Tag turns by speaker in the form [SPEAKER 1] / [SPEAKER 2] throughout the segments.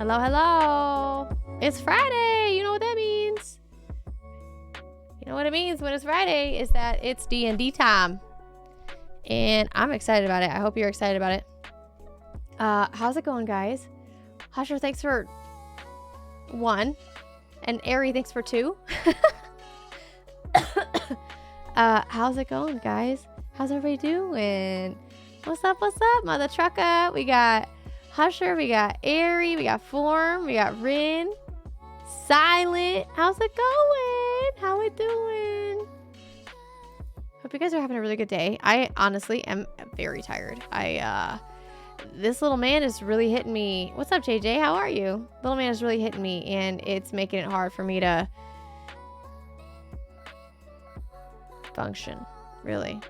[SPEAKER 1] Hello, hello. It's Friday. You know what that means. You know what it means when it's Friday is that it's D&D time. And I'm excited about it. I hope you're excited about it. How's it going, guys? Husher, thanks for 1. And Ari, thanks for 2. How's it going, guys? How's everybody doing? What's up, mother trucker? We got Husher, we got Ari, we got Form, we got Rin, Silent. How's it going? How we doing? Hope you guys are having a really good day. I honestly am very tired. This little man is really hitting me. What's up, JJ? How are you? Little man is really hitting me, and it's making it hard for me to function. Really,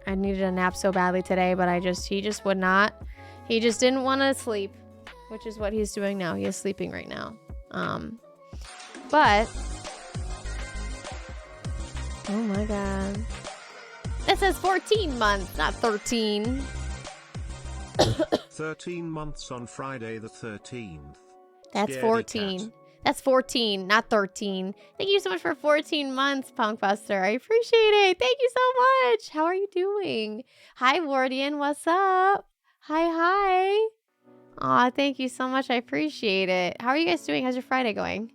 [SPEAKER 1] I needed a nap so badly today, but he just would not. He just didn't want to sleep, which is what he's doing now. He is sleeping right now. But oh my god, it says 14 months, not 13.
[SPEAKER 2] 13 months on Friday the 13th.
[SPEAKER 1] That's
[SPEAKER 2] Scaredy
[SPEAKER 1] 14.
[SPEAKER 2] cat.
[SPEAKER 1] That's 14, not 13. Thank you so much for 14 months, Punkbuster. I appreciate it. Thank you so much. How are you doing? Hi, Wardian. What's up? Hi. Aw, thank you so much. I appreciate it. How are you guys doing? How's your Friday going?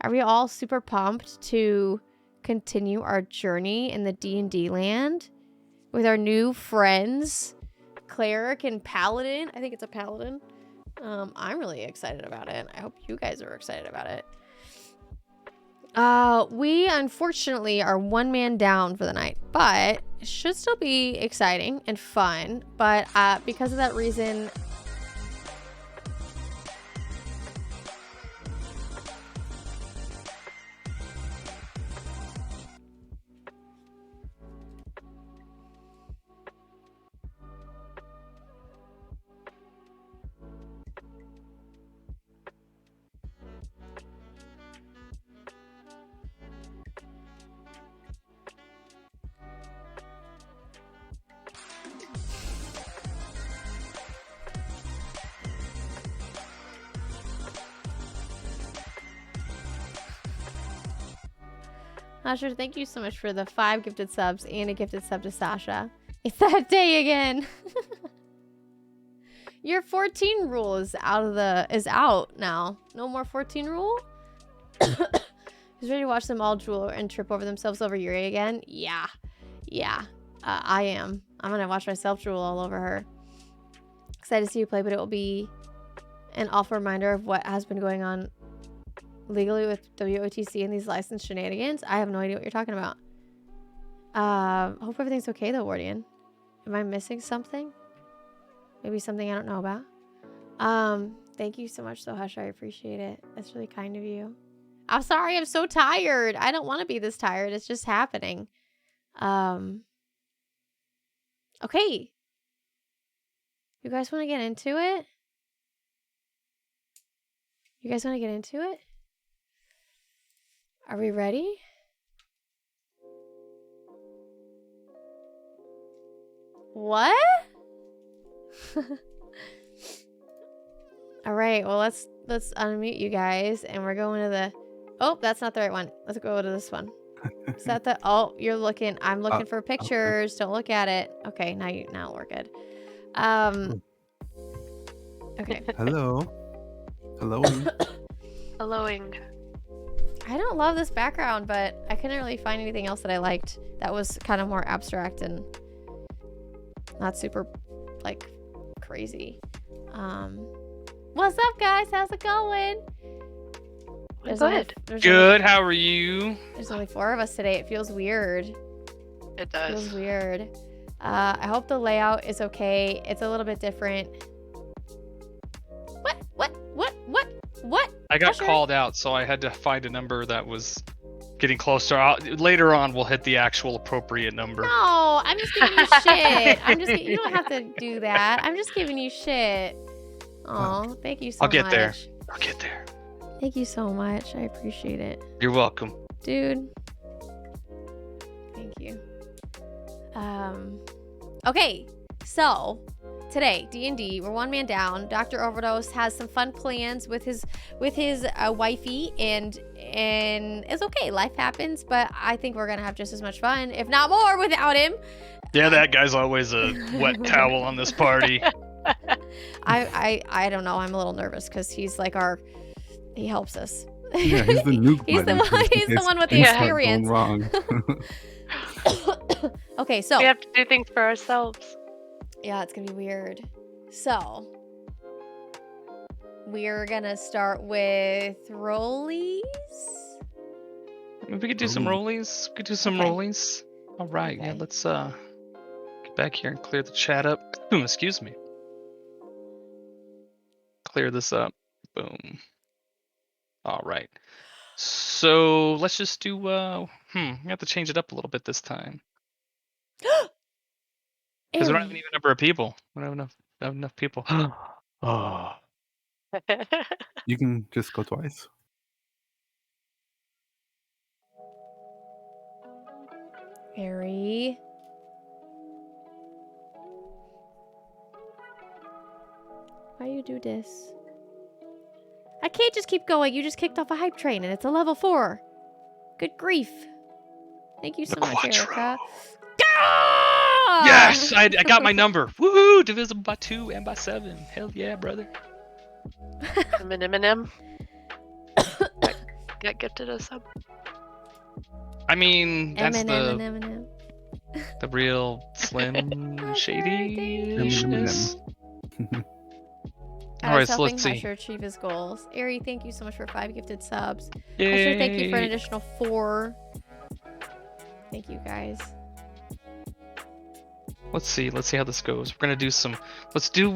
[SPEAKER 1] Are we all super pumped to continue our journey in the D&D land with our new friends, Cleric and Paladin? I think it's a Paladin. I'm really excited about it. I hope you guys are excited about it. We unfortunately are 1 man down for the night, but it should still be exciting and fun. But because of that reason, Asher, thank you so much for the 5 gifted subs and a gifted sub to Sasha. It's that day again. Your 14 rule is out now. No more 14 rule? Who's ready to watch them all drool and trip over themselves over Yuri again? Yeah. I am. I'm gonna watch myself drool all over her. Excited to see you play, but it will be an awful reminder of what has been going on legally with WOTC and these license shenanigans. I have no idea what you're talking about. Hope everything's okay though, Wardian. Am I missing something? Maybe something I don't know about. Thank you so much though, Hush. I appreciate it. That's really kind of you. I'm sorry, I'm so tired. I don't want to be this tired. It's just happening. Okay. You guys want to get into it? Are we ready? What? All right, well, let's unmute you guys, and we're going to the... Oh, that's not the right one. Let's go to this one. Is that the... Oh, you're looking... I'm looking for pictures. Okay. Don't look at it. Okay, now we're good. Okay.
[SPEAKER 3] Hello.
[SPEAKER 4] Helloing.
[SPEAKER 1] I don't love this background, but I couldn't really find anything else that I liked that was kind of more abstract and not super, like, crazy. What's up, guys? How's it going?
[SPEAKER 4] Good.
[SPEAKER 5] Good. How are you?
[SPEAKER 1] There's only 4 of us today. It feels weird.
[SPEAKER 4] It does.
[SPEAKER 1] It feels weird. I hope the layout is okay. It's a little bit different. What?
[SPEAKER 5] I got called out, so I had to find a number that was getting closer. Later on, we'll hit the actual appropriate number.
[SPEAKER 1] No, I'm just giving you shit. You don't have to do that. I'm just giving you shit. Oh, thank you so much.
[SPEAKER 5] I'll get there.
[SPEAKER 1] Thank you so much. I appreciate it.
[SPEAKER 5] You're welcome.
[SPEAKER 1] Dude. Thank you. Okay, so today, D&D, we're one man down. Dr. Overdose has some fun plans with his wifey, and it's okay. Life happens, but I think we're gonna have just as much fun, if not more, without him.
[SPEAKER 5] Yeah, that guy's always a wet towel on this party.
[SPEAKER 1] I don't know. I'm a little nervous because he's like he helps us.
[SPEAKER 3] Yeah, he's the nuke
[SPEAKER 1] He's the
[SPEAKER 3] button.
[SPEAKER 1] one. He's the one with the
[SPEAKER 3] Things start
[SPEAKER 1] experience.
[SPEAKER 3] going wrong.
[SPEAKER 1] Okay, so
[SPEAKER 4] We have to do things for ourselves.
[SPEAKER 1] yeah, it's gonna be weird. So we're gonna start with rollies.
[SPEAKER 5] We could do some
[SPEAKER 3] Ooh.
[SPEAKER 5] rollies. We could do some
[SPEAKER 1] Okay.
[SPEAKER 5] rollies. All right, yeah,
[SPEAKER 1] Okay.
[SPEAKER 5] let's get back here and clear the chat up. Excuse me. Clear this up. Boom. All right. So let's just do we have to change it up a little bit this time. Because we don't have an even number of people. We don't have enough people. Oh.
[SPEAKER 3] You can just go twice.
[SPEAKER 1] Harry. Why you do this? I can't just keep going. You just kicked off a hype train and it's a level 4. Good grief. Thank you so
[SPEAKER 5] The
[SPEAKER 1] much,
[SPEAKER 5] Quattro.
[SPEAKER 1] Erica.
[SPEAKER 5] Yes, I got my number. Woohoo! Divisible by 2 and by 7. Hell yeah, brother.
[SPEAKER 4] Eminem. Got gifted a sub.
[SPEAKER 5] I mean, that's
[SPEAKER 1] Eminem.
[SPEAKER 5] the real Slim Shady-ishness. All right, so let's see.
[SPEAKER 1] Husher achieve his goals. Ari, thank you so much for 5 gifted subs.
[SPEAKER 5] Yay.
[SPEAKER 1] Husher, thank you for an additional 4. Thank you, guys.
[SPEAKER 5] Let's see how this goes. We're gonna do some. Let's do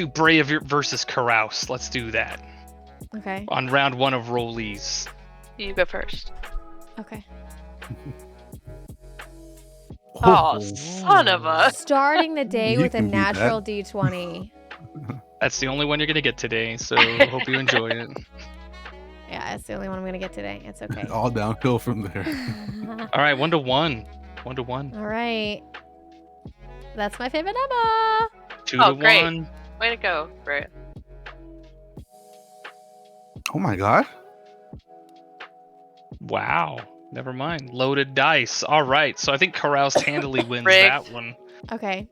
[SPEAKER 5] Brea versus Carouse. Let's do that
[SPEAKER 1] Okay.
[SPEAKER 5] on round 1 of rollies.
[SPEAKER 4] You go first.
[SPEAKER 1] Okay.
[SPEAKER 4] Oh, son of a.
[SPEAKER 1] Starting the day
[SPEAKER 3] You
[SPEAKER 1] with a
[SPEAKER 3] can beat that.
[SPEAKER 1] natural D20.
[SPEAKER 5] That's the only one you're gonna get today. So hope you enjoy it.
[SPEAKER 1] Yeah, it's the only one I'm gonna get today. It's okay.
[SPEAKER 3] All downhill from there.
[SPEAKER 5] All right, 1 to 1. 1 to 1.
[SPEAKER 1] All right. That's my favorite number.
[SPEAKER 5] 2
[SPEAKER 4] Oh,
[SPEAKER 5] to
[SPEAKER 4] great.
[SPEAKER 5] 1.
[SPEAKER 4] Way to go, Brea.
[SPEAKER 3] Oh my god.
[SPEAKER 5] Wow. Never mind. Loaded dice. All right. So I think Carouse handily wins
[SPEAKER 4] Rigged.
[SPEAKER 5] that one.
[SPEAKER 1] Okay.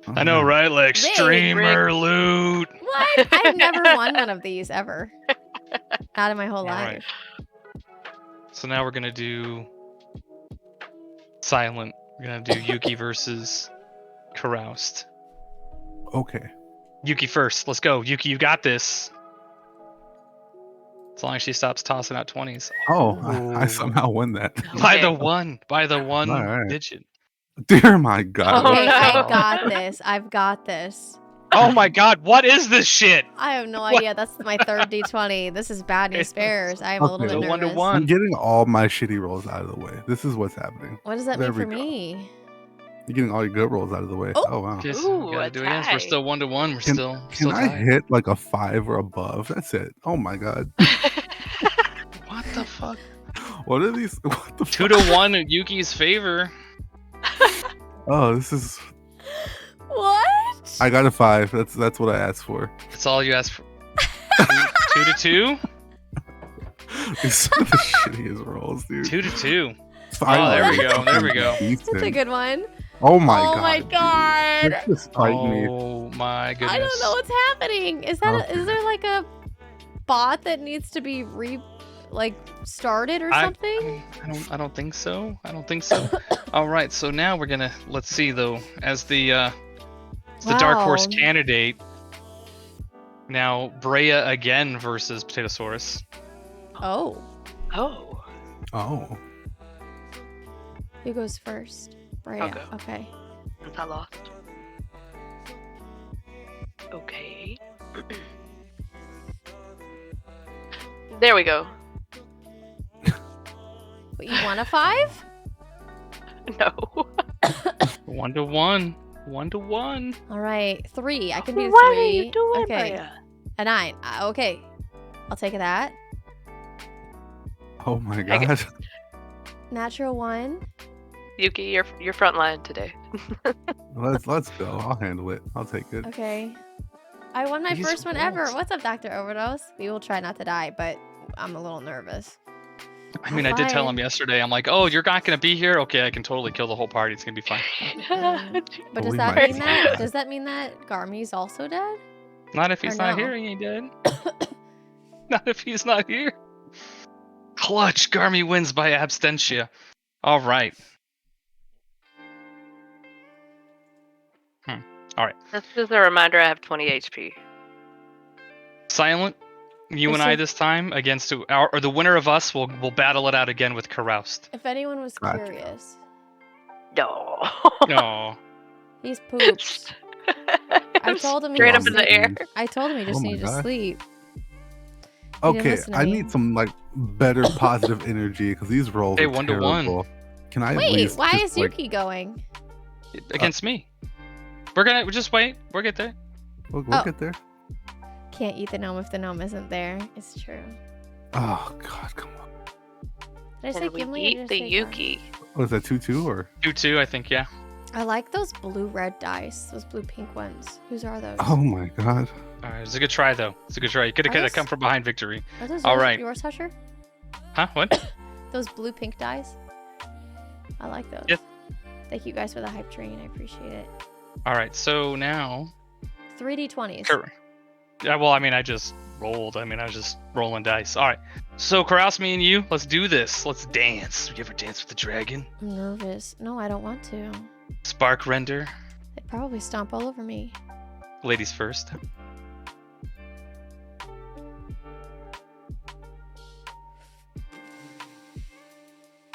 [SPEAKER 5] I know, right? Like
[SPEAKER 1] Rigged.
[SPEAKER 5] streamer loot.
[SPEAKER 1] What? I've never won one of these ever. Not in my whole
[SPEAKER 5] All right.
[SPEAKER 1] life.
[SPEAKER 5] So now we're gonna do silent. We're gonna do Yuki versus Caroused.
[SPEAKER 3] Okay.
[SPEAKER 5] Yuki first. Let's go. Yuki, you got this. As long as she stops tossing out 20s.
[SPEAKER 3] Oh, I
[SPEAKER 5] Ooh.
[SPEAKER 3] somehow won that.
[SPEAKER 5] By
[SPEAKER 4] Okay.
[SPEAKER 5] the one. By the one
[SPEAKER 3] Alright.
[SPEAKER 5] digit.
[SPEAKER 3] Dear my god.
[SPEAKER 4] Oh,
[SPEAKER 1] Okay,
[SPEAKER 4] no.
[SPEAKER 1] I got this. I've got this.
[SPEAKER 5] Oh my god, what is this shit?
[SPEAKER 1] I have no
[SPEAKER 5] What?
[SPEAKER 1] idea. That's my 3rd D20. This is bad news bears. I am a little
[SPEAKER 3] Okay.
[SPEAKER 1] bit
[SPEAKER 5] So 1 to
[SPEAKER 1] nervous.
[SPEAKER 5] 1.
[SPEAKER 3] I'm getting all my shitty rolls out of the way. This is what's happening.
[SPEAKER 1] What does that
[SPEAKER 3] There
[SPEAKER 1] mean
[SPEAKER 3] we
[SPEAKER 1] for
[SPEAKER 3] go.
[SPEAKER 1] me?
[SPEAKER 3] You're getting all your good rolls out of the way.
[SPEAKER 1] Oh.
[SPEAKER 3] Oh, wow.
[SPEAKER 5] Just
[SPEAKER 4] Ooh,
[SPEAKER 5] gotta
[SPEAKER 4] a
[SPEAKER 5] do it again. We're
[SPEAKER 4] tie.
[SPEAKER 5] still 1 to 1. We're
[SPEAKER 3] Can-
[SPEAKER 5] still
[SPEAKER 3] Can I
[SPEAKER 5] tied.
[SPEAKER 3] hit like a 5 or above? That's it. Oh my god.
[SPEAKER 5] What the fuck?
[SPEAKER 3] What are these? What the
[SPEAKER 5] 2
[SPEAKER 3] fuck?
[SPEAKER 5] to 1 in Yuki's favor.
[SPEAKER 3] Oh, this is.
[SPEAKER 1] What?
[SPEAKER 3] I got a 5. That's what I asked for.
[SPEAKER 5] That's all you asked for. 2 to 2?
[SPEAKER 3] These are the shittiest rolls, dude.
[SPEAKER 5] 2 to 2.
[SPEAKER 3] Finally.
[SPEAKER 5] there we go, there we go.
[SPEAKER 3] Decent.
[SPEAKER 1] That's a good one.
[SPEAKER 3] Oh my
[SPEAKER 1] Oh
[SPEAKER 3] god.
[SPEAKER 1] my god.
[SPEAKER 3] This just frightened me.
[SPEAKER 5] Oh my goodness.
[SPEAKER 1] I don't know what's happening. Is that
[SPEAKER 3] Okay.
[SPEAKER 1] is there like a bot that needs to be started or something?
[SPEAKER 5] I don't think so. I don't think so. All right, so now we're gonna let's see though as the dark horse
[SPEAKER 1] Wow.
[SPEAKER 5] candidate. Now Brea again versus Potatosaurus.
[SPEAKER 1] Oh,
[SPEAKER 4] Oh.
[SPEAKER 3] Oh.
[SPEAKER 1] who goes first? Brea.
[SPEAKER 4] I'll go.
[SPEAKER 1] Okay.
[SPEAKER 4] Since I lost. Okay. There we go.
[SPEAKER 1] Wait, you want a 5?
[SPEAKER 4] No.
[SPEAKER 5] 1 to 1. 1 to 1.
[SPEAKER 1] All right, 3. I can do 3.
[SPEAKER 4] What are you doing,
[SPEAKER 1] Okay,
[SPEAKER 4] Brea?
[SPEAKER 1] a 9. Okay, I'll take that.
[SPEAKER 3] Oh my
[SPEAKER 4] I
[SPEAKER 3] god.
[SPEAKER 1] Natural 1.
[SPEAKER 4] Yuki, you're front line today.
[SPEAKER 3] Let's go. I'll handle it. I'll take it.
[SPEAKER 1] Okay. I won my
[SPEAKER 5] These
[SPEAKER 1] first one ever.
[SPEAKER 5] rolls.
[SPEAKER 1] What's up, Dr. Overdose? We will try not to die, but I'm a little nervous.
[SPEAKER 5] I mean, I did tell him
[SPEAKER 1] Fine.
[SPEAKER 5] yesterday. I'm like, oh, you're not gonna be here. Okay, I can totally kill the whole party. It's gonna be fine.
[SPEAKER 1] But does
[SPEAKER 3] we
[SPEAKER 1] that
[SPEAKER 3] might
[SPEAKER 1] mean
[SPEAKER 3] see
[SPEAKER 1] that?
[SPEAKER 3] that.
[SPEAKER 1] Does that mean that Garmy's also dead?
[SPEAKER 5] Not if he's
[SPEAKER 1] Or
[SPEAKER 5] not
[SPEAKER 1] no?
[SPEAKER 5] here. He ain't dead. Not if he's not here. Clutch. Garmy wins by abstentia. All right.
[SPEAKER 4] This is a reminder I have 20 HP.
[SPEAKER 5] Silent. You
[SPEAKER 1] Is
[SPEAKER 5] and I
[SPEAKER 1] it-
[SPEAKER 5] this time against or the winner of us will battle it out again with Caroused.
[SPEAKER 1] If anyone was
[SPEAKER 3] Gotcha.
[SPEAKER 1] curious,
[SPEAKER 4] No.
[SPEAKER 5] No.
[SPEAKER 1] he's pooped. I told him he
[SPEAKER 4] Straight
[SPEAKER 1] had
[SPEAKER 4] up
[SPEAKER 1] to
[SPEAKER 4] in the
[SPEAKER 1] sleep.
[SPEAKER 4] air.
[SPEAKER 1] I told him he just
[SPEAKER 3] Oh my
[SPEAKER 1] needed to
[SPEAKER 3] God.
[SPEAKER 1] sleep. He didn't
[SPEAKER 3] Okay,
[SPEAKER 1] listen to
[SPEAKER 3] I
[SPEAKER 1] me.
[SPEAKER 3] need some like better positive energy because these rolls
[SPEAKER 5] Hey,
[SPEAKER 3] are
[SPEAKER 5] 1 to 1.
[SPEAKER 3] terrible. Can I at
[SPEAKER 1] Wait,
[SPEAKER 3] least
[SPEAKER 1] why
[SPEAKER 3] just,
[SPEAKER 1] is
[SPEAKER 3] like,
[SPEAKER 1] Yuki going?
[SPEAKER 5] Against me. We're gonna just wait. We'll get there.
[SPEAKER 3] we'll
[SPEAKER 1] Oh.
[SPEAKER 3] get there?
[SPEAKER 1] Can't eat the gnome if the gnome isn't there. It's true.
[SPEAKER 3] Oh God, come on.
[SPEAKER 1] Did I say
[SPEAKER 4] And we
[SPEAKER 1] Gimli? or
[SPEAKER 4] eat
[SPEAKER 1] did I
[SPEAKER 4] the
[SPEAKER 1] say Garmy?
[SPEAKER 4] Yuki.
[SPEAKER 3] What is that 2-2 or?
[SPEAKER 5] 2-2, I think. Yeah.
[SPEAKER 1] I like those blue-red dice. Those blue-pink ones. Whose are those?
[SPEAKER 3] Oh my God.
[SPEAKER 5] All right. It's a good try though. It's a good try. You could
[SPEAKER 1] Are those-
[SPEAKER 5] have come from behind victory.
[SPEAKER 1] Are those
[SPEAKER 5] All
[SPEAKER 1] yours,
[SPEAKER 5] right.
[SPEAKER 1] yours, Husher?
[SPEAKER 5] Huh? What?
[SPEAKER 1] Those blue-pink dice? I like those.
[SPEAKER 5] Yep.
[SPEAKER 1] Thank you guys for the hype train. I appreciate it.
[SPEAKER 5] All right. So now.
[SPEAKER 1] 3d20s.
[SPEAKER 5] Yeah. Well, I mean, I just rolled. I mean, I was just rolling dice. All right. So Carouse, me and you, let's do this. Let's dance. You ever dance with the dragon?
[SPEAKER 1] I'm nervous. No, I don't want to.
[SPEAKER 5] Spark render.
[SPEAKER 1] They'd probably stomp all over me.
[SPEAKER 5] Ladies first.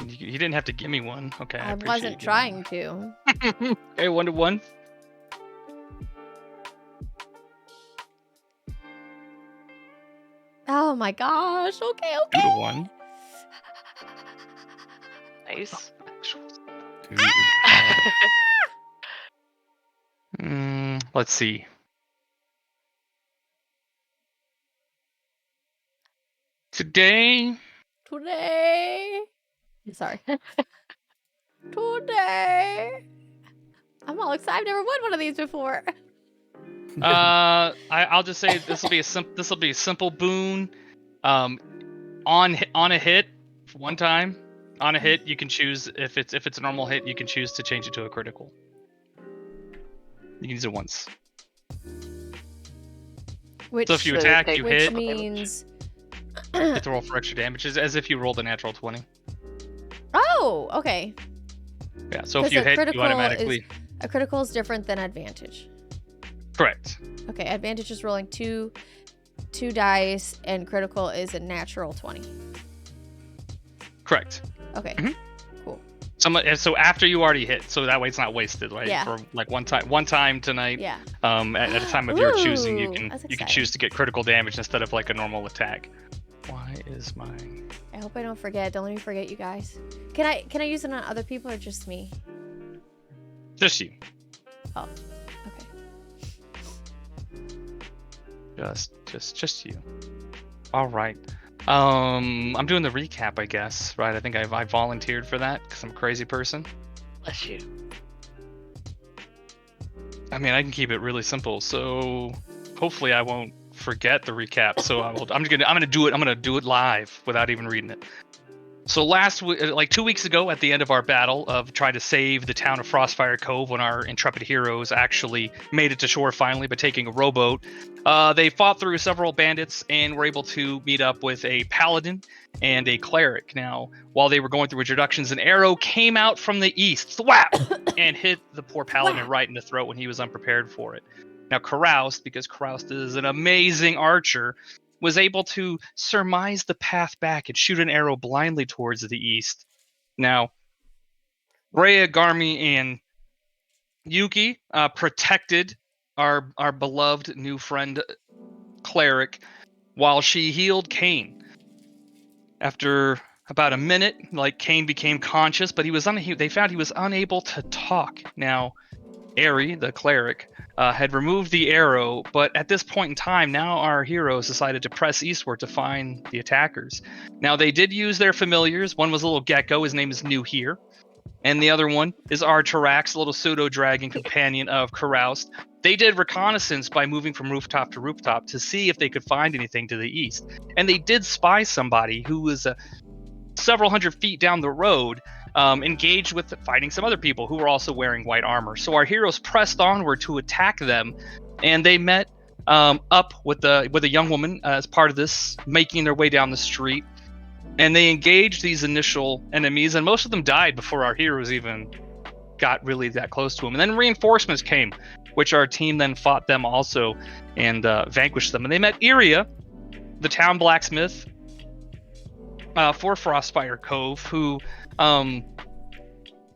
[SPEAKER 5] You didn't have to give me one. Okay.
[SPEAKER 1] I
[SPEAKER 5] appreciate
[SPEAKER 1] wasn't
[SPEAKER 5] you giving
[SPEAKER 1] trying to.
[SPEAKER 5] me- Okay, 1 to 1.
[SPEAKER 1] Oh my gosh. Okay,
[SPEAKER 5] 2
[SPEAKER 1] okay.
[SPEAKER 5] to 1.
[SPEAKER 4] Nice.
[SPEAKER 3] Dude.
[SPEAKER 5] Let's see. Today,
[SPEAKER 1] Today. Sorry. Today. I'm all excited. I've never won one of these before.
[SPEAKER 5] I'll just say this will be a simple boon. On a hit, one time, on a hit, you can choose if it's a normal hit, you can choose to change it to a critical. You can use it once.
[SPEAKER 1] Which,
[SPEAKER 5] So if you
[SPEAKER 4] So
[SPEAKER 5] attack,
[SPEAKER 4] take
[SPEAKER 5] you
[SPEAKER 1] which
[SPEAKER 5] hit,
[SPEAKER 1] means.
[SPEAKER 5] you have to roll for extra damage, as if you rolled a natural 20.
[SPEAKER 1] Oh, okay.
[SPEAKER 5] Yeah. So if
[SPEAKER 1] 'Cause
[SPEAKER 5] you
[SPEAKER 1] a
[SPEAKER 5] hit, you
[SPEAKER 1] critical
[SPEAKER 5] automatically.
[SPEAKER 1] A critical is different than advantage.
[SPEAKER 5] Correct.
[SPEAKER 1] Okay, advantage is rolling two dice, and critical is a natural 20.
[SPEAKER 5] Correct.
[SPEAKER 1] Okay.
[SPEAKER 5] Mhm. So after you already hit, so that way it's not wasted, right?
[SPEAKER 1] Yeah.
[SPEAKER 5] For like one time tonight.
[SPEAKER 1] Yeah.
[SPEAKER 5] At a time of your choosing, you
[SPEAKER 1] Ooh,
[SPEAKER 5] can
[SPEAKER 1] that's
[SPEAKER 5] choose
[SPEAKER 1] exciting.
[SPEAKER 5] to get critical damage instead of like a normal attack. Why is my
[SPEAKER 1] I hope I don't forget. Don't let me forget, you guys. Can I use it on other people or just me?
[SPEAKER 5] just you?
[SPEAKER 1] Oh. Okay.
[SPEAKER 5] Just you. All right. I'm doing the recap, I guess. Right. I think I volunteered for that because I'm a crazy person.
[SPEAKER 4] Bless you.
[SPEAKER 5] I mean, I can keep it really simple. So hopefully I won't forget the recap. So I'm gonna do it. I'm gonna do it live without even reading it. So last week, like 2 weeks ago, at the end of our battle of trying to save the town of Frostfire Cove, when our intrepid heroes actually made it to shore finally by taking a rowboat, they fought through several bandits and were able to meet up with a paladin and a cleric. Now, while they were going through introductions, an arrow came out from the east, thwap, and hit the poor paladin right in the throat when he was unprepared for it. Now, Caroused, because Caroused is an amazing archer, was able to surmise the path back and shoot an arrow blindly towards the east. Now, Rhea, Garmy, and Yuki protected our beloved new friend cleric while she healed Kane. After about a minute, like, Kane became conscious, but they found he was unable to talk. Now, Aerie, the cleric, had removed the arrow, but at this point in time, now our heroes decided to press eastward to find the attackers. Now, they did use their familiars. One was a little gecko. His name is New Here. and the other one is Artarax, a little pseudo-dragon companion of Caroused. They did reconnaissance by moving from rooftop to rooftop to see if they could find anything to the east. And they did spy somebody who was several hundred feet down the road, engaged with fighting some other people who were also wearing white armor. So our heroes pressed onward to attack them, and they met up with a young woman as part of this, making their way down the street. And they engaged these initial enemies, and most of them died before our heroes even got really that close to them. And then reinforcements came, which our team then fought them also and vanquished them. And they met Iria, the town blacksmith for Frostfire Cove, who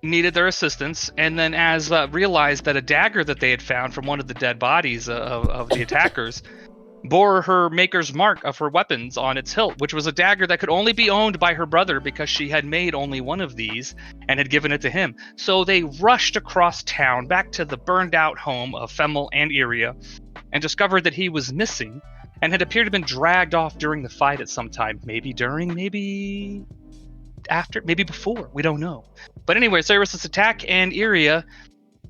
[SPEAKER 5] needed their assistance, and then as realized that a dagger that they had found from one of the dead bodies of the attackers bore her maker's mark of her weapons on its hilt, which was a dagger that could only be owned by her brother because she had made only one of these and had given it to him. So they rushed across town back to the burned out home of Femmel and Iria and discovered that he was missing and had appeared to have been dragged off during the fight at some time. Maybe during, maybe after, maybe before. We don't know. But anyway, so there was this attack, and Iria,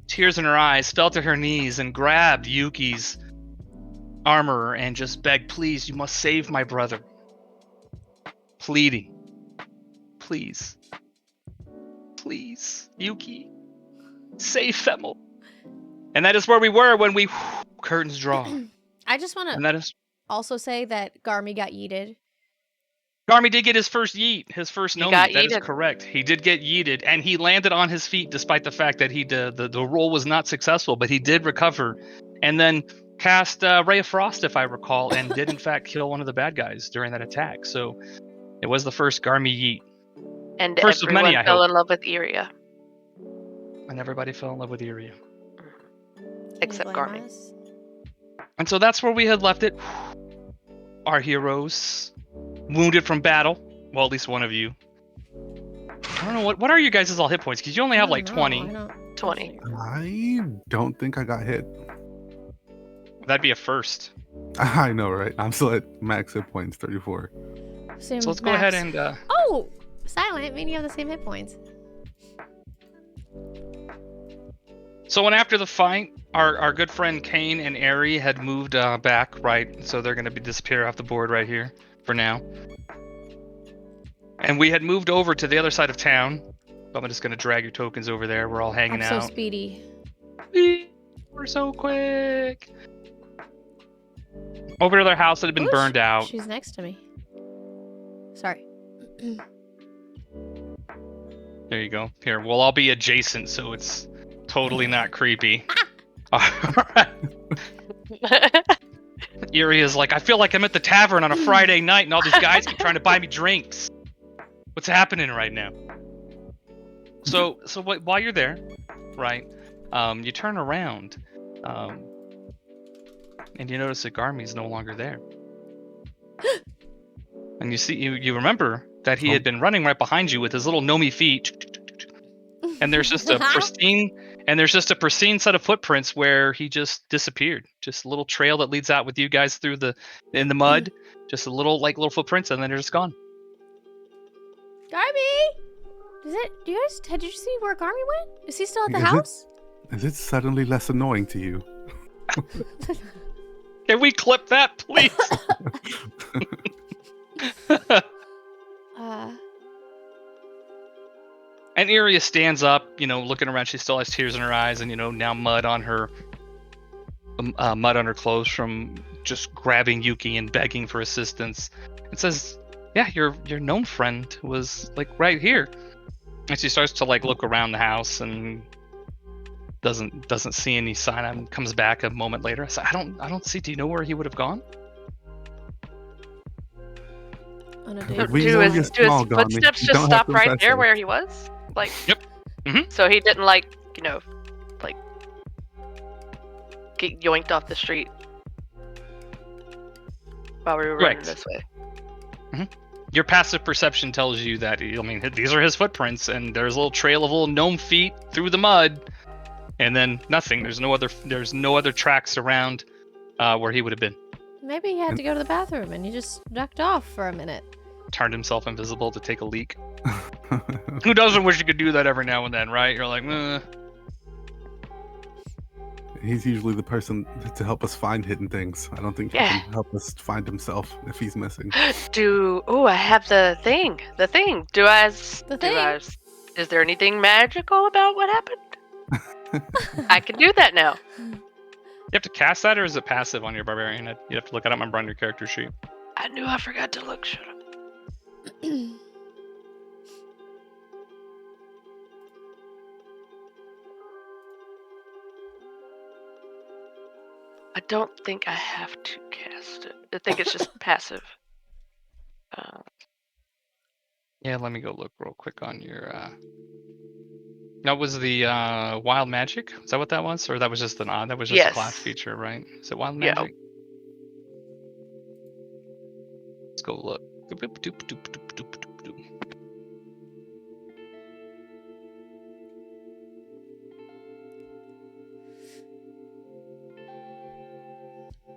[SPEAKER 5] tears in her eyes, fell to her knees and grabbed Yuki's armor and just begged, "Please, you must save my brother." Pleading. Please. Please, Yuki. Save Femmel. And that is where we were when we curtains draw.
[SPEAKER 1] I just want
[SPEAKER 5] And
[SPEAKER 1] to
[SPEAKER 5] that is
[SPEAKER 1] also say that Garmy got yeeted.
[SPEAKER 5] Garmy did get his first yeet, his first
[SPEAKER 4] He
[SPEAKER 5] no
[SPEAKER 4] got
[SPEAKER 5] meat. That is
[SPEAKER 4] yeeted.
[SPEAKER 5] correct. He did get yeeted, and he landed on his feet despite the fact that the roll was not successful, but he did recover, and then cast Ray of Frost, if I recall, and did in fact kill one of the bad guys during that attack. So it was the first Garmy yeet,
[SPEAKER 4] And
[SPEAKER 5] First of
[SPEAKER 4] everyone
[SPEAKER 5] many, I
[SPEAKER 4] fell
[SPEAKER 5] hope.
[SPEAKER 4] in love with Iria,
[SPEAKER 5] and everybody fell in love with Iria.
[SPEAKER 4] except
[SPEAKER 1] Can you
[SPEAKER 4] Garmy.
[SPEAKER 1] blame us?
[SPEAKER 5] And so that's where we had left it. Our heroes, wounded from battle. Well, at least one of you. I don't know, what are you guys' all hit points? Because you only have
[SPEAKER 1] I
[SPEAKER 5] like
[SPEAKER 1] don't
[SPEAKER 5] 20.
[SPEAKER 1] know, I don't-
[SPEAKER 4] 20.
[SPEAKER 3] I don't think I got hit.
[SPEAKER 5] That'd be a first.
[SPEAKER 3] I know, right? I'm still at max hit points, 34.
[SPEAKER 1] Same
[SPEAKER 5] So let's go ahead and
[SPEAKER 1] Oh! Silent, meaning you have the same hit points.
[SPEAKER 5] So when after the fight, our good friend Kane and Ari had moved back, right? So they're going to disappear off the board right here for now. And we had moved over to the other side of town. I'm just going to drag your tokens over there. We're all hanging
[SPEAKER 1] I'm so
[SPEAKER 5] out.
[SPEAKER 1] speedy.
[SPEAKER 5] We're so quick. Over to their house that had been
[SPEAKER 1] Ooh,
[SPEAKER 5] burned out.
[SPEAKER 1] She's next to me. Sorry.
[SPEAKER 5] There you go. Here, we'll all be adjacent, so it's totally not creepy. Alright. Erie is like, I feel like I'm at the tavern on a Friday night and all these guys keep trying to buy me drinks. What's happening right now? So while you're there, right, you turn around, and you notice that Garmy's no longer there. And you see, you remember that he had been running right behind you with his little gnomey feet. And there's just a pristine set of footprints where he just disappeared. Just a little trail that leads out with you guys through in the mud. Just a little footprints, and then they're just gone.
[SPEAKER 1] Garmy! Did you see where Garmy went? Is he still at the
[SPEAKER 3] Is it-
[SPEAKER 1] house?
[SPEAKER 3] Is it suddenly less annoying to you?
[SPEAKER 5] Can we clip that, please? And Iria stands up, looking around. She still has tears in her eyes, and now mud on her clothes from just grabbing Yuki and begging for assistance. It says, "Yeah, your gnome friend was like right here." And she starts to look around the house and doesn't see any sign. And comes back a moment later. I said, I don't see. Do you know where he would have gone?
[SPEAKER 1] On a
[SPEAKER 3] Do
[SPEAKER 1] date.
[SPEAKER 3] We
[SPEAKER 4] Do
[SPEAKER 3] know
[SPEAKER 4] his,
[SPEAKER 3] you're
[SPEAKER 4] do his
[SPEAKER 3] small, Garmy.
[SPEAKER 4] footsteps
[SPEAKER 3] You
[SPEAKER 4] just
[SPEAKER 3] don't have
[SPEAKER 4] stop
[SPEAKER 3] to
[SPEAKER 4] right
[SPEAKER 3] impress
[SPEAKER 4] there
[SPEAKER 3] us.
[SPEAKER 4] where he was?
[SPEAKER 5] Yep. Mhm.
[SPEAKER 4] So he didn't get yoinked off the street while we were running
[SPEAKER 5] Correct.
[SPEAKER 4] this way.
[SPEAKER 5] Your passive perception tells you that, these are his footprints, and there's a little trail of little gnome feet through the mud, and then nothing. There's no other tracks around where he would have been.
[SPEAKER 1] Maybe he had to go to the bathroom and he just ducked off for a minute.
[SPEAKER 5] turned himself invisible to take a leak. Who doesn't wish you could do that every now and then, right? You're like,
[SPEAKER 3] He's usually the person to help us find hidden things. I don't think he
[SPEAKER 4] Yeah.
[SPEAKER 3] can help us find himself if he's missing.
[SPEAKER 4] I have the thing. The thing.
[SPEAKER 1] The thing?
[SPEAKER 4] Is there anything magical about what happened? I can do that now.
[SPEAKER 5] you have to cast that, or is it passive on your barbarian? You have to look. I don't remember on your character sheet.
[SPEAKER 4] I knew I forgot to look. Shut up. I don't think I have to cast it. I think it's just passive.
[SPEAKER 5] Yeah, let me go look real quick on your. That was the wild magic. Is that what that was, or that was just that was just a class
[SPEAKER 4] Yes.
[SPEAKER 5] feature, right? Is it wild
[SPEAKER 4] Yeah.
[SPEAKER 5] magic? Let's go look. Doop, doop, doop, doop, doop, doop, doop, doop.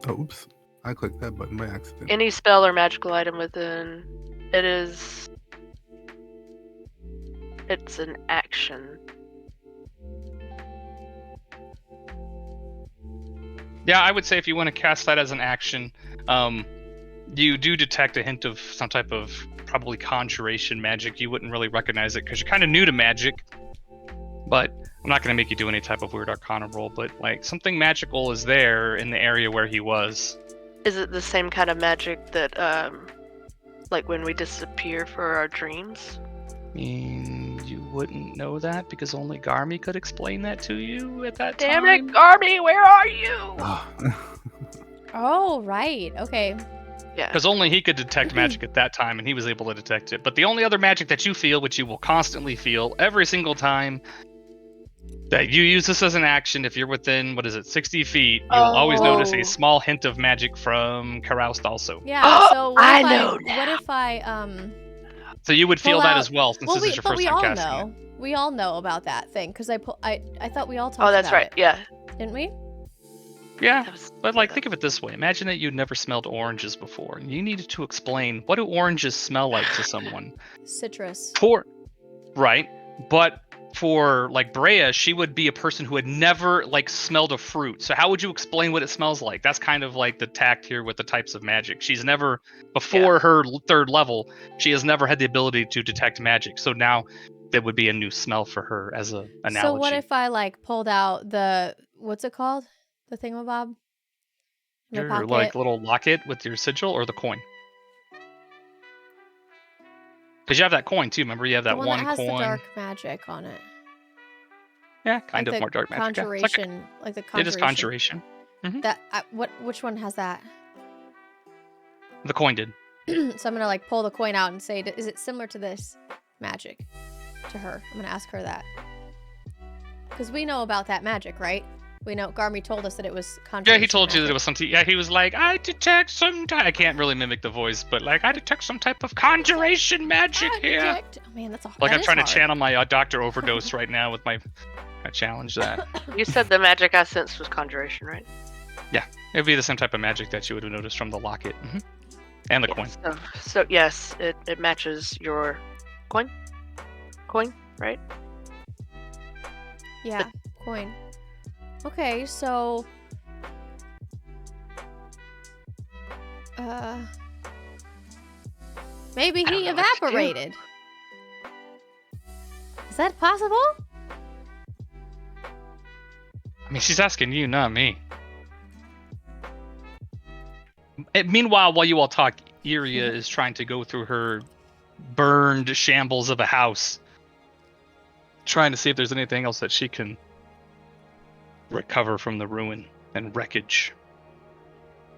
[SPEAKER 3] Oops. I clicked that button by accident.
[SPEAKER 4] Any spell or magical item within it's an action.
[SPEAKER 5] Yeah, I would say if you want to cast that as an action, you do detect a hint of some type of probably conjuration magic. You wouldn't really recognize it because you're kind of new to magic. But I'm not going to make you do any type of weird arcana roll. But like something magical is there in the area where he was.
[SPEAKER 4] Is it the same kind of magic that like when we disappear for our dreams?
[SPEAKER 5] I mean, you wouldn't know that because only Garmy could explain that to you at that
[SPEAKER 4] Damn
[SPEAKER 5] time.
[SPEAKER 4] it, Garmy, where are you?
[SPEAKER 1] Oh, right. Okay.
[SPEAKER 4] Yeah.
[SPEAKER 5] Because only he could detect magic at that time, and he was able to detect it. But the only other magic that you feel, which you will constantly feel every single time that you use this as an action, if you're within, 60 feet, you'll always notice
[SPEAKER 4] Oh.
[SPEAKER 5] a small hint of magic from Caroused also.
[SPEAKER 1] Yeah.
[SPEAKER 4] Oh,
[SPEAKER 1] So what
[SPEAKER 4] I
[SPEAKER 1] if
[SPEAKER 4] know
[SPEAKER 1] What
[SPEAKER 4] now.
[SPEAKER 1] if I
[SPEAKER 5] So you would feel
[SPEAKER 1] Pull
[SPEAKER 5] that
[SPEAKER 1] out-
[SPEAKER 5] as well, since this is your
[SPEAKER 1] but
[SPEAKER 5] first
[SPEAKER 1] we
[SPEAKER 5] time
[SPEAKER 1] all
[SPEAKER 5] casting
[SPEAKER 1] know.
[SPEAKER 5] it.
[SPEAKER 1] We all know about that thing because I thought we all talked
[SPEAKER 4] Oh, that's
[SPEAKER 1] about
[SPEAKER 4] right.
[SPEAKER 1] it,
[SPEAKER 4] Yeah.
[SPEAKER 1] didn't we?
[SPEAKER 5] Yeah,
[SPEAKER 4] That was-
[SPEAKER 5] but like think of it this way. Imagine that you'd never smelled oranges before, and you needed to explain what do oranges smell like to someone.
[SPEAKER 1] Citrus.
[SPEAKER 5] Right, but for like Brea, she would be a person who had never like smelled a fruit. So how would you explain what it smells like? That's kind of like the tact here with the types of magic. She's never, before her third level, she has never had the ability to detect magic. So now that would be a new smell for her as a analogy.
[SPEAKER 1] So what if I like pulled out the what's it called? The thingamabob? My
[SPEAKER 5] your
[SPEAKER 1] pocket.
[SPEAKER 5] like little locket with your sigil or the coin? Because you have that coin too. Remember, you have
[SPEAKER 1] the
[SPEAKER 5] that
[SPEAKER 1] one
[SPEAKER 5] one
[SPEAKER 1] that has
[SPEAKER 5] coin.
[SPEAKER 1] the dark magic on it.
[SPEAKER 5] Yeah, kind
[SPEAKER 1] Like
[SPEAKER 5] of
[SPEAKER 1] the
[SPEAKER 5] more dark magic. Yeah. It's like
[SPEAKER 1] conjuration, like the conjuration.
[SPEAKER 5] it is conjuration.
[SPEAKER 1] That which one has that?
[SPEAKER 5] The coin did.
[SPEAKER 1] So I'm gonna like pull the coin out and say, is it similar to this magic? To her, I'm gonna ask her that because we know about that magic, right? We know Garmy told us that it was conjuration.
[SPEAKER 5] Yeah, he told you that it
[SPEAKER 1] magic.
[SPEAKER 5] was something. Yeah, he was like, I detect some. I can't really mimic the voice, but like, I detect some type of conjuration magic here.
[SPEAKER 1] Oh man, that's
[SPEAKER 5] Like, I'm trying to
[SPEAKER 1] hard.
[SPEAKER 5] channel my Doctor Overdose right now with my. I challenge that.
[SPEAKER 4] You said the magic I sensed was conjuration, right?
[SPEAKER 5] It'd be the same type of magic that you would have noticed from the locket and the
[SPEAKER 4] Yeah,
[SPEAKER 5] coin.
[SPEAKER 4] So yes, it matches your coin, right?
[SPEAKER 1] Yeah, coin. Okay, so maybe
[SPEAKER 4] I don't
[SPEAKER 1] he
[SPEAKER 4] know what to do.
[SPEAKER 1] evaporated. Is that possible?
[SPEAKER 5] I mean, she's asking you, not me. Meanwhile, while you all talk, Iria is trying to go through her burned shambles of a house, trying to see if there's anything else that she can recover from the ruin and wreckage.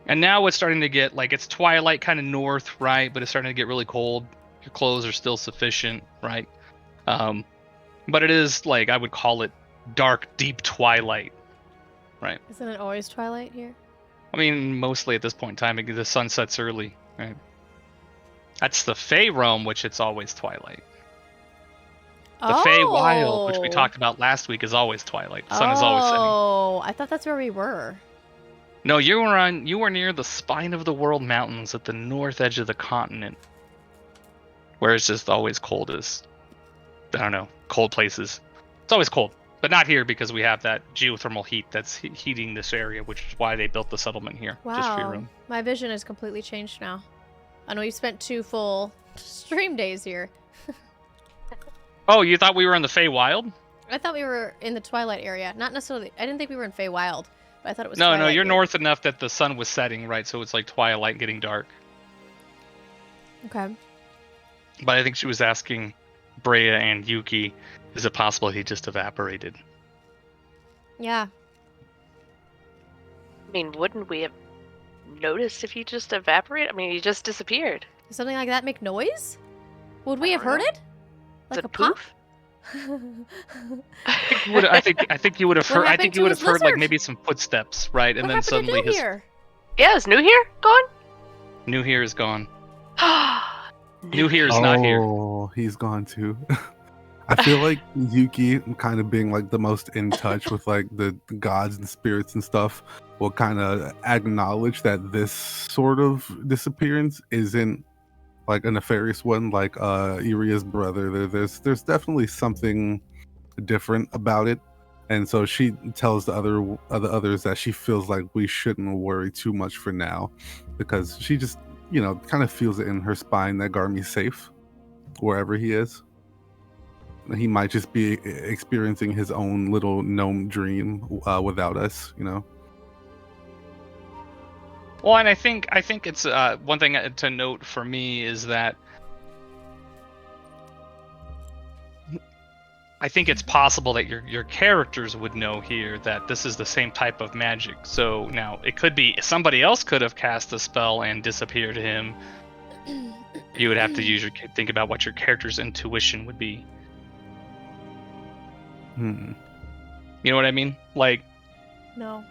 [SPEAKER 5] And now it's starting to get like it's twilight kind of north, right? But it's starting to get really cold. Your clothes are still sufficient, right? But it is like I would call it dark, deep twilight, right?
[SPEAKER 1] Isn't it always twilight here?
[SPEAKER 5] I mean, mostly at this point in time, because the sun sets early, right? That's the Fey realm, which it's always twilight. The Fey Wild, which we talked about last week, is always twilight. The sun is always setting.
[SPEAKER 1] Oh, I thought that's where we were.
[SPEAKER 5] No, you were near the spine of the world mountains at the north edge of the continent. where it's just always cold as, I don't know, cold places. It's always cold, but not here because we have that geothermal heat that's heating this area, which is why they built the settlement here, just for your
[SPEAKER 1] Wow.
[SPEAKER 5] room.
[SPEAKER 1] My vision has completely changed now. I know you spent 2 full stream days here.
[SPEAKER 5] Oh, you thought we were in the Feywild?
[SPEAKER 1] I thought we were in the Twilight area. Not necessarily. I didn't think we were in Feywild, but I thought it was
[SPEAKER 5] No,
[SPEAKER 1] Twilight
[SPEAKER 5] you're
[SPEAKER 1] here.
[SPEAKER 5] north enough that the sun was setting, right? So it's like twilight getting dark.
[SPEAKER 1] Okay.
[SPEAKER 5] But I think she was asking Brea and Yuki, is it possible he just evaporated?
[SPEAKER 1] Yeah.
[SPEAKER 4] I mean, wouldn't we have noticed if he just evaporated? I mean, he just disappeared.
[SPEAKER 1] Does something like that make noise? Would we
[SPEAKER 4] I
[SPEAKER 1] have
[SPEAKER 4] don't
[SPEAKER 1] heard
[SPEAKER 4] know.
[SPEAKER 1] it?
[SPEAKER 4] Is
[SPEAKER 1] Like
[SPEAKER 4] it
[SPEAKER 1] a pop?
[SPEAKER 4] poof?
[SPEAKER 5] I think you would have
[SPEAKER 1] What
[SPEAKER 5] heard. I
[SPEAKER 1] happened
[SPEAKER 5] think
[SPEAKER 1] to
[SPEAKER 5] you would
[SPEAKER 1] his
[SPEAKER 5] have heard like
[SPEAKER 1] lizard?
[SPEAKER 5] maybe some footsteps, right? And
[SPEAKER 1] What
[SPEAKER 5] then
[SPEAKER 1] happened
[SPEAKER 5] suddenly
[SPEAKER 1] to
[SPEAKER 5] his
[SPEAKER 1] here?
[SPEAKER 4] Yeah, is New here gone?
[SPEAKER 5] new here is gone.
[SPEAKER 4] New
[SPEAKER 5] New here is not here.
[SPEAKER 3] Oh, he's gone too. I feel like Yuki, kind of being like the most in touch with like the gods and spirits and stuff, will kind of acknowledge that this sort of disappearance isn't like a nefarious one, like Iria's brother. There's definitely something different about it, and so she tells the others that she feels like we shouldn't worry too much for now, because she just kind of feels it in her spine that Garmi's safe wherever he is. He might just be experiencing his own little gnome dream without us,
[SPEAKER 5] Well, and I think it's one thing to note for me is that I think it's possible that your characters would know here that this is the same type of magic. So now it could be somebody else could have cast a spell and disappeared him. You would have to think about what your character's intuition would be.
[SPEAKER 3] Hmm.
[SPEAKER 5] You know what I mean? Like,
[SPEAKER 1] No.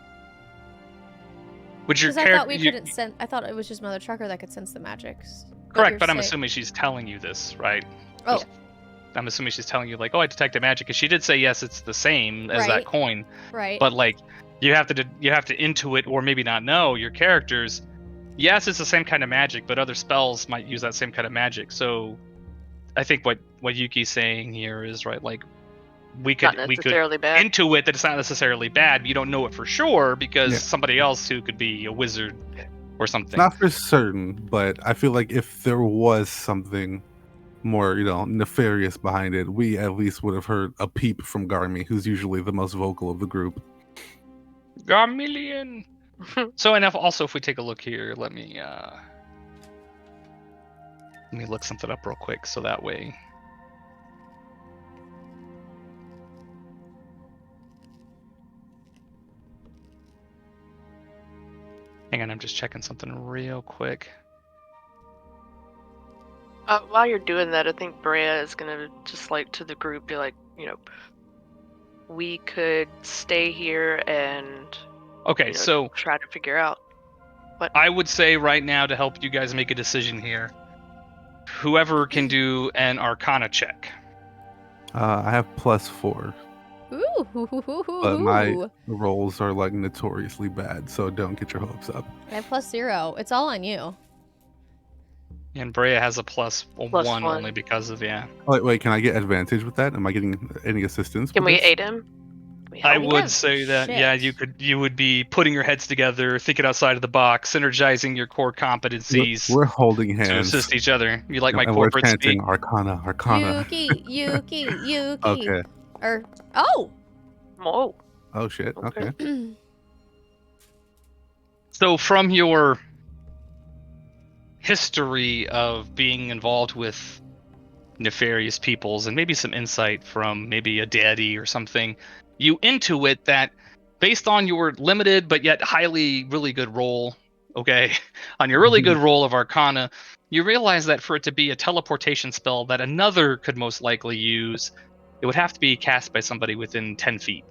[SPEAKER 5] would your
[SPEAKER 1] Because I
[SPEAKER 5] character?
[SPEAKER 1] thought we couldn't sense. I thought it was just Mother Trucker that could sense the magics.
[SPEAKER 5] Correct, but I'm assuming she's telling you this, right?
[SPEAKER 1] Oh.
[SPEAKER 5] I'm assuming she's telling you like, oh, I detected magic, because she did say yes, it's the same as
[SPEAKER 1] Right.
[SPEAKER 5] that coin.
[SPEAKER 1] Right.
[SPEAKER 5] But like, you have to intuit or maybe not know your characters. Yes, it's the same kind of magic, but other spells might use that same kind of magic. So, I think what Yuki's saying here is right. Like, we could
[SPEAKER 4] Not necessarily bad.
[SPEAKER 5] intuit that it's not necessarily bad. But you don't know it for sure because
[SPEAKER 3] Yeah.
[SPEAKER 5] somebody else who could be a wizard or something.
[SPEAKER 3] Not for certain, but I feel like if there was something more, nefarious behind it, we at least would have heard a peep from Garmi, who's usually the most vocal of the group.
[SPEAKER 5] Garmillion. So enough. Also, if we take a look here, let me look something up real quick, so that way. Hang on, I'm just checking something real quick.
[SPEAKER 4] While you're doing that, I think Brea is gonna just like to the group be like, we could stay here and
[SPEAKER 5] Okay, so
[SPEAKER 4] try to figure out.
[SPEAKER 5] I would say right now, to help you guys make a decision here, whoever can do an Arcana check.
[SPEAKER 3] I have +4,
[SPEAKER 1] Ooh.
[SPEAKER 3] but my rolls are like notoriously bad, so don't get your hopes up.
[SPEAKER 1] I have +0. It's all on you.
[SPEAKER 5] And Brea has a plus one
[SPEAKER 4] one.
[SPEAKER 5] only because of
[SPEAKER 3] Wait, can I get advantage with that? Am I getting any assistance?
[SPEAKER 4] Can
[SPEAKER 3] with
[SPEAKER 4] we
[SPEAKER 3] this?
[SPEAKER 4] aid him? Can we
[SPEAKER 5] I
[SPEAKER 4] help him?
[SPEAKER 5] would
[SPEAKER 1] have
[SPEAKER 5] say that
[SPEAKER 1] shit.
[SPEAKER 5] you would be putting your heads together, thinking outside of the box, synergizing your core competencies
[SPEAKER 3] We're holding
[SPEAKER 5] to
[SPEAKER 3] hands.
[SPEAKER 5] assist each other. You like my
[SPEAKER 3] and we're
[SPEAKER 5] corporate speak?
[SPEAKER 3] chanting Arcana.
[SPEAKER 1] Yuki.
[SPEAKER 3] Okay.
[SPEAKER 1] Oh.
[SPEAKER 4] Whoa.
[SPEAKER 3] Oh shit. Okay.
[SPEAKER 5] So from your history of being involved with nefarious peoples and maybe some insight from maybe a deity or something, you intuit that based on your limited but yet really good roll, okay, on your really good roll of Arcana, you realize that for it to be a teleportation spell that another could most likely use, it would have to be cast by somebody within 10 feet.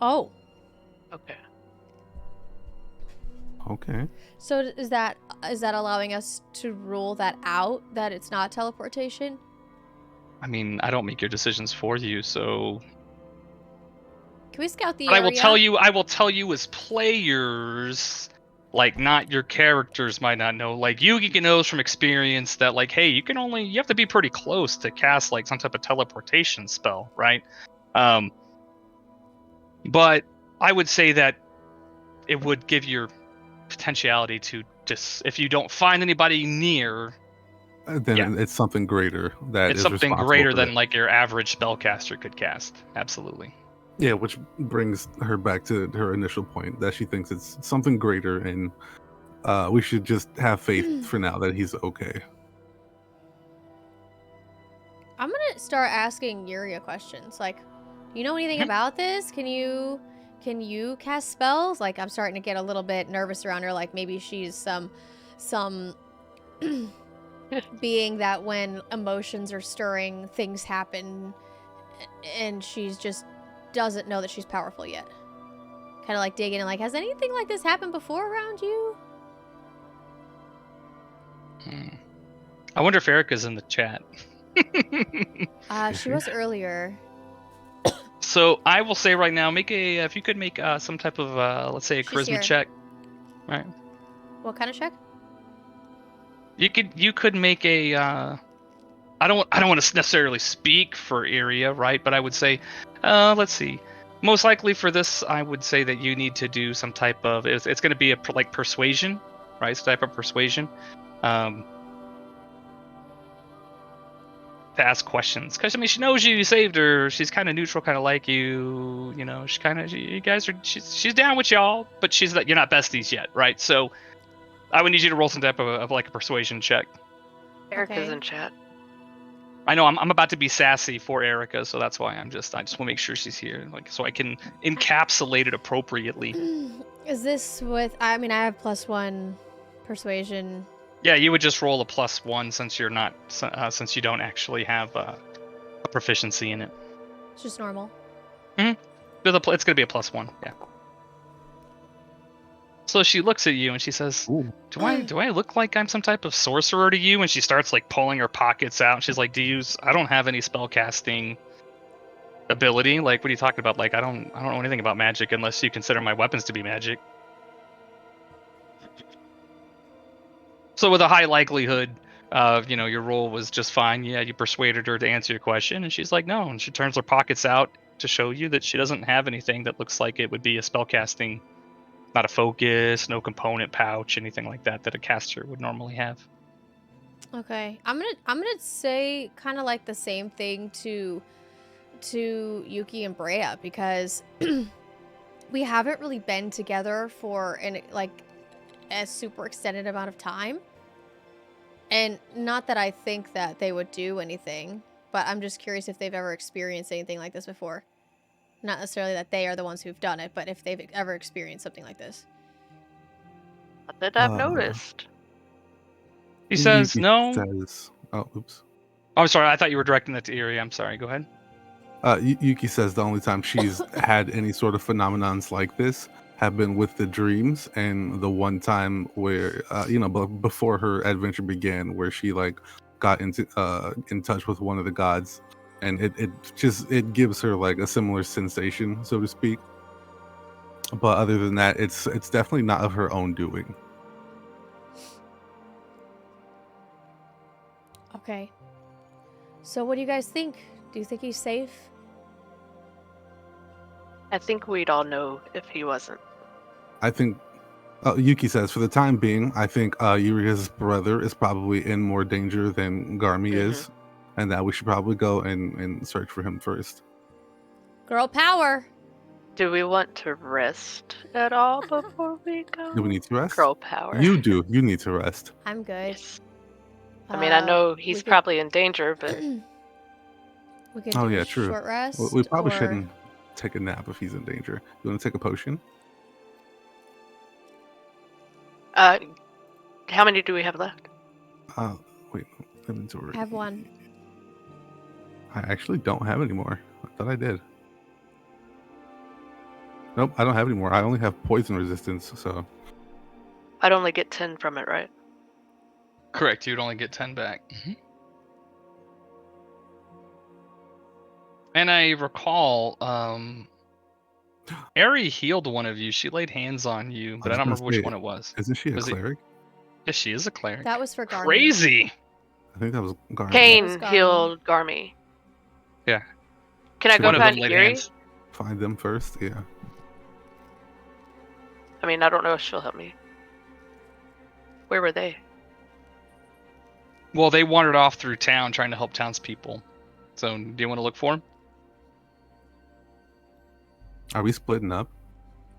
[SPEAKER 1] Oh.
[SPEAKER 4] Okay.
[SPEAKER 3] Okay.
[SPEAKER 1] So is that allowing us to rule that out, that it's not teleportation?
[SPEAKER 5] I mean, I don't make your decisions for you, so
[SPEAKER 1] Can we scout the
[SPEAKER 5] but
[SPEAKER 1] area?
[SPEAKER 5] I will tell you as players, like not your characters might not know. Like Yugi knows from experience that like, hey, you have to be pretty close to cast like some type of teleportation spell, right? But I would say that it would give your potentiality to just if you don't find anybody near,
[SPEAKER 3] Then it's something greater that
[SPEAKER 5] it's
[SPEAKER 3] is
[SPEAKER 5] something
[SPEAKER 3] responsible
[SPEAKER 5] greater
[SPEAKER 3] for
[SPEAKER 5] than
[SPEAKER 3] that.
[SPEAKER 5] like your average spellcaster could cast. Absolutely.
[SPEAKER 3] Yeah, which brings her back to her initial point that she thinks it's something greater, and we should just have faith for now that he's okay.
[SPEAKER 1] I'm gonna start asking Yuria questions. Like, do you know anything
[SPEAKER 5] Mhm.
[SPEAKER 1] about this? Can you cast spells? Like, I'm starting to get a little bit nervous around her. Like, maybe she's some being that when emotions are stirring, things happen, and she's just doesn't know that she's powerful yet. Kind of like digging and like, has anything like this happened before around you?
[SPEAKER 5] I wonder if Erica's in the chat.
[SPEAKER 1] She was earlier.
[SPEAKER 5] So I will say right now, if you could make some type of let's say a
[SPEAKER 1] She's
[SPEAKER 5] charisma
[SPEAKER 1] here.
[SPEAKER 5] check, right?
[SPEAKER 1] What kind of check?
[SPEAKER 5] You could make a I don't want to necessarily speak for Iria, right? But I would say, let's see. Most likely for this, I would say that you need to do some type of it's going to be like persuasion, right? Some type of persuasion. To ask questions because I mean she knows you saved her. She's kind of neutral, kind of like you. You know, you guys are she's down with y'all, but you're not besties yet, right? So I would need you to roll some type of like a persuasion check.
[SPEAKER 4] Erica's
[SPEAKER 1] Okay.
[SPEAKER 4] in chat.
[SPEAKER 5] I know I'm about to be sassy for Erica, so that's why I just want to make sure she's here, like so I can encapsulate it appropriately.
[SPEAKER 1] Is this with? I mean, I have +1 persuasion.
[SPEAKER 5] Yeah, you would just roll a +1 since you're not since you don't actually have a proficiency in it.
[SPEAKER 1] It's just normal.
[SPEAKER 5] It's gonna be a +1. Yeah. So she looks at you and she says,
[SPEAKER 3] Ooh.
[SPEAKER 5] do I look like I'm some type of sorcerer to you? And she starts like pulling her pockets out. And she's like, I don't have any spell casting ability. Like, what are you talking about? Like, I don't know anything about magic unless you consider my weapons to be magic. So with a high likelihood, your roll was just fine. Yeah, you persuaded her to answer your question, and she's like, no. And she turns her pockets out to show you that she doesn't have anything that looks like it would be a spell casting. Not a focus, no component pouch, anything like that a caster would normally have.
[SPEAKER 1] Okay, I'm gonna say kind of like the same thing to Yuki and Brea because we haven't really been together for a super extended amount of time. And not that I think that they would do anything, but I'm just curious if they've ever experienced anything like this before. Not necessarily that they are the ones who've done it, but if they've ever experienced something like this.
[SPEAKER 4] Not that I've noticed.
[SPEAKER 5] He says
[SPEAKER 3] Yuki
[SPEAKER 5] no.
[SPEAKER 3] says, oh, oops.
[SPEAKER 5] Oh, I'm sorry. I thought you were directing that to Erie. I'm sorry. Go ahead.
[SPEAKER 3] Yuki says the only time she's had any sort of phenomenons like this have been with the dreams, and the one time where before her adventure began, where she like got into in touch with one of the gods, and it gives her like a similar sensation, so to speak. But other than that, it's definitely not of her own doing.
[SPEAKER 1] Okay. So what do you guys think? Do you think he's safe?
[SPEAKER 4] I think we'd all know if he wasn't.
[SPEAKER 3] I think Yuki says, for the time being, I think Yuria's brother is probably in more danger than Garmy is, and that we should probably go and search for him first.
[SPEAKER 1] Girl power.
[SPEAKER 4] Do we want to rest at all before we go?
[SPEAKER 3] Do we need to rest?
[SPEAKER 4] Girl power.
[SPEAKER 3] You do. You need to rest.
[SPEAKER 1] I'm good.
[SPEAKER 4] Yes. I mean, I know he's probably in danger, but
[SPEAKER 1] we could do a
[SPEAKER 3] true.
[SPEAKER 1] short rest.
[SPEAKER 3] We probably shouldn't take a nap if he's in danger. You want to take a potion?
[SPEAKER 4] how many do we have left?
[SPEAKER 3] Wait, inventory.
[SPEAKER 1] I have 1.
[SPEAKER 3] I actually don't have any more. I thought I did. Nope, I don't have any more. I only have poison resistance, so.
[SPEAKER 4] I'd only get 10 from it, right?
[SPEAKER 5] Correct. You'd only get 10 back. And I recall, Ari healed one of you. She laid hands on you, but I
[SPEAKER 3] was
[SPEAKER 5] don't
[SPEAKER 3] gonna
[SPEAKER 5] remember which
[SPEAKER 3] say,
[SPEAKER 5] one it was.
[SPEAKER 3] Isn't she a
[SPEAKER 5] Was it?
[SPEAKER 3] cleric?
[SPEAKER 5] Yes, she is a cleric.
[SPEAKER 1] That was for Garmy.
[SPEAKER 5] Crazy.
[SPEAKER 3] I think that was Garnet.
[SPEAKER 4] Kane
[SPEAKER 1] Garmy.
[SPEAKER 4] healed Garmy.
[SPEAKER 5] Yeah.
[SPEAKER 4] Can I
[SPEAKER 3] Should
[SPEAKER 4] go
[SPEAKER 5] One of them
[SPEAKER 4] find
[SPEAKER 5] laid
[SPEAKER 4] Yuri?
[SPEAKER 5] hands.
[SPEAKER 3] Find them first. Yeah.
[SPEAKER 4] I mean, I don't know if she'll help me. Where were they?
[SPEAKER 5] Well, they wandered off through town trying to help townspeople. So, do you want to look for them?
[SPEAKER 3] Are we splitting up?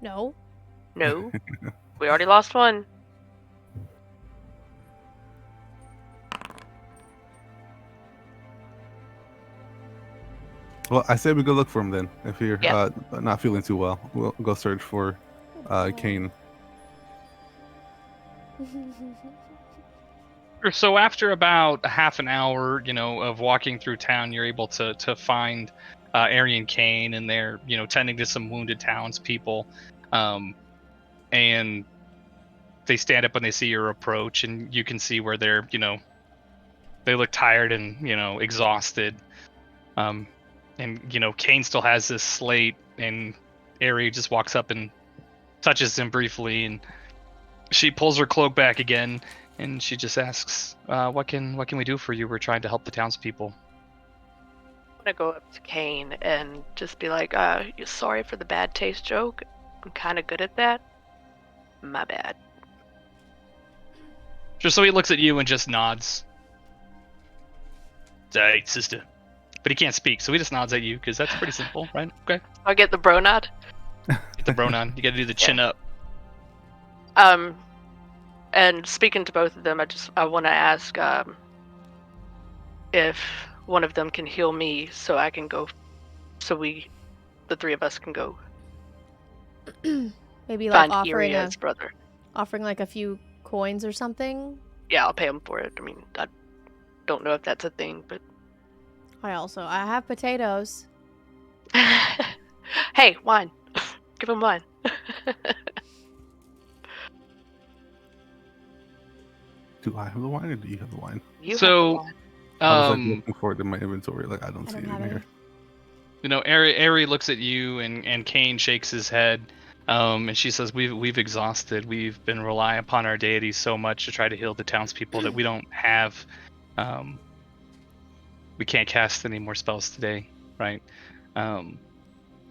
[SPEAKER 1] No.
[SPEAKER 4] No. We already lost one.
[SPEAKER 3] Well, I say we go look for him then. If you're
[SPEAKER 4] Yeah.
[SPEAKER 3] not feeling too well, we'll go search for Kane.
[SPEAKER 5] So after about half an hour, of walking through town, you're able to find Ari and Kane, and they're tending to some wounded townspeople, and they stand up when they see your approach, and you can see where they're they look tired and exhausted, and Kane still has this slate, and Ari just walks up and touches him briefly, and she pulls her cloak back again. And she just asks, "What can we do for you? We're trying to help the townspeople."
[SPEAKER 4] I'm gonna go up to Kane and just be like, "You're sorry for the bad taste joke. I'm kind of good at that. My bad."
[SPEAKER 5] Just so he looks at you and just nods. "Hey, sister," but he can't speak, so he just nods at you because that's pretty simple, right? Okay.
[SPEAKER 4] I'll get the bro nod.
[SPEAKER 5] Get the bro nod. You got to do the chin up.
[SPEAKER 4] And speaking to both of them, I want to ask if one of them can heal me, so I can go, so the three of us can go
[SPEAKER 1] Maybe like
[SPEAKER 4] find Iria's brother.
[SPEAKER 1] offering like a few coins or something.
[SPEAKER 4] Yeah, I'll pay him for it. I mean, I don't know if that's a thing, but
[SPEAKER 1] I have potatoes.
[SPEAKER 4] hey, wine. Give him wine.
[SPEAKER 3] Do I have the wine or do you have the wine?
[SPEAKER 4] You have
[SPEAKER 5] So,
[SPEAKER 4] the wine.
[SPEAKER 3] I was like looking for it in my inventory. Like I don't
[SPEAKER 1] I
[SPEAKER 3] see
[SPEAKER 1] don't
[SPEAKER 3] it
[SPEAKER 1] have
[SPEAKER 3] in
[SPEAKER 1] any.
[SPEAKER 3] here.
[SPEAKER 5] Ari looks at you, and Kane shakes his head, and she says, "We've exhausted. We've been relying upon our deities so much to try to heal the townspeople that we don't have. We can't cast any more spells today, right?"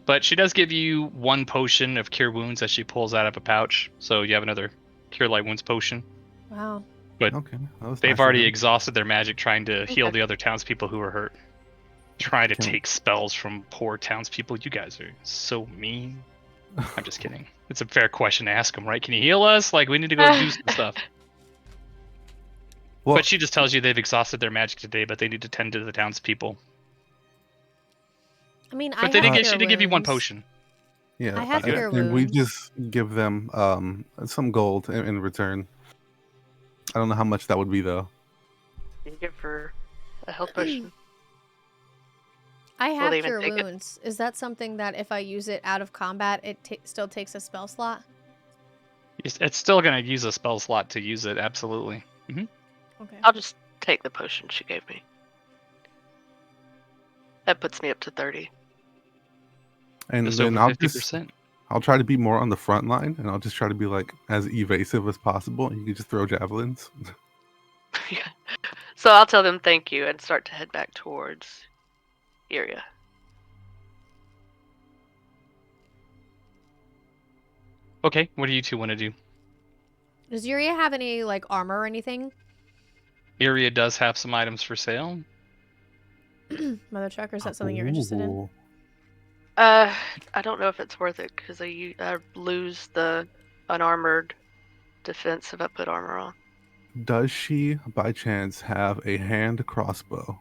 [SPEAKER 5] But she does give you one potion of cure wounds that she pulls out of a pouch, so you have another cure light wounds potion.
[SPEAKER 1] Wow.
[SPEAKER 5] But
[SPEAKER 3] Okay, that was
[SPEAKER 5] they've
[SPEAKER 3] nice of
[SPEAKER 5] already
[SPEAKER 3] them.
[SPEAKER 5] exhausted their magic trying to heal
[SPEAKER 4] Okay.
[SPEAKER 5] the other townspeople who were hurt. Trying to
[SPEAKER 3] Can-
[SPEAKER 5] take spells from poor townspeople. You guys are so mean. I'm just kidding. It's a fair question to ask them, right? Can you heal us? Like, we need to go do some stuff.
[SPEAKER 3] Well,
[SPEAKER 5] But she just tells you they've exhausted their magic today, but they need to tend to the townspeople.
[SPEAKER 1] I mean,
[SPEAKER 5] But they
[SPEAKER 1] I have
[SPEAKER 5] did she did give you one
[SPEAKER 1] wounds.
[SPEAKER 5] potion.
[SPEAKER 3] yeah,
[SPEAKER 1] I have cure
[SPEAKER 3] and we
[SPEAKER 1] wounds.
[SPEAKER 3] just give them some gold in return. I don't know how much that would be though.
[SPEAKER 4] You give her a health potion.
[SPEAKER 1] I have
[SPEAKER 4] they even
[SPEAKER 1] cure
[SPEAKER 4] take it?
[SPEAKER 1] wounds. Is that something that if I use it out of combat, it still takes a spell slot?
[SPEAKER 5] It's still going to use a spell slot to use it, absolutely.
[SPEAKER 1] Okay.
[SPEAKER 4] I'll just take the potion she gave me. That puts me up to 30.
[SPEAKER 3] And
[SPEAKER 5] Just
[SPEAKER 3] then
[SPEAKER 5] over 50%.
[SPEAKER 3] I'll try to be more on the front line, and I'll just try to be like as evasive as possible. You can just throw javelins.
[SPEAKER 4] Yeah. So I'll tell them thank you and start to head back towards Iria.
[SPEAKER 5] Okay, what do you two want to do?
[SPEAKER 1] Does Yuria have any like armor or anything?
[SPEAKER 5] Iria does have some items for sale.
[SPEAKER 1] Mother Trucker, is that something you're interested in?
[SPEAKER 3] Ooh.
[SPEAKER 4] I don't know if it's worth it because I lose the unarmored defense if I put armor on.
[SPEAKER 3] Does she, by chance, have a hand crossbow?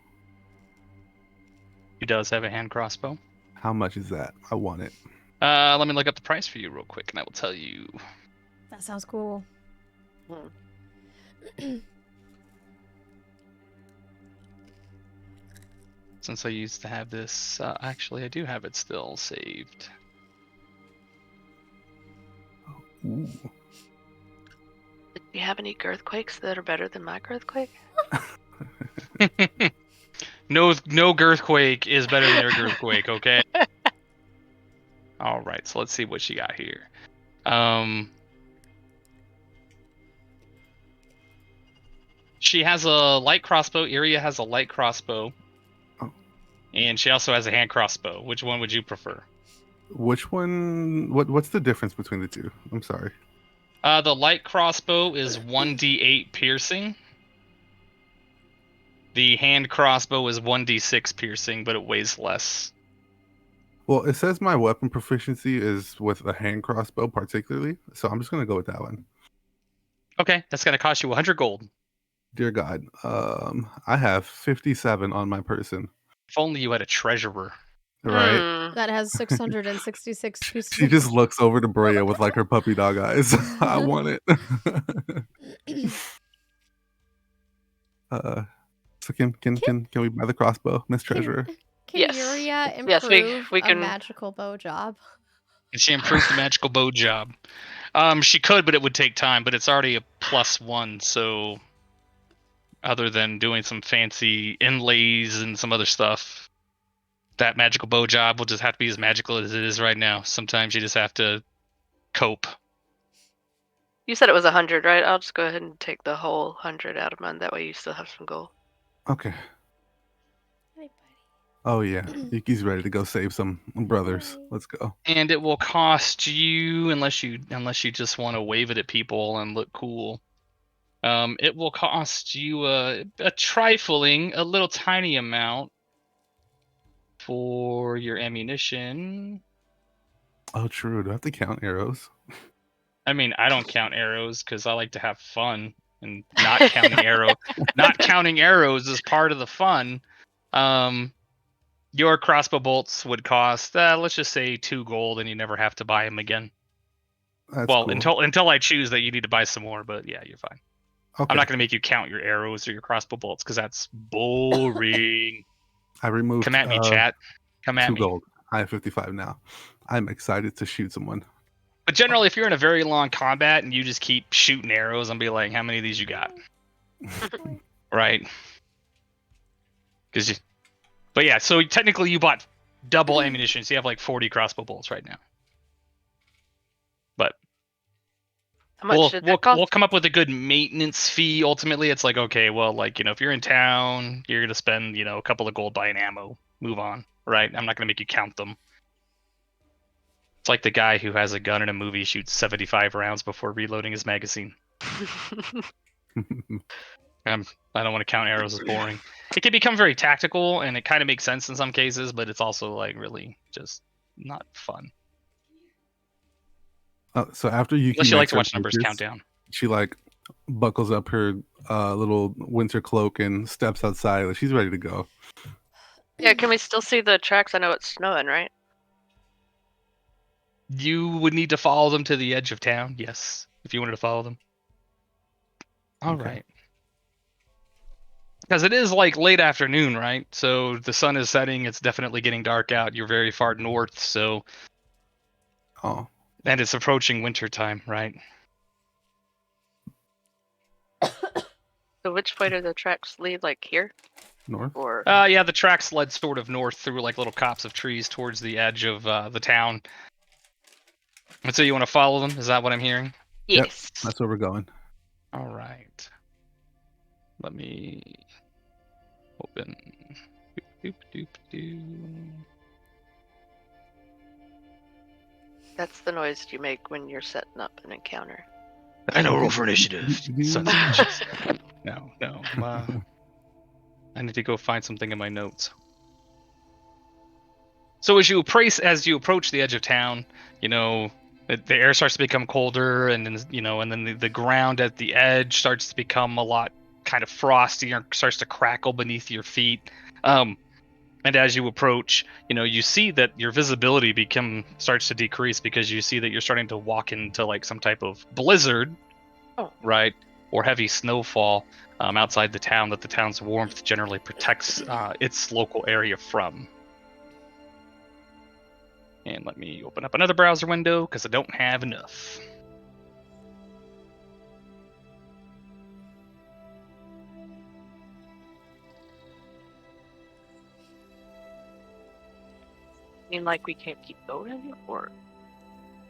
[SPEAKER 5] He does have a hand crossbow.
[SPEAKER 3] How much is that? I want it.
[SPEAKER 5] Let me look up the price for you real quick, and I will tell you.
[SPEAKER 1] That sounds cool.
[SPEAKER 5] Since I used to have this, actually, I do have it still saved.
[SPEAKER 3] Ooh.
[SPEAKER 4] Do you have any girthquakes that are better than my girthquake?
[SPEAKER 5] No girthquake is better than your girthquake, okay? All right, so let's see what you got here. She has a light crossbow. Iria has a light crossbow.
[SPEAKER 3] Oh.
[SPEAKER 5] And she also has a hand crossbow. Which one would you prefer?
[SPEAKER 3] Which one? What's the difference between the two? I'm sorry.
[SPEAKER 5] The light crossbow is 1d8 piercing. The hand crossbow is 1d6 piercing, but it weighs less.
[SPEAKER 3] Well, it says my weapon proficiency is with a hand crossbow, particularly. So I'm just gonna go with that one.
[SPEAKER 5] Okay, that's gonna cost you 100 gold.
[SPEAKER 3] Dear God, I have 57 on my person.
[SPEAKER 5] If only you had a treasurer.
[SPEAKER 3] Right?
[SPEAKER 1] That has 666 pieces.
[SPEAKER 3] She just looks over to Brea with like her puppy dog eyes. I want it. So can we buy the crossbow, Miss Treasurer?
[SPEAKER 1] Can
[SPEAKER 4] Yes.
[SPEAKER 1] Yuria improve
[SPEAKER 4] Yes, we
[SPEAKER 1] a
[SPEAKER 4] can-
[SPEAKER 1] magical bow job?
[SPEAKER 5] And she improved the magical bow job. She could, but it would take time. But it's already a +1, so other than doing some fancy inlays and some other stuff, that magical bow job will just have to be as magical as it is right now. Sometimes you just have to cope.
[SPEAKER 4] You said it was 100, right? I'll just go ahead and take the whole 100 out of mine. That way you still have some gold.
[SPEAKER 3] Okay. Oh yeah, Yuki's ready to go save some brothers. Let's go.
[SPEAKER 5] And it will cost you, unless you just want to wave it at people and look cool. It will cost you a trifling, a little tiny amount for your ammunition.
[SPEAKER 3] Oh, true. Do I have to count arrows?
[SPEAKER 5] I mean, I don't count arrows because I like to have fun, and not counting arrows is part of the fun. Your crossbow bolts would cost, let's just say 2 gold, and you never have to buy them again.
[SPEAKER 3] That's
[SPEAKER 5] Well,
[SPEAKER 3] cool.
[SPEAKER 5] until I choose that you need to buy some more, but yeah, you're fine.
[SPEAKER 3] Okay.
[SPEAKER 5] I'm not going to make you count your arrows or your crossbow bolts because that's boring.
[SPEAKER 3] I removed
[SPEAKER 5] Come at me, chat. Come at
[SPEAKER 3] 2
[SPEAKER 5] me.
[SPEAKER 3] gold. I have 55 now. I'm excited to shoot someone.
[SPEAKER 5] But generally, if you're in a very long combat and you just keep shooting arrows, I'm be like, how many of these you got? Right? But yeah, so technically you bought double ammunition, so you have like 40 crossbow bolts right now. But
[SPEAKER 4] How much did that cost?
[SPEAKER 5] we'll come up with a good maintenance fee. Ultimately, it's like, okay, well, like, if you're in town, you're gonna spend, a couple of gold buying ammo. Move on, right? I'm not gonna make you count them. It's like the guy who has a gun in a movie shoots 75 rounds before reloading his magazine. I don't want to count arrows as boring. It can become very tactical, and it kind of makes sense in some cases, but it's also like really just not fun.
[SPEAKER 3] So after Yuki
[SPEAKER 5] Unless you like
[SPEAKER 3] makes
[SPEAKER 5] to
[SPEAKER 3] her
[SPEAKER 5] watch numbers
[SPEAKER 3] focus,
[SPEAKER 5] count down.
[SPEAKER 3] she like buckles up her little winter cloak and steps outside. Like, she's ready to go.
[SPEAKER 4] Yeah, can we still see the tracks? I know it's snowing, right?
[SPEAKER 5] You would need to follow them to the edge of town, yes, if you wanted to follow them. All
[SPEAKER 3] Okay.
[SPEAKER 5] right. Because it is like late afternoon, right? So the sun is setting. It's definitely getting dark out. You're very far north, so
[SPEAKER 3] Oh,
[SPEAKER 5] and it's approaching winter time, right?
[SPEAKER 4] So which way do the tracks lead? Like here?
[SPEAKER 3] north.
[SPEAKER 4] Or
[SPEAKER 5] Yeah, the tracks led sort of north through like little copse of trees towards the edge of the town. And so you want to follow them? Is that what I'm hearing?
[SPEAKER 4] yes.
[SPEAKER 3] That's where we're going.
[SPEAKER 5] All right. Let me open. Doop, doop, doop.
[SPEAKER 4] That's the noise you make when you're setting up an encounter.
[SPEAKER 5] I know, roll for initiative. Sons of bitches. No. I need to go find something in my notes. So as you approach the edge of town, the air starts to become colder, and then the ground at the edge starts to become a lot kind of frosty, and starts to crackle beneath your feet. And as you approach, you see that your visibility starts to decrease because you see that you're starting to walk into like some type of blizzard, right, or heavy snowfall outside the town that the town's warmth generally protects its local area from. And let me open up another browser window because I don't have enough.
[SPEAKER 4] mean like we can't keep going, or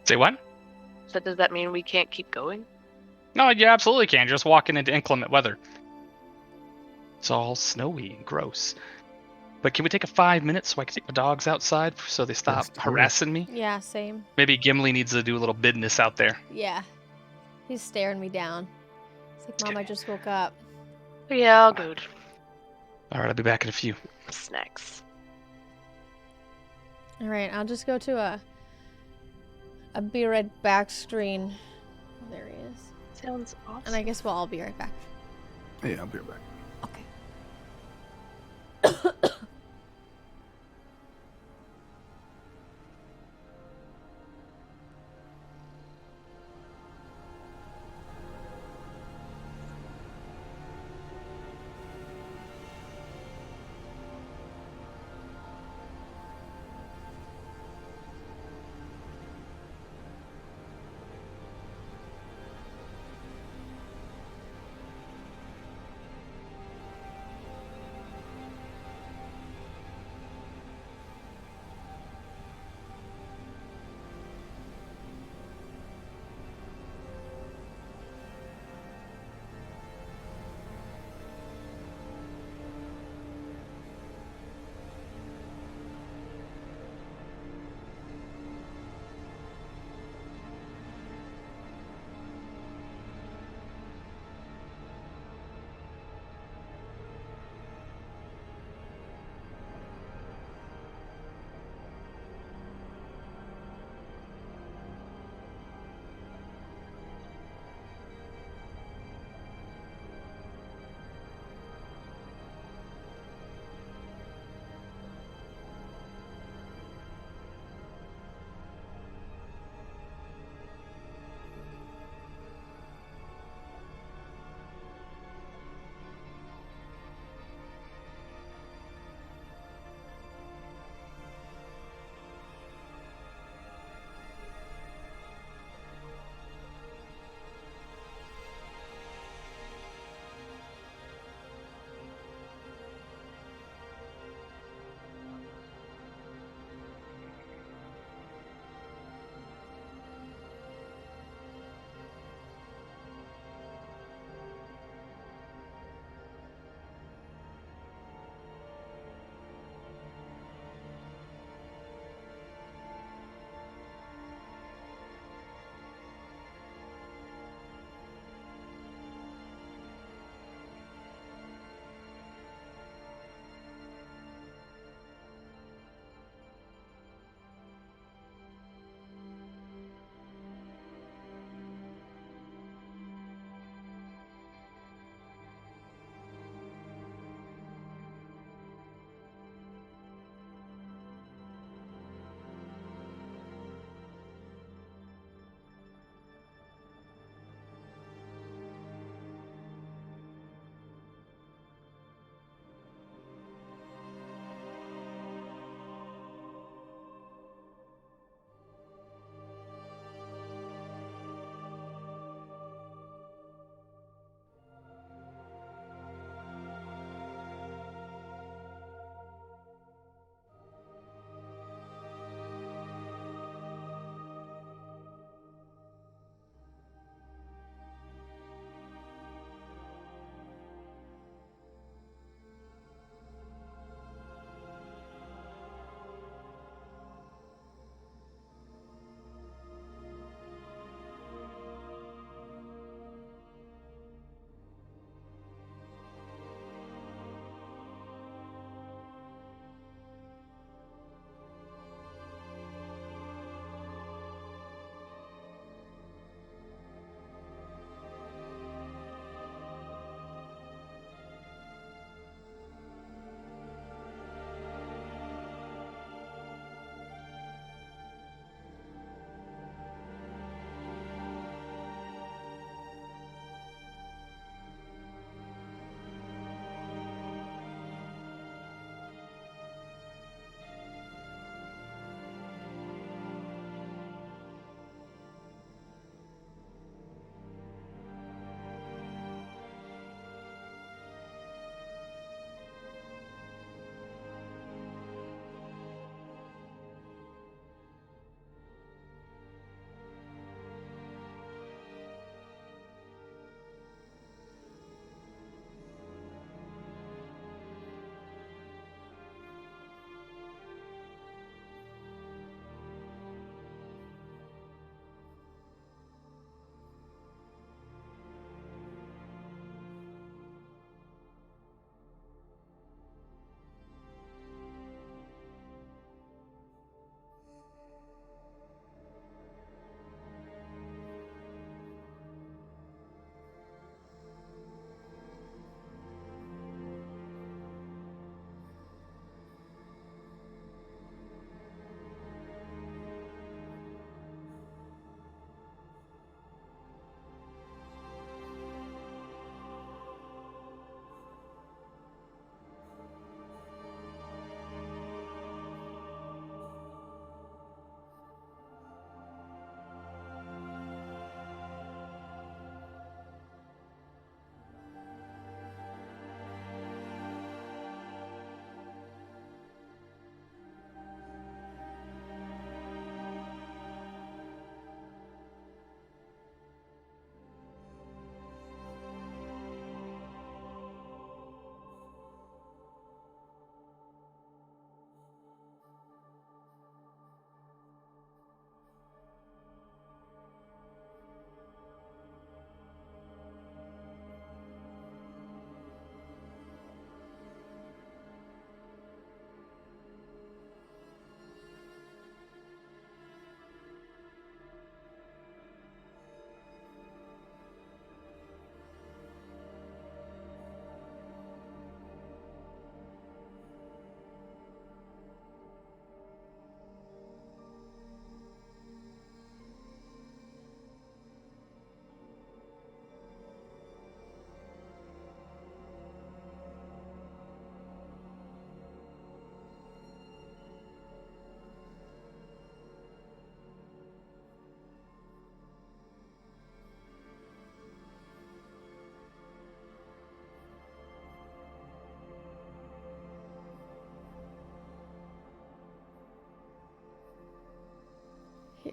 [SPEAKER 5] Say what?
[SPEAKER 4] so does that mean we can't keep going?
[SPEAKER 5] No, you absolutely can. Just walking into inclement weather. It's all snowy and gross. But can we take a 5 minutes so I can take my dogs outside so they stop
[SPEAKER 3] Let's do it.
[SPEAKER 5] harassing me?
[SPEAKER 1] Yeah, same.
[SPEAKER 5] Maybe Gimli needs to do a little business out there.
[SPEAKER 1] Yeah. He's staring me down. It's like, Mom, I just woke up.
[SPEAKER 4] Yeah, I'll go to
[SPEAKER 5] All right, I'll be back in a few.
[SPEAKER 4] snacks.
[SPEAKER 1] All right, I'll just go to a be right back screen. Oh, there he is.
[SPEAKER 4] Sounds awesome.
[SPEAKER 1] And I guess we'll all be right back.
[SPEAKER 3] Yeah, I'll be right back.
[SPEAKER 1] Okay.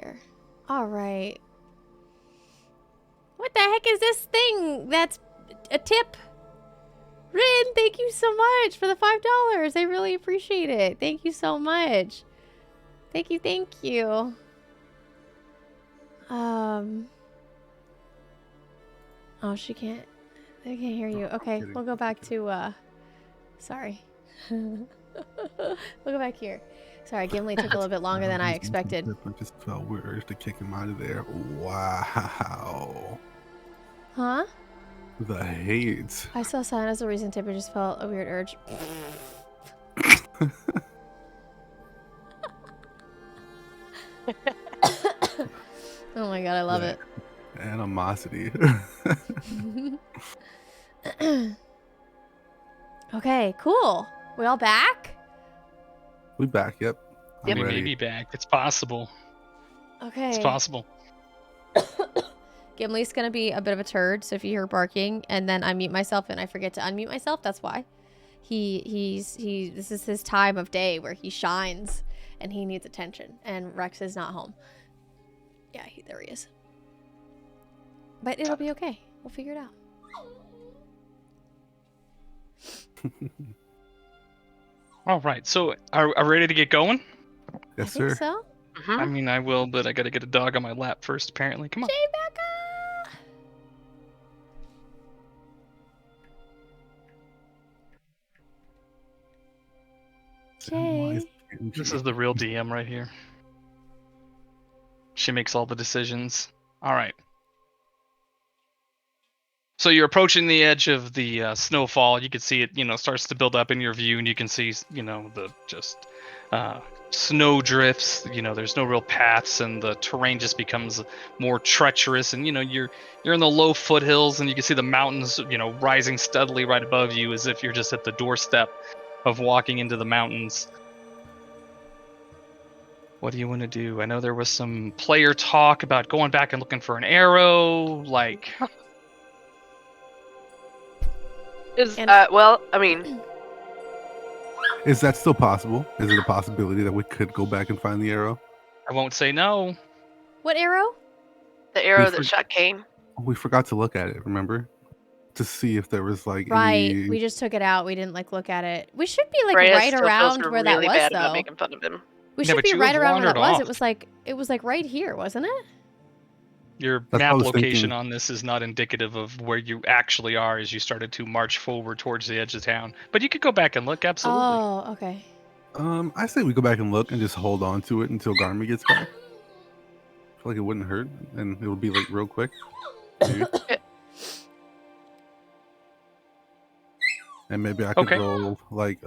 [SPEAKER 1] Here. All right. What the heck is this thing? That's a tip. Rin, thank you so much for the $5. I really appreciate it. Thank you so much. Thank you, thank you. Oh, she can't. I can't hear you. Okay,
[SPEAKER 3] kidding.
[SPEAKER 1] we'll go back to, sorry. We'll go back here. Sorry, Gimli took a little bit longer than I expected.
[SPEAKER 3] I just felt weird urge to kick him out of there. Wow.
[SPEAKER 1] Huh?
[SPEAKER 3] The hate.
[SPEAKER 1] I saw sign as a reason tip and just felt a weird urge. Oh my god, I love it.
[SPEAKER 3] Animosity.
[SPEAKER 1] Okay, cool. We all back?
[SPEAKER 3] We back, yep.
[SPEAKER 5] We
[SPEAKER 3] I'm
[SPEAKER 5] may
[SPEAKER 3] ready.
[SPEAKER 5] be back. It's possible.
[SPEAKER 1] Okay.
[SPEAKER 5] It's possible.
[SPEAKER 1] Gimli's gonna be a bit of a turd, so if you hear barking and then I mute myself and I forget to unmute myself, that's why. This is his time of day where he shines and he needs attention, and Rex is not home. Yeah, there he is. But it'll be okay. We'll figure it out.
[SPEAKER 5] All right. So are we ready to get going?
[SPEAKER 3] Yes,
[SPEAKER 1] I think
[SPEAKER 3] sir.
[SPEAKER 1] so.
[SPEAKER 4] Mhm.
[SPEAKER 5] I mean, I will, but I gotta get a dog on my lap first, apparently. Come on.
[SPEAKER 1] Becca! Jay.
[SPEAKER 5] This is the real DM right here. She makes all the decisions. All right. So you're approaching the edge of the snowfall. You can see it, starts to build up in your view, and you can see, the just snow drifts. There's no real paths, and the terrain just becomes more treacherous. And you're in the low foothills, and you can see the mountains, rising steadily right above you, as if you're just at the doorstep of walking into the mountains. What do you want to do? I know there was some player talk about going back and looking for an arrow, like.
[SPEAKER 4] Well, I mean,
[SPEAKER 3] Is that still possible? Is it a possibility that we could go back and find the arrow?
[SPEAKER 5] I won't say no.
[SPEAKER 1] What arrow?
[SPEAKER 4] the arrow
[SPEAKER 3] We
[SPEAKER 4] that
[SPEAKER 3] for-
[SPEAKER 4] shot Kane.
[SPEAKER 3] We forgot to look at it, remember? To see if there was like
[SPEAKER 1] Right.
[SPEAKER 3] any...
[SPEAKER 1] We just took it out. We didn't look at it. We should be
[SPEAKER 4] Rhea
[SPEAKER 1] right
[SPEAKER 4] still feels
[SPEAKER 1] around where that
[SPEAKER 4] really
[SPEAKER 1] was
[SPEAKER 4] bad about
[SPEAKER 1] though.
[SPEAKER 4] making fun of him.
[SPEAKER 1] We
[SPEAKER 5] Yeah,
[SPEAKER 1] should
[SPEAKER 5] but
[SPEAKER 1] be
[SPEAKER 5] you
[SPEAKER 1] right
[SPEAKER 5] have
[SPEAKER 1] around where that
[SPEAKER 5] wandered
[SPEAKER 1] was.
[SPEAKER 5] off.
[SPEAKER 1] It was like right here, wasn't it?
[SPEAKER 5] Your
[SPEAKER 3] That's what I
[SPEAKER 5] map
[SPEAKER 3] was
[SPEAKER 5] location
[SPEAKER 3] thinking.
[SPEAKER 5] on this is not indicative of where you actually are as you started to march forward towards the edge of town. But you could go back and look, absolutely.
[SPEAKER 1] Oh, okay.
[SPEAKER 3] I say we go back and look and just hold on to it until Garmy gets back. I feel like it wouldn't hurt, and it would be like real quick. Maybe. And maybe I could
[SPEAKER 5] Okay.
[SPEAKER 3] roll like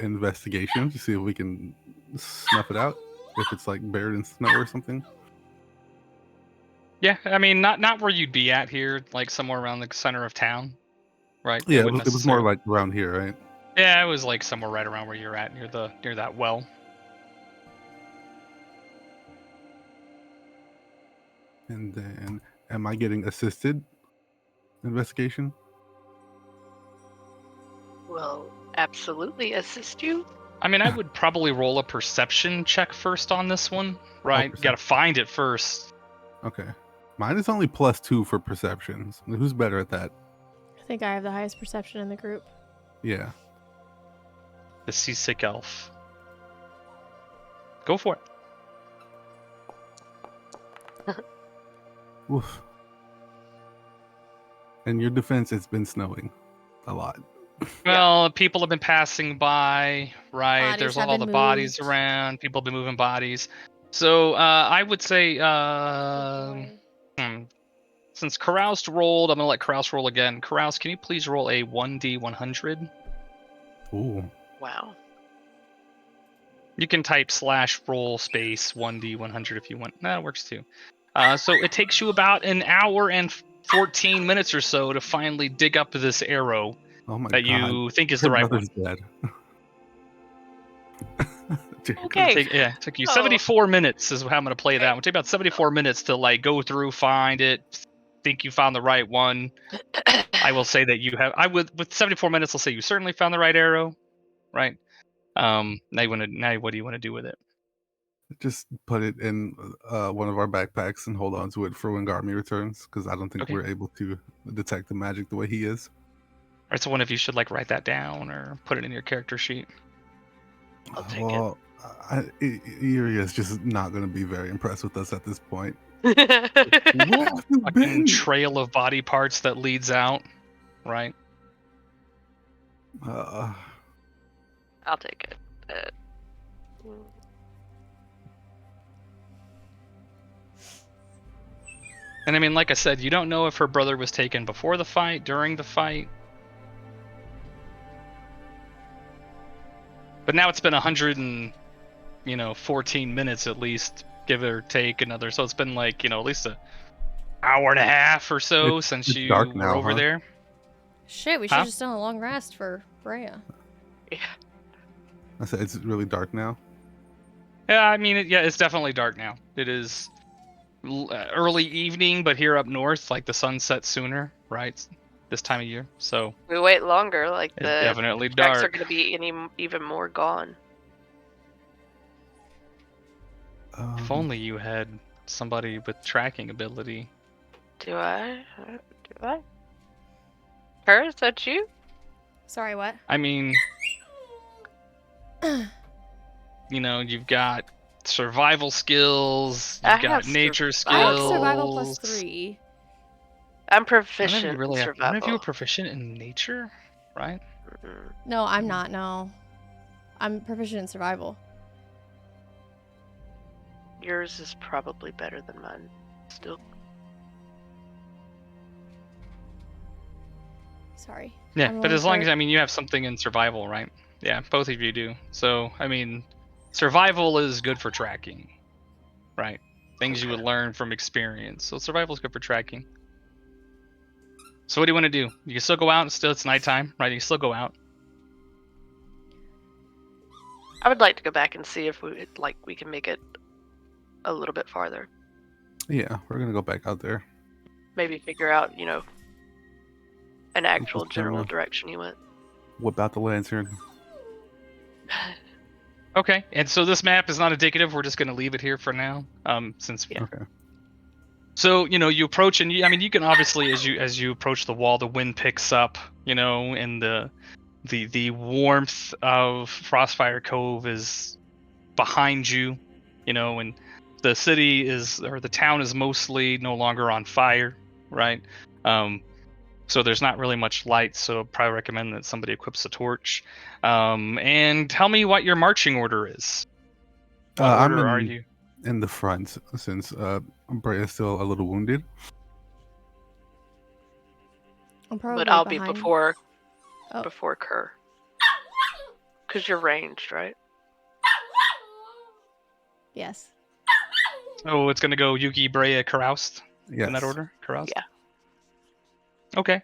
[SPEAKER 3] investigation to see if we can snuff it out. If it's like buried in snow or something.
[SPEAKER 5] Yeah, I mean, not where you'd be at here, like somewhere around the center of town, right?
[SPEAKER 3] Yeah,
[SPEAKER 5] wouldn't
[SPEAKER 3] it was more
[SPEAKER 5] necessarily-
[SPEAKER 3] like around here, right?
[SPEAKER 5] Yeah, it was like somewhere right around where you're at, near that well.
[SPEAKER 3] And then, am I getting assisted investigation?
[SPEAKER 4] Will absolutely assist you.
[SPEAKER 5] I mean, I would probably roll a perception check first on this one, right?
[SPEAKER 3] perception.
[SPEAKER 5] Gotta find it first.
[SPEAKER 3] Okay. Mine is only +2 for perceptions. Who's better at that?
[SPEAKER 1] I think I have the highest perception in the group.
[SPEAKER 3] Yeah.
[SPEAKER 5] The seasick elf. Go for it.
[SPEAKER 3] Oof. In your defense, it's been snowing a lot.
[SPEAKER 5] Well, people have been passing by, right?
[SPEAKER 1] Bodies
[SPEAKER 5] There's
[SPEAKER 1] have
[SPEAKER 5] all the
[SPEAKER 1] been
[SPEAKER 5] bodies
[SPEAKER 1] moved.
[SPEAKER 5] around. People have been moving bodies. So I would say, since Caroused rolled, I'm gonna let Carouse roll again. Carouse, can you please roll a 1d100?
[SPEAKER 3] Ooh.
[SPEAKER 4] Wow.
[SPEAKER 5] You can type /roll space 1d100 if you want. That works too. So it takes you about an hour and 14 minutes or so to finally dig up this arrow
[SPEAKER 3] Oh my
[SPEAKER 5] that
[SPEAKER 3] god.
[SPEAKER 5] you think is
[SPEAKER 3] Her
[SPEAKER 5] the right one.
[SPEAKER 3] brother's dead. Dude,
[SPEAKER 4] Okay.
[SPEAKER 5] It took you
[SPEAKER 4] Oh.
[SPEAKER 5] 74 minutes is how I'm going to play that.
[SPEAKER 4] Okay.
[SPEAKER 5] It would take about 74 minutes to like go through, find it, think you found the right one. I will say that you have. With 74 minutes, I'll say you certainly found the right arrow, right? Now what do you want to do with it?
[SPEAKER 3] Just put it in one of our backpacks and hold on to it for when Garmy returns, because I don't think
[SPEAKER 5] Okay.
[SPEAKER 3] we're able to detect the magic the way he is.
[SPEAKER 5] All right, so one of you should like write that down or put it in your character sheet.
[SPEAKER 4] I'll take
[SPEAKER 3] Well, Iri is just not going to be very impressed with us at this point.
[SPEAKER 4] it.
[SPEAKER 3] Where have you
[SPEAKER 5] Fucking
[SPEAKER 3] been?
[SPEAKER 5] trail of body parts that leads out, right?
[SPEAKER 3] Uh,
[SPEAKER 4] I'll take it.
[SPEAKER 5] And I mean, like I said, you don't know if her brother was taken before the fight, during the fight. But now it's been 114 minutes at least, give or take another. So it's been like, at least an hour and a half or so since
[SPEAKER 3] it's
[SPEAKER 5] you
[SPEAKER 3] dark
[SPEAKER 5] were
[SPEAKER 3] now,
[SPEAKER 5] over
[SPEAKER 3] huh?
[SPEAKER 5] there.
[SPEAKER 1] Shit, we should
[SPEAKER 5] Huh?
[SPEAKER 1] have just done a long rest for Brea.
[SPEAKER 4] Yeah.
[SPEAKER 3] I said it's really dark now.
[SPEAKER 5] Yeah, I mean, it's definitely dark now. It is early evening, but here up north, like the sun sets sooner, right? This time of year. So
[SPEAKER 4] We wait longer, like
[SPEAKER 5] it's
[SPEAKER 4] the
[SPEAKER 5] definitely
[SPEAKER 4] tracks are
[SPEAKER 5] dark.
[SPEAKER 4] going to be even more gone.
[SPEAKER 5] If only you had somebody with tracking ability.
[SPEAKER 4] Do I? Do I? Her? Is that you?
[SPEAKER 1] Sorry, what?
[SPEAKER 5] I mean, you've got survival skills,
[SPEAKER 4] I
[SPEAKER 5] you've got
[SPEAKER 4] have
[SPEAKER 5] nature
[SPEAKER 1] I have
[SPEAKER 5] skills.
[SPEAKER 1] survival plus 3.
[SPEAKER 4] I'm
[SPEAKER 5] None of you
[SPEAKER 4] proficient in
[SPEAKER 5] really have. None of you are
[SPEAKER 4] survival.
[SPEAKER 5] proficient in nature, right?
[SPEAKER 4] Mm-mm.
[SPEAKER 1] No, I'm not, no. I'm proficient in survival.
[SPEAKER 4] Yours is probably better than mine. Still.
[SPEAKER 1] Sorry.
[SPEAKER 5] Yeah,
[SPEAKER 1] I'm
[SPEAKER 5] but
[SPEAKER 1] rolling
[SPEAKER 5] as long
[SPEAKER 1] for-
[SPEAKER 5] as you have something in survival, right? Yeah, both of you do. So survival is good for tracking, right? Things you would learn from experience. So survival is good for tracking. So what do you want to do? You can still go out. It's nighttime, right? You can still go out.
[SPEAKER 4] I would like to go back and see if we can make it a little bit farther.
[SPEAKER 3] Yeah, we're gonna go back out there.
[SPEAKER 4] Maybe figure out, an actual
[SPEAKER 3] just
[SPEAKER 4] general
[SPEAKER 3] gonna-
[SPEAKER 4] direction you went.
[SPEAKER 3] Whip out the lantern.
[SPEAKER 5] Okay, and so this map is not indicative. We're just going to leave it here for now, since.
[SPEAKER 4] Yeah.
[SPEAKER 3] Okay.
[SPEAKER 5] So you approach, and you can obviously as you approach the wall, the wind picks up, and the warmth of Frostfire Cove is behind you, and the city or the town is mostly no longer on fire, right? So there's not really much light, so I'd probably recommend that somebody equips a torch. And tell me what your marching order is. What
[SPEAKER 3] I'm
[SPEAKER 5] order are you?
[SPEAKER 3] in the front since Bray is still a little wounded.
[SPEAKER 1] I'm probably
[SPEAKER 4] But I'll
[SPEAKER 1] behind.
[SPEAKER 4] be before
[SPEAKER 1] Oh.
[SPEAKER 4] Kerr. Because you're ranged, right?
[SPEAKER 1] Yes.
[SPEAKER 5] Oh, it's gonna go Yuki, Brea, Karoust
[SPEAKER 3] Yes.
[SPEAKER 5] in that order. Karoust.
[SPEAKER 4] Yeah.
[SPEAKER 5] Okay.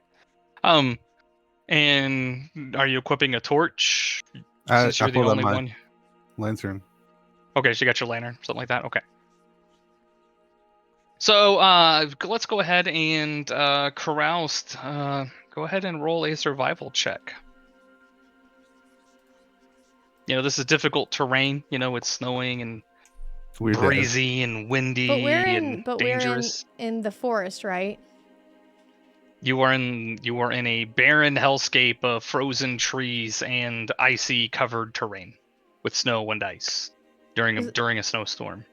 [SPEAKER 5] And are you equipping a torch?
[SPEAKER 3] I
[SPEAKER 5] Since you're the
[SPEAKER 3] pulled out
[SPEAKER 5] only
[SPEAKER 3] my
[SPEAKER 5] one.
[SPEAKER 3] lantern.
[SPEAKER 5] Okay, so you got your lantern, something like that. Okay. So let's go ahead and Karoust, go ahead and roll a survival check. This is difficult terrain. It's snowing and
[SPEAKER 3] Weird.
[SPEAKER 5] breezy and windy and dangerous.
[SPEAKER 1] In the forest, right?
[SPEAKER 5] You are in a barren hellscape of frozen trees and icy covered terrain with snow and ice during a snowstorm.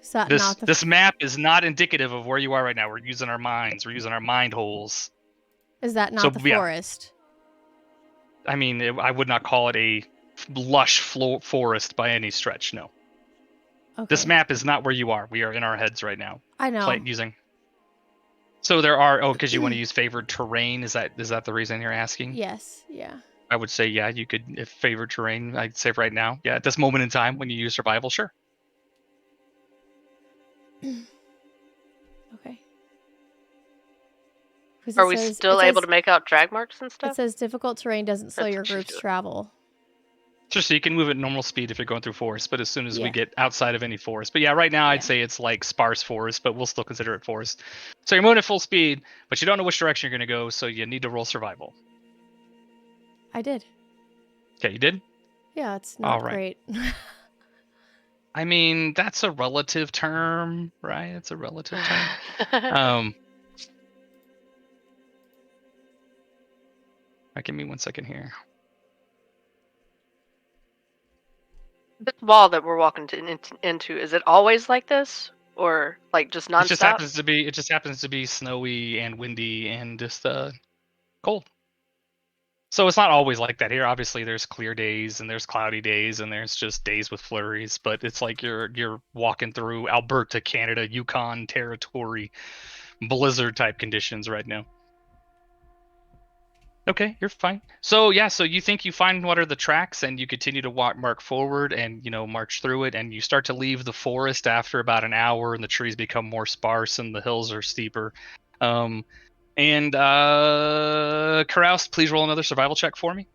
[SPEAKER 1] Is that not the
[SPEAKER 5] This map is not indicative of where you are right now. We're using our minds. We're using our mind holes.
[SPEAKER 1] Is that not the
[SPEAKER 5] yeah.
[SPEAKER 1] forest?
[SPEAKER 5] I mean, I would not call it a lush forest by any stretch. No.
[SPEAKER 1] Okay.
[SPEAKER 5] This map is not where you are. We are in our heads right now.
[SPEAKER 1] I know.
[SPEAKER 5] Using. So there are because you want to use favored terrain. Is that the reason you're asking?
[SPEAKER 1] Yes. Yeah.
[SPEAKER 5] I would say yeah. You could if favored terrain. I'd say right now. Yeah. At this moment in time, when you use survival, sure.
[SPEAKER 1] Okay.
[SPEAKER 4] Are we still able to make out drag marks and
[SPEAKER 1] It
[SPEAKER 4] stuff?
[SPEAKER 1] says difficult terrain doesn't slow
[SPEAKER 4] That's
[SPEAKER 1] your
[SPEAKER 4] what she's
[SPEAKER 1] group's
[SPEAKER 4] doing.
[SPEAKER 1] travel.
[SPEAKER 5] Sure, so you can move at normal speed if you're going through forest, but as soon as we
[SPEAKER 1] Yeah.
[SPEAKER 5] get outside of any forest. But yeah, right now I'd say it's like sparse forest, but we'll still consider it forest. So you're moving at full speed, but you don't know which direction you're going to go, so you need to roll survival.
[SPEAKER 1] I did.
[SPEAKER 5] Okay, you did?
[SPEAKER 1] Yeah, it's not
[SPEAKER 5] All right.
[SPEAKER 1] great.
[SPEAKER 5] I mean, that's a relative term, right? It's a relative term. Give me 1 second here.
[SPEAKER 4] This wall that we're walking into, is it always like this, or like just
[SPEAKER 5] It just
[SPEAKER 4] nonstop?
[SPEAKER 5] happens to be snowy and windy and just cold. So it's not always like that here. Obviously, there's clear days and there's cloudy days and there's just days with flurries. But it's like you're walking through Alberta, Canada, Yukon territory, blizzard type conditions right now. Okay, you're fine. So yeah, so you think you find what are the tracks, and you continue to mark forward, and march through it, and you start to leave the forest after about an hour, and the trees become more sparse, and the hills are steeper. And Carouse, please roll another survival check for me.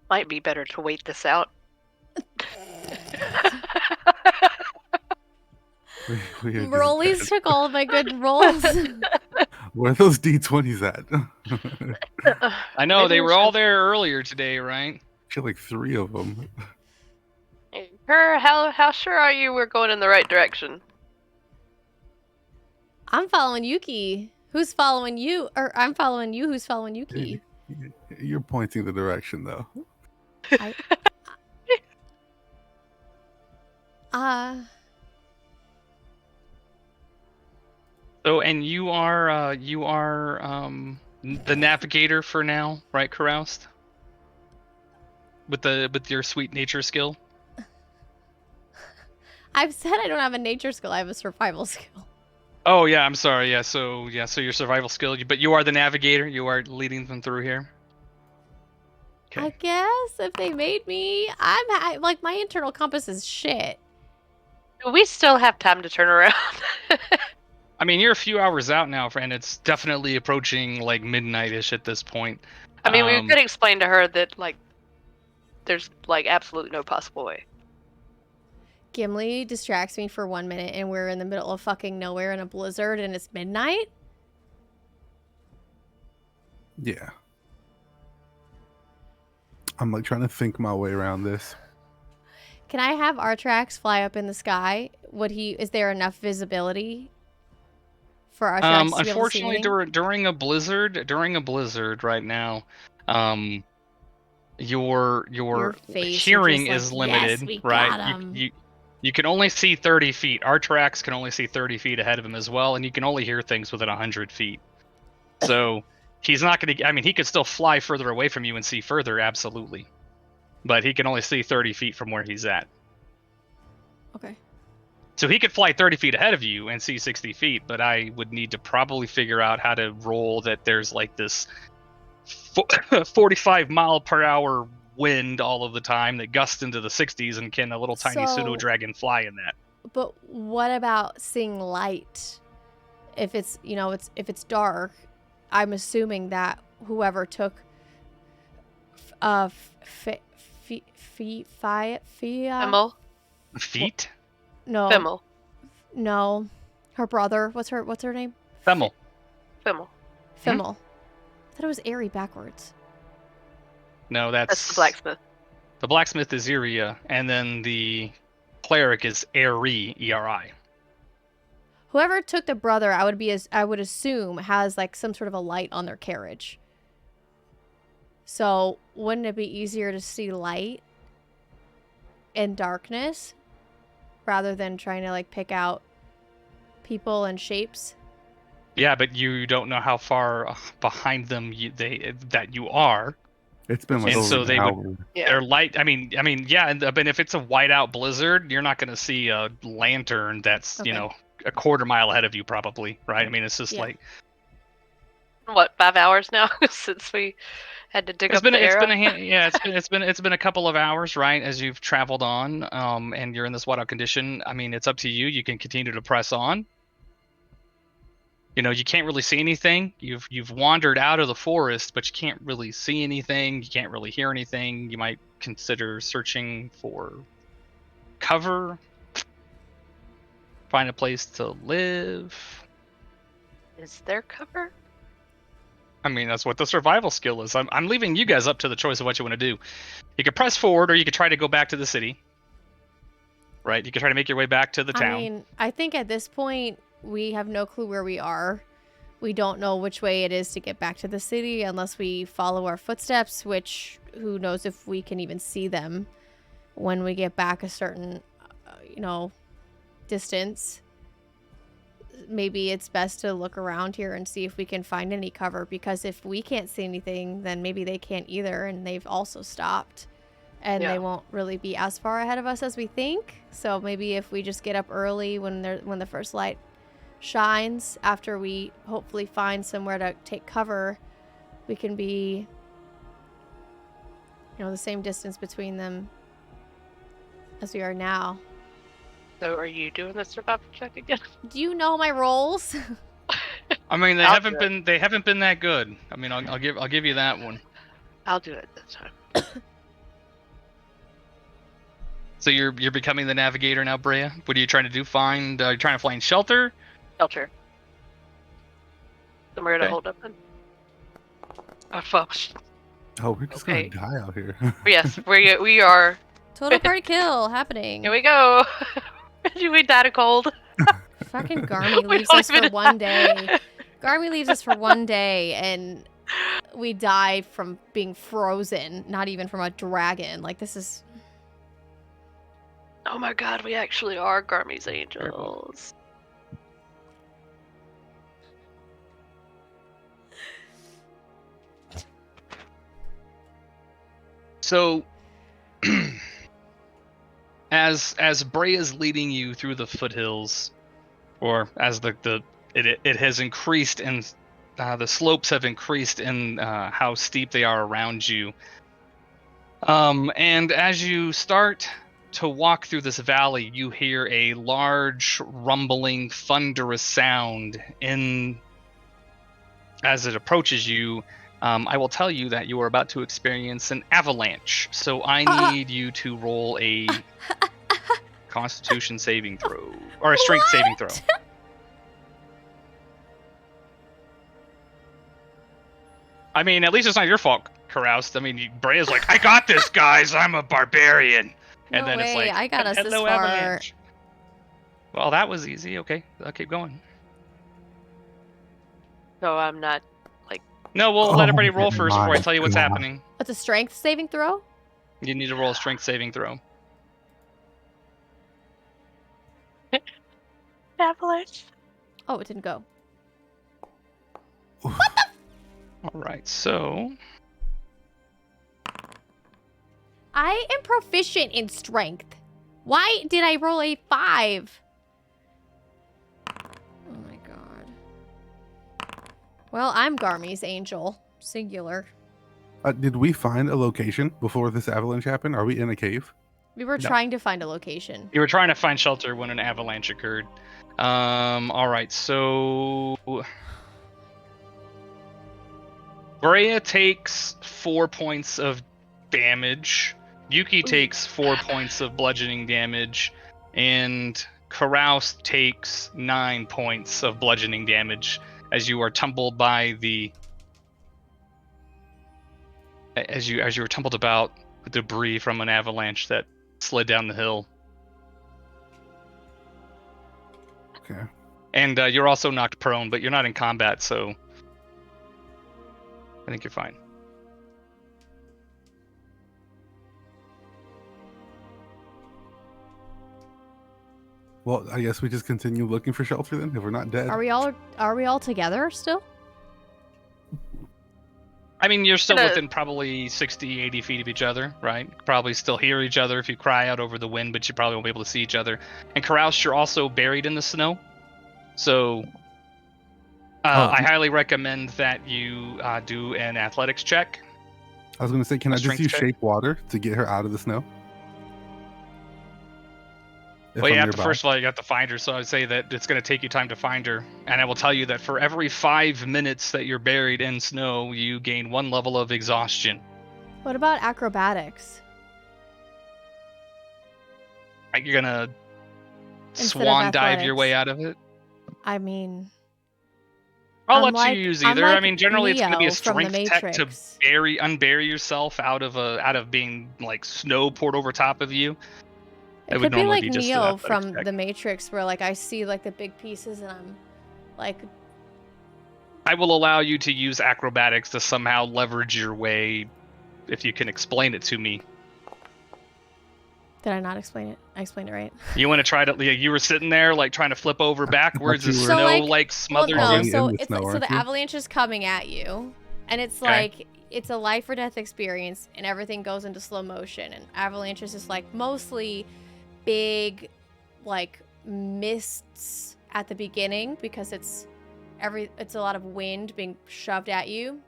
[SPEAKER 4] Might be better to wait this out.
[SPEAKER 3] We are just
[SPEAKER 1] Rollies
[SPEAKER 3] dead.
[SPEAKER 1] took all of my good rolls.
[SPEAKER 3] Where are those D20s at?
[SPEAKER 5] I know
[SPEAKER 4] Maybe
[SPEAKER 5] they
[SPEAKER 4] we
[SPEAKER 5] were all
[SPEAKER 4] should-
[SPEAKER 5] there earlier today, right?
[SPEAKER 3] Actually, like 3 of them.
[SPEAKER 4] How sure are you we're going in the right direction?
[SPEAKER 1] I'm following Yuki. Who's following you? Or I'm following you. Who's following Yuki?
[SPEAKER 3] You're pointing the direction, though.
[SPEAKER 5] So, and you are the navigator for now, right, Caroused? With your sweet nature skill.
[SPEAKER 1] I've said I don't have a nature skill. I have a survival skill.
[SPEAKER 5] Oh yeah, I'm sorry. Yeah, so your survival skill, but you are the navigator. You are leading them through here.
[SPEAKER 1] I
[SPEAKER 5] Okay.
[SPEAKER 1] guess if they made me, like my internal compass is shit.
[SPEAKER 4] We still have time to turn around.
[SPEAKER 5] I mean, you're a few hours out now, and it's definitely approaching like midnight-ish at this point.
[SPEAKER 4] I mean, we could explain to her that like there's like absolutely no possible way.
[SPEAKER 1] Gimli distracts me for 1 minute and we're in the middle of fucking nowhere in a blizzard and it's midnight?
[SPEAKER 3] Yeah. I'm like trying to think my way around this.
[SPEAKER 1] Can I have Artrax fly up in the sky? Is there enough visibility for Artrax to be able to see
[SPEAKER 5] Unfortunately,
[SPEAKER 1] anything?
[SPEAKER 5] during a blizzard right now, your
[SPEAKER 1] Your face,
[SPEAKER 5] hearing
[SPEAKER 1] you're
[SPEAKER 5] is
[SPEAKER 1] just like,
[SPEAKER 5] limited,
[SPEAKER 1] "Yes, we
[SPEAKER 5] right?
[SPEAKER 1] got 'em."
[SPEAKER 5] You can only see 30 feet. Artrax can only see 30 feet ahead of him as well, and you can only hear things within 100 feet. So he's not going to. I mean, he could still fly further away from you and see further, absolutely, but he can only see 30 feet from where he's at.
[SPEAKER 1] Okay.
[SPEAKER 5] So he could fly 30 feet ahead of you and see 60 feet, but I would need to probably figure out how to roll that there's like this 45 mile per hour wind all of the time that gusts into the 60s, and can a little tiny pseudo dragon fly in that?
[SPEAKER 1] But what about seeing light? If it's, if it's dark, I'm assuming that whoever took
[SPEAKER 4] Fimmel?
[SPEAKER 5] Feet?
[SPEAKER 4] Fimmel.
[SPEAKER 1] No. Her brother, what's her name?
[SPEAKER 5] Femmel.
[SPEAKER 4] Fimmel.
[SPEAKER 1] Fimmel. I thought it was Airy backwards.
[SPEAKER 5] No,
[SPEAKER 4] That's the blacksmith.
[SPEAKER 5] The blacksmith is Iria, and then the cleric is Eri, E-R-I.
[SPEAKER 1] Whoever took the brother, I would assume has like some sort of a light on their carriage. So wouldn't it be easier to see light in darkness rather than trying to like pick out people and shapes?
[SPEAKER 5] Yeah, but you don't know how far behind them that you are.
[SPEAKER 3] It's been like
[SPEAKER 5] And
[SPEAKER 3] over
[SPEAKER 5] so
[SPEAKER 3] an
[SPEAKER 5] they
[SPEAKER 3] hour.
[SPEAKER 5] would.
[SPEAKER 4] Yeah.
[SPEAKER 5] Their light. I mean, yeah. But if it's a whiteout blizzard, you're not going to see a lantern that's
[SPEAKER 1] Okay.
[SPEAKER 5] A quarter mile ahead of you, probably, right? I mean, it's just
[SPEAKER 1] Yeah.
[SPEAKER 5] like
[SPEAKER 4] What, 5 hours now since we had to dig
[SPEAKER 5] it's
[SPEAKER 4] up
[SPEAKER 5] been
[SPEAKER 4] the arrow?
[SPEAKER 5] it's been a couple of hours, right? As you've traveled on, and you're in this whiteout condition. I mean, it's up to you. You can continue to press on. You can't really see anything. You've wandered out of the forest, but you can't really see anything. You can't really hear anything. You might consider searching for cover. Find a place to live.
[SPEAKER 4] Is there cover?
[SPEAKER 5] I mean, that's what the survival skill is. I'm leaving you guys up to the choice of what you want to do. You could press forward, or you could try to go back to the city. Right? You could try to make your way back to the town.
[SPEAKER 1] I mean, I think at this point, we have no clue where we are. We don't know which way it is to get back to the city unless we follow our footsteps, which who knows if we can even see them when we get back a certain, distance. Maybe it's best to look around here and see if we can find any cover, because if we can't see anything, then maybe they can't either, and they've also stopped. And they won't really be as far ahead of us as we think. So maybe if we just get up early when the first light shines, after we hopefully find somewhere to take cover, we can be, the same distance between them as we are now.
[SPEAKER 4] So are you doing the survival check again?
[SPEAKER 1] Do you know my roles?
[SPEAKER 5] I mean, they
[SPEAKER 4] I'll
[SPEAKER 5] haven't
[SPEAKER 4] do it.
[SPEAKER 5] been that good. I mean, I'll give you that one.
[SPEAKER 4] I'll do it this time.
[SPEAKER 5] So you're becoming the navigator now, Brea. What are you trying to do? You're trying to find shelter?
[SPEAKER 4] Shelter. Somewhere to
[SPEAKER 5] Okay.
[SPEAKER 4] hold up in. Oh, folks.
[SPEAKER 3] Oh, we're just
[SPEAKER 4] Okay.
[SPEAKER 3] gonna die out here.
[SPEAKER 4] Yes, we are.
[SPEAKER 1] Total party kill happening.
[SPEAKER 4] Here we go. We died of cold.
[SPEAKER 1] Fucking Garmy
[SPEAKER 4] We
[SPEAKER 1] leaves
[SPEAKER 4] don't
[SPEAKER 1] us for
[SPEAKER 4] even-
[SPEAKER 1] one day. Garmy leaves us for one day, and we die from being frozen, not even from a dragon. Like, this is...
[SPEAKER 4] Oh my god, we actually are Garmy's angels.
[SPEAKER 5] So, as Brea is leading you through the foothills, or as it has increased and the slopes have increased in how steep they are around you, and as you start to walk through this valley, you hear a large, rumbling, thunderous sound as it approaches you. I will tell you that you are about to experience an avalanche, so I need you to roll a Constitution saving throw, or a Strength saving throw. I mean, at least it's not your fault, Caroused. I mean, Brea's like, I got this, guys. I'm a barbarian. And
[SPEAKER 1] No
[SPEAKER 5] then it's
[SPEAKER 1] way,
[SPEAKER 5] like,
[SPEAKER 1] I got us this
[SPEAKER 5] hello,
[SPEAKER 1] far.
[SPEAKER 5] avalanche. Well, that was easy. Okay, I'll keep going.
[SPEAKER 4] So I'm not.
[SPEAKER 5] No, we'll let
[SPEAKER 3] Oh
[SPEAKER 5] everybody roll first before I
[SPEAKER 3] my
[SPEAKER 5] tell you what's
[SPEAKER 3] God.
[SPEAKER 5] happening.
[SPEAKER 1] What's a strength saving throw?
[SPEAKER 5] You need to roll a Strength saving throw.
[SPEAKER 4] Avalanche.
[SPEAKER 1] Oh, it didn't go.
[SPEAKER 5] All right, so
[SPEAKER 1] I am proficient in strength. Why did I roll a 5? Oh my god. Well, I'm Garmy's angel. Singular.
[SPEAKER 3] Did we find a location before this avalanche happened? Are we in a cave?
[SPEAKER 1] We were
[SPEAKER 5] No.
[SPEAKER 1] trying to find a location.
[SPEAKER 5] you were trying to find shelter when an avalanche occurred. All right, so Brea takes 4 points of damage. Yuki takes 4 points of bludgeoning damage, and Carouse takes 9 points of bludgeoning damage as you are tumbled by as you were tumbled about with debris from an avalanche that slid down the hill.
[SPEAKER 3] Okay.
[SPEAKER 5] And you're also knocked prone, but you're not in combat, so I think you're fine.
[SPEAKER 3] Well, I guess we just continue looking for shelter then, if we're not dead.
[SPEAKER 1] Are we all together still?
[SPEAKER 5] I mean, you're still
[SPEAKER 4] Gonna-
[SPEAKER 5] within probably 60, 80 feet of each other, right? Probably still hear each other if you cry out over the wind, but you probably won't be able to see each other. And Carouse, you're also buried in the snow. So I highly recommend that you do an athletics check.
[SPEAKER 3] I was going to say, can I just
[SPEAKER 5] strength
[SPEAKER 3] use
[SPEAKER 5] check?
[SPEAKER 3] shape water to get her out of the snow? If
[SPEAKER 5] Well, you
[SPEAKER 3] I'm
[SPEAKER 5] have to,
[SPEAKER 3] nearby?
[SPEAKER 5] first of all, you have to find her, so I would say that it's going to take you time to find her. And I will tell you that for every 5 minutes that you're buried in snow, you gain 1 level of exhaustion.
[SPEAKER 1] What about acrobatics?
[SPEAKER 5] Like, you're going to
[SPEAKER 1] Instead of
[SPEAKER 5] swan dive your way
[SPEAKER 1] athletics.
[SPEAKER 5] out of it?
[SPEAKER 1] I mean,
[SPEAKER 5] I'll
[SPEAKER 1] I'm
[SPEAKER 5] let
[SPEAKER 1] like-
[SPEAKER 5] you use
[SPEAKER 1] I'm
[SPEAKER 5] either. I
[SPEAKER 1] like
[SPEAKER 5] mean, generally it's going to be a
[SPEAKER 1] Neo from the
[SPEAKER 5] strength tech to
[SPEAKER 1] Matrix.
[SPEAKER 5] unbury yourself out of being like snow poured over top of you.
[SPEAKER 1] It
[SPEAKER 5] would
[SPEAKER 1] could be
[SPEAKER 5] normally
[SPEAKER 1] like
[SPEAKER 5] be just an
[SPEAKER 1] Neo
[SPEAKER 5] athletics
[SPEAKER 1] from
[SPEAKER 5] check.
[SPEAKER 1] the Matrix, where like I see like the big pieces and I'm like,
[SPEAKER 5] I will allow you to use acrobatics to somehow leverage your way, if you can explain it to me.
[SPEAKER 1] did I not explain it? I explained it right.
[SPEAKER 5] You want to try to? You were sitting there like trying to flip over backwards, and
[SPEAKER 3] you were-
[SPEAKER 1] So,
[SPEAKER 5] snow
[SPEAKER 1] like, Well,
[SPEAKER 5] smothered
[SPEAKER 1] no.
[SPEAKER 3] Already
[SPEAKER 5] you.
[SPEAKER 1] So
[SPEAKER 3] in the
[SPEAKER 1] it's
[SPEAKER 3] snow,
[SPEAKER 1] like, so
[SPEAKER 3] aren't
[SPEAKER 1] the
[SPEAKER 3] you?
[SPEAKER 1] avalanche is coming at you, and it's
[SPEAKER 5] Okay.
[SPEAKER 1] like it's a life or death experience, and everything goes into slow motion. And avalanches is like mostly big, like mists at the beginning because it's a lot of wind being shoved at you.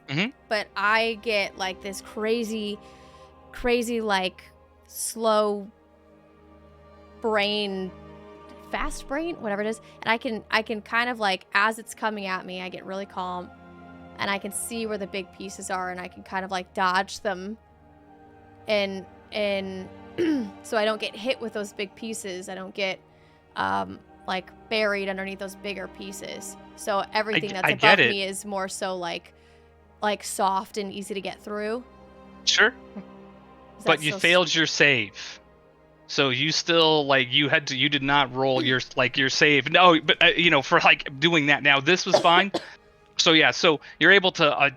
[SPEAKER 5] Mhm.
[SPEAKER 1] But I get like this crazy like slow brain, fast brain, whatever it is, and I can kind of like, as it's coming at me, I get really calm and I can see where the big pieces are and I can kind of like dodge them and so I don't get hit with those big pieces. I don't get like buried underneath those bigger pieces. So everything that's
[SPEAKER 5] I get
[SPEAKER 1] above
[SPEAKER 5] it.
[SPEAKER 1] me is more so like soft and easy to get through.
[SPEAKER 5] Sure,
[SPEAKER 1] Is
[SPEAKER 5] but
[SPEAKER 1] that
[SPEAKER 5] you
[SPEAKER 1] so
[SPEAKER 5] failed your save. So you still you did not roll your save. No, but for like doing that now, this was fine. So yeah, so you're able to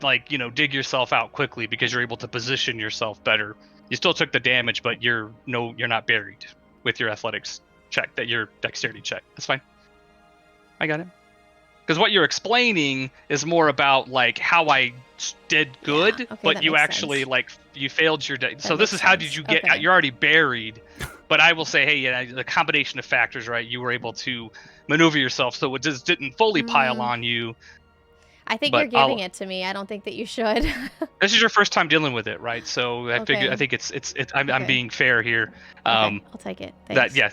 [SPEAKER 5] dig yourself out quickly because you're able to position yourself better. You still took the damage, but you're not buried with your athletics check, your dexterity check. That's fine. I got it. Because what you're explaining is more about like how I did good,
[SPEAKER 1] okay,
[SPEAKER 5] but
[SPEAKER 1] that
[SPEAKER 5] you
[SPEAKER 1] makes
[SPEAKER 5] actually
[SPEAKER 1] sense.
[SPEAKER 5] you failed your so this
[SPEAKER 1] makes
[SPEAKER 5] is how did
[SPEAKER 1] sense.
[SPEAKER 5] you get
[SPEAKER 1] Okay.
[SPEAKER 5] you're already buried. But I will say, hey, yeah, the combination of factors, right? You were able to maneuver yourself so it just didn't fully pile on you.
[SPEAKER 1] I think
[SPEAKER 5] But
[SPEAKER 1] you're giving it to me. I don't think that you should.
[SPEAKER 5] This is your first time dealing with it, right? So I
[SPEAKER 1] Okay.
[SPEAKER 5] think I'm
[SPEAKER 1] Okay.
[SPEAKER 5] being fair here.
[SPEAKER 1] Okay, I'll take it. Thanks.
[SPEAKER 5] That yeah,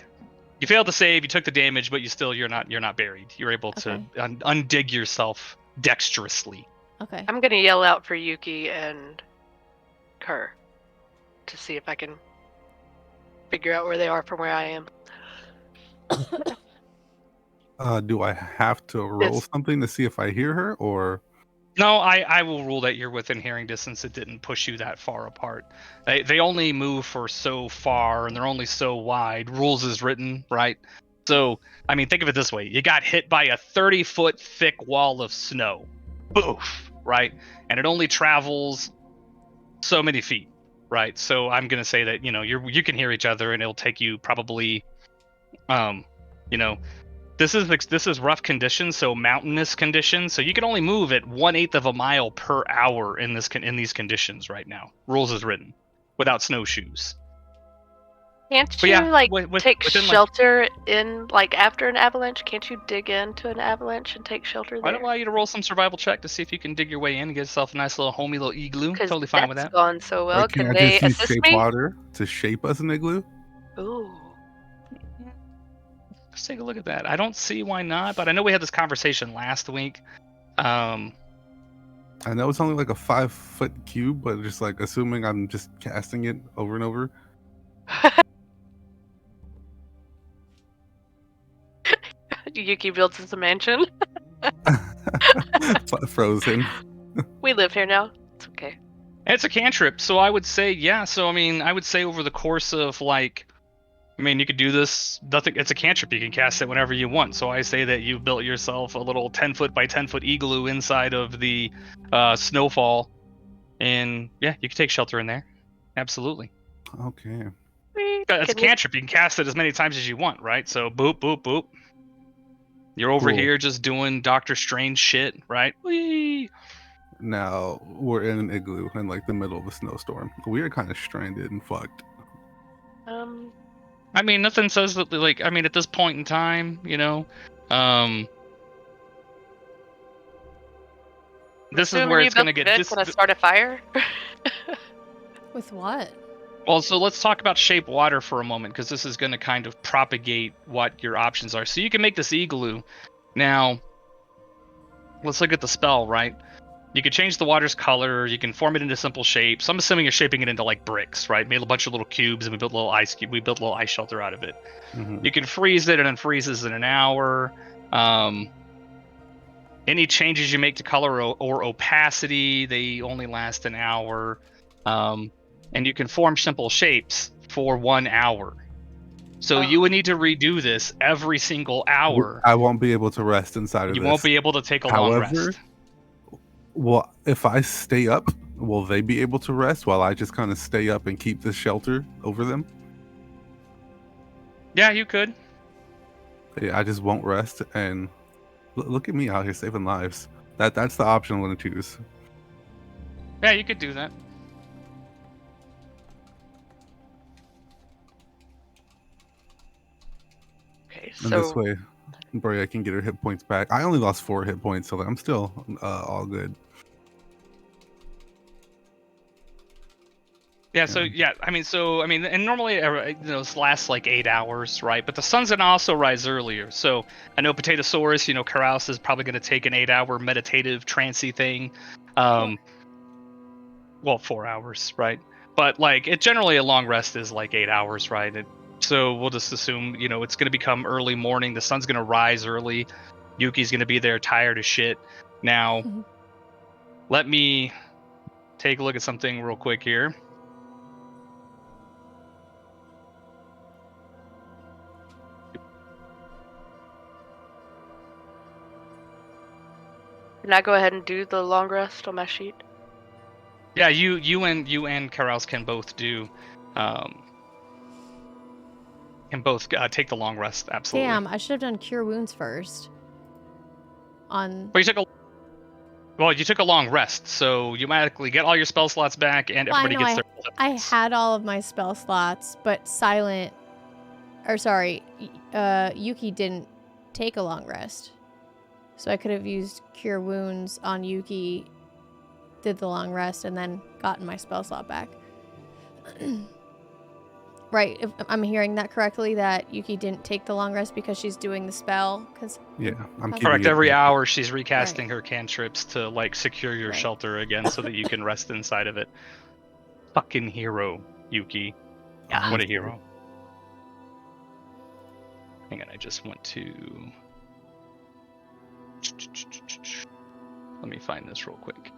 [SPEAKER 5] you failed to save, you took the damage, but you're not buried. You're able to
[SPEAKER 1] Okay.
[SPEAKER 5] undig yourself dexterously.
[SPEAKER 1] Okay.
[SPEAKER 4] I'm gonna yell out for Yuki and Kerr to see if I can figure out where they are from where I am.
[SPEAKER 3] Do I have to roll
[SPEAKER 4] It's-
[SPEAKER 3] something to see if I hear her, or
[SPEAKER 5] No, I will rule that you're within hearing distance. It didn't push you that far apart. They only move for so far, and they're only so wide. Rules is written, right? So, I mean, think of it this way. You got hit by a 30-foot thick wall of snow. Boof, right? And it only travels so many feet, right? So I'm going to say that, you can hear each other, and it'll take you probably, this is rough conditions, so mountainous conditions. So you can only move at 1/8 of a mile per hour in these conditions right now. Rules is written, without snowshoes.
[SPEAKER 4] Can't
[SPEAKER 5] But
[SPEAKER 4] you
[SPEAKER 5] yeah,
[SPEAKER 4] take
[SPEAKER 5] within,
[SPEAKER 4] shelter in after an avalanche? Can't you dig into an avalanche and take shelter
[SPEAKER 5] I'd
[SPEAKER 4] there?
[SPEAKER 5] allow you to roll some survival check to see if you can dig your way in and get yourself a nice little homey little igloo.
[SPEAKER 4] Because
[SPEAKER 5] Totally fine with
[SPEAKER 4] that's
[SPEAKER 5] that.
[SPEAKER 4] gone so well.
[SPEAKER 3] can
[SPEAKER 4] Can
[SPEAKER 3] I
[SPEAKER 4] they
[SPEAKER 3] just use
[SPEAKER 4] assist
[SPEAKER 3] shape
[SPEAKER 4] me?
[SPEAKER 3] water to shape us an igloo?
[SPEAKER 4] Ooh.
[SPEAKER 5] Let's take a look at that. I don't see why not, but I know we had this conversation last week.
[SPEAKER 3] I know it's only like a 5-foot cube, but just like assuming I'm just casting it over and over.
[SPEAKER 4] Yuki builds us a mansion.
[SPEAKER 3] Frozen.
[SPEAKER 4] We live here now. It's okay.
[SPEAKER 5] It's a cantrip, so I would say yeah. So I mean, I would say over the course of you could do this. Nothing. It's a cantrip. You can cast it whenever you want. So I say that you've built yourself a little 10-foot by 10-foot igloo inside of the snowfall, and yeah, you can take shelter in there. Absolutely.
[SPEAKER 3] Okay.
[SPEAKER 5] It's a
[SPEAKER 4] Can we-
[SPEAKER 5] cantrip. You can cast it as many times as you want, right? So boop, boop, boop. You're over
[SPEAKER 3] Cool.
[SPEAKER 5] here just doing Doctor Strange shit, right? Whee!
[SPEAKER 3] Now we're in an igloo in like the middle of a snowstorm. We are kind of stranded and fucked.
[SPEAKER 5] I mean, nothing says that. At this point in time, this is where it's gonna get.
[SPEAKER 4] Can I start a fire?
[SPEAKER 1] With what?
[SPEAKER 5] Well, so let's talk about shape water for a moment, because this is going to kind of propagate what your options are. So you can make this igloo. Now, let's look at the spell, right? You could change the water's color. You can form it into simple shapes. I'm assuming you're shaping it into like bricks, right? Made a bunch of little cubes, and we built a little ice cube. We built a little ice shelter out of it.
[SPEAKER 3] Mhm.
[SPEAKER 5] You can freeze it, and it freezes in an hour. Any changes you make to color or opacity, they only last an hour. And you can form simple shapes for 1 hour. So you would need to redo this every single hour.
[SPEAKER 3] I won't be able to rest inside of
[SPEAKER 5] You
[SPEAKER 3] this.
[SPEAKER 5] won't be able to take a long
[SPEAKER 3] However,
[SPEAKER 5] rest.
[SPEAKER 3] well, if I stay up, will they be able to rest while I just kind of stay up and keep this shelter over them?
[SPEAKER 5] Yeah, you could.
[SPEAKER 3] Yeah, I just won't rest, and look at me out here saving lives. That's the option I'm going to choose.
[SPEAKER 5] Yeah, you could do that.
[SPEAKER 4] Okay,
[SPEAKER 3] And this
[SPEAKER 4] so
[SPEAKER 3] way, Bria can get her hit points back. I only lost 4 hit points, so I'm still all good.
[SPEAKER 5] Yeah, so and normally this lasts like 8 hours, right? But the sun's gonna also rise earlier. So I know Potatosaurus, Karaus is probably gonna take an 8-hour meditative trancey thing. Well, 4 hours, right? But like it generally a long rest is like 8 hours, right? So we'll just assume, it's gonna become early morning, the sun's gonna rise early, Yuki's gonna be there tired as shit. Now let me take a look at something real quick here.
[SPEAKER 4] can I go ahead and do the long rest on my sheet?
[SPEAKER 5] Yeah, you and Karaus can both do, take the long rest. Absolutely.
[SPEAKER 1] Damn, I should have done cure wounds first. On.
[SPEAKER 5] But you took a long rest, so you automatically get all your spell slots back, and
[SPEAKER 1] Well, I
[SPEAKER 5] everybody
[SPEAKER 1] know
[SPEAKER 5] gets their.
[SPEAKER 1] I had all of my spell slots, but Yuki didn't take a long rest. So I could have used cure wounds on Yuki, did the long rest, and then gotten my spell slot back. Right, if I'm hearing that correctly, that Yuki didn't take the long rest because she's doing the spell.
[SPEAKER 3] Yeah, I'm
[SPEAKER 5] Correct.
[SPEAKER 3] keeping
[SPEAKER 5] Every
[SPEAKER 3] it.
[SPEAKER 5] hour, she's recasting her cantrips to like secure your
[SPEAKER 1] Right.
[SPEAKER 5] shelter again, so that you can rest inside of it. Fucking hero, Yuki.
[SPEAKER 4] Yeah.
[SPEAKER 5] What a hero. Hang on, I just want to. Let me find this real quick.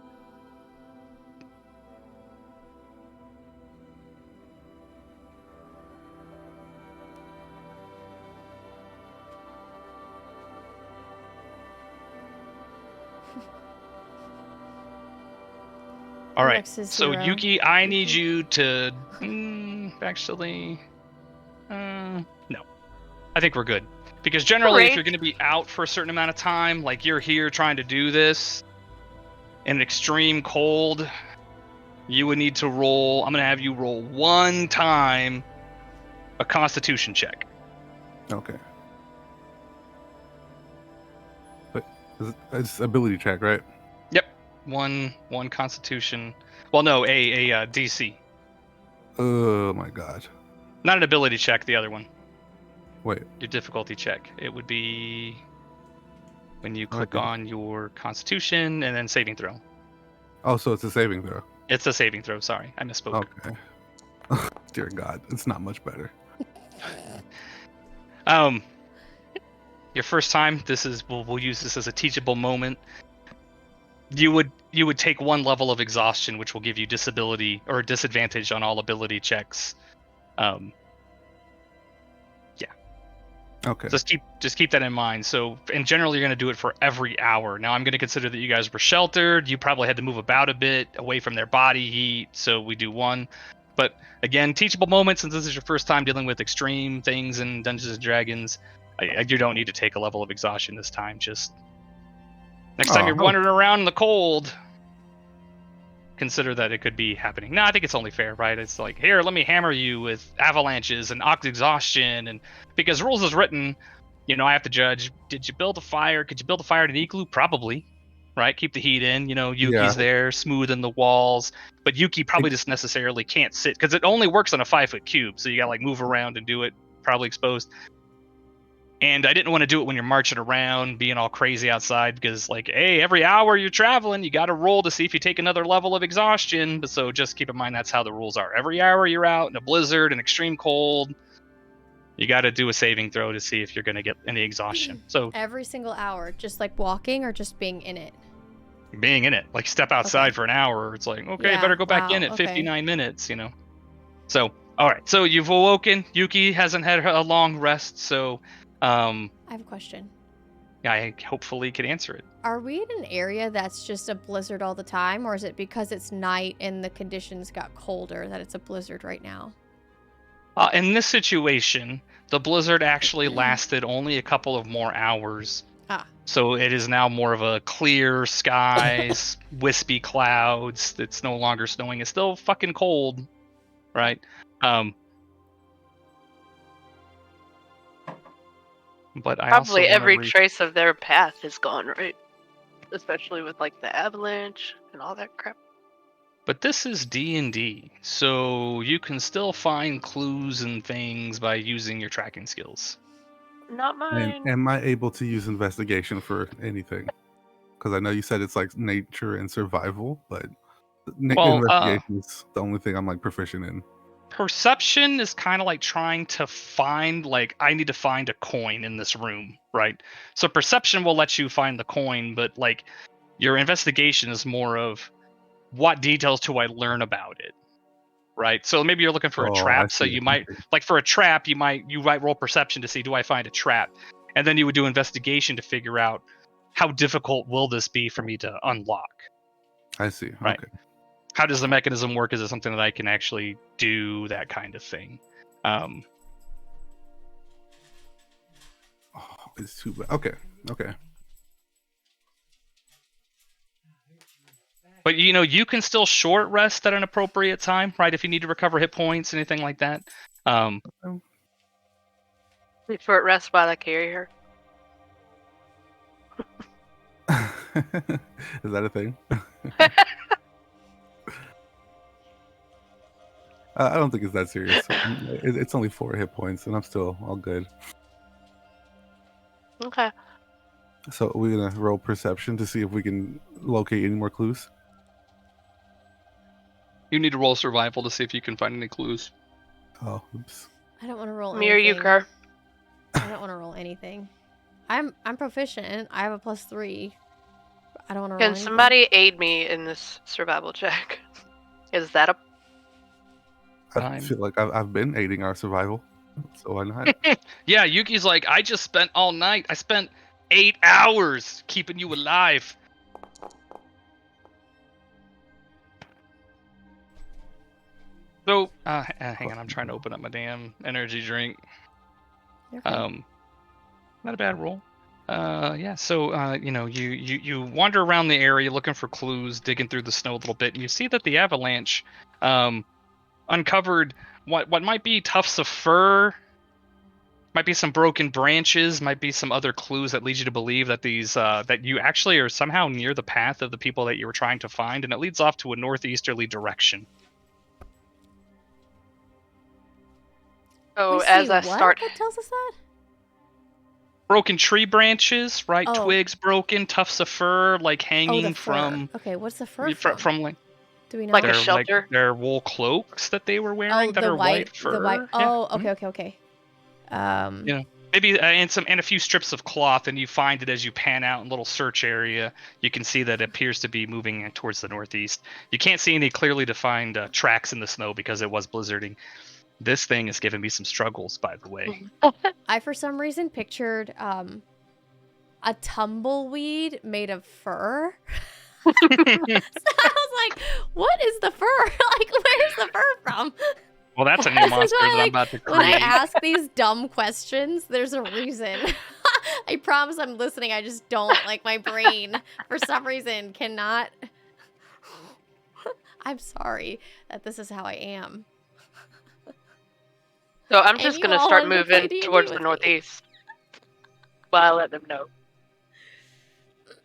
[SPEAKER 5] All right, so
[SPEAKER 1] hero.
[SPEAKER 5] Yuki, I need you to actually, no, I think we're good, because generally, if
[SPEAKER 4] Great.
[SPEAKER 5] you're going to be out for a certain amount of time, like you're here trying to do this in an extreme cold, you would need to roll. I'm going to have you roll 1 time a Constitution check.
[SPEAKER 3] Okay. But it's ability check, right?
[SPEAKER 5] Yep, one Constitution. Well, no, a DC.
[SPEAKER 3] Oh my god.
[SPEAKER 5] Not an ability check. The other one.
[SPEAKER 3] Wait.
[SPEAKER 5] Your difficulty check. It would be when you click
[SPEAKER 3] Okay.
[SPEAKER 5] on your Constitution and then saving throw.
[SPEAKER 3] Oh, so it's a saving throw.
[SPEAKER 5] It's a saving throw. Sorry, I misspoke.
[SPEAKER 3] Okay. Dear God, it's not much better.
[SPEAKER 5] Your first time. We'll use this as a teachable moment. You would take 1 level of exhaustion, which will give you disability or disadvantage on all ability checks.
[SPEAKER 3] Okay.
[SPEAKER 5] Just keep that in mind. So, in general, you're going to do it for every hour. Now, I'm going to consider that you guys were sheltered. You probably had to move about a bit away from their body heat. So we do 1. But again, teachable moments. Since this is your first time dealing with extreme things in Dungeons and Dragons, you don't need to take a level of exhaustion this time. Just next time you're wandering around in the cold, consider that it could be happening. No, I think it's only fair, right? It's like, here, let me hammer you with avalanches and exhaustion, and because rules is written, I have to judge. Did you build a fire? Could you build a fire in an igloo? Probably, right? Keep the heat in. Yuki's there, smoothing the walls, but Yuki probably just necessarily can't sit because it only works on a 5-foot cube, so you gotta like move around and do it, probably exposed. And I didn't want to do it when you're marching around, being all crazy outside, because like, hey, every hour you're traveling, you got to roll to see if you take another level of exhaustion. So just keep in mind that's how the rules are. Every hour you're out in a blizzard, an extreme cold, You got to do a saving throw to see if you're going to get any exhaustion. So
[SPEAKER 1] Every single hour, just like walking or just being in it?
[SPEAKER 5] being in it, like step outside
[SPEAKER 1] Okay.
[SPEAKER 5] for an hour, it's like, okay,
[SPEAKER 1] Yeah,
[SPEAKER 5] better go back
[SPEAKER 1] wow,
[SPEAKER 5] in at
[SPEAKER 1] okay.
[SPEAKER 5] 59 minutes, you know. So, all right. So you've awoken. Yuki hasn't had a long rest, so
[SPEAKER 1] I have a question.
[SPEAKER 5] I hopefully can answer it.
[SPEAKER 1] Are we in an area that's just a blizzard all the time, or is it because it's night and the conditions got colder that it's a blizzard right now?
[SPEAKER 5] In this situation, the blizzard actually lasted only a couple of more hours.
[SPEAKER 1] Ah.
[SPEAKER 5] So it is now more of a clear skies, wispy clouds. It's no longer snowing. It's still fucking cold, right? But I also
[SPEAKER 4] Probably
[SPEAKER 5] wanna
[SPEAKER 4] every
[SPEAKER 5] re-
[SPEAKER 4] trace of their path is gone, right? Especially with like the avalanche and all that crap.
[SPEAKER 5] But this is D&D, so you can still find clues and things by using your tracking skills.
[SPEAKER 4] Not mine.
[SPEAKER 3] And am I able to use investigation for anything? Because I know you said it's like nature and survival, but investigation is the only thing I'm like proficient in.
[SPEAKER 5] Perception is kind of like trying to find, like, I need to find a coin in this room, right? So perception will let you find the coin, but like your investigation is more of what details do I learn about it, right? So maybe you're looking for a
[SPEAKER 3] Oh, I
[SPEAKER 5] trap, so
[SPEAKER 3] see.
[SPEAKER 5] you might, like for a trap, you might roll perception to see, do I find a trap? And then you would do investigation to figure out how difficult will this be for me to unlock.
[SPEAKER 3] I see.
[SPEAKER 5] Right.
[SPEAKER 3] Okay.
[SPEAKER 5] How does the mechanism work? Is it something that I can actually do, that kind of thing?
[SPEAKER 3] Oh, it's too bad. Okay. Okay.
[SPEAKER 5] But you know, you can still short rest at an appropriate time, right? If you need to recover hit points, anything like that.
[SPEAKER 4] Short rest while I carry her.
[SPEAKER 3] Is that a thing? I don't think it's that serious. It's only 4 hit points, and I'm still all good.
[SPEAKER 4] Okay.
[SPEAKER 3] So we're gonna roll perception to see if we can locate any more clues.
[SPEAKER 5] You need to roll survival to see if you can find any clues.
[SPEAKER 3] Oh, oops.
[SPEAKER 1] I don't want to roll
[SPEAKER 4] Mirror you,
[SPEAKER 1] anything.
[SPEAKER 4] Kerr.
[SPEAKER 1] I don't want to roll anything. I'm proficient. I have a +3. I don't want to roll
[SPEAKER 4] Can
[SPEAKER 1] anything.
[SPEAKER 4] somebody aid me in this survival check? Is that a...
[SPEAKER 3] I feel like I've been aiding our survival, so why not?
[SPEAKER 5] Yeah, Yuki's like, I just spent all night. I spent 8 hours keeping you alive. So, hang on, I'm trying to open up my damn energy drink.
[SPEAKER 1] You're fine.
[SPEAKER 5] Not a bad roll. Yeah. So, you know, you wander around the area looking for clues, digging through the snow a little bit, and you see that the avalanche, uncovered what might be tufts of fur, might be some broken branches, might be some other clues that lead you to believe that these that you actually are somehow near the path of the people that you were trying to find, and it leads off to a northeasterly direction.
[SPEAKER 4] So
[SPEAKER 1] We
[SPEAKER 4] as
[SPEAKER 1] see
[SPEAKER 4] I
[SPEAKER 1] what?
[SPEAKER 4] start...
[SPEAKER 1] That tells us that?
[SPEAKER 5] Broken tree branches, right?
[SPEAKER 1] Oh.
[SPEAKER 5] Twigs broken, tufts of fur, like
[SPEAKER 1] Oh,
[SPEAKER 5] hanging
[SPEAKER 1] the fur.
[SPEAKER 5] from
[SPEAKER 1] Okay, what's the fur from?
[SPEAKER 5] from like
[SPEAKER 1] Do we know?
[SPEAKER 4] Like a
[SPEAKER 5] their
[SPEAKER 4] shelter?
[SPEAKER 5] their wool cloaks that they were wearing that
[SPEAKER 1] the
[SPEAKER 5] are white fur.
[SPEAKER 1] The white.
[SPEAKER 5] Yeah.
[SPEAKER 1] Oh, okay.
[SPEAKER 5] You know, maybe and a few strips of cloth, and you find it as you pan out in a little search area. You can see that it appears to be moving towards the northeast. You can't see any clearly defined tracks in the snow because it was blizzarding. This thing is giving me some struggles, by the way.
[SPEAKER 1] I for some reason pictured a tumbleweed made of fur. So I was like, what is the fur? Like, where's the fur from?
[SPEAKER 5] Well, that's a new
[SPEAKER 1] This is
[SPEAKER 5] monster
[SPEAKER 1] why,
[SPEAKER 5] that I'm
[SPEAKER 1] like,
[SPEAKER 5] about to
[SPEAKER 1] when I
[SPEAKER 5] create.
[SPEAKER 1] ask these dumb questions, there's a reason. I promise I'm listening. I just don't, like, my brain, for some reason, cannot. I'm sorry that this is how I am.
[SPEAKER 4] So I'm
[SPEAKER 1] And
[SPEAKER 4] just
[SPEAKER 1] you
[SPEAKER 4] going to
[SPEAKER 1] all
[SPEAKER 4] start
[SPEAKER 1] wanted to play
[SPEAKER 4] moving
[SPEAKER 1] D&D
[SPEAKER 4] towards the
[SPEAKER 1] with me.
[SPEAKER 4] northeast. While I let them know.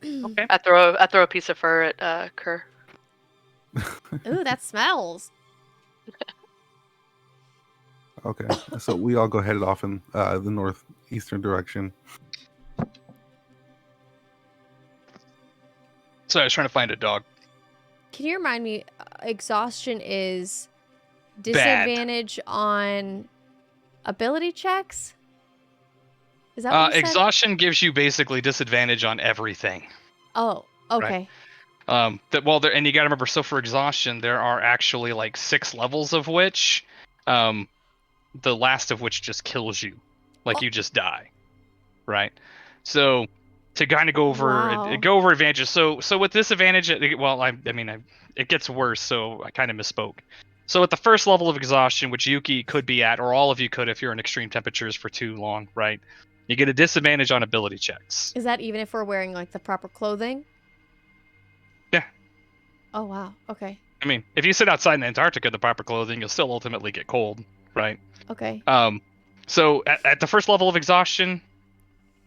[SPEAKER 5] Okay.
[SPEAKER 4] I throw a piece of fur at Kerr.
[SPEAKER 1] Ooh, that smells.
[SPEAKER 3] Okay, so we all go headed off in the northeastern direction.
[SPEAKER 5] So I was trying to find a dog.
[SPEAKER 1] Can you remind me, exhaustion is disadvantage on ability checks? Is that what you said?
[SPEAKER 5] Exhaustion gives you basically disadvantage on everything.
[SPEAKER 1] Oh, okay.
[SPEAKER 5] And you got to remember, so for exhaustion, there are actually like 6 levels of which, the last of which just kills you, like you just die, right? So to kind of go over advantages. So with disadvantage, it gets worse. So I kind of misspoke. So at the first level of exhaustion, which Yuki could be at, or all of you could if you're in extreme temperatures for too long, right? You get a disadvantage on ability checks.
[SPEAKER 1] Is that even if we're wearing like the proper clothing?
[SPEAKER 5] Yeah.
[SPEAKER 1] Oh wow. Okay.
[SPEAKER 5] I mean, if you sit outside in Antarctica in the proper clothing, you'll still ultimately get cold, right?
[SPEAKER 1] Okay.
[SPEAKER 5] So at the first level of exhaustion,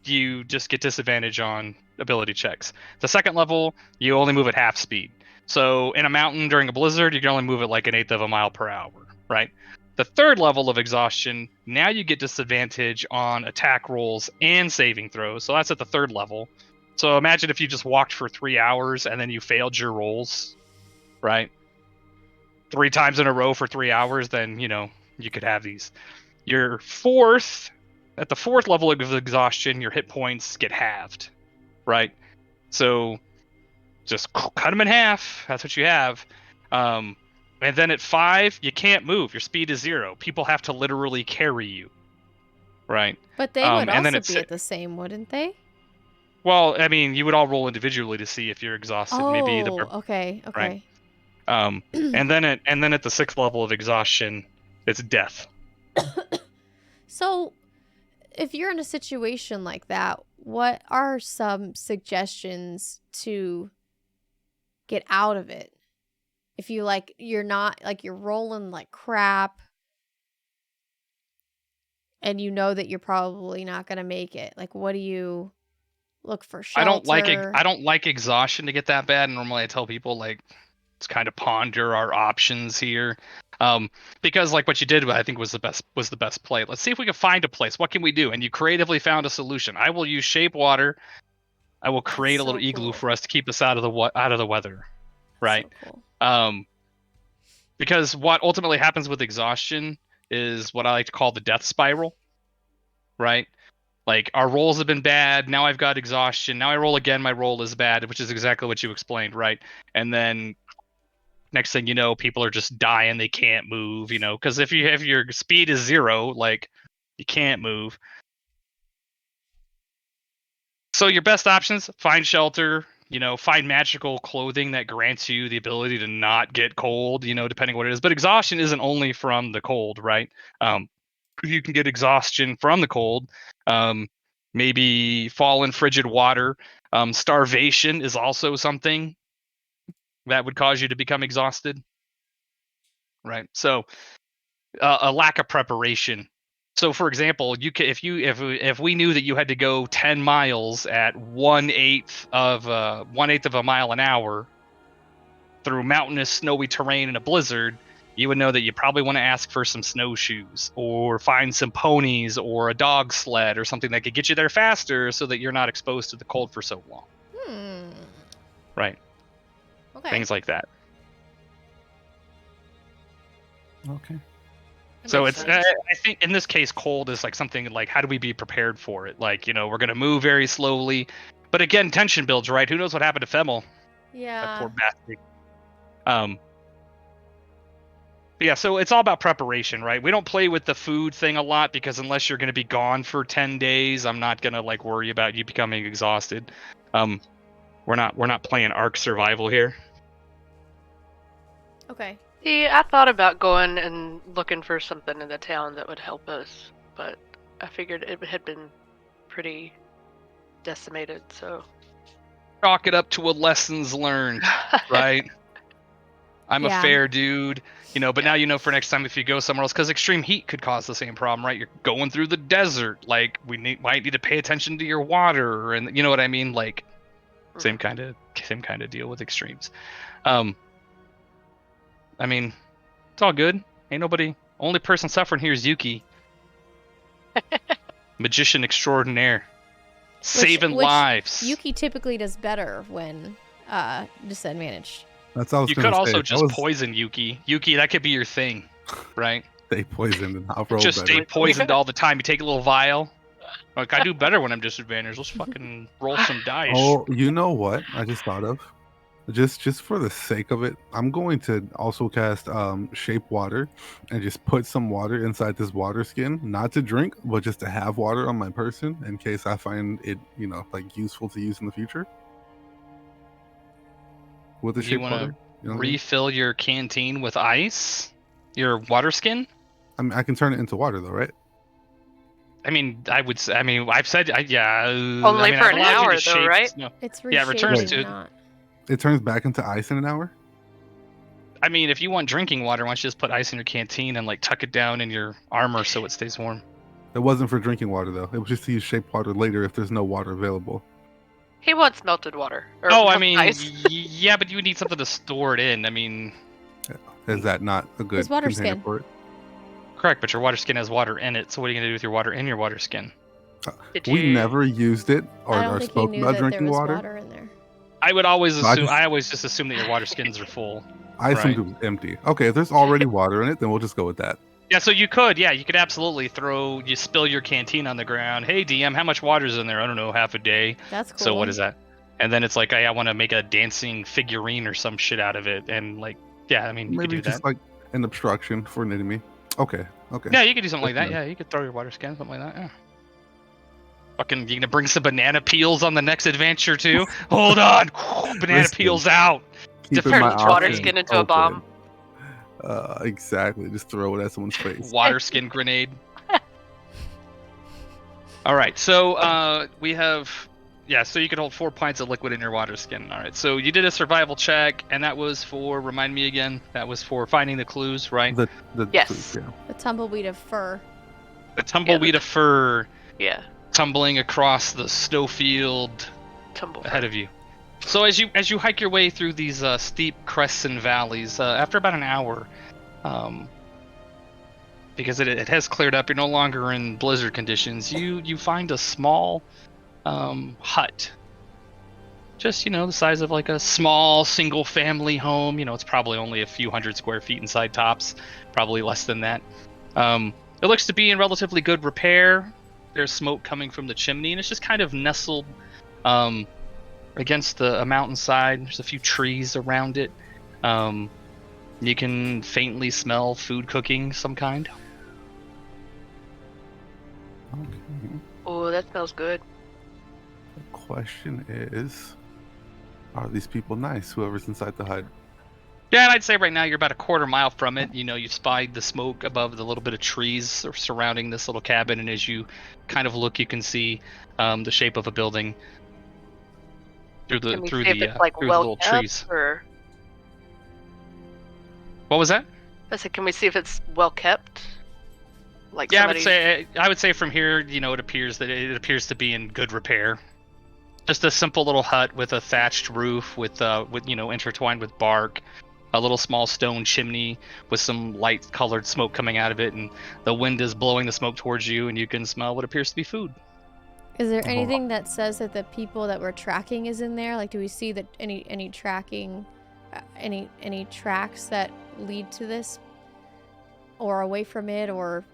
[SPEAKER 5] you just get disadvantage on ability checks. The second level, you only move at half speed. So in a mountain during a blizzard, you can only move at like 1/8 of a mile per hour, right? The third level of exhaustion, now you get disadvantage on attack rolls and saving throws. So that's at the third level. So imagine if you just walked for 3 hours and then you failed your rolls, right? 3 times in a row for 3 hours, then, you could have these. At the fourth level of exhaustion, your hit points get halved, right? So just cut them in half. That's what you have. And then at 5, you can't move. Your speed is 0. People have to literally carry you, right?
[SPEAKER 1] But they would
[SPEAKER 5] and then
[SPEAKER 1] also be at the same, wouldn't they?
[SPEAKER 5] Well, I mean, you would all roll individually to see if you're exhausted.
[SPEAKER 1] Oh,
[SPEAKER 5] Maybe
[SPEAKER 1] okay.
[SPEAKER 5] Right. And then at the 6th level of exhaustion, it's death.
[SPEAKER 1] So, if you're in a situation like that, what are some suggestions to get out of it? If you you're not you're rolling like crap and you know that you're probably not going to make it. Like, what do you look for? Shelter?
[SPEAKER 5] I don't like exhaustion to get that bad. Normally I tell people let's kind of ponder our options here. Because like what you did, I think was the best play. Let's see if we can find a place. What can we do? And you creatively found a solution. I will use shape water. I will create a little igloo for us to keep us out of the weather, right?
[SPEAKER 1] So cool.
[SPEAKER 5] Because what ultimately happens with exhaustion is what I like to call the death spiral, right? Like our rolls have been bad. Now I've got exhaustion. Now I roll again. My roll is bad, which is exactly what you explained, right? And then next thing you know, people are just dying. They can't move, because if your speed is 0, you can't move. So your best options: find shelter, find magical clothing that grants you the ability to not get cold, depending what it is. But exhaustion isn't only from the cold, right? You can get exhaustion from the cold. Maybe fall in frigid water. Starvation is also something that would cause you to become exhausted, right? So a lack of preparation. So, for example, if we knew that you had to go 10 miles at 1/8 of a mile an hour through mountainous, snowy terrain in a blizzard, you would know that you probably want to ask for some snowshoes or find some ponies or a dog sled or something that could get you there faster, so that you're not exposed to the cold for so long. Right.
[SPEAKER 1] Okay.
[SPEAKER 5] Things like that.
[SPEAKER 3] Okay.
[SPEAKER 5] So it's I think in this case, cold is like something like, how do we be prepared for it? Like, we're gonna move very slowly, but again, tension builds, right? Who knows what happened to Femmel?
[SPEAKER 1] Yeah.
[SPEAKER 5] That poor bastard. But yeah, so it's all about preparation, right? We don't play with the food thing a lot because unless you're gonna be gone for 10 days, I'm not gonna worry about you becoming exhausted. We're not playing Ark survival here.
[SPEAKER 1] Okay.
[SPEAKER 4] See, I thought about going and looking for something in the town that would help us, but I figured it had been pretty decimated, so.
[SPEAKER 5] Chalk it up to a lessons learned, right? I'm a fair dude, but now for next time if you go somewhere else, because extreme heat could cause the same problem, right? You're going through the desert, we might need to pay attention to your water, and you know what I mean, same kind of deal with extremes. I mean, it's all good. Ain't nobody. Only person suffering here is Yuki. Magician extraordinaire. Saving lives.
[SPEAKER 1] Yuki typically does better when disadvantaged.
[SPEAKER 3] That's all.
[SPEAKER 5] You could also just poison Yuki. Yuki, that could be your thing, right?
[SPEAKER 3] stay poisoned and I'll roll
[SPEAKER 5] Just
[SPEAKER 3] better.
[SPEAKER 5] stay poisoned all the time. You take a little vial. Like, I do better when I'm disadvantaged. Let's fucking roll some dice.
[SPEAKER 3] Oh, you know what? I just thought of. Just for the sake of it, I'm going to also cast shape water and just put some water inside this water skin, not to drink, but just to have water on my person in case I find it, like useful to use in the future. With the
[SPEAKER 5] You
[SPEAKER 3] shape
[SPEAKER 5] want
[SPEAKER 3] water,
[SPEAKER 5] to
[SPEAKER 3] you know what I mean?
[SPEAKER 5] refill your canteen with ice? Your water skin?
[SPEAKER 3] I mean, I can turn it into water though, right?
[SPEAKER 5] I mean, I've said, yeah.
[SPEAKER 4] Only
[SPEAKER 5] I mean,
[SPEAKER 4] for
[SPEAKER 5] I've
[SPEAKER 4] an
[SPEAKER 5] allowed you
[SPEAKER 4] hour,
[SPEAKER 5] to
[SPEAKER 4] though,
[SPEAKER 5] shape.
[SPEAKER 4] right?
[SPEAKER 5] No.
[SPEAKER 1] It's
[SPEAKER 5] Yeah, it returns
[SPEAKER 1] reshaping,
[SPEAKER 5] to-
[SPEAKER 1] not.
[SPEAKER 3] It turns back into ice in an hour.
[SPEAKER 5] I mean, if you want drinking water, why don't you just put ice in your canteen and like tuck it down in your armor so it stays warm?
[SPEAKER 3] It wasn't for drinking water though. It was just to use shape water later if there's no water available.
[SPEAKER 4] He wants melted water. Or
[SPEAKER 5] Oh, I
[SPEAKER 4] melted
[SPEAKER 5] mean,
[SPEAKER 4] ice.
[SPEAKER 5] yeah, but you would need something to store it in. I mean,
[SPEAKER 3] Is that not a good
[SPEAKER 1] It's water
[SPEAKER 3] container
[SPEAKER 1] skin.
[SPEAKER 3] for it?
[SPEAKER 5] correct, but your water skin has water in it. So what are you gonna do with your water in your water skin?
[SPEAKER 4] Did
[SPEAKER 3] We
[SPEAKER 4] you-
[SPEAKER 3] never used it or
[SPEAKER 1] I don't think he
[SPEAKER 3] spoke
[SPEAKER 1] knew
[SPEAKER 3] about
[SPEAKER 1] that there
[SPEAKER 3] drinking
[SPEAKER 1] was
[SPEAKER 3] water.
[SPEAKER 1] water in there.
[SPEAKER 5] I would always
[SPEAKER 3] No, I
[SPEAKER 5] assume.
[SPEAKER 3] just-
[SPEAKER 5] I always just assume that your water skins are full.
[SPEAKER 3] I assumed
[SPEAKER 5] Right.
[SPEAKER 3] it was empty. Okay, if there's already water in it, then we'll just go with that.
[SPEAKER 5] Yeah, so you could absolutely you spill your canteen on the ground. Hey, DM, how much water's in there? I don't know, half a day.
[SPEAKER 1] That's cool.
[SPEAKER 5] So what is that? And then it's like, I want to make a dancing figurine or some shit out of it. And like, yeah, I mean, you could
[SPEAKER 3] Maybe
[SPEAKER 5] do
[SPEAKER 3] just
[SPEAKER 5] that.
[SPEAKER 3] like an obstruction for an enemy. Okay.
[SPEAKER 5] Yeah, you could do something like that.
[SPEAKER 3] That's
[SPEAKER 5] Yeah, you could throw your water skin, something like that. Yeah. Fucking, you gonna bring some banana peels on the next adventure too? Hold on, banana
[SPEAKER 3] Listen.
[SPEAKER 5] peels out.
[SPEAKER 3] Keeping
[SPEAKER 4] Turn
[SPEAKER 3] my
[SPEAKER 4] the water
[SPEAKER 3] options
[SPEAKER 4] skin into a
[SPEAKER 3] open.
[SPEAKER 4] bomb.
[SPEAKER 3] Exactly. Just throw it at someone's face.
[SPEAKER 5] Water skin grenade. All right, so we have, yeah, so you can hold 4 pints of liquid in your water skin. All right, so you did a survival check, and that was for, remind me again, that was for finding the clues, right?
[SPEAKER 3] The
[SPEAKER 4] Yes.
[SPEAKER 3] yeah.
[SPEAKER 1] The tumbleweed of fur.
[SPEAKER 5] The tumbleweed of fur
[SPEAKER 4] Yeah.
[SPEAKER 5] tumbling across the snowfield
[SPEAKER 4] Tumble.
[SPEAKER 5] ahead of you. So as you hike your way through these steep crests and valleys, after about an hour, because it has cleared up, you're no longer in blizzard conditions. You find a small hut, just the size of like a small single family home. It's probably only a few hundred square feet inside tops, probably less than that. It looks to be in relatively good repair. There's smoke coming from the chimney, and it's just kind of nestled against a mountainside. There's a few trees around it. You can faintly smell food cooking, some kind.
[SPEAKER 3] Okay.
[SPEAKER 4] Oh, that smells good.
[SPEAKER 3] The question is, are these people nice? Whoever's inside the hut.
[SPEAKER 5] Yeah, and I'd say right now you're about a quarter mile from it. You spied the smoke above the little bit of trees surrounding this little cabin, and as you kind of look, you can see the shape of a building through the
[SPEAKER 4] Can we
[SPEAKER 5] through
[SPEAKER 4] see if
[SPEAKER 5] the
[SPEAKER 4] it's like
[SPEAKER 5] through the
[SPEAKER 4] well
[SPEAKER 5] little
[SPEAKER 4] kept,
[SPEAKER 5] trees.
[SPEAKER 4] or
[SPEAKER 5] What was that?
[SPEAKER 4] I said, can we see if it's well kept? Like
[SPEAKER 5] Yeah,
[SPEAKER 4] somebody...
[SPEAKER 5] I would say from here, it appears to be in good repair. Just a simple little hut with a thatched roof with intertwined with bark, a little small stone chimney with some light colored smoke coming out of it, and the wind is blowing the smoke towards you, and you can smell what appears to be food.
[SPEAKER 1] Is there
[SPEAKER 3] Oh.
[SPEAKER 1] anything that says that the people that we're tracking is in there? Like, do we see that any tracking, any tracks that lead to this, or away from it, or?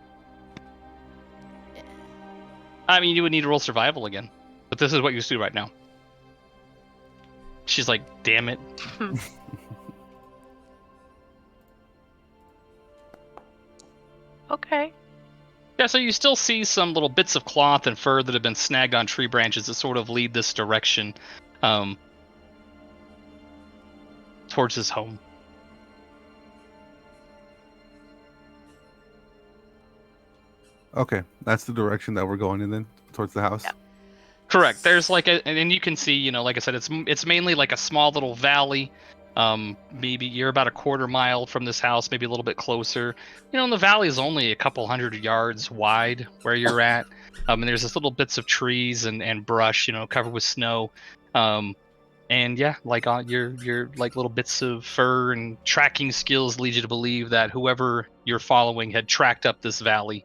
[SPEAKER 5] I mean, you would need to roll survival again, but this is what you see right now. She's like, damn it.
[SPEAKER 4] Okay.
[SPEAKER 5] Yeah, so you still see some little bits of cloth and fur that have been snagged on tree branches that sort of lead this direction towards his home.
[SPEAKER 3] Okay, that's the direction that we're going in then, towards the house.
[SPEAKER 4] Yeah.
[SPEAKER 5] Correct. There's like and you can see, like I said, it's mainly like a small little valley. Maybe you're about a quarter mile from this house, maybe a little bit closer. And the valley is only a couple hundred yards wide where you're at. And there's this little bits of trees and brush, covered with snow. And yeah, like your like little bits of fur and tracking skills lead you to believe that whoever you're following had tracked up this valley.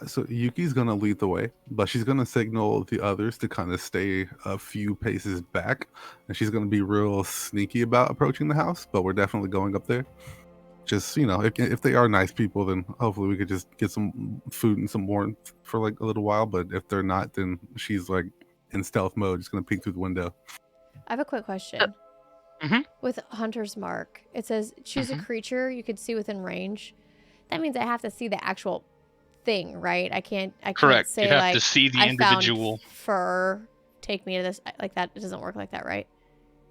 [SPEAKER 3] So Yuki's gonna lead the way, but she's gonna signal the others to kind of stay a few paces back, and she's gonna be real sneaky about approaching the house. But we're definitely going up there. just if they are nice people, then hopefully we could just get some food and some warmth for like a little while. But if they're not, then she's like in stealth mode, just gonna peek through the window.
[SPEAKER 1] I have a quick question.
[SPEAKER 5] Mhm.
[SPEAKER 1] With Hunter's Mark, it says choose a creature you could see within range. That means I have to see the actual thing, right? I can't
[SPEAKER 5] Correct.
[SPEAKER 1] say
[SPEAKER 5] You have
[SPEAKER 1] like
[SPEAKER 5] to see the
[SPEAKER 1] I
[SPEAKER 5] individual.
[SPEAKER 1] found fur. Take me to this. Like that. It doesn't work like that, right?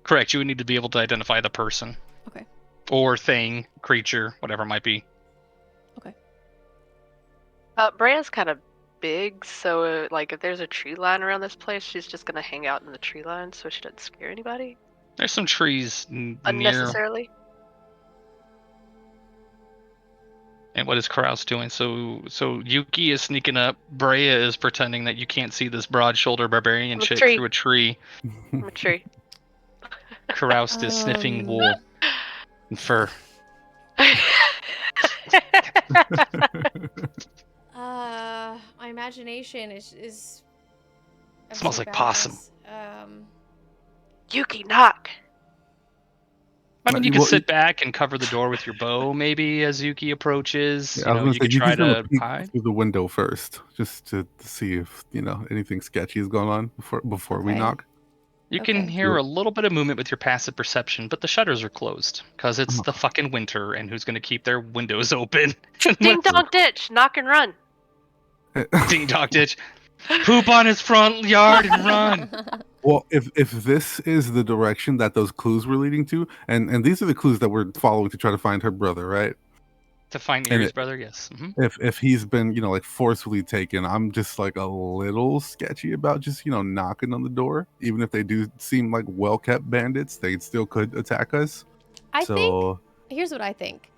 [SPEAKER 5] Correct. You would need to be able to identify the person.
[SPEAKER 1] Okay.
[SPEAKER 5] Or thing, creature, whatever it might be.
[SPEAKER 1] Okay.
[SPEAKER 4] Brea's kind of big, so like if there's a tree line around this place, she's just gonna hang out in the tree line so she doesn't scare anybody
[SPEAKER 5] There's some trees near.
[SPEAKER 4] unnecessarily.
[SPEAKER 5] And what is Kraus doing? So Yuki is sneaking up. Brea is pretending that you can't see this broad-shouldered barbarian
[SPEAKER 4] I'm a
[SPEAKER 5] chick
[SPEAKER 4] tree.
[SPEAKER 5] through a tree.
[SPEAKER 4] I'm a tree.
[SPEAKER 5] Kraus is sniffing wool and fur.
[SPEAKER 1] My imagination is I'm
[SPEAKER 5] Smells
[SPEAKER 1] so
[SPEAKER 5] like
[SPEAKER 1] bad at
[SPEAKER 5] possum.
[SPEAKER 1] this.
[SPEAKER 4] Yuki, knock.
[SPEAKER 5] I mean, you
[SPEAKER 3] Well,
[SPEAKER 5] could sit back and cover the door with your bow, maybe, as Yuki approaches.
[SPEAKER 3] Yeah, I was gonna
[SPEAKER 5] You
[SPEAKER 3] say
[SPEAKER 5] could
[SPEAKER 3] Yuki's
[SPEAKER 5] try
[SPEAKER 3] gonna
[SPEAKER 5] to
[SPEAKER 3] peek
[SPEAKER 5] hide.
[SPEAKER 3] through the window first, just to see if anything sketchy is going on before we
[SPEAKER 1] Okay.
[SPEAKER 3] knock.
[SPEAKER 5] You can
[SPEAKER 1] Okay.
[SPEAKER 5] hear a little bit of movement with your passive perception, but the shutters are closed because it's the fucking winter, and who's going to keep their windows open?
[SPEAKER 4] Ding dong ditch, knock and run.
[SPEAKER 5] Ding dong ditch. Poop on his front yard and run.
[SPEAKER 3] Well, if this is the direction that those clues were leading to, and these are the clues that we're following to try to find her brother, right?
[SPEAKER 5] To find
[SPEAKER 3] And
[SPEAKER 5] Erie's brother, yes.
[SPEAKER 3] If he's been like forcefully taken, I'm just like a little sketchy about just knocking on the door. Even if they do seem like well-kept bandits, they still could attack us.
[SPEAKER 1] I think here's what I think.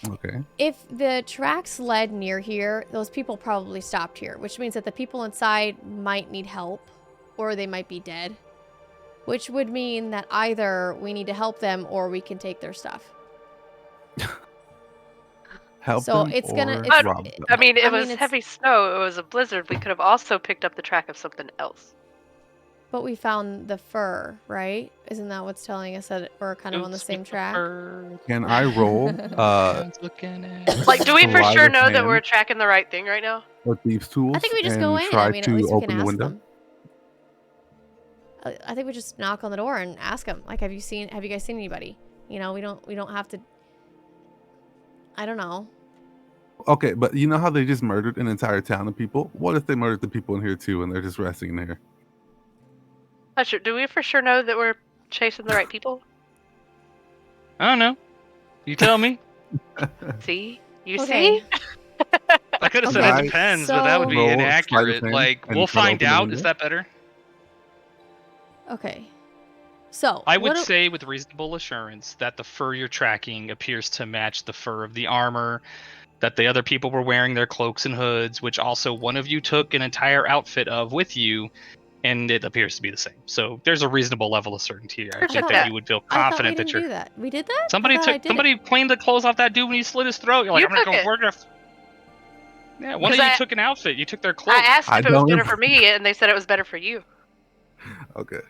[SPEAKER 3] Okay.
[SPEAKER 1] If the tracks led near here, those people probably stopped here, which means that the people inside might need help or they might be dead, which would mean that either we need to help them or we can take their stuff.
[SPEAKER 3] Help
[SPEAKER 1] So
[SPEAKER 3] them
[SPEAKER 1] it's
[SPEAKER 3] or
[SPEAKER 1] gonna- it's-
[SPEAKER 3] rob them.
[SPEAKER 4] I mean, it was
[SPEAKER 1] it's-
[SPEAKER 4] heavy snow. It was a blizzard. We could have also picked up the track of something else.
[SPEAKER 1] But we found the fur, right? Isn't that what's telling us that we're kind of on the same track?
[SPEAKER 3] Can I roll
[SPEAKER 4] Like, do we for
[SPEAKER 3] Sleight
[SPEAKER 4] sure
[SPEAKER 3] of
[SPEAKER 4] know that we're
[SPEAKER 3] hand
[SPEAKER 4] tracking the right thing right now?
[SPEAKER 3] or thieves' tools?
[SPEAKER 1] I think we just
[SPEAKER 3] and
[SPEAKER 1] go in.
[SPEAKER 3] try
[SPEAKER 1] I mean, at
[SPEAKER 3] to
[SPEAKER 1] least we
[SPEAKER 3] open
[SPEAKER 1] can
[SPEAKER 3] the
[SPEAKER 1] ask
[SPEAKER 3] window?
[SPEAKER 1] them. I think we just knock on the door and ask them. Like, have you guys seen anybody? We don't have to. I don't know.
[SPEAKER 3] Okay, but you know how they just murdered an entire town of people? What if they murdered the people in here too, and they're just resting in here?
[SPEAKER 4] Do we for sure know that we're chasing the right people?
[SPEAKER 5] I don't know. You tell me.
[SPEAKER 4] See? You
[SPEAKER 1] Okay.
[SPEAKER 4] see?
[SPEAKER 5] I could have said
[SPEAKER 3] Okay.
[SPEAKER 5] it depends, but that would be
[SPEAKER 3] Roll sleight of
[SPEAKER 5] inaccurate.
[SPEAKER 3] hand
[SPEAKER 5] Like,
[SPEAKER 3] and
[SPEAKER 5] we'll
[SPEAKER 3] try to
[SPEAKER 5] find
[SPEAKER 3] open the
[SPEAKER 5] out.
[SPEAKER 3] window.
[SPEAKER 5] Is that better?
[SPEAKER 1] Okay. So
[SPEAKER 5] I would say with reasonable assurance that the fur you're tracking appears to match the fur of the armor, that the other people were wearing their cloaks and hoods, which also one of you took an entire outfit of with you, and it appears to be the same. So there's a reasonable level of certainty here. I think
[SPEAKER 4] check
[SPEAKER 5] that
[SPEAKER 4] that.
[SPEAKER 5] you would feel
[SPEAKER 1] I thought we
[SPEAKER 5] confident
[SPEAKER 1] didn't
[SPEAKER 5] that you're.
[SPEAKER 1] do that. We did that.
[SPEAKER 5] Somebody
[SPEAKER 1] I thought I did it.
[SPEAKER 5] somebody cleaned the clothes off that dude when he slit his throat. You're like,
[SPEAKER 4] You
[SPEAKER 5] I'm gonna
[SPEAKER 4] took
[SPEAKER 5] go.
[SPEAKER 4] it.
[SPEAKER 5] We're gonna. Yeah, one of
[SPEAKER 4] 'Cause
[SPEAKER 5] you
[SPEAKER 4] I-
[SPEAKER 5] took an outfit. You took their
[SPEAKER 4] I
[SPEAKER 5] clothes.
[SPEAKER 4] asked
[SPEAKER 3] I
[SPEAKER 4] if it was
[SPEAKER 3] don't
[SPEAKER 4] better
[SPEAKER 3] know.
[SPEAKER 4] for me, and they said it was better for you.
[SPEAKER 3] Okay.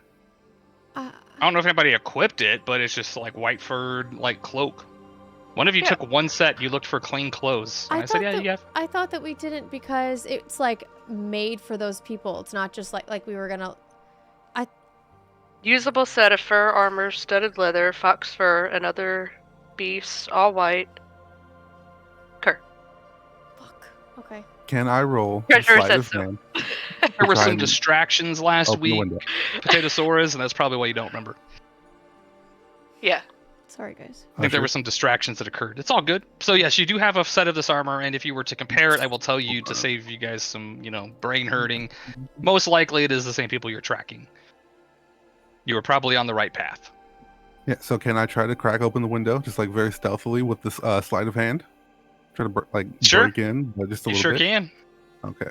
[SPEAKER 5] I don't know if anybody equipped it, but it's just like white furred like cloak. One of you
[SPEAKER 4] Yeah.
[SPEAKER 5] took one set. You looked for clean clothes. And I said, yeah, you have.
[SPEAKER 1] I thought that we didn't because it's like made for those people. It's not just like we were gonna.
[SPEAKER 4] Usable set of fur armor, studded leather, fox fur, and other beasts, all white.
[SPEAKER 1] Fuck. Okay.
[SPEAKER 3] Can I roll
[SPEAKER 4] Treasurer
[SPEAKER 3] sleight
[SPEAKER 4] said
[SPEAKER 3] of
[SPEAKER 4] so.
[SPEAKER 3] hand?
[SPEAKER 5] There were
[SPEAKER 3] try
[SPEAKER 5] some
[SPEAKER 3] and
[SPEAKER 5] distractions last
[SPEAKER 3] open the
[SPEAKER 5] week.
[SPEAKER 3] window?
[SPEAKER 5] Potatosaurus, and that's probably why you don't remember.
[SPEAKER 4] Yeah.
[SPEAKER 1] Sorry, guys.
[SPEAKER 5] I think there were some distractions that occurred. It's all good. So yes, you do have a set of this armor, and if you were to compare it, I will tell you to save you guys some, brain hurting. Most likely, it is the same people you're tracking. You were probably on the right path.
[SPEAKER 3] Yeah. So can I try to crack open the window, just like very stealthily with this sleight of hand? Try to
[SPEAKER 5] Sure.
[SPEAKER 3] break in, but just a
[SPEAKER 5] You
[SPEAKER 3] little
[SPEAKER 5] sure
[SPEAKER 3] bit.
[SPEAKER 5] can.
[SPEAKER 3] Okay.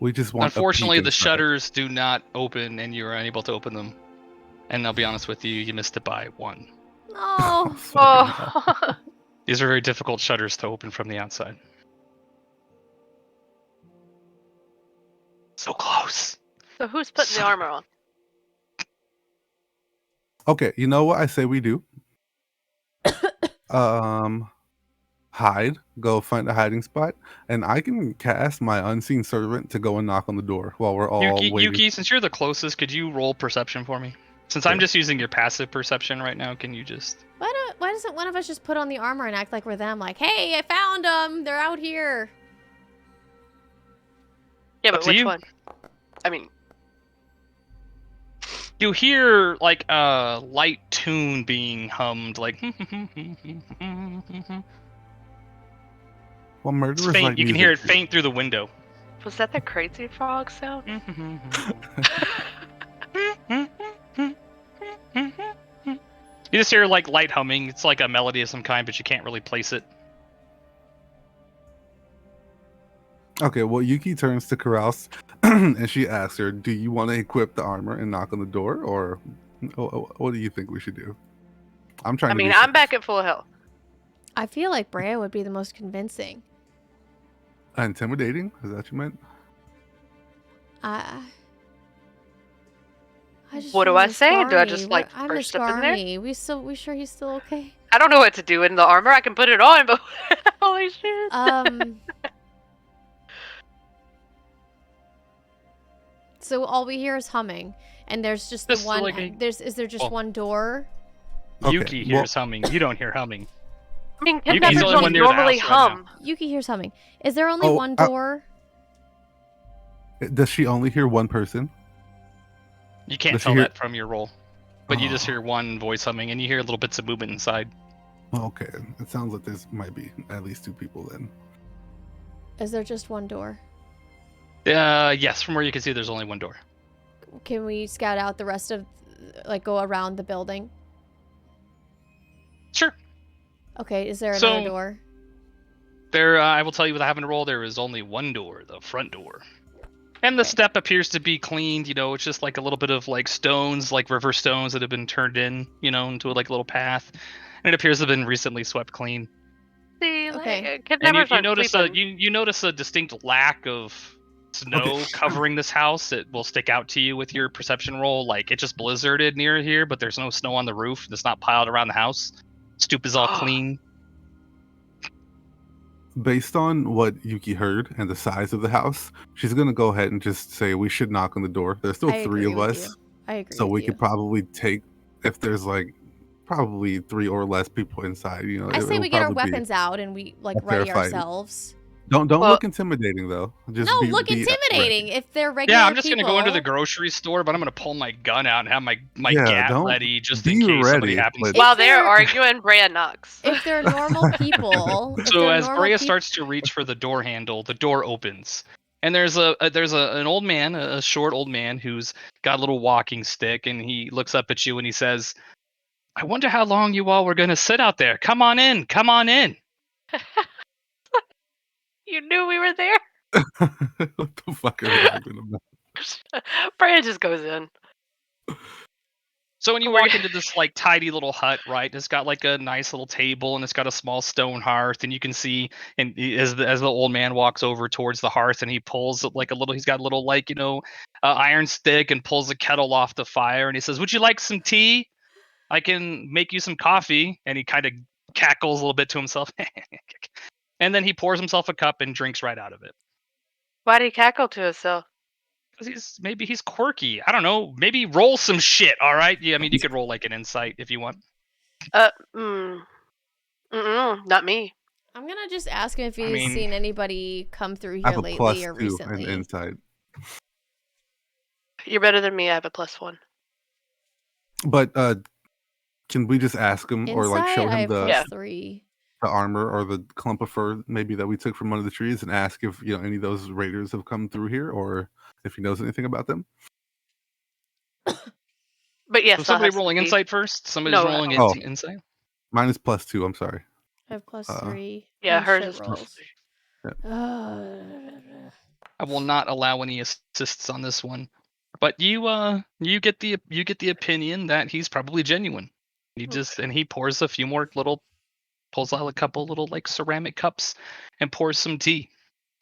[SPEAKER 3] We just want. a
[SPEAKER 5] Unfortunately,
[SPEAKER 3] peek
[SPEAKER 5] the
[SPEAKER 3] inside.
[SPEAKER 5] shutters do not open, and you are unable to open them. And I'll be honest with you, you missed it by one.
[SPEAKER 1] No.
[SPEAKER 4] Oh.
[SPEAKER 5] These are very difficult shutters to open from the outside. So close.
[SPEAKER 4] So who's putting the armor on?
[SPEAKER 3] Okay, you know what I say we do? Hide, go find a hiding spot, and I can cast my unseen servant to go and knock on the door while we're all waiting.
[SPEAKER 5] Yuki, since you're the closest, could you roll perception for me? Since I'm
[SPEAKER 3] Sure.
[SPEAKER 5] just using your passive perception right now, can you just?
[SPEAKER 1] Why doesn't one of us just put on the armor and act like we're them? Like, hey, I found them. They're out here.
[SPEAKER 4] Yeah,
[SPEAKER 5] Up
[SPEAKER 4] but
[SPEAKER 5] to
[SPEAKER 4] which
[SPEAKER 5] you.
[SPEAKER 4] one? I mean,
[SPEAKER 5] You hear like a light tune being hummed, like.
[SPEAKER 3] Well,
[SPEAKER 5] It's
[SPEAKER 3] murderers
[SPEAKER 5] faint.
[SPEAKER 3] like
[SPEAKER 5] You can
[SPEAKER 3] music
[SPEAKER 5] hear it
[SPEAKER 3] too.
[SPEAKER 5] faint through the window.
[SPEAKER 4] was that the crazy frog sound?
[SPEAKER 5] You just hear like light humming. It's like a melody of some kind, but you can't really place it.
[SPEAKER 3] Okay, well, Yuki turns to Carouse and she asks her, "Do you want to equip the armor and knock on the door, or what do you think we should do?" I'm trying
[SPEAKER 4] I
[SPEAKER 3] to
[SPEAKER 4] mean,
[SPEAKER 3] be
[SPEAKER 4] I'm
[SPEAKER 3] safe.
[SPEAKER 4] back at full health.
[SPEAKER 1] I feel like Brea would be the most convincing.
[SPEAKER 3] Intimidating? Is that what you meant?
[SPEAKER 1] I just
[SPEAKER 4] What do
[SPEAKER 1] feel
[SPEAKER 4] I
[SPEAKER 1] Miss
[SPEAKER 4] say? Do I
[SPEAKER 1] Garmy.
[SPEAKER 4] just, like,
[SPEAKER 1] I
[SPEAKER 4] burst
[SPEAKER 1] miss
[SPEAKER 4] up in there?
[SPEAKER 1] Garmy. We sure he's still okay?
[SPEAKER 4] I don't know what to do in the armor. I can put it on, but holy shit.
[SPEAKER 1] So all we hear is humming, and there's just the
[SPEAKER 5] Just
[SPEAKER 1] one.
[SPEAKER 5] like a-
[SPEAKER 1] Is there just
[SPEAKER 5] well-
[SPEAKER 1] one door?
[SPEAKER 3] Okay,
[SPEAKER 5] Yuki hears humming. You don't hear humming.
[SPEAKER 4] I mean,
[SPEAKER 5] Yuki's
[SPEAKER 4] kidnappers
[SPEAKER 5] the only
[SPEAKER 4] don't
[SPEAKER 5] one near the
[SPEAKER 4] normally
[SPEAKER 5] house right now.
[SPEAKER 4] hum.
[SPEAKER 1] Yuki hears humming. Is there only
[SPEAKER 3] Oh,
[SPEAKER 1] one door?
[SPEAKER 3] Does she only hear one person?
[SPEAKER 5] You can't
[SPEAKER 3] Does she
[SPEAKER 5] tell
[SPEAKER 3] hear-
[SPEAKER 5] that from your roll, but you just
[SPEAKER 3] Oh.
[SPEAKER 5] hear one voice humming, and you hear little bits of movement inside.
[SPEAKER 3] Okay, it sounds like this might be at least two people then.
[SPEAKER 1] Is there just one door?
[SPEAKER 5] Yes, from where you can see, there's only one door.
[SPEAKER 1] Can we scout out the rest of, like, go around the building?
[SPEAKER 5] Sure.
[SPEAKER 1] Okay, is there
[SPEAKER 5] So-
[SPEAKER 1] another door?
[SPEAKER 5] There, I will tell you without having to roll, there is only one door, the front door. And the
[SPEAKER 1] Okay.
[SPEAKER 5] step appears to be cleaned, it's just like a little bit of like stones, like river stones that have been turned in, into like a little path. And it appears to have been recently swept clean.
[SPEAKER 1] Okay.
[SPEAKER 4] See, like,
[SPEAKER 5] And
[SPEAKER 4] kidnappers
[SPEAKER 5] you
[SPEAKER 4] aren't
[SPEAKER 5] notice
[SPEAKER 4] sleeping.
[SPEAKER 5] you notice a distinct lack of snow
[SPEAKER 3] Okay.
[SPEAKER 5] covering this house. It will stick out to you with your perception roll. Like it just blizzarded near here, but there's no snow on the roof. It's not piled around the house. Stoop is all clean.
[SPEAKER 3] Based on what Yuki heard and the size of the house, she's gonna go ahead and just say we should knock on the door. There's still
[SPEAKER 1] I
[SPEAKER 3] three
[SPEAKER 1] agree
[SPEAKER 3] of
[SPEAKER 1] with
[SPEAKER 3] us,
[SPEAKER 1] you. I agree
[SPEAKER 3] so
[SPEAKER 1] with
[SPEAKER 3] we
[SPEAKER 1] you.
[SPEAKER 3] could probably take if there's like probably three or less people inside.
[SPEAKER 1] I say
[SPEAKER 3] it'll
[SPEAKER 1] we get our
[SPEAKER 3] probably be
[SPEAKER 1] weapons out and we like
[SPEAKER 3] a fair
[SPEAKER 1] ready
[SPEAKER 3] fight.
[SPEAKER 1] ourselves.
[SPEAKER 3] Don't
[SPEAKER 4] Well-
[SPEAKER 3] look intimidating though. Just
[SPEAKER 1] No,
[SPEAKER 3] be,
[SPEAKER 1] look
[SPEAKER 3] be
[SPEAKER 1] intimidating.
[SPEAKER 3] ready.
[SPEAKER 1] If they're regular
[SPEAKER 5] Yeah, I'm just
[SPEAKER 1] people,
[SPEAKER 5] gonna go into the grocery store, but I'm gonna pull my gun out and have my
[SPEAKER 3] Yeah,
[SPEAKER 5] gat
[SPEAKER 3] don't
[SPEAKER 5] ready just
[SPEAKER 3] be
[SPEAKER 5] in case somebody
[SPEAKER 3] ready,
[SPEAKER 5] happens.
[SPEAKER 3] but-
[SPEAKER 5] to-
[SPEAKER 4] While
[SPEAKER 1] If
[SPEAKER 4] they're
[SPEAKER 1] they're-
[SPEAKER 4] arguing, Brea knocks.
[SPEAKER 1] if they're normal people, if
[SPEAKER 5] So
[SPEAKER 1] they're
[SPEAKER 5] as
[SPEAKER 1] normal
[SPEAKER 5] Brea
[SPEAKER 1] peop-
[SPEAKER 5] starts to reach for the door handle, the door opens, and there's an old man, a short old man who's got a little walking stick, and he looks up at you and he says, "I wonder how long you all were gonna sit out there. Come on in, come on in."
[SPEAKER 4] You knew we were there?
[SPEAKER 3] What the fuck are they arguing about?
[SPEAKER 4] Brea just goes in.
[SPEAKER 5] So when you
[SPEAKER 4] We're
[SPEAKER 5] walk
[SPEAKER 4] g-
[SPEAKER 5] into this like tidy little hut, right? It's got like a nice little table and it's got a small stone hearth, and you can see, and as the old man walks over towards the hearth, and he pulls like a little, he's got a little like iron stick and pulls a kettle off the fire, and he says, "Would you like some tea? I can make you some coffee." And he kind of cackles a little bit to himself, and then he pours himself a cup and drinks right out of it.
[SPEAKER 4] Why'd he cackle to himself?
[SPEAKER 5] Because maybe he's quirky. I don't know. Maybe roll some shit. All right. Yeah. I mean, you could roll like an insight if you want.
[SPEAKER 4] Not me.
[SPEAKER 1] I'm gonna just ask him if
[SPEAKER 5] I
[SPEAKER 1] he's
[SPEAKER 5] mean-
[SPEAKER 1] seen anybody come through
[SPEAKER 3] I
[SPEAKER 1] here
[SPEAKER 3] have a plus
[SPEAKER 1] lately or
[SPEAKER 3] 2 in
[SPEAKER 1] recently.
[SPEAKER 3] insight.
[SPEAKER 4] You're better than me. I have a +1.
[SPEAKER 3] But can we just ask him or like show
[SPEAKER 1] Inside, I
[SPEAKER 3] him
[SPEAKER 1] have
[SPEAKER 3] the,
[SPEAKER 4] Yeah.
[SPEAKER 1] +3.
[SPEAKER 3] the armor or the clump of fur maybe that we took from one of the trees and ask if any of those raiders have come through here or if he knows anything about them?
[SPEAKER 4] But yes,
[SPEAKER 5] So
[SPEAKER 4] I'll
[SPEAKER 5] somebody
[SPEAKER 4] have some
[SPEAKER 5] rolling
[SPEAKER 4] tea.
[SPEAKER 5] insight first. Somebody's
[SPEAKER 4] No,
[SPEAKER 5] rolling
[SPEAKER 3] Oh.
[SPEAKER 5] insight.
[SPEAKER 3] Mine is +2. I'm sorry.
[SPEAKER 1] I have +3.
[SPEAKER 4] Yeah,
[SPEAKER 1] on
[SPEAKER 4] hers
[SPEAKER 1] shit
[SPEAKER 4] is
[SPEAKER 1] rolls.
[SPEAKER 5] I will not allow any assists on this one. But you get the opinion that he's probably genuine. He pours a few more pulls out a couple little like ceramic cups and pours some tea.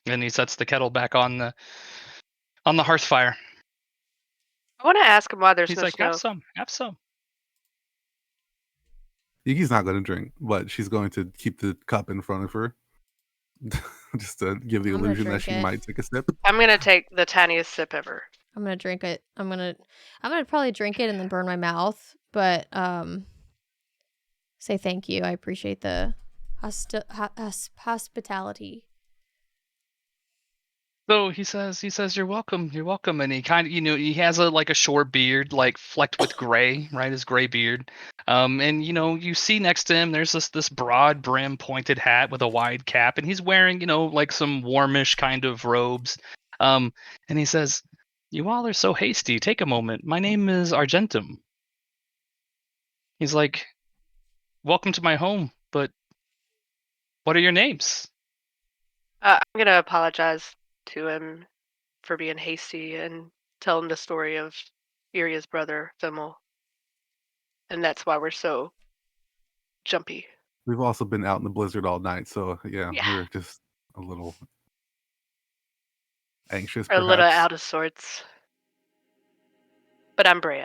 [SPEAKER 5] And he sets the kettle back on the hearth fire.
[SPEAKER 4] I want to ask him why there's
[SPEAKER 5] He's
[SPEAKER 4] no
[SPEAKER 5] like,
[SPEAKER 4] snow.
[SPEAKER 5] have some.
[SPEAKER 3] Yuki's not going to drink, but she's going to keep the cup in front of her, just to give the
[SPEAKER 1] I'm gonna
[SPEAKER 3] illusion that
[SPEAKER 1] drink
[SPEAKER 3] she
[SPEAKER 1] it.
[SPEAKER 3] might take a sip.
[SPEAKER 4] I'm going to take the tiniest sip ever.
[SPEAKER 1] I'm gonna drink it. I'm gonna probably drink it and then burn my mouth, but say thank you. I appreciate the hospitality.
[SPEAKER 5] So he says, you're welcome, and he kind of, he has a short beard, like flecked with gray, right? His gray beard. And you see next to him, there's this broad brim pointed hat with a wide cap, and he's wearing, like some warmish kind of robes. And he says, "You all are so hasty. Take a moment. My name is Argentum." He's like, "Welcome to my home, but what are your names?"
[SPEAKER 4] I'm going to apologize to him for being hasty and tell him the story of Iria's brother, Fimmel. And that's why we're so jumpy.
[SPEAKER 3] We've also been out in the blizzard all night, so yeah,
[SPEAKER 4] Yeah.
[SPEAKER 3] we're just a little anxious,
[SPEAKER 4] We're a little
[SPEAKER 3] perhaps.
[SPEAKER 4] out of sorts. But I'm Brea.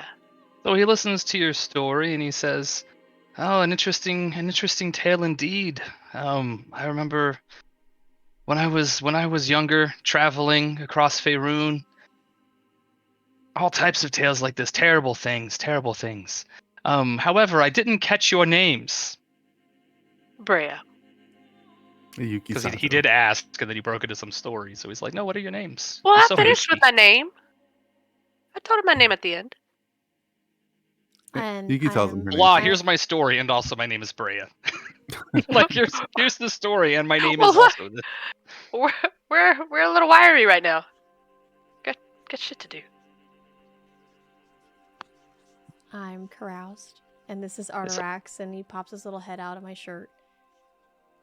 [SPEAKER 5] So he listens to your story and he says, "Oh, an interesting tale indeed. I remember when I was younger, traveling across Faerun, all types of tales like this, terrible things, terrible things. However, I didn't catch your names
[SPEAKER 4] Brea.
[SPEAKER 3] Yuki
[SPEAKER 5] because he
[SPEAKER 3] Sato.
[SPEAKER 5] did ask, and then he broke into some story. So he's like, "No, what are your names?"
[SPEAKER 4] Well,
[SPEAKER 5] You're
[SPEAKER 4] I
[SPEAKER 5] so
[SPEAKER 4] finished
[SPEAKER 5] hasty."
[SPEAKER 4] with my name. I told him my name at the end.
[SPEAKER 1] And
[SPEAKER 3] Yuki tells him her name.
[SPEAKER 5] Blah.
[SPEAKER 3] too.
[SPEAKER 5] Here's my story, and also my name is Brea. Like here's the story, and my name
[SPEAKER 4] Well,
[SPEAKER 5] is also this.
[SPEAKER 4] we're a little wiry right now. Got shit to do.
[SPEAKER 1] I'm caroused, and this is
[SPEAKER 5] It's-
[SPEAKER 1] Artarax, and he pops his little head out of my shirt.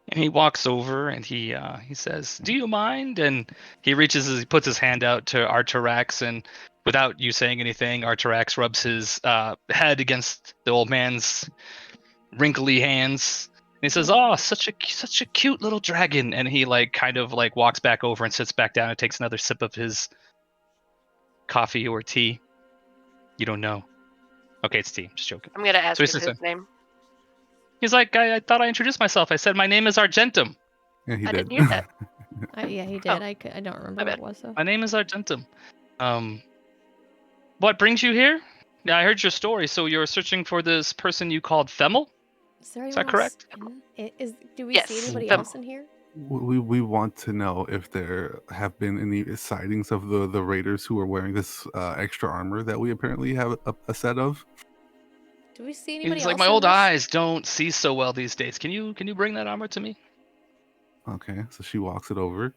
[SPEAKER 5] And he walks over and he says, "Do you mind?" And he puts his hand out to Artarax, and without you saying anything, Artarax rubs his head against the old man's wrinkly hands. And he says, "Oh, such a cute little dragon." And he kind of walks back over and sits back down and takes another sip of his coffee or tea. You don't know. Okay, it's tea. I'm just joking.
[SPEAKER 4] I'm gonna ask
[SPEAKER 5] So he
[SPEAKER 4] him
[SPEAKER 5] says,
[SPEAKER 4] his name.
[SPEAKER 5] he's like, I thought I introduced myself. I said my name is Argentum.
[SPEAKER 3] Yeah, he
[SPEAKER 4] I
[SPEAKER 3] did.
[SPEAKER 4] didn't hear that.
[SPEAKER 1] Yeah, he did.
[SPEAKER 4] Oh,
[SPEAKER 1] I don't remember
[SPEAKER 4] my
[SPEAKER 1] what
[SPEAKER 4] bad.
[SPEAKER 1] it was though.
[SPEAKER 5] My name is Argentum. What brings you here? Yeah, I heard your story. So you're searching for this person you called Themel?
[SPEAKER 1] Is there
[SPEAKER 5] Is
[SPEAKER 1] anyone
[SPEAKER 5] that correct?
[SPEAKER 1] else do we
[SPEAKER 4] Yes,
[SPEAKER 1] see anybody
[SPEAKER 4] them.
[SPEAKER 1] else in here?
[SPEAKER 3] We want to know if there have been any sightings of the raiders who are wearing this extra armor that we apparently have a set of.
[SPEAKER 1] Do we see anybody
[SPEAKER 5] He's
[SPEAKER 1] else?
[SPEAKER 5] like, my
[SPEAKER 1] in
[SPEAKER 5] old
[SPEAKER 1] this?
[SPEAKER 5] eyes don't see so well these days. Can you bring that armor to me?
[SPEAKER 3] Okay, so she walks it over.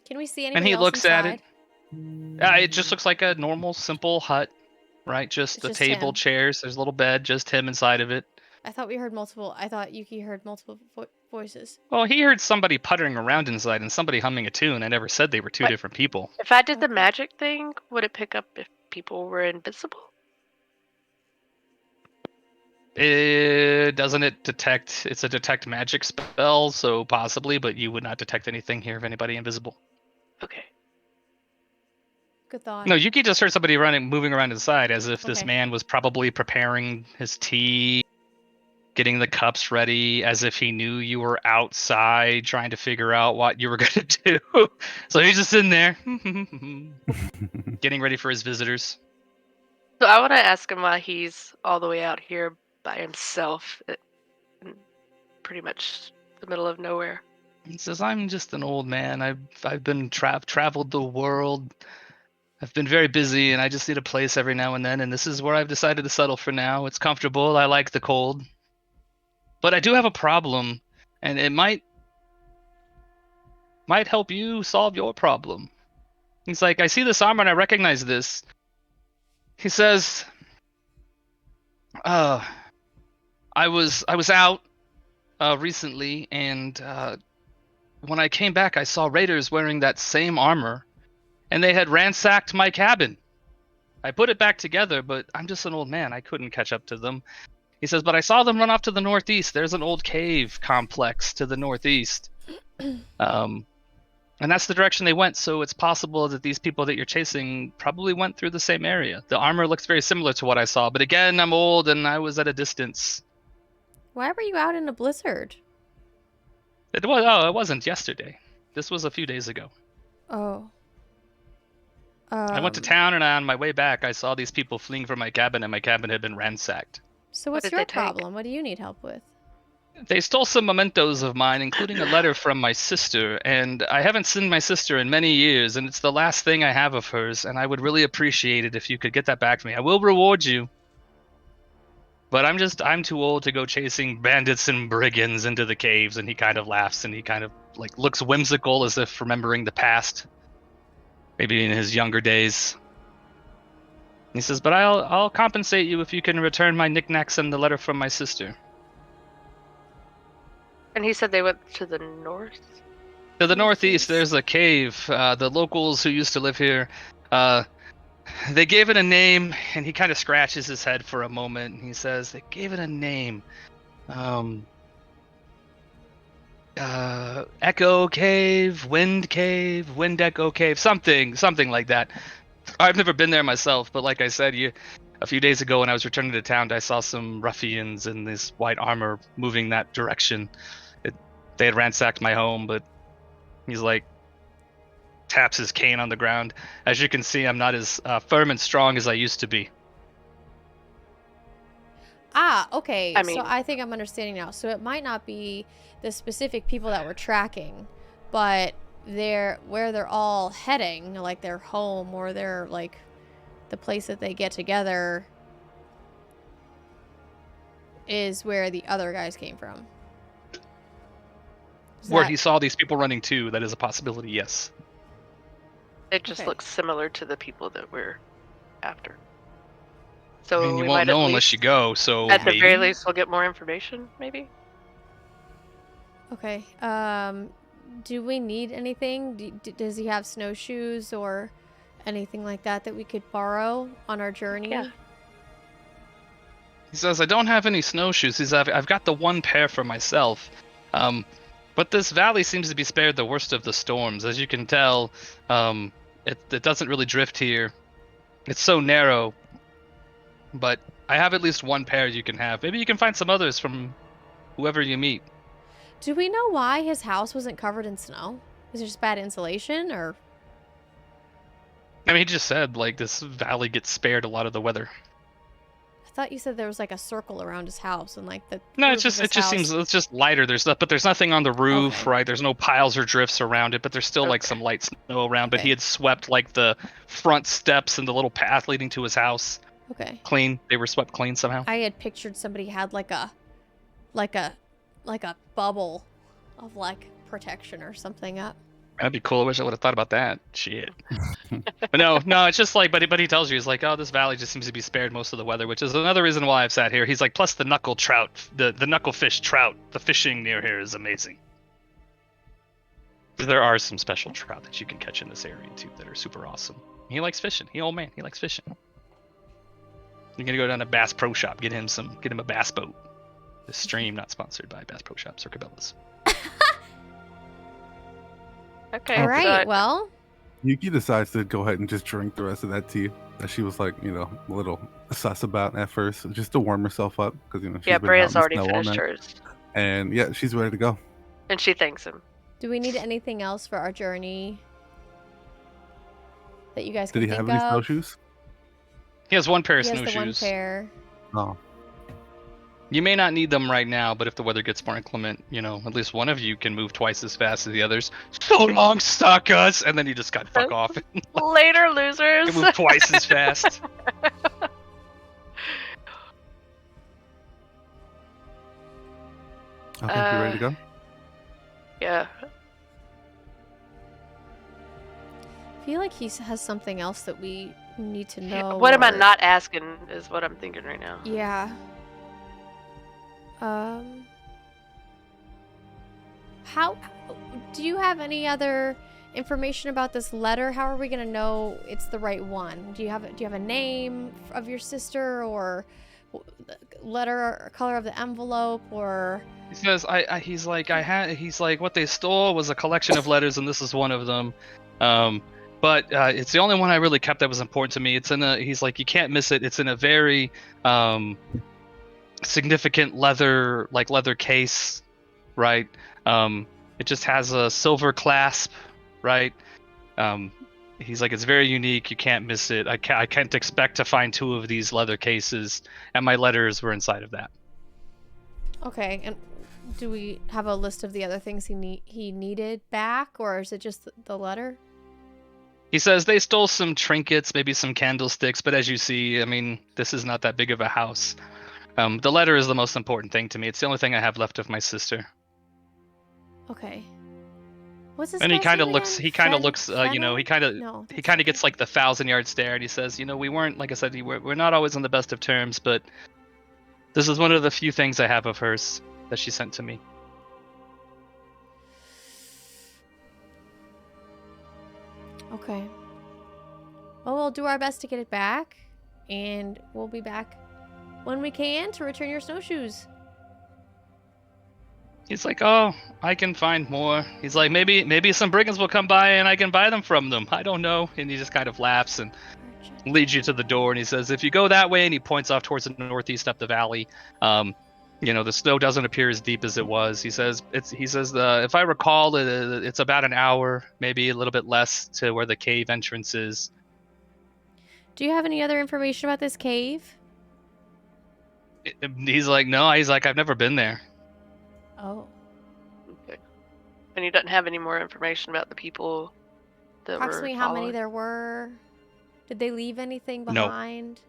[SPEAKER 1] Can we see
[SPEAKER 5] And
[SPEAKER 1] anybody
[SPEAKER 5] he
[SPEAKER 1] else
[SPEAKER 5] looks at
[SPEAKER 1] inside?
[SPEAKER 5] it. It just looks like a normal, simple hut, right? Just
[SPEAKER 1] It's
[SPEAKER 5] a
[SPEAKER 1] just
[SPEAKER 5] table,
[SPEAKER 1] him.
[SPEAKER 5] chairs. There's a little bed, just him inside of it.
[SPEAKER 1] I thought Yuki heard multiple voices.
[SPEAKER 5] Well, he heard somebody puttering around inside and somebody humming a tune. I never said they were two
[SPEAKER 4] What?
[SPEAKER 5] different people.
[SPEAKER 4] If I did the
[SPEAKER 1] Okay.
[SPEAKER 4] magic thing, would it pick up if people were invisible?
[SPEAKER 5] Doesn't it detect? It's a detect magic spell, so possibly, but you would not detect anything here of anybody invisible.
[SPEAKER 4] Okay.
[SPEAKER 1] Good thought.
[SPEAKER 5] No, Yuki just heard somebody moving around inside, as if this
[SPEAKER 1] Okay.
[SPEAKER 5] man was probably preparing his tea, getting the cups ready, as if he knew you were outside trying to figure out what you were gonna do. So he's just sitting there, getting ready for his visitors.
[SPEAKER 4] So I want to ask him why he's all the way out here by himself in pretty much the middle of nowhere.
[SPEAKER 5] He says, "I'm just an old man. I've been traveled the world. I've been very busy, and I just need a place every now and then. And this is where I've decided to settle for now. It's comfortable. I like the cold, but I do have a problem, and it might help you solve your problem." He's like, "I see this armor and I recognize this." He says, I was out recently, and when I came back, I saw raiders wearing that same armor, and they had ransacked my cabin. I put it back together, but I'm just an old man. I couldn't catch up to them." He says, "But I saw them run off to the northeast. There's an old cave complex to the northeast." And And that's the direction they went, so it's possible that these people that you're chasing probably went through the same area. The armor looks very similar to what I saw, but again, I'm old and I was at a distance.
[SPEAKER 1] Why were you out in a blizzard?
[SPEAKER 5] It wasn't yesterday. This was a few days ago.
[SPEAKER 1] Oh.
[SPEAKER 5] I went to town, and on my way back, I saw these people fleeing from my cabin, and my cabin had been ransacked.
[SPEAKER 1] So
[SPEAKER 4] What
[SPEAKER 1] what's
[SPEAKER 4] did
[SPEAKER 1] your
[SPEAKER 4] they take?
[SPEAKER 1] problem? What do you need help with?
[SPEAKER 5] They stole some mementos of mine, including a letter from my sister, and I haven't seen my sister in many years, and it's the last thing I have of hers, and I would really appreciate it if you could get that back to me. I will reward you, but I'm too old to go chasing bandits and brigands into the caves. And he kind of laughs, and he kind of like looks whimsical, as if remembering the past, maybe in his younger days. He says, but I'll compensate you if you can return my knickknacks and the letter from my sister.
[SPEAKER 4] And he said they went to the north?
[SPEAKER 5] To the northeast, there's a cave. The locals who used to live here, they gave it a name, and he kind of scratches his head for a moment, and he says, they gave it a name. Echo Cave, Wind Echo Cave, something like that. I've never been there myself, but like I said, a few days ago when I was returning to town, I saw some ruffians in this white armor moving that direction. They had ransacked my home, but he's like, taps his cane on the ground. As you can see, I'm not as firm and strong as I used to be.
[SPEAKER 1] Ah, okay.
[SPEAKER 4] I mean-
[SPEAKER 1] So I think I'm understanding now. So it might not be the specific people that we're tracking, but where they're all heading, like their home or their like the place that they get together is where the other guys came from.
[SPEAKER 5] Where he saw these people running too, that is a possibility, yes.
[SPEAKER 4] It just
[SPEAKER 1] Okay.
[SPEAKER 4] looks similar to the people that we're after. So
[SPEAKER 5] I mean, you
[SPEAKER 4] we
[SPEAKER 5] won't
[SPEAKER 4] might
[SPEAKER 5] know
[SPEAKER 4] at
[SPEAKER 5] unless
[SPEAKER 4] least,
[SPEAKER 5] you go, so
[SPEAKER 4] at the
[SPEAKER 5] maybe?
[SPEAKER 4] very least, we'll get more information, maybe?
[SPEAKER 1] Okay. Do we need anything? Does he have snowshoes or anything like that that we could borrow on our journey?
[SPEAKER 4] Yeah.
[SPEAKER 5] He says, I don't have any snowshoes. He says, I've got the one pair for myself. But this valley seems to be spared the worst of the storms. As you can tell, it doesn't really drift here. It's so narrow. But I have at least one pair you can have. Maybe you can find some others from whoever you meet.
[SPEAKER 1] Do we know why his house wasn't covered in snow? Is it just bad insulation or?
[SPEAKER 5] I mean, he just said, like, this valley gets spared a lot of the weather.
[SPEAKER 1] I thought you said there was like a circle around his house and like the
[SPEAKER 5] No,
[SPEAKER 1] roof of his house.
[SPEAKER 5] seems it's just lighter. But there's nothing on the roof,
[SPEAKER 1] Okay.
[SPEAKER 5] right? There's no piles or drifts around it, but there's still like
[SPEAKER 4] Okay.
[SPEAKER 5] some light snow around. But
[SPEAKER 1] Okay.
[SPEAKER 5] he had swept like the front steps and the little path leading to his house
[SPEAKER 1] Okay.
[SPEAKER 5] clean. They were swept clean somehow.
[SPEAKER 1] I had pictured somebody had like a bubble of like protection or something up.
[SPEAKER 5] That'd be cool. I wish I would have thought about that. Shit. But no, it's just like, but he tells you, he's like, oh, this valley just seems to be spared most of the weather, which is another reason why I've sat here. He's like, plus the knuckle trout, the knucklefish trout, the fishing near here is amazing. There are some special trout that you can catch in this area too that are super awesome. He likes fishing. He likes fishing. You're gonna go down to Bass Pro Shop, get him a bass boat. This stream not sponsored by Bass Pro Shops or Cabela's.
[SPEAKER 4] Okay.
[SPEAKER 1] All right.
[SPEAKER 4] so-
[SPEAKER 1] Well,
[SPEAKER 3] Yuki decides to go ahead and just drink the rest of that tea that she was like, a little sus about at first, just to warm herself up because she's
[SPEAKER 4] yeah,
[SPEAKER 3] been
[SPEAKER 4] Brea's
[SPEAKER 3] out in the
[SPEAKER 4] already
[SPEAKER 3] snow all
[SPEAKER 4] finished
[SPEAKER 3] night.
[SPEAKER 4] hers.
[SPEAKER 3] And yeah, she's ready to go.
[SPEAKER 4] And she thanks him.
[SPEAKER 1] do we need anything else for our journey that you guys can
[SPEAKER 3] Did he
[SPEAKER 1] think
[SPEAKER 3] have any
[SPEAKER 1] of?
[SPEAKER 3] snowshoes?
[SPEAKER 5] He has one pair of
[SPEAKER 1] He has the one
[SPEAKER 5] snowshoes.
[SPEAKER 1] pair.
[SPEAKER 3] Oh,
[SPEAKER 5] You may not need them right now, but if the weather gets more inclement, at least one of you can move twice as fast as the others. So long, suckers! And then you just got fuck off and
[SPEAKER 4] Later, losers!
[SPEAKER 5] move twice as fast.
[SPEAKER 3] okay, you ready to go?
[SPEAKER 4] Yeah.
[SPEAKER 1] I feel like he has something else that we need to know.
[SPEAKER 4] What am I
[SPEAKER 1] or-
[SPEAKER 4] not asking is what I'm thinking right now.
[SPEAKER 1] Yeah. How do you have any other information about this letter? How are we gonna know it's the right one? Do you have a name of your sister or The letter or color of the envelope, or
[SPEAKER 5] He says, he's like, what they stole was a collection of letters, and this is one of them. But it's the only one I really kept that was important to me. He's like, you can't miss it. It's in a very significant leather case, right? It just has a silver clasp, right? He's like, it's very unique. You can't miss it. I can't expect to find 2 of these leather cases, and my letters were inside of that.
[SPEAKER 1] okay. And do we have a list of the other things he needed back, or is it just the letter?
[SPEAKER 5] He says they stole some trinkets, maybe some candlesticks, but as you see, I mean, this is not that big of a house. The letter is the most important thing to me. It's the only thing I have left of my sister.
[SPEAKER 1] Okay. What's his
[SPEAKER 5] And he
[SPEAKER 1] guy's
[SPEAKER 5] kind of
[SPEAKER 1] name
[SPEAKER 5] looks,
[SPEAKER 1] again?
[SPEAKER 5] he kind of looks,
[SPEAKER 1] Fennel?
[SPEAKER 5] he kind of
[SPEAKER 1] No,
[SPEAKER 5] he
[SPEAKER 1] that's
[SPEAKER 5] kind
[SPEAKER 1] not
[SPEAKER 5] of gets
[SPEAKER 1] it.
[SPEAKER 5] like the 1,000-yard stare, and he says, we weren't, like I said, we're not always on the best of terms, but this is one of the few things I have of hers that she sent to me.
[SPEAKER 1] Okay. Well, we'll do our best to get it back, and we'll be back when we can to return your snowshoes.
[SPEAKER 5] He's like, oh, I can find more. He's like, maybe some brigands will come by and I can buy them from them. I don't know. And he just kind of laughs and leads you to the door. And he says, if you go that way, and he points off towards the northeast up the valley, the snow doesn't appear as deep as it was. He says, if I recall, it's about an hour, maybe a little bit less, to where the cave entrance is.
[SPEAKER 1] Do you have any other information about this cave?
[SPEAKER 5] He's like, no. He's like, I've never been there.
[SPEAKER 1] Oh.
[SPEAKER 4] Okay. And he doesn't have any more information about the people that
[SPEAKER 1] Approximately
[SPEAKER 4] were
[SPEAKER 1] how many
[SPEAKER 4] following?
[SPEAKER 1] there were? Did they leave anything
[SPEAKER 5] No.
[SPEAKER 1] behind?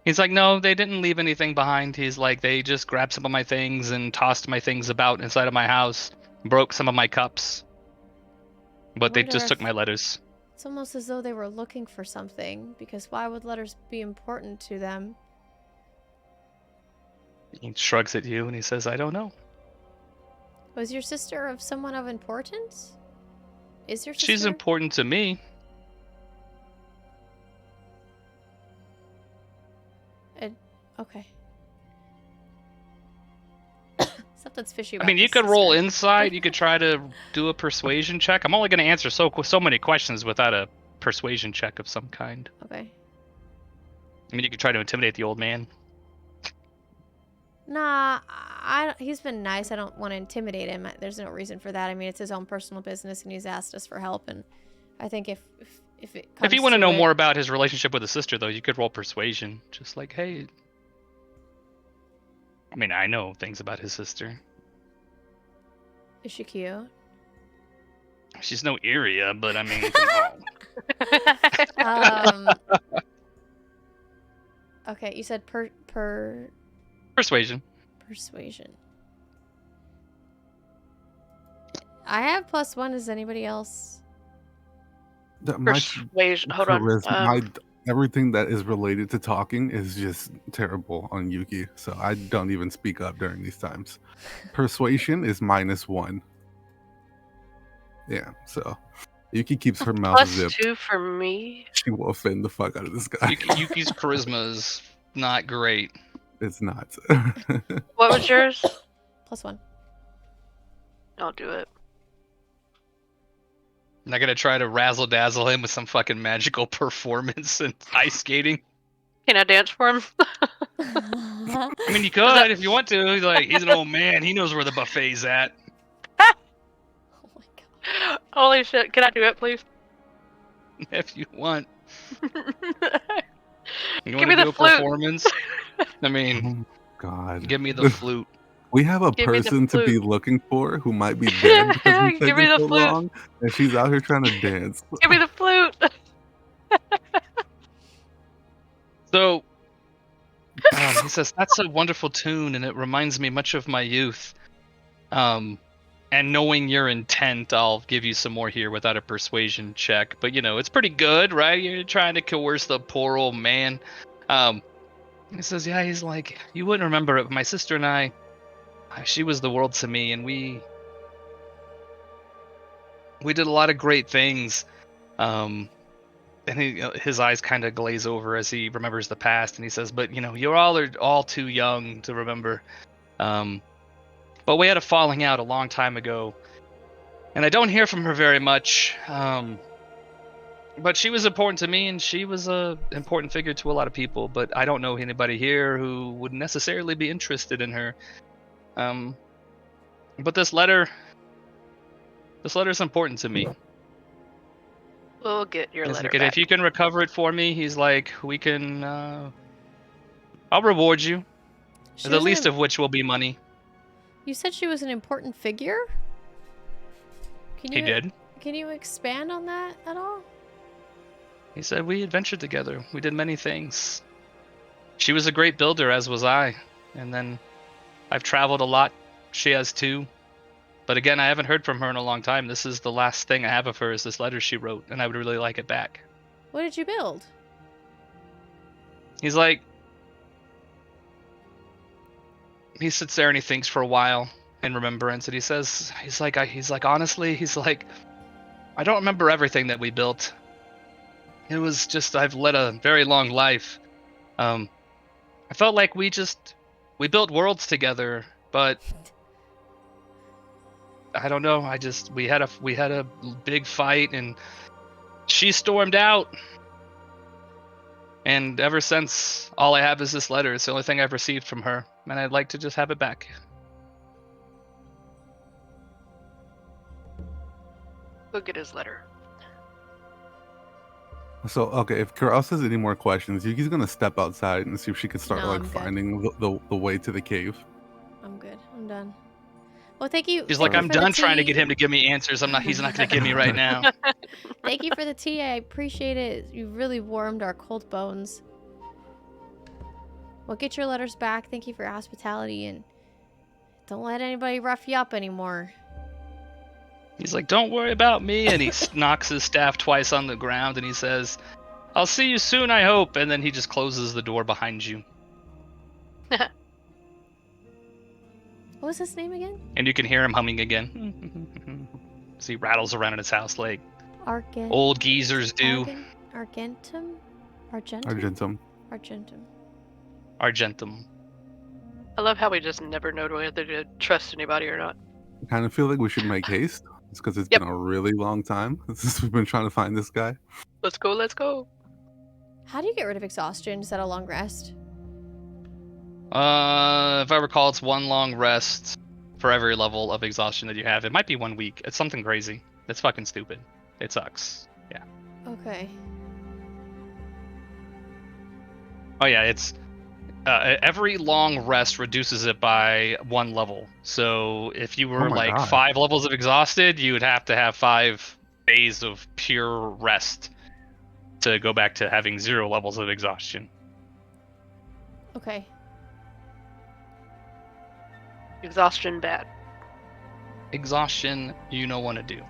[SPEAKER 5] He's like, no, they didn't leave anything behind. He's like, they just grabbed some of my things and tossed my things about inside of my house, broke some of my cups, but they
[SPEAKER 1] wonder
[SPEAKER 5] just took
[SPEAKER 1] if-
[SPEAKER 5] my letters.
[SPEAKER 1] It's almost as though they were looking for something, because why would letters be important to them?
[SPEAKER 5] He shrugs at you and he says, I don't know.
[SPEAKER 1] Was your sister of someone of importance? Is your sister?
[SPEAKER 5] She's important to me.
[SPEAKER 1] Okay. Something's fishy
[SPEAKER 5] I
[SPEAKER 1] about
[SPEAKER 5] mean, you
[SPEAKER 1] this
[SPEAKER 5] could roll
[SPEAKER 1] sister.
[SPEAKER 5] inside. You could try to do a persuasion check. I'm only going to answer so many questions without a persuasion check of some kind.
[SPEAKER 1] Okay.
[SPEAKER 5] I mean, you could try to intimidate the old man.
[SPEAKER 1] Nah, he's been nice. I don't want to intimidate him. There's no reason for that. I mean, it's his own personal business, and he's asked us for help. And I think if it comes
[SPEAKER 5] If you want to know
[SPEAKER 1] it-
[SPEAKER 5] more about his relationship with his sister, though, you could roll persuasion. Just like, hey. I mean, I know things about his sister.
[SPEAKER 1] is she cute?
[SPEAKER 5] She's no Iria, but I mean, come on.
[SPEAKER 1] Okay, you said
[SPEAKER 5] Persuasion.
[SPEAKER 1] persuasion. I have +1. Does anybody else?
[SPEAKER 3] My
[SPEAKER 4] Persuasion. Hold on.
[SPEAKER 3] charisma, everything that is related to talking is just terrible on Yuki, so I don't even speak up during these times. Persuasion is -1. Yeah, so Yuki keeps her mouth zipped.
[SPEAKER 4] +2 for me.
[SPEAKER 3] She will offend the fuck out of this guy.
[SPEAKER 5] Yuki's charisma is not great.
[SPEAKER 3] It's not.
[SPEAKER 4] What was yours?
[SPEAKER 1] +1.
[SPEAKER 4] I'll do it.
[SPEAKER 5] I'm not gonna try to razzle dazzle him with some fucking magical performance and ice skating.
[SPEAKER 4] Can I dance for him?
[SPEAKER 5] I mean, you could if you want to. He's an old man. He knows where the buffet's at.
[SPEAKER 1] Oh my god.
[SPEAKER 4] Holy shit. Can I do it, please?
[SPEAKER 5] If you want. You
[SPEAKER 4] Give
[SPEAKER 5] want
[SPEAKER 4] me
[SPEAKER 5] to
[SPEAKER 4] the
[SPEAKER 5] do a
[SPEAKER 4] flute.
[SPEAKER 5] performance? I mean,
[SPEAKER 3] Oh God.
[SPEAKER 5] give me the flute.
[SPEAKER 3] We have a
[SPEAKER 4] Give me the
[SPEAKER 3] person to be
[SPEAKER 4] flute.
[SPEAKER 3] looking for who might be dead because he's
[SPEAKER 4] Give me
[SPEAKER 3] taking
[SPEAKER 4] the
[SPEAKER 3] so
[SPEAKER 4] flute.
[SPEAKER 3] long, and she's out here trying to dance.
[SPEAKER 4] Give me the flute.
[SPEAKER 5] So, he says, that's a wonderful tune, and it reminds me much of my youth. And knowing your intent, I'll give you some more here without a persuasion check. But, it's pretty good, right? You're trying to coerce the poor old man. He says, yeah, he's like, you wouldn't remember it, but my sister and I, she was the world to me, and we did a lot of great things. and his eyes kind of glaze over as he remembers the past, and he says, "But you're all too young to remember. But we had a falling out a long time ago, and I don't hear from her very much. But she was important to me, and she was a important figure to a lot of people. But I don't know anybody here who would necessarily be interested in her. But this letter is important to me.
[SPEAKER 4] We'll get your
[SPEAKER 5] He's
[SPEAKER 4] letter
[SPEAKER 5] like,
[SPEAKER 4] back.
[SPEAKER 5] if you can recover it for me, he's like, we can. I'll reward you.
[SPEAKER 1] She
[SPEAKER 5] The
[SPEAKER 1] was
[SPEAKER 5] least
[SPEAKER 1] an-
[SPEAKER 5] of which will be money."
[SPEAKER 1] You said she was an important figure?
[SPEAKER 5] He did.
[SPEAKER 1] Can you expand on that at all?
[SPEAKER 5] He said we adventured together. We did many things. She was a great builder, as was I. And then I've traveled a lot. She has too. But again, I haven't heard from her in a long time. This is the last thing I have of her is this letter she wrote, and I would really like it back.
[SPEAKER 1] What did you build?
[SPEAKER 5] He's like, he sits there and he thinks for a while in remembrance, and he says, he's like, honestly, he's like, I don't remember everything that we built. It was just, I've led a very long life. I felt like we built worlds together, but I don't know. We had a big fight, and she stormed out. And ever since, all I have is this letter. It's the only thing I've received from her, and I'd like to just have it back.
[SPEAKER 4] Look at his letter.
[SPEAKER 3] So, okay, if Kuros has any more questions, Yuki's gonna step outside and see if she can start
[SPEAKER 1] No,
[SPEAKER 3] like
[SPEAKER 1] I'm good.
[SPEAKER 3] finding the way to the cave.
[SPEAKER 1] I'm good. I'm done. Well, thank you.
[SPEAKER 5] He's
[SPEAKER 1] thank
[SPEAKER 5] like,
[SPEAKER 1] you
[SPEAKER 5] I'm
[SPEAKER 1] for the
[SPEAKER 5] done trying to
[SPEAKER 1] tea.
[SPEAKER 5] get him to give me answers. He's not going to give me right now.
[SPEAKER 1] Thank you for the tea. I appreciate it. You really warmed our cold bones. Well, get your letters back. Thank you for your hospitality, and don't let anybody rough you up anymore.
[SPEAKER 5] He's like, don't worry about me. And he knocks his staff twice on the ground, and he says, I'll see you soon, I hope. And then he just closes the door behind you.
[SPEAKER 1] What was his name again?
[SPEAKER 5] And you can hear him humming again. As he rattles around in his house like
[SPEAKER 1] Argent.
[SPEAKER 5] old geezers do.
[SPEAKER 1] Argentum? Argentum?
[SPEAKER 3] Argentum.
[SPEAKER 1] Argentum.
[SPEAKER 5] Argentum.
[SPEAKER 4] I love how we just never know whether to trust anybody or not.
[SPEAKER 3] I kind of feel like we should make haste. It's because it's
[SPEAKER 4] Yep.
[SPEAKER 3] been a really long time since we've been trying to find this guy.
[SPEAKER 4] Let's go, let's go.
[SPEAKER 1] How do you get rid of exhaustion? Is that a long rest?
[SPEAKER 5] If I recall, it's one long rest for every level of exhaustion that you have. It might be 1 week. It's something crazy. It's fucking stupid. It sucks. Yeah.
[SPEAKER 1] Okay.
[SPEAKER 5] Oh yeah, it's every long rest reduces it by 1 level. So if you were
[SPEAKER 3] Oh my God.
[SPEAKER 5] 5 levels of exhausted, you would have to have 5 days of pure rest to go back to having 0 levels of exhaustion.
[SPEAKER 1] Okay.
[SPEAKER 4] Exhaustion bad.
[SPEAKER 5] Exhaustion, you know what to do.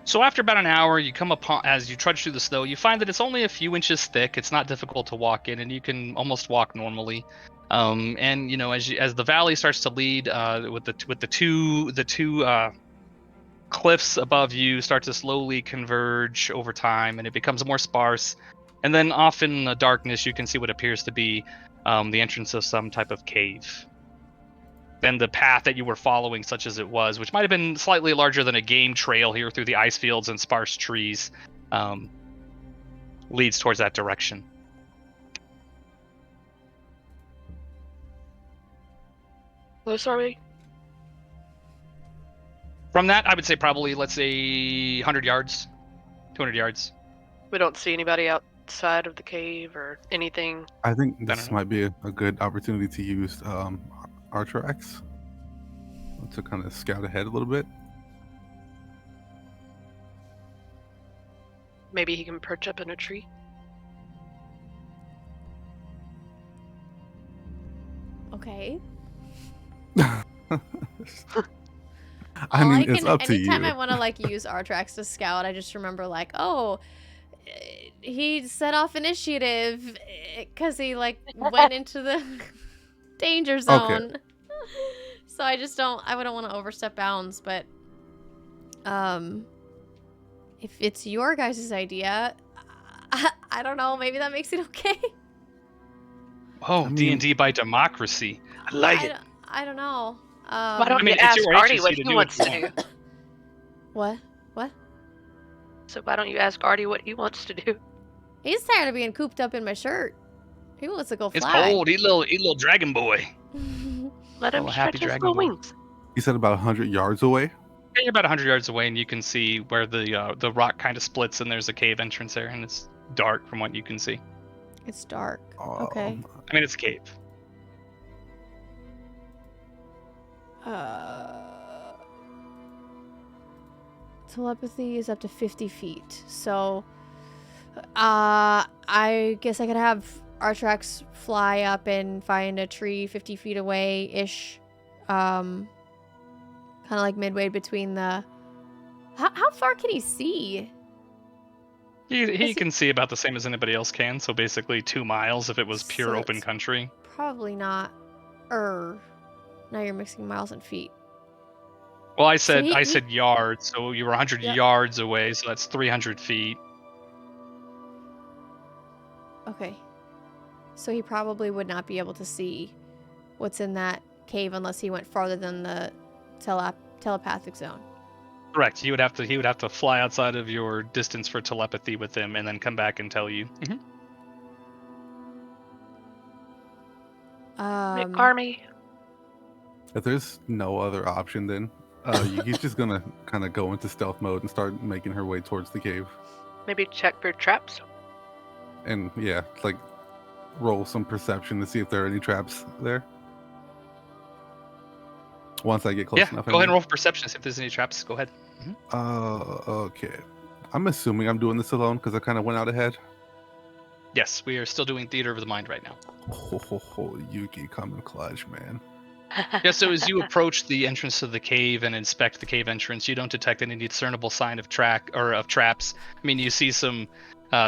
[SPEAKER 5] So after about an hour, you come upon, as you trudge through the snow, you find that it's only a few inches thick. It's not difficult to walk in, and you can almost walk normally. And as the valley starts to lead, with the two cliffs above you start to slowly converge over time, and it becomes more sparse. And then off in the darkness, you can see what appears to be the entrance of some type of cave. Then the path that you were following, such as it was, which might have been slightly larger than a game trail here through the ice fields and sparse trees, leads towards that direction.
[SPEAKER 4] Close are we?
[SPEAKER 5] From that, I would say probably, let's say, 100 yards, 200 yards.
[SPEAKER 4] We don't see anybody outside of the cave or anything.
[SPEAKER 3] I think
[SPEAKER 5] don't
[SPEAKER 3] this
[SPEAKER 5] know.
[SPEAKER 3] might be a good opportunity to use Artrax to kind of scout ahead a little bit.
[SPEAKER 4] Maybe he can perch up in a tree.
[SPEAKER 1] Okay.
[SPEAKER 3] I mean, it's up to you.
[SPEAKER 1] Anytime I want to use Artrax to scout, I just remember he set off initiative because he went into the danger zone. So I don't want to overstep bounds, but If it's your guys' idea, I don't know. Maybe that makes it okay.
[SPEAKER 5] Oh,
[SPEAKER 3] I mean-
[SPEAKER 5] D&D by democracy. I like it.
[SPEAKER 1] I don't know.
[SPEAKER 4] Why don't
[SPEAKER 5] I mean,
[SPEAKER 4] you
[SPEAKER 5] it's
[SPEAKER 4] ask
[SPEAKER 5] your
[SPEAKER 4] Artie
[SPEAKER 5] agency
[SPEAKER 4] what
[SPEAKER 5] to
[SPEAKER 4] he
[SPEAKER 5] do what
[SPEAKER 4] wants
[SPEAKER 5] you
[SPEAKER 4] to
[SPEAKER 5] want.
[SPEAKER 4] do?
[SPEAKER 1] What?
[SPEAKER 4] So why don't you ask Artie what he wants to do?
[SPEAKER 1] He's tired of being cooped up in my shirt. He wants to go
[SPEAKER 5] It's
[SPEAKER 1] fly.
[SPEAKER 5] cold. Eat little dragon boy.
[SPEAKER 4] Let him
[SPEAKER 5] Oh, a happy
[SPEAKER 4] stretch his
[SPEAKER 5] dragon
[SPEAKER 4] little
[SPEAKER 5] boy.
[SPEAKER 4] wings.
[SPEAKER 3] You said about 100 yards away.
[SPEAKER 5] Yeah, you're about 100 yards away, and you can see where the rock kind of splits, and there's a cave entrance there, and it's dark from what you can see.
[SPEAKER 1] It's dark. Okay.
[SPEAKER 5] I mean, it's a cave.
[SPEAKER 1] Telepathy is up to 50 feet. So, I guess I could have Artrax fly up and find a tree 50 feet away-ish. Kind of like midway between the... How far can he see?
[SPEAKER 5] He can see about the same as anybody else can, so basically 2 miles if it was pure
[SPEAKER 1] So
[SPEAKER 5] open
[SPEAKER 1] it's
[SPEAKER 5] country.
[SPEAKER 1] Probably not. Now you're mixing miles and feet.
[SPEAKER 5] Well, I
[SPEAKER 1] So
[SPEAKER 5] said yards, so you were 100
[SPEAKER 1] Yep.
[SPEAKER 5] yards away, so that's 300 feet.
[SPEAKER 1] Okay. So he probably would not be able to see what's in that cave unless he went farther than the telepathic zone.
[SPEAKER 5] Correct. He would have to fly outside of your distance for telepathy with him, and then come back and tell you.
[SPEAKER 4] Army.
[SPEAKER 3] If there's no other option, then Yuki's just gonna kind of go into stealth mode and start making her way towards the cave.
[SPEAKER 4] Maybe check for traps.
[SPEAKER 3] And yeah, like roll some perception to see if there are any traps there. Once I get close
[SPEAKER 5] Yeah,
[SPEAKER 3] enough.
[SPEAKER 5] go ahead and roll for perception. See if there's any traps. Go ahead.
[SPEAKER 3] Okay. I'm assuming I'm doing this alone because I kind of went out ahead.
[SPEAKER 5] Yes, we are still doing theater of the mind right now.
[SPEAKER 3] Yuki, coming clutch, man.
[SPEAKER 5] Yeah, so as you approach the entrance of the cave and inspect the cave entrance, you don't detect any discernible sign of traps. I mean, you see some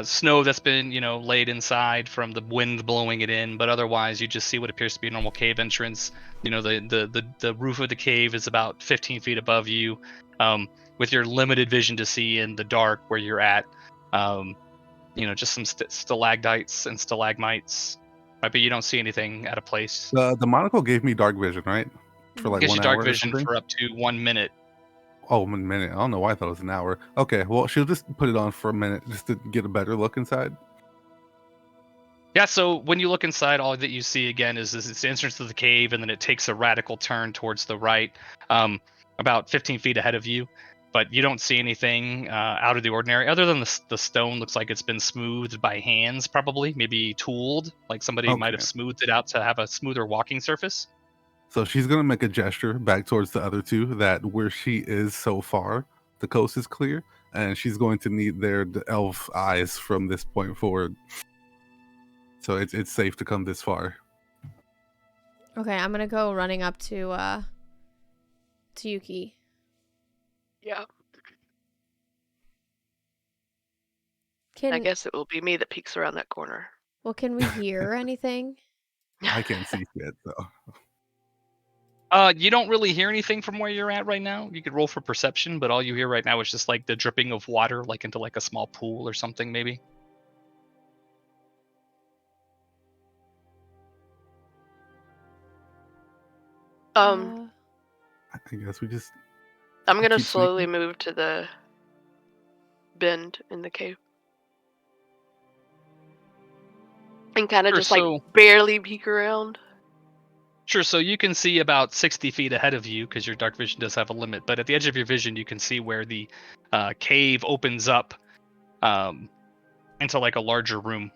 [SPEAKER 5] snow that's been, laid inside from the wind blowing it in, but otherwise you just see what appears to be a normal cave entrance. The roof of the cave is about 15 feet above you, with your limited vision to see in the dark where you're at. Just some stalactites and stalagmites. But you don't see anything out of place.
[SPEAKER 3] The monocle gave me dark vision, right? For like
[SPEAKER 5] Gives
[SPEAKER 3] 1
[SPEAKER 5] you
[SPEAKER 3] hour
[SPEAKER 5] dark
[SPEAKER 3] or
[SPEAKER 5] vision
[SPEAKER 3] something?
[SPEAKER 5] for up to 1 minute.
[SPEAKER 3] Oh, 1 minute. I don't know why I thought it was an hour. Okay, well, she'll just put it on for a minute just to get a better look inside.
[SPEAKER 5] Yeah, so when you look inside, all that you see again is it's the entrance to the cave, and then it takes a radical turn towards the right, about 15 feet ahead of you. But you don't see anything out of the ordinary, other than the stone looks like it's been smoothed by hands, probably, maybe tooled, like somebody might have
[SPEAKER 3] Okay.
[SPEAKER 5] smoothed it out to have a smoother walking surface.
[SPEAKER 3] So she's gonna make a gesture back towards the other two that where she is so far, the coast is clear, and she's going to need the elf eyes from this point forward. So it's safe to come this far.
[SPEAKER 1] Okay, I'm gonna go running up to Yuki.
[SPEAKER 4] Yeah.
[SPEAKER 1] Can
[SPEAKER 4] I guess it will be me that peeks around that corner.
[SPEAKER 1] Well, can we hear anything?
[SPEAKER 3] I can't see shit, so
[SPEAKER 5] You don't really hear anything from where you're at right now. You could roll for perception, but all you hear right now is just like the dripping of water, like into like a small pool or something, maybe.
[SPEAKER 4] Um,
[SPEAKER 3] I guess we just
[SPEAKER 4] I'm gonna
[SPEAKER 3] keep
[SPEAKER 4] slowly
[SPEAKER 3] sneaking.
[SPEAKER 4] move to the bend in the cave. And kind of
[SPEAKER 5] Sure,
[SPEAKER 4] just like
[SPEAKER 5] so-
[SPEAKER 4] barely peek around.
[SPEAKER 5] Sure, so you can see about 60 feet ahead of you because your dark vision does have a limit, but at the edge of your vision, you can see where the cave opens up into like a larger room.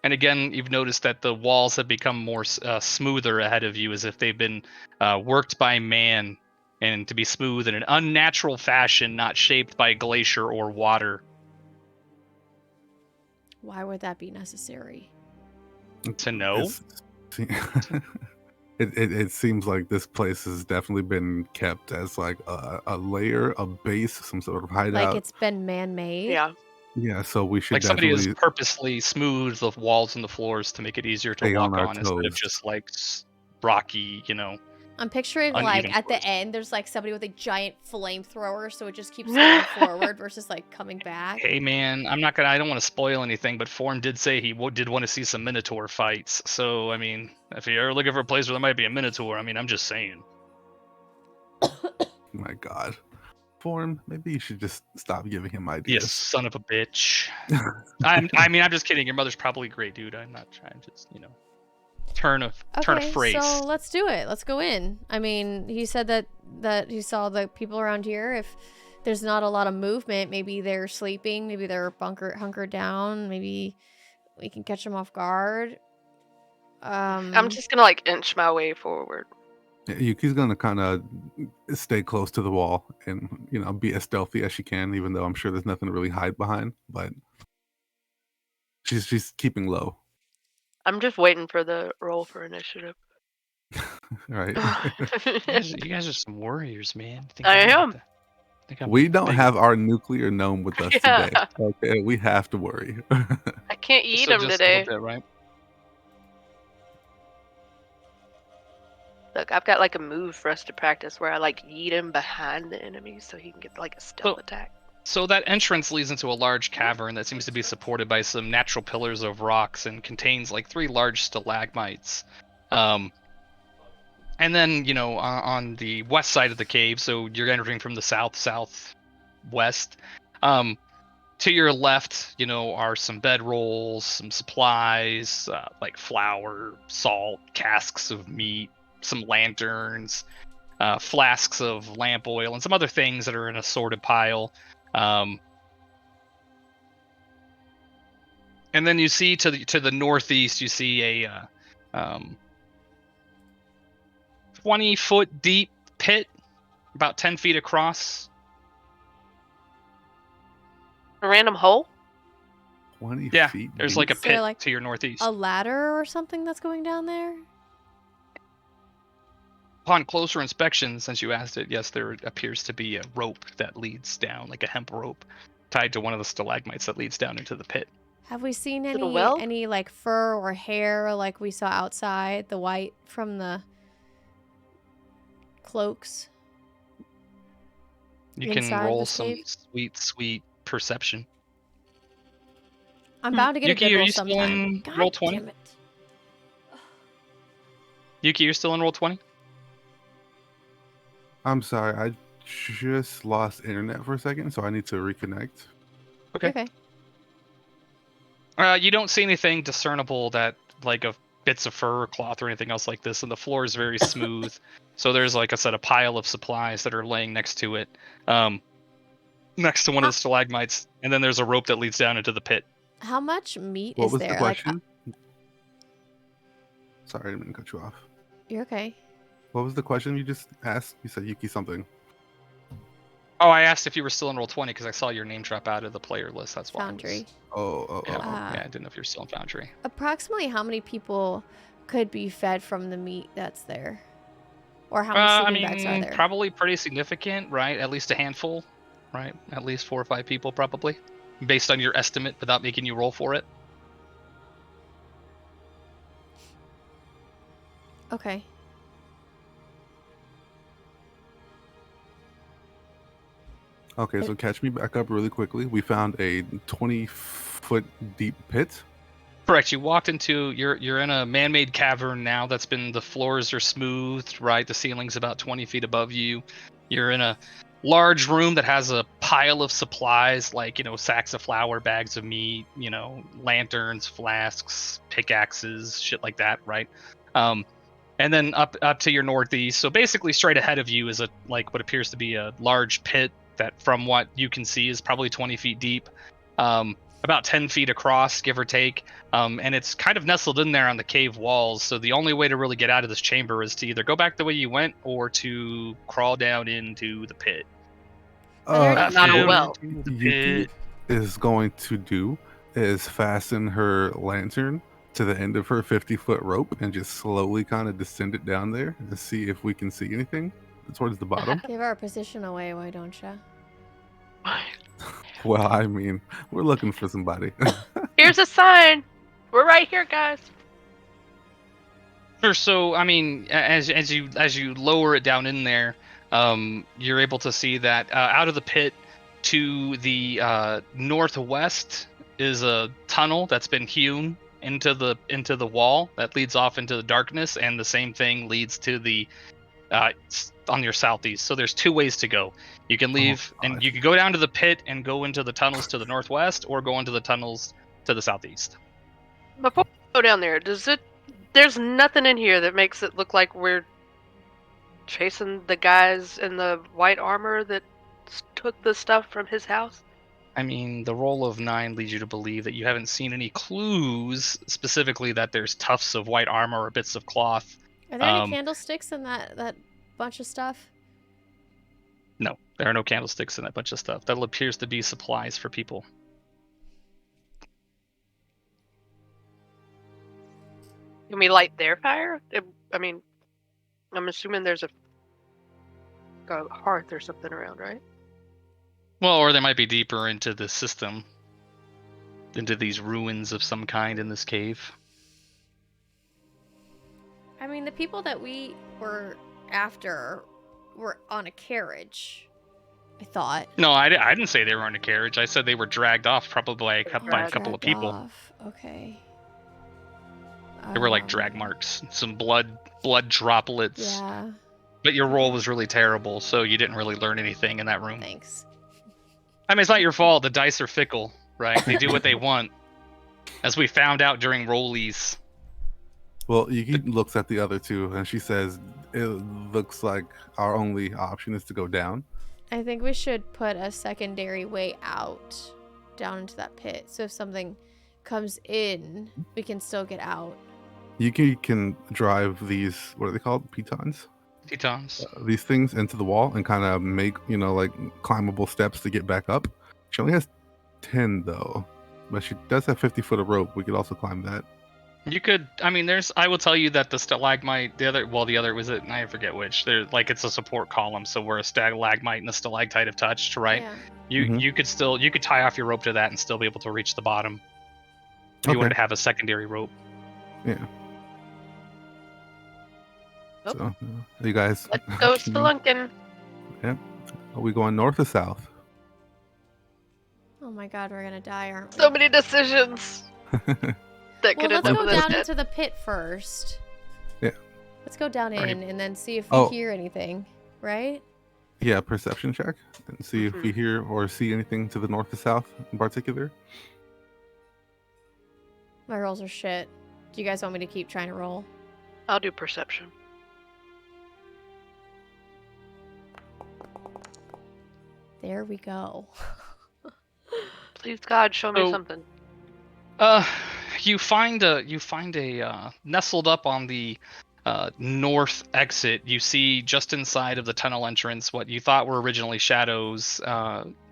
[SPEAKER 5] And again, you've noticed that the walls have become more smoother ahead of you, as if they've been worked by man, and to be smooth in an unnatural fashion, not shaped by glacier or water.
[SPEAKER 1] Why would that be necessary?
[SPEAKER 5] To know?
[SPEAKER 3] It seems like this place has definitely been kept as like a layer, a base, some sort of hideout.
[SPEAKER 1] Like it's been man-made?
[SPEAKER 4] Yeah.
[SPEAKER 3] Yeah, so we should
[SPEAKER 5] Like somebody
[SPEAKER 3] definitely
[SPEAKER 5] has purposely smoothed the walls and the floors to make it easier to
[SPEAKER 3] stay on
[SPEAKER 5] walk
[SPEAKER 3] our
[SPEAKER 5] on instead of
[SPEAKER 3] toes.
[SPEAKER 5] just like rocky,
[SPEAKER 1] I'm picturing
[SPEAKER 5] Uneven
[SPEAKER 1] like at the
[SPEAKER 5] course.
[SPEAKER 1] end, there's like somebody with a giant flamethrower, so it just keeps going forward versus like coming back.
[SPEAKER 5] Hey man, I don't want to spoil anything, but Form did say he did want to see some Minotaur fights. So I mean, if you're looking for a place where there might be a Minotaur, I mean, I'm just saying.
[SPEAKER 3] My God. Form, maybe you should just stop giving him
[SPEAKER 5] You
[SPEAKER 3] ideas.
[SPEAKER 5] son of a bitch. I'm just kidding. Your mother's probably great, dude. I'm not trying to, turn a phrase.
[SPEAKER 1] So let's do it. Let's go in. I mean, he said that he saw the people around here. If there's not a lot of movement, maybe they're sleeping, maybe they're hunkered down, maybe we can catch them off guard.
[SPEAKER 4] I'm just gonna like inch my way forward.
[SPEAKER 3] Yeah, Yuki's gonna kind of stay close to the wall and be as stealthy as she can, even though I'm sure there's nothing to really hide behind. But she's keeping low,
[SPEAKER 4] I'm just waiting for the roll for initiative.
[SPEAKER 3] right?
[SPEAKER 5] You guys are some warriors, man.
[SPEAKER 4] I am.
[SPEAKER 3] We don't have our nuclear gnome with us
[SPEAKER 4] Yeah.
[SPEAKER 3] today. Okay, we have to worry.
[SPEAKER 4] I can't eat
[SPEAKER 5] So
[SPEAKER 4] him
[SPEAKER 5] just
[SPEAKER 4] today.
[SPEAKER 5] A little bit, right?
[SPEAKER 4] Look, I've got like a move for us to practice where I like yeet him behind the enemy so he can get like a stealth attack.
[SPEAKER 5] So that entrance leads into a large cavern that seems to be supported by some natural pillars of rocks and contains like 3 large stalagmites. And then, on the west side of the cave, so you're entering from the southwest. To your left, are some bedrolls, some supplies, like flour, salt, casks of meat, some lanterns, flasks of lamp oil, and some other things that are in a sorted pile. And then you see to the northeast, you see a 20-foot deep pit, about 10 feet across.
[SPEAKER 4] A random hole?
[SPEAKER 3] 20
[SPEAKER 5] Yeah,
[SPEAKER 3] feet.
[SPEAKER 5] there's
[SPEAKER 3] deep?
[SPEAKER 5] like a
[SPEAKER 1] Is there,
[SPEAKER 5] pit
[SPEAKER 1] like,
[SPEAKER 5] to your northeast.
[SPEAKER 1] A ladder or something that's going down there?
[SPEAKER 5] Upon closer inspection, since you asked it, yes, there appears to be a rope that leads down, like a hemp rope, tied to one of the stalagmites that leads down into the pit.
[SPEAKER 1] Have we seen
[SPEAKER 4] it a well?
[SPEAKER 1] any like fur or hair like we saw outside, the white from the cloaks?
[SPEAKER 5] You can
[SPEAKER 1] Inside
[SPEAKER 5] roll
[SPEAKER 1] this
[SPEAKER 5] some
[SPEAKER 1] cave?
[SPEAKER 5] sweet perception.
[SPEAKER 1] I'm bound to get
[SPEAKER 5] Yuki,
[SPEAKER 1] a good
[SPEAKER 5] are
[SPEAKER 1] roll
[SPEAKER 5] you still
[SPEAKER 1] sometime.
[SPEAKER 5] in
[SPEAKER 1] God
[SPEAKER 5] roll 20?
[SPEAKER 1] damn it.
[SPEAKER 5] Yuki, you're still in roll 20?
[SPEAKER 3] I'm sorry, I just lost internet for a second, so I need to reconnect.
[SPEAKER 5] Okay. You don't see anything discernible that like of bits of fur or cloth or anything else like this, and the floor is very smooth. So there's, like I said, a pile of supplies that are laying next to it, next to one of the stalagmites, and then there's a rope that leads down into the pit.
[SPEAKER 1] How much meat
[SPEAKER 3] What
[SPEAKER 1] is
[SPEAKER 3] was
[SPEAKER 1] there?
[SPEAKER 3] the question? Sorry, I didn't mean to cut you off.
[SPEAKER 1] You're okay.
[SPEAKER 3] What was the question you just asked? You said Yuki something.
[SPEAKER 5] Oh, I asked if you were still in roll 20 because I saw your name drop out of the player list. That's why.
[SPEAKER 1] Foundry.
[SPEAKER 5] Yeah,
[SPEAKER 1] Ah.
[SPEAKER 5] yeah, I didn't know if you're still in Foundry.
[SPEAKER 1] Approximately how many people could be fed from the meat that's there? Or how many sleeping bags are there?
[SPEAKER 5] Probably pretty significant, right? At least a handful, right? At least 4 or 5 people, probably, based on your estimate, without making you roll for it.
[SPEAKER 1] Okay.
[SPEAKER 3] Okay, so catch me back up really quickly. We found a 20-foot deep pit.
[SPEAKER 5] Correct. You walked into you're in a man-made cavern now. The floors are smooth, right? The ceiling's about 20 feet above you. You're in a large room that has a pile of supplies like sacks of flour, bags of meat, lanterns, flasks, pickaxes, shit like that, right? And then up to your northeast. So basically, straight ahead of you is what appears to be a large pit that, from what you can see, is probably 20 feet deep. About 10 feet across, give or take, and it's kind of nestled in there on the cave walls. So the only way to really get out of this chamber is to either go back the way you went or to crawl down into the pit.
[SPEAKER 4] Not a well.
[SPEAKER 3] Yuki is going to do is fasten her lantern to the end of her 50-foot rope and just slowly kind of descend it down there to see if we can see anything towards the bottom.
[SPEAKER 1] Give our position away, why don't you?
[SPEAKER 3] Well, I mean, we're looking for somebody.
[SPEAKER 4] Here's a sign. We're right here, guys.
[SPEAKER 5] Sure. So, I mean, as you lower it down in there, you're able to see that out of the pit to the northwest is a tunnel that's been hewn into the wall that leads off into the darkness, and the same thing leads to the on your southeast. So there's 2 ways to go. You can leave, and
[SPEAKER 3] God.
[SPEAKER 5] you can go down to the pit and go into the tunnels to the northwest, or go into the tunnels to the southeast.
[SPEAKER 4] Before we go down there, there's nothing in here that makes it look like we're chasing the guys in the white armor that took the stuff from his house?
[SPEAKER 5] I mean, the roll of 9 leads you to believe that you haven't seen any clues specifically that there's tufts of white armor or bits of cloth.
[SPEAKER 1] Are there any
[SPEAKER 5] Um,
[SPEAKER 1] candlesticks in that bunch of stuff?
[SPEAKER 5] No, there are no candlesticks in that bunch of stuff. That appears to be supplies for people.
[SPEAKER 4] Can we light their fire? I mean, I'm assuming there's a hearth or something around, right?
[SPEAKER 5] Well, or they might be deeper into the system, into these ruins of some kind in this cave.
[SPEAKER 1] I mean, the people that we were after were on a carriage, I thought.
[SPEAKER 5] No, I didn't say they were on a carriage. I said they were dragged off, probably by a couple of
[SPEAKER 1] Dragged
[SPEAKER 5] people.
[SPEAKER 1] off. Okay.
[SPEAKER 5] There were like drag marks, some blood droplets.
[SPEAKER 1] Yeah,
[SPEAKER 5] But your roll was really terrible, so you didn't really learn anything in that room.
[SPEAKER 1] thanks.
[SPEAKER 5] I mean, it's not your fault. The dice are fickle, right? They do what they want. As we found out during rollies.
[SPEAKER 3] Well, Yuki looks at the other 2 and she says, "It looks like our only option is to go down."
[SPEAKER 1] I think we should put a secondary way out down into that pit. So if something comes in, we can still get out.
[SPEAKER 3] Yuki can drive these, what are they called? Pitons?
[SPEAKER 5] Tetons.
[SPEAKER 3] These things into the wall and kind of make, like climbable steps to get back up. She only has 10 though, but she does have 50 foot of rope. We could also climb that.
[SPEAKER 5] You could, I mean, I will tell you that the stalagmite, the other was it, I forget which, it's a support column, so where a stalagmite and a stalactite have touched, right?
[SPEAKER 1] Yeah.
[SPEAKER 5] You could tie off your rope to that and still be able to reach the bottom. If you wanted to have a secondary rope.
[SPEAKER 3] Yeah.
[SPEAKER 4] Oh.
[SPEAKER 3] So, you guys.
[SPEAKER 4] Let's go spelunking.
[SPEAKER 3] Yeah. Are we going north or south?
[SPEAKER 1] Oh my god, we're gonna die, aren't we?
[SPEAKER 4] So many decisions that
[SPEAKER 1] Well,
[SPEAKER 4] could
[SPEAKER 1] let's
[SPEAKER 4] end
[SPEAKER 1] go
[SPEAKER 4] up with us
[SPEAKER 1] down
[SPEAKER 4] dead.
[SPEAKER 1] into the pit first.
[SPEAKER 3] Yeah.
[SPEAKER 1] Let's go down
[SPEAKER 5] Alright.
[SPEAKER 1] in and then see if we
[SPEAKER 3] Oh.
[SPEAKER 1] hear anything, right?
[SPEAKER 3] Yeah, perception check and see if we hear or see anything to the north or south in particular.
[SPEAKER 1] My rolls are shit. Do you guys want me to keep trying to roll?
[SPEAKER 4] I'll do perception.
[SPEAKER 1] There we go.
[SPEAKER 4] Please God, show me
[SPEAKER 5] So-
[SPEAKER 4] something.
[SPEAKER 5] You find a nestled up on the north exit. You see just inside of the tunnel entrance what you thought were originally shadows.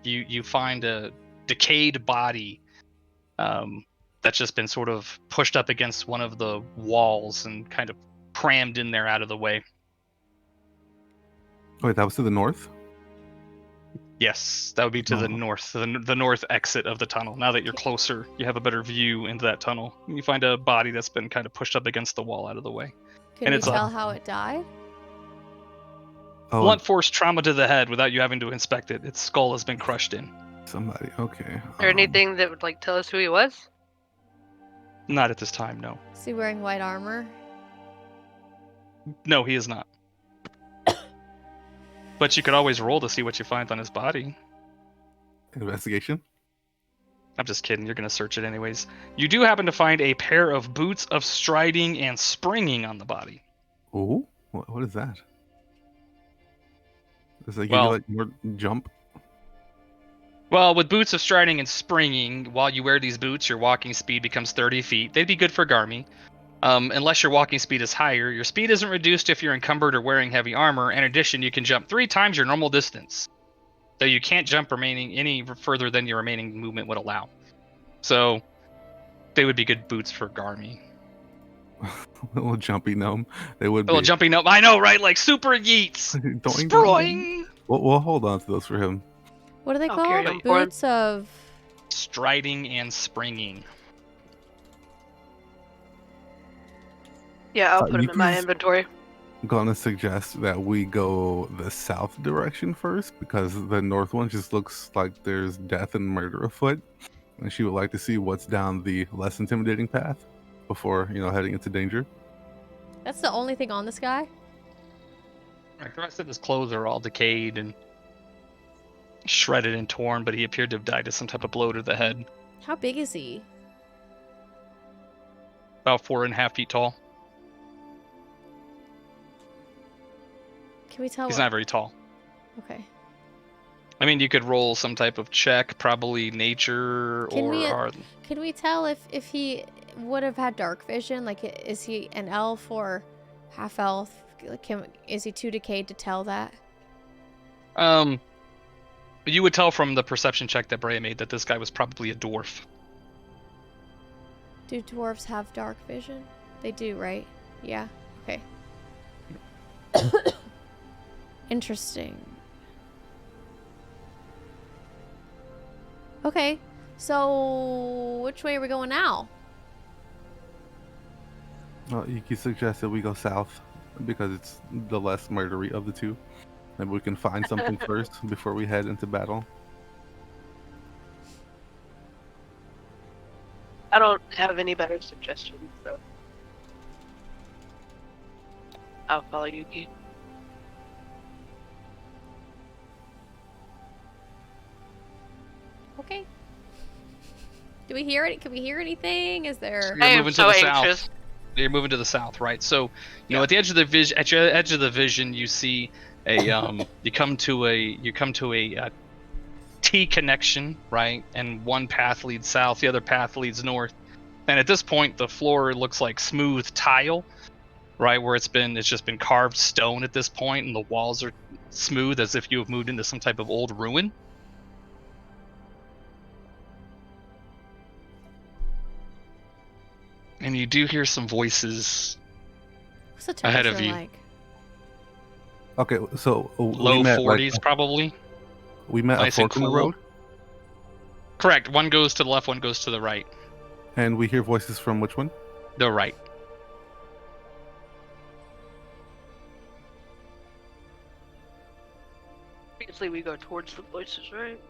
[SPEAKER 5] You find a decayed body that's just been sort of pushed up against one of the walls and kind of crammed in there out of the way.
[SPEAKER 3] Wait, that was to the north?
[SPEAKER 5] Yes, that would be to the
[SPEAKER 3] Oh.
[SPEAKER 5] north, the north exit of the tunnel. Now that you're closer, you have a better view into that tunnel. You find a body that's been kind of pushed up against the wall out of the way.
[SPEAKER 1] Can
[SPEAKER 5] And
[SPEAKER 1] we
[SPEAKER 5] it's
[SPEAKER 1] tell how it died?
[SPEAKER 3] Oh,
[SPEAKER 5] Blunt force trauma to the head without you having to inspect it. Its skull has been crushed in.
[SPEAKER 3] somebody. Okay.
[SPEAKER 4] Is there anything that would tell us who he was?
[SPEAKER 5] Not at this time, no.
[SPEAKER 1] Is he wearing white armor?
[SPEAKER 5] No, he is not. But you could always roll to see what you find on his body.
[SPEAKER 3] Investigation?
[SPEAKER 5] I'm just kidding. You're going to search it anyways. You do happen to find a pair of boots of striding and springing on the body.
[SPEAKER 3] Ooh, what is that? Does it give
[SPEAKER 5] Well-
[SPEAKER 3] you like more jump?
[SPEAKER 5] Well, with boots of striding and springing, while you wear these boots, your walking speed becomes 30 feet. They'd be good for Garmy. Unless your walking speed is higher, your speed isn't reduced if you're encumbered or wearing heavy armor. In addition, you can jump 3 times your normal distance, though you can't jump remaining any further than your remaining movement would allow. So, they would be good boots for Garmy.
[SPEAKER 3] Little jumpy gnome. They would
[SPEAKER 5] Little
[SPEAKER 3] be.
[SPEAKER 5] jumping up, I know, right? Like super yeets.
[SPEAKER 3] Doing, doing.
[SPEAKER 5] Sproing.
[SPEAKER 3] We'll hold on to those for him.
[SPEAKER 1] What are they
[SPEAKER 4] I'll carry
[SPEAKER 1] called?
[SPEAKER 4] them for him.
[SPEAKER 1] Boots of...
[SPEAKER 5] Striding and springing.
[SPEAKER 4] Yeah, I'll put him in my
[SPEAKER 3] Yuki's
[SPEAKER 4] inventory.
[SPEAKER 3] gonna suggest that we go the south direction first because the north one just looks like there's death and murder afoot, and she would like to see what's down the less intimidating path before heading into danger.
[SPEAKER 1] That's the only thing on this guy?
[SPEAKER 5] Right, the rest of his clothes are all decayed and shredded and torn, but he appeared to have died of some type of blow to the head.
[SPEAKER 1] How big is he?
[SPEAKER 5] About 4.5 feet tall.
[SPEAKER 1] Can we tell
[SPEAKER 5] He's
[SPEAKER 1] what...
[SPEAKER 5] not very tall.
[SPEAKER 1] Okay.
[SPEAKER 5] I mean, you could roll some type of check, probably nature
[SPEAKER 1] Can we-
[SPEAKER 5] or
[SPEAKER 1] Can we tell if he would have had dark vision? Like, is he an elf or half elf? Like, is he too decayed to tell that?
[SPEAKER 5] You would tell from the perception check that Brea made that this guy was probably a dwarf.
[SPEAKER 1] Do dwarves have dark vision? They do, right? Yeah. Okay. Interesting. Okay. So, which way are we going now?
[SPEAKER 3] Yuki suggested we go south because it's the less murdery of the two. Maybe we can find something first before we head into battle.
[SPEAKER 4] I don't have any better suggestions, so I'll follow Yuki.
[SPEAKER 1] Okay. Do we hear it? Can we hear anything? Is there...
[SPEAKER 5] You're
[SPEAKER 4] I am
[SPEAKER 5] moving to
[SPEAKER 4] so
[SPEAKER 5] the
[SPEAKER 4] anxious.
[SPEAKER 5] south. You're moving to the south, right? So, you know, at the edge of the vision, at your edge of the vision, you see a you come to a T connection, right? And one path leads south, the other path leads north. And at this point, the floor looks like smooth tile, right? Where it's just been carved stone at this point, and the walls are smooth as if you have moved into some type of old ruin. And you do hear some voices
[SPEAKER 1] What's the
[SPEAKER 5] ahead
[SPEAKER 1] temperature
[SPEAKER 5] of you.
[SPEAKER 1] like?
[SPEAKER 3] Okay, so
[SPEAKER 5] Low
[SPEAKER 3] we met
[SPEAKER 5] 40s, probably.
[SPEAKER 3] we met
[SPEAKER 5] Nice
[SPEAKER 3] a
[SPEAKER 5] and
[SPEAKER 3] fork in the
[SPEAKER 5] cool.
[SPEAKER 3] road,
[SPEAKER 5] Correct. One goes to the left, one goes to the right.
[SPEAKER 3] and we hear voices from which one?
[SPEAKER 5] The right.
[SPEAKER 4] Obviously, we go towards the voices, right?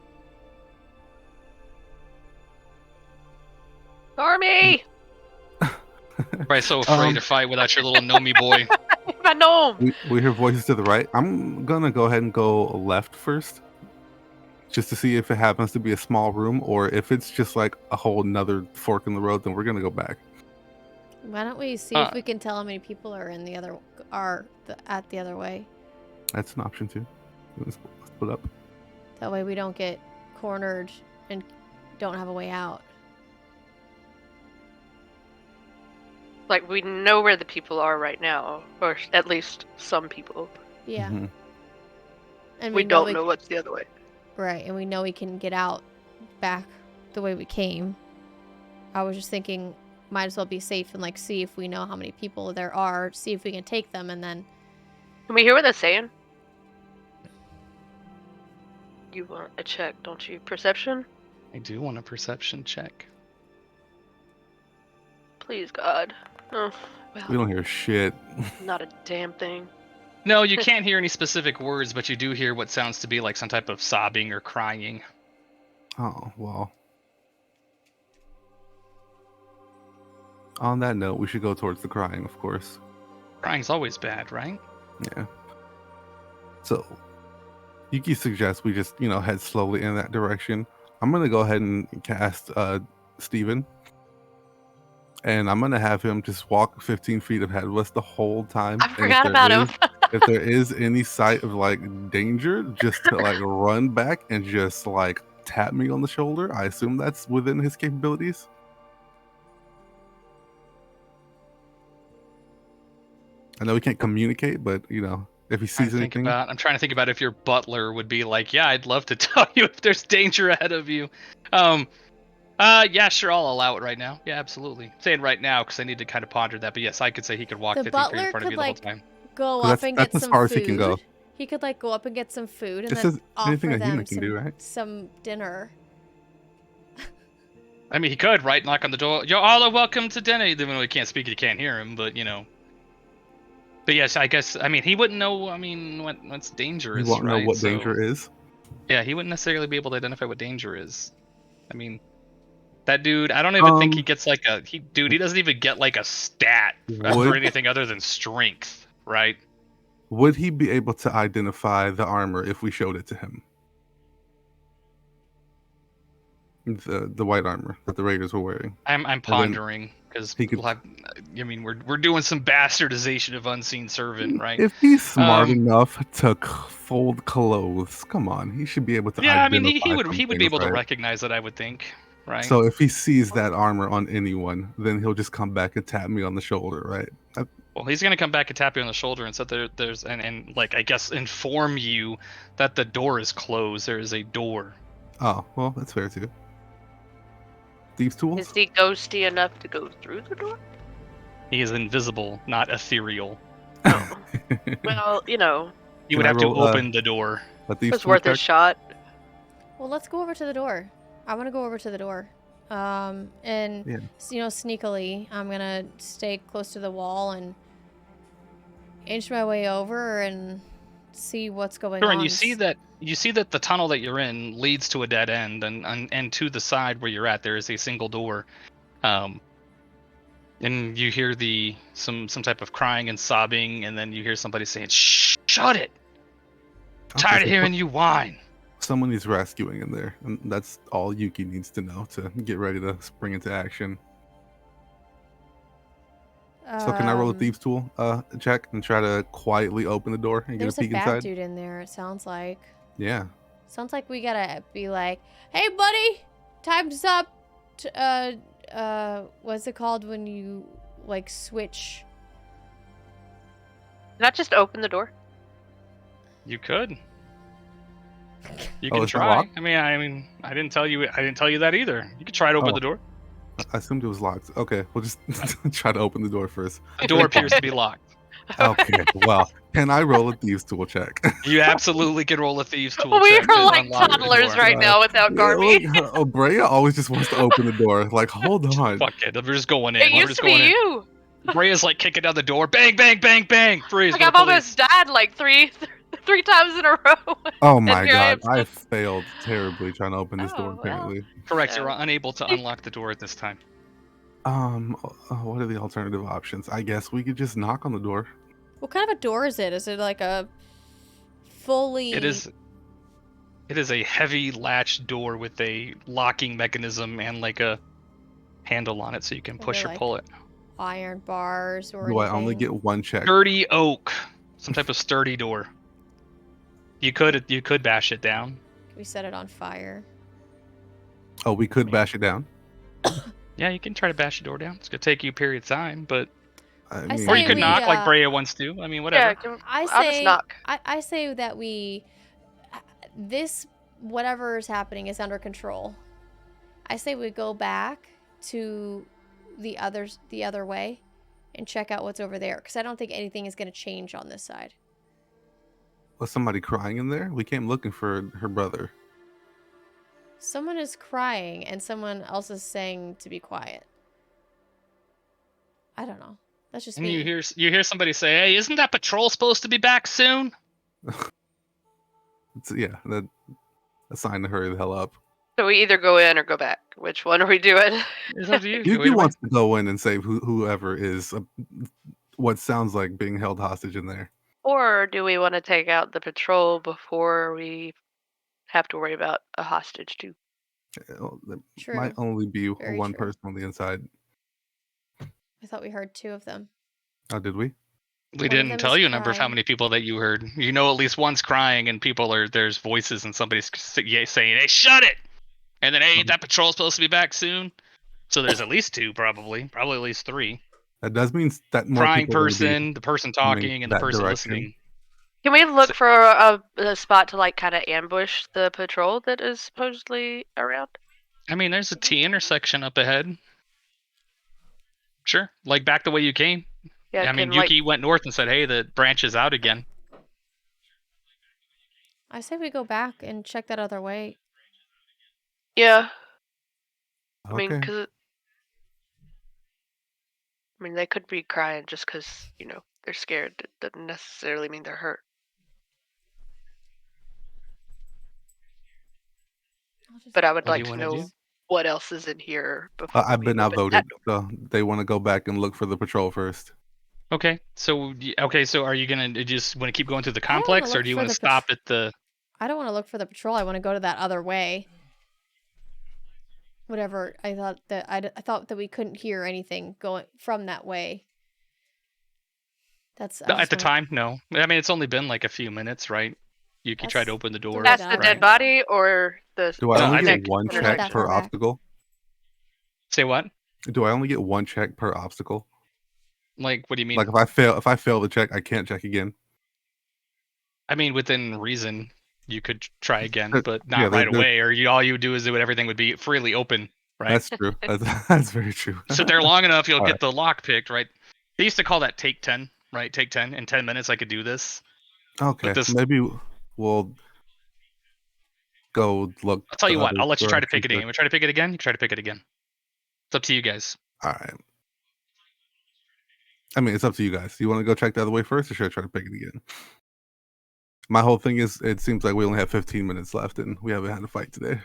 [SPEAKER 4] Army!
[SPEAKER 5] Right, so afraid to fight without your little Nomi boy.
[SPEAKER 4] My gnome!
[SPEAKER 3] We hear voices to the right. I'm gonna go ahead and go left first, just to see if it happens to be a small room or if it's just like a whole nother fork in the road. Then we're gonna go back.
[SPEAKER 1] Why don't we see if we can tell how many people are in the other... at the other way?
[SPEAKER 3] That's an option too. Let's split up.
[SPEAKER 1] That way we don't get cornered and don't have a way out.
[SPEAKER 4] Like, we know where the people are right now, or at least some people.
[SPEAKER 1] Yeah.
[SPEAKER 3] Mhm.
[SPEAKER 1] And
[SPEAKER 4] We don't know what's the other way.
[SPEAKER 1] Right, and we know we can get out back the way we came. I was just thinking, might as well be safe and like see if we know how many people there are, see if we can take them, and then...
[SPEAKER 4] Can we hear what they're saying? You want a check, don't you? Perception?
[SPEAKER 5] I do want a perception check.
[SPEAKER 4] Please, God. Oh, well,
[SPEAKER 3] We don't hear shit.
[SPEAKER 4] not a damn thing.
[SPEAKER 5] No, you can't hear any specific words, but you do hear what sounds to be like some type of sobbing or crying.
[SPEAKER 3] Oh well. On that note, we should go towards the crying, of course.
[SPEAKER 5] Crying's always bad, right?
[SPEAKER 3] Yeah. So, Yuki suggests we just, head slowly in that direction. I'm gonna go ahead and cast Steven. And I'm gonna have him just walk 15 feet ahead of us the whole time.
[SPEAKER 4] I
[SPEAKER 3] And
[SPEAKER 4] forgot about him.
[SPEAKER 3] if there is any sight of like danger, just to like run back and just like tap me on the shoulder. I assume that's within his capabilities. I know we can't communicate, but if he sees anything.
[SPEAKER 5] I'm trying to think about if your butler would be like, yeah, I'd love to tell you if there's danger ahead of you. Yeah, sure, I'll allow it right now. Yeah, absolutely. I'm saying right now because I need to kind of ponder that. But yes, I could say he could walk
[SPEAKER 1] The
[SPEAKER 5] 50 feet in
[SPEAKER 1] butler
[SPEAKER 5] front of
[SPEAKER 1] could
[SPEAKER 5] you the whole
[SPEAKER 1] like
[SPEAKER 5] time.
[SPEAKER 1] go
[SPEAKER 3] Well,
[SPEAKER 1] up and
[SPEAKER 3] that's
[SPEAKER 1] get
[SPEAKER 3] as
[SPEAKER 1] some
[SPEAKER 3] far as
[SPEAKER 1] food.
[SPEAKER 3] he can go.
[SPEAKER 1] He could like go up and get some food and
[SPEAKER 3] This
[SPEAKER 1] then
[SPEAKER 3] is anything
[SPEAKER 1] offer
[SPEAKER 3] a human
[SPEAKER 1] them
[SPEAKER 3] can do, right?
[SPEAKER 1] some dinner.
[SPEAKER 5] I mean, he could, right? Knock on the door. You all are welcome to dinner. Even though he can't speak, you can't hear him. But But yes, I guess he wouldn't know. What's
[SPEAKER 3] You
[SPEAKER 5] dangerous,
[SPEAKER 3] won't know
[SPEAKER 5] right?
[SPEAKER 3] what
[SPEAKER 5] So
[SPEAKER 3] danger is.
[SPEAKER 5] yeah, he wouldn't necessarily be able to identify what danger is. I mean, that dude. I don't even think he gets like a he. Dude, he doesn't even get like a stat for
[SPEAKER 3] Would
[SPEAKER 5] anything other than strength, right?
[SPEAKER 3] would he be able to identify the armor if we showed it to him? The white armor that the Raiders were wearing.
[SPEAKER 5] I'm pondering because
[SPEAKER 3] he could-
[SPEAKER 5] we're doing some bastardization of unseen servant, right?
[SPEAKER 3] If he's smart
[SPEAKER 5] Um,
[SPEAKER 3] enough to fold clothes, come on, he should be able to
[SPEAKER 5] Yeah,
[SPEAKER 3] identify
[SPEAKER 5] he
[SPEAKER 3] some
[SPEAKER 5] would be
[SPEAKER 3] things,
[SPEAKER 5] able to
[SPEAKER 3] right?
[SPEAKER 5] recognize it. I would think, right?
[SPEAKER 3] So if he sees that armor on anyone, then he'll just come back and tap me on the shoulder, right?
[SPEAKER 5] Well, he's gonna come back and tap you on the shoulder and say there's and like I guess inform you that the door is closed. There is a door.
[SPEAKER 3] Oh, well, that's fair too. Thieves' tools?
[SPEAKER 4] Is he ghosty enough to go through the door?
[SPEAKER 5] He is invisible, not ethereal.
[SPEAKER 4] Oh. Well,
[SPEAKER 5] You
[SPEAKER 3] Can
[SPEAKER 5] would
[SPEAKER 3] I
[SPEAKER 5] have to
[SPEAKER 3] roll,
[SPEAKER 5] open the door.
[SPEAKER 3] a
[SPEAKER 4] it
[SPEAKER 3] thieves'
[SPEAKER 4] was
[SPEAKER 3] tool
[SPEAKER 4] worth a
[SPEAKER 3] check?
[SPEAKER 4] shot.
[SPEAKER 1] Well, let's go over to the door. I want to go over to the door. And
[SPEAKER 3] Yeah.
[SPEAKER 1] sneakily, I'm gonna stay close to the wall and inch my way over and see what's going
[SPEAKER 5] Sure,
[SPEAKER 1] on.
[SPEAKER 5] and you see that the tunnel that you're in leads to a dead end, and to the side where you're at there is a single door. And you hear some type of crying and sobbing, and then you hear somebody saying, "Shh, shut it! Tired of hearing you whine."
[SPEAKER 3] Someone needs rescuing in there, and that's all Yuki needs to know to get ready to spring into action. So can I roll a thieves' tool check and try to quietly open the door and get a
[SPEAKER 1] There's a
[SPEAKER 3] peek
[SPEAKER 1] bad
[SPEAKER 3] inside?
[SPEAKER 1] dude in there, it sounds like.
[SPEAKER 3] Yeah.
[SPEAKER 1] Sounds like we gotta be like, hey, buddy, time's up. What's it called when you, like, switch?
[SPEAKER 4] Not just open the door.
[SPEAKER 5] You could. You
[SPEAKER 3] Oh,
[SPEAKER 5] can
[SPEAKER 3] it's not
[SPEAKER 5] try.
[SPEAKER 3] locked?
[SPEAKER 5] I didn't tell you that either. You could try to open
[SPEAKER 3] Oh.
[SPEAKER 5] the door.
[SPEAKER 3] I assumed it was locked. Okay, we'll just try to open the door first.
[SPEAKER 5] The door appears to be locked.
[SPEAKER 3] Okay, well, can I roll a thieves' tool check?
[SPEAKER 5] You absolutely can roll a thieves' tool
[SPEAKER 4] We
[SPEAKER 5] check.
[SPEAKER 4] are
[SPEAKER 5] to
[SPEAKER 4] like
[SPEAKER 5] unlock the
[SPEAKER 4] toddlers
[SPEAKER 5] door.
[SPEAKER 4] right now without Garmy.
[SPEAKER 3] Look, Brea always just wants to open the door. Like, hold on.
[SPEAKER 5] Fuck it. We're just going in.
[SPEAKER 4] It
[SPEAKER 5] We're
[SPEAKER 4] used
[SPEAKER 5] just
[SPEAKER 4] to
[SPEAKER 5] going
[SPEAKER 4] be
[SPEAKER 5] in.
[SPEAKER 4] you.
[SPEAKER 5] Brea's like kicking down the door. Bang, bang, bang, bang. Freeze
[SPEAKER 4] Like
[SPEAKER 5] for
[SPEAKER 4] I've
[SPEAKER 5] the police.
[SPEAKER 4] almost died like three times in a row.
[SPEAKER 3] Oh my
[SPEAKER 4] here I
[SPEAKER 3] god,
[SPEAKER 4] am
[SPEAKER 3] I
[SPEAKER 4] still-
[SPEAKER 3] failed terribly trying to open this door.
[SPEAKER 4] Oh, well.
[SPEAKER 3] Apparently,
[SPEAKER 5] Correct.
[SPEAKER 4] So-
[SPEAKER 5] You're unable to unlock the door at this time.
[SPEAKER 3] what are the alternative options? I guess we could just knock on the door.
[SPEAKER 1] What kind of a door is it? Is it like a fully...
[SPEAKER 5] It is a heavy latch door with a locking mechanism and like a handle on it so you can
[SPEAKER 1] Maybe
[SPEAKER 5] push or
[SPEAKER 1] like
[SPEAKER 5] pull it.
[SPEAKER 1] iron bars or
[SPEAKER 3] Do I
[SPEAKER 1] anything?
[SPEAKER 3] only get one check?
[SPEAKER 5] Sturdy oak. Some type of sturdy door. You could bash it down.
[SPEAKER 1] Can we set it on fire?
[SPEAKER 3] Oh, we could bash it down.
[SPEAKER 5] Yeah, you can try to bash the door down. It's gonna take you a period of time, but
[SPEAKER 3] I
[SPEAKER 1] I
[SPEAKER 3] mean,
[SPEAKER 5] or you
[SPEAKER 1] say
[SPEAKER 5] could
[SPEAKER 1] we,
[SPEAKER 5] knock like
[SPEAKER 1] uh,
[SPEAKER 5] Brea wants to. I mean,
[SPEAKER 4] Yeah,
[SPEAKER 5] whatever.
[SPEAKER 4] I'll just knock.
[SPEAKER 1] I say that we... This, whatever is happening, is under control. I say we go back to the other way and check out what's over there, because I don't think anything is going to change on this side.
[SPEAKER 3] was somebody crying in there? We came looking for her brother.
[SPEAKER 1] Someone is crying and someone else is saying to be quiet. I don't know. That's just
[SPEAKER 5] And
[SPEAKER 1] me.
[SPEAKER 5] you hear somebody say, "Hey, isn't that patrol supposed to be back soon?"
[SPEAKER 3] Yeah, that a sign to hurry the hell up.
[SPEAKER 4] So we either go in or go back. Which one are we doing?
[SPEAKER 5] It's up to you.
[SPEAKER 3] Yuki
[SPEAKER 5] Either way.
[SPEAKER 3] wants to go in and save whoever is what sounds like being held hostage in there.
[SPEAKER 4] Or do we want to take out the patrol before we have to worry about a hostage too?
[SPEAKER 3] There
[SPEAKER 1] True.
[SPEAKER 3] might only be
[SPEAKER 1] Very
[SPEAKER 3] one
[SPEAKER 1] true.
[SPEAKER 3] person on the inside.
[SPEAKER 1] I thought we heard two of them.
[SPEAKER 3] Oh, did we?
[SPEAKER 5] We
[SPEAKER 1] of
[SPEAKER 5] didn't
[SPEAKER 1] them
[SPEAKER 5] tell
[SPEAKER 1] is
[SPEAKER 5] you a number of how
[SPEAKER 1] crying.
[SPEAKER 5] many people that you heard. You know, at least one's crying, and there's voices, and somebody's saying, "Hey, shut it!" And then, "Hey, ain't that patrol supposed to be back soon?" So there's at least two, probably at least three.
[SPEAKER 3] That does mean that more
[SPEAKER 5] Crying
[SPEAKER 3] people are gonna be
[SPEAKER 5] person, the person
[SPEAKER 3] coming
[SPEAKER 5] talking, and the
[SPEAKER 3] that
[SPEAKER 5] person
[SPEAKER 3] direction.
[SPEAKER 5] listening.
[SPEAKER 4] Can we look for a spot to like kind of ambush the patrol that is supposedly around?
[SPEAKER 5] I mean, there's a T intersection up ahead. Sure, like back the way you came.
[SPEAKER 4] Yeah,
[SPEAKER 5] I mean,
[SPEAKER 4] can, like-
[SPEAKER 5] Yuki went north and said, "Hey, the branch is out again."
[SPEAKER 1] I say we go back and check that other way.
[SPEAKER 4] Yeah. I mean,
[SPEAKER 3] Okay.
[SPEAKER 4] they could be crying just because they're scared. It doesn't necessarily mean they're hurt. But I would
[SPEAKER 5] What do
[SPEAKER 4] like
[SPEAKER 5] you
[SPEAKER 4] to
[SPEAKER 5] want to do?
[SPEAKER 4] know what else is in here before
[SPEAKER 3] I've
[SPEAKER 4] we
[SPEAKER 3] been
[SPEAKER 4] open that
[SPEAKER 3] outvoted, so they want to go back and look for the patrol first.
[SPEAKER 5] Okay, so are you gonna just want to keep going through the
[SPEAKER 1] I don't wanna
[SPEAKER 5] complex, or
[SPEAKER 1] look
[SPEAKER 5] do you
[SPEAKER 1] for
[SPEAKER 5] want to
[SPEAKER 1] the
[SPEAKER 5] stop at the?
[SPEAKER 1] I don't want to look for the patrol. I want to go to that other way. Whatever. I thought that I thought that we couldn't hear anything going from that way. That's
[SPEAKER 5] At the time, no. I mean, it's only been like a few minutes, right? Yuki tried to
[SPEAKER 1] That's-
[SPEAKER 5] open the door.
[SPEAKER 4] That's
[SPEAKER 1] Yeah,
[SPEAKER 4] the
[SPEAKER 1] right.
[SPEAKER 4] dead body or the
[SPEAKER 3] Do I
[SPEAKER 5] No,
[SPEAKER 3] only
[SPEAKER 5] I
[SPEAKER 3] get
[SPEAKER 5] think-
[SPEAKER 3] one
[SPEAKER 1] I went
[SPEAKER 3] check
[SPEAKER 1] that
[SPEAKER 3] per
[SPEAKER 1] far back.
[SPEAKER 3] obstacle?
[SPEAKER 5] Say what?
[SPEAKER 3] Do I only get one check per obstacle?
[SPEAKER 5] Like, what do you mean?
[SPEAKER 3] Like if I fail the check, I can't check again.
[SPEAKER 5] I mean, within reason, you could try again,
[SPEAKER 3] There-
[SPEAKER 5] but
[SPEAKER 3] yeah,
[SPEAKER 5] not right
[SPEAKER 3] there-
[SPEAKER 5] away. Or all you would do is everything would be freely open, right?
[SPEAKER 3] That's true. That's very true.
[SPEAKER 5] Sit there long enough, you'll
[SPEAKER 3] All
[SPEAKER 5] get the lock picked, right? They used to call that take 10, right? Take 10. In 10 minutes, I could do this.
[SPEAKER 3] Okay,
[SPEAKER 5] But this,
[SPEAKER 3] maybe we'll go look.
[SPEAKER 5] I'll tell you
[SPEAKER 3] the
[SPEAKER 5] what.
[SPEAKER 3] other
[SPEAKER 5] I'll let you try to
[SPEAKER 3] direction
[SPEAKER 5] pick it again.
[SPEAKER 3] first.
[SPEAKER 5] We try to pick it again. You can try to pick it again. It's up to you guys.
[SPEAKER 3] All right. I mean, it's up to you guys. You want to go check the other way first, or should I try to pick it again? My whole thing is, it seems like we only have 15 minutes left, and we haven't had a fight today.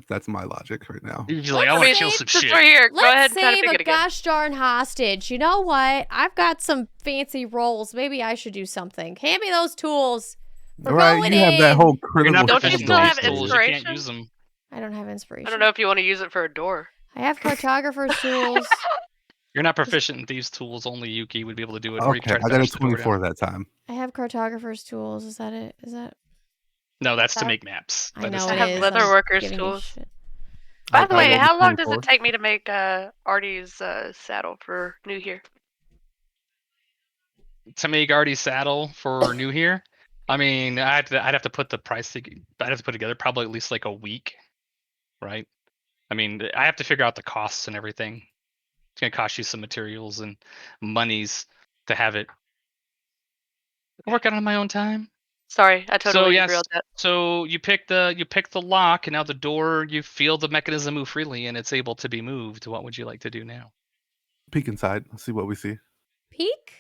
[SPEAKER 3] That's my logic right now.
[SPEAKER 5] You're just like, I want to kill some
[SPEAKER 4] Just
[SPEAKER 5] shit.
[SPEAKER 4] right here. Go ahead
[SPEAKER 1] Let's
[SPEAKER 4] and try to
[SPEAKER 1] save
[SPEAKER 4] pick
[SPEAKER 1] a
[SPEAKER 4] it again.
[SPEAKER 1] gosh darn hostage. You know what? I've got some fancy rolls. Maybe I should do something. Hand me those tools. We're
[SPEAKER 3] Right,
[SPEAKER 1] going
[SPEAKER 3] you have that
[SPEAKER 1] in.
[SPEAKER 3] whole
[SPEAKER 5] You're
[SPEAKER 3] critical.
[SPEAKER 5] not
[SPEAKER 4] Don't you
[SPEAKER 5] proficient
[SPEAKER 4] still
[SPEAKER 5] in
[SPEAKER 4] have
[SPEAKER 5] these tools. You
[SPEAKER 4] inspiration?
[SPEAKER 5] can't use them.
[SPEAKER 1] I don't have inspiration.
[SPEAKER 4] I don't know if you want to use it for a door.
[SPEAKER 1] I have cartographer's tools.
[SPEAKER 5] You're not proficient in these tools. Only Yuki would be able to do it. Or you can
[SPEAKER 3] Okay,
[SPEAKER 5] try to
[SPEAKER 3] I got a
[SPEAKER 5] bash the door down.
[SPEAKER 3] 24 that time.
[SPEAKER 1] I have cartographer's tools. Is that it? Is that?
[SPEAKER 5] No, that's to make maps.
[SPEAKER 1] I
[SPEAKER 5] That is
[SPEAKER 1] know
[SPEAKER 5] to
[SPEAKER 1] it
[SPEAKER 4] have
[SPEAKER 5] make
[SPEAKER 1] is.
[SPEAKER 5] maps.
[SPEAKER 4] leather
[SPEAKER 1] I'm
[SPEAKER 4] workers'
[SPEAKER 1] giving you
[SPEAKER 4] tools.
[SPEAKER 1] shit.
[SPEAKER 4] By the
[SPEAKER 3] I
[SPEAKER 4] way,
[SPEAKER 3] rolled a
[SPEAKER 4] how long does
[SPEAKER 3] 24.
[SPEAKER 4] it take me to make Artie's saddle for New Year?
[SPEAKER 5] To make Artie's saddle for New here, I mean, I'd have to put the price. I'd have to put together probably at least like a week, right? I mean, I have to figure out the costs and everything. It's gonna cost you some materials and monies to have it. I work out on my own time.
[SPEAKER 4] Sorry, I totally
[SPEAKER 5] yes,
[SPEAKER 4] derailed that.
[SPEAKER 5] So you pick the lock, and now the door. You feel the mechanism move freely, and it's able to be moved. What would you like to do now?
[SPEAKER 3] Peek inside. Let's see what we see.
[SPEAKER 1] Peek?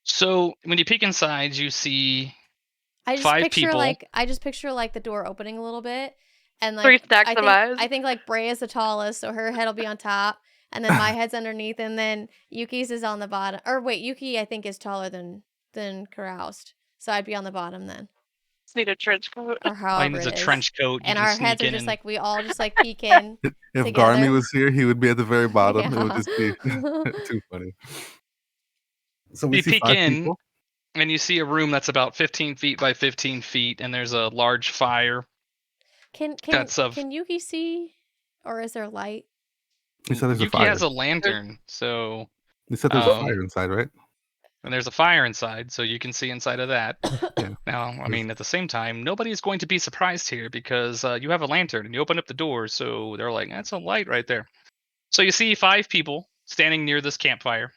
[SPEAKER 5] So when you peek inside, you see
[SPEAKER 1] I just
[SPEAKER 5] 5
[SPEAKER 1] picture
[SPEAKER 5] people.
[SPEAKER 1] I just picture like the door opening a little bit, and like
[SPEAKER 4] 3 stacks
[SPEAKER 1] I
[SPEAKER 4] of
[SPEAKER 1] think
[SPEAKER 4] eyes.
[SPEAKER 1] I think like Bray is the tallest, so her head will be on top, and then my head's underneath, and then Yuki's is on the bottom. Or wait, Yuki I think is taller than Karoust, so I'd be on the bottom then,
[SPEAKER 4] Just need a trench coat.
[SPEAKER 1] or
[SPEAKER 5] All he
[SPEAKER 1] however
[SPEAKER 5] needs
[SPEAKER 1] it
[SPEAKER 5] a
[SPEAKER 1] is.
[SPEAKER 5] trench coat. You
[SPEAKER 1] And
[SPEAKER 5] can
[SPEAKER 1] our
[SPEAKER 5] sneak
[SPEAKER 1] heads are
[SPEAKER 5] in
[SPEAKER 1] just
[SPEAKER 5] and-
[SPEAKER 1] like we all just like peek in.
[SPEAKER 3] If
[SPEAKER 1] Together.
[SPEAKER 3] Garmy was here, he would be at the very bottom. It would
[SPEAKER 1] Yeah.
[SPEAKER 3] just be too funny. So we
[SPEAKER 5] You
[SPEAKER 3] see
[SPEAKER 5] peek
[SPEAKER 3] 5
[SPEAKER 5] in,
[SPEAKER 3] people.
[SPEAKER 5] and you see a room that's about 15 feet by 15 feet, and there's a large fire.
[SPEAKER 1] Can
[SPEAKER 5] That's of-
[SPEAKER 1] can Yuki see, or is there light?
[SPEAKER 3] He said there's
[SPEAKER 5] Yuki
[SPEAKER 3] a fire.
[SPEAKER 5] has a lantern, so
[SPEAKER 3] He said there's a
[SPEAKER 5] um,
[SPEAKER 3] fire inside, right?
[SPEAKER 5] and there's a fire inside, so you can see inside of that.
[SPEAKER 3] Yeah.
[SPEAKER 5] Now, I mean, at the same time, nobody is going to be surprised here because you have a lantern and you open up the door, so they're like, "That's a light right there." So you see 5 people standing near this campfire,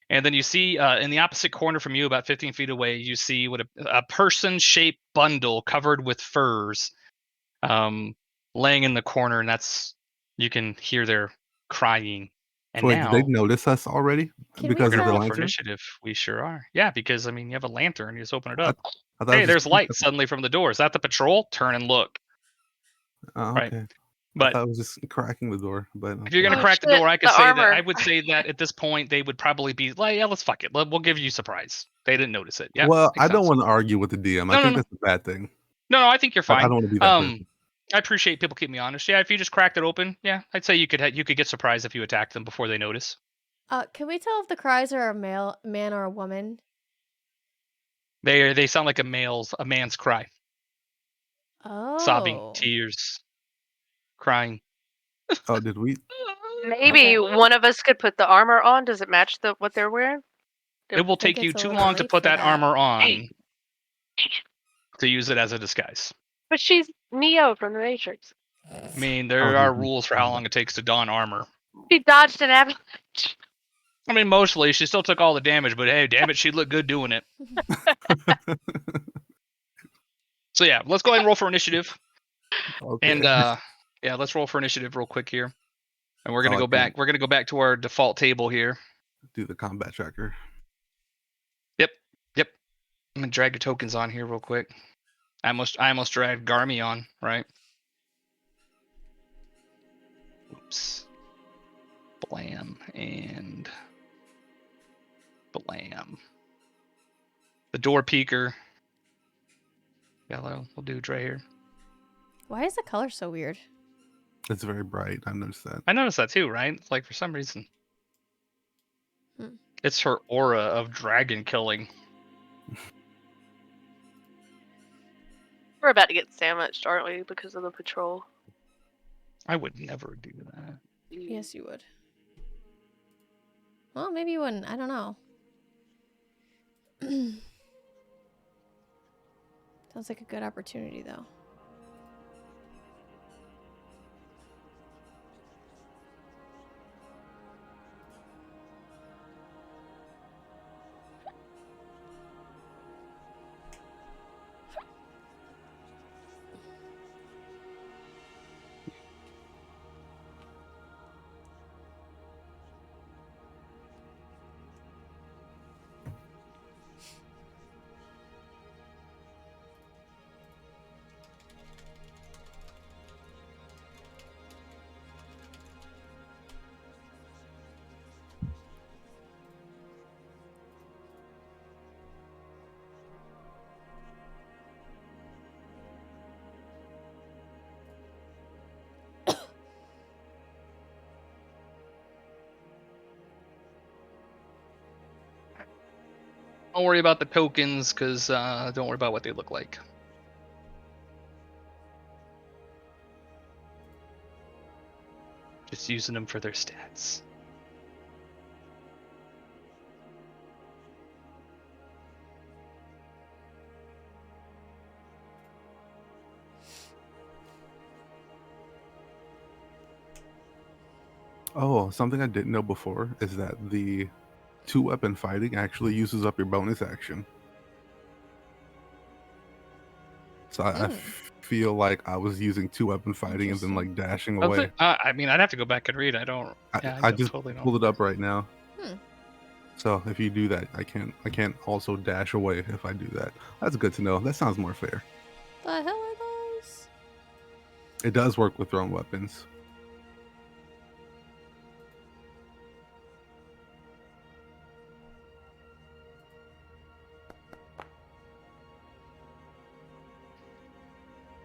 [SPEAKER 5] and then you see in the opposite corner from you, about 15 feet away, you see what a person-shaped bundle covered with furs, laying in the corner, and you can hear their crying. And
[SPEAKER 3] Wait,
[SPEAKER 5] now,
[SPEAKER 3] did they notice us already
[SPEAKER 1] Can
[SPEAKER 3] because
[SPEAKER 5] we're
[SPEAKER 3] of
[SPEAKER 5] gonna
[SPEAKER 3] the
[SPEAKER 5] roll for
[SPEAKER 3] lantern?
[SPEAKER 5] initiative. We sure are. Yeah, because I mean, you have a lantern. You just open it up.
[SPEAKER 3] I thought it
[SPEAKER 5] Hey,
[SPEAKER 3] was
[SPEAKER 5] there's
[SPEAKER 3] just-
[SPEAKER 5] light suddenly from the door. Is that the patrol? Turn and look.
[SPEAKER 3] Oh,
[SPEAKER 5] Right.
[SPEAKER 3] okay. I
[SPEAKER 5] But
[SPEAKER 3] thought it was just cracking the door. But
[SPEAKER 5] if you're gonna
[SPEAKER 4] Oh,
[SPEAKER 5] crack the
[SPEAKER 4] shit,
[SPEAKER 5] door, I could
[SPEAKER 4] the
[SPEAKER 5] say
[SPEAKER 4] armor.
[SPEAKER 5] that I would say that at this point they would probably be like, "Yeah, let's fuck it. We'll give you a surprise." They didn't notice it. Yeah.
[SPEAKER 3] well,
[SPEAKER 5] makes
[SPEAKER 3] I don't
[SPEAKER 5] sense.
[SPEAKER 3] want to argue with the DM. I
[SPEAKER 5] No,
[SPEAKER 3] think
[SPEAKER 5] no.
[SPEAKER 3] that's a bad thing.
[SPEAKER 5] No, I think you're
[SPEAKER 3] I
[SPEAKER 5] fine.
[SPEAKER 3] don't want to be that person.
[SPEAKER 5] I appreciate people keep me honest. Yeah, if you just cracked it open, yeah, I'd say you could get surprised if you attack them before they notice.
[SPEAKER 1] Can we tell if the cries are a man or a woman?
[SPEAKER 5] They sound like a man's cry,
[SPEAKER 1] Oh.
[SPEAKER 5] sobbing, tears, crying.
[SPEAKER 3] Oh, did we?
[SPEAKER 4] Maybe one of us could put the armor on. Does it match what they're wearing?
[SPEAKER 5] It will
[SPEAKER 1] think
[SPEAKER 5] take you
[SPEAKER 1] it's a
[SPEAKER 5] too
[SPEAKER 1] little
[SPEAKER 5] long to
[SPEAKER 1] late
[SPEAKER 5] put
[SPEAKER 1] for
[SPEAKER 5] that
[SPEAKER 1] that.
[SPEAKER 5] armor on
[SPEAKER 4] Hey.
[SPEAKER 5] to use it as a disguise.
[SPEAKER 4] But she's Neo from the Matrix.
[SPEAKER 5] I mean,
[SPEAKER 3] I
[SPEAKER 5] there
[SPEAKER 3] was
[SPEAKER 5] are
[SPEAKER 3] thinking-
[SPEAKER 5] rules for how long it takes to don armor.
[SPEAKER 4] She dodged an avalanche.
[SPEAKER 5] I mean, mostly she still took all the damage, but hey, damn it, she looked good doing it. So yeah, let's go ahead and roll for initiative.
[SPEAKER 3] Okay.
[SPEAKER 5] And yeah, let's roll for initiative real quick here. And we're gonna
[SPEAKER 3] Oh, I
[SPEAKER 5] go back.
[SPEAKER 3] can't
[SPEAKER 5] We're gonna go back to our default table here.
[SPEAKER 3] do the combat tracker.
[SPEAKER 5] Yep. Yep. I'm gonna drag your tokens on here real quick. I almost dragged Garmy on, right? Oops. Blam and blam. The door peeker. Yellow. We'll do right here.
[SPEAKER 1] Why is the color so weird?
[SPEAKER 3] It's very bright. I noticed that.
[SPEAKER 5] I noticed that too, right? It's like for some reason.
[SPEAKER 1] Hmm.
[SPEAKER 5] It's her aura of dragon killing.
[SPEAKER 4] We're about to get sandwiched, aren't we, because of the patrol?
[SPEAKER 5] I would never do that.
[SPEAKER 1] Yes, you would. Well, maybe you wouldn't. I don't know. Sounds like a good opportunity, though.
[SPEAKER 5] Don't worry about the tokens, because don't worry about what they look like. Just using them for their stats.
[SPEAKER 3] Oh, something I didn't know before is that the 2-weapon fighting actually uses up your bonus action. So I feel like I was using 2-weapon fighting and then like dashing
[SPEAKER 5] Does
[SPEAKER 3] away.
[SPEAKER 5] it? I mean, I'd have to go back and read. I don't. Yeah,
[SPEAKER 3] I just
[SPEAKER 5] totally don't.
[SPEAKER 3] pulled it up right now.
[SPEAKER 1] Hmm.
[SPEAKER 3] So if you do that, I can't also dash away if I do that. That's good to know. That sounds more fair.
[SPEAKER 1] The hell are those?
[SPEAKER 3] It does work with thrown weapons.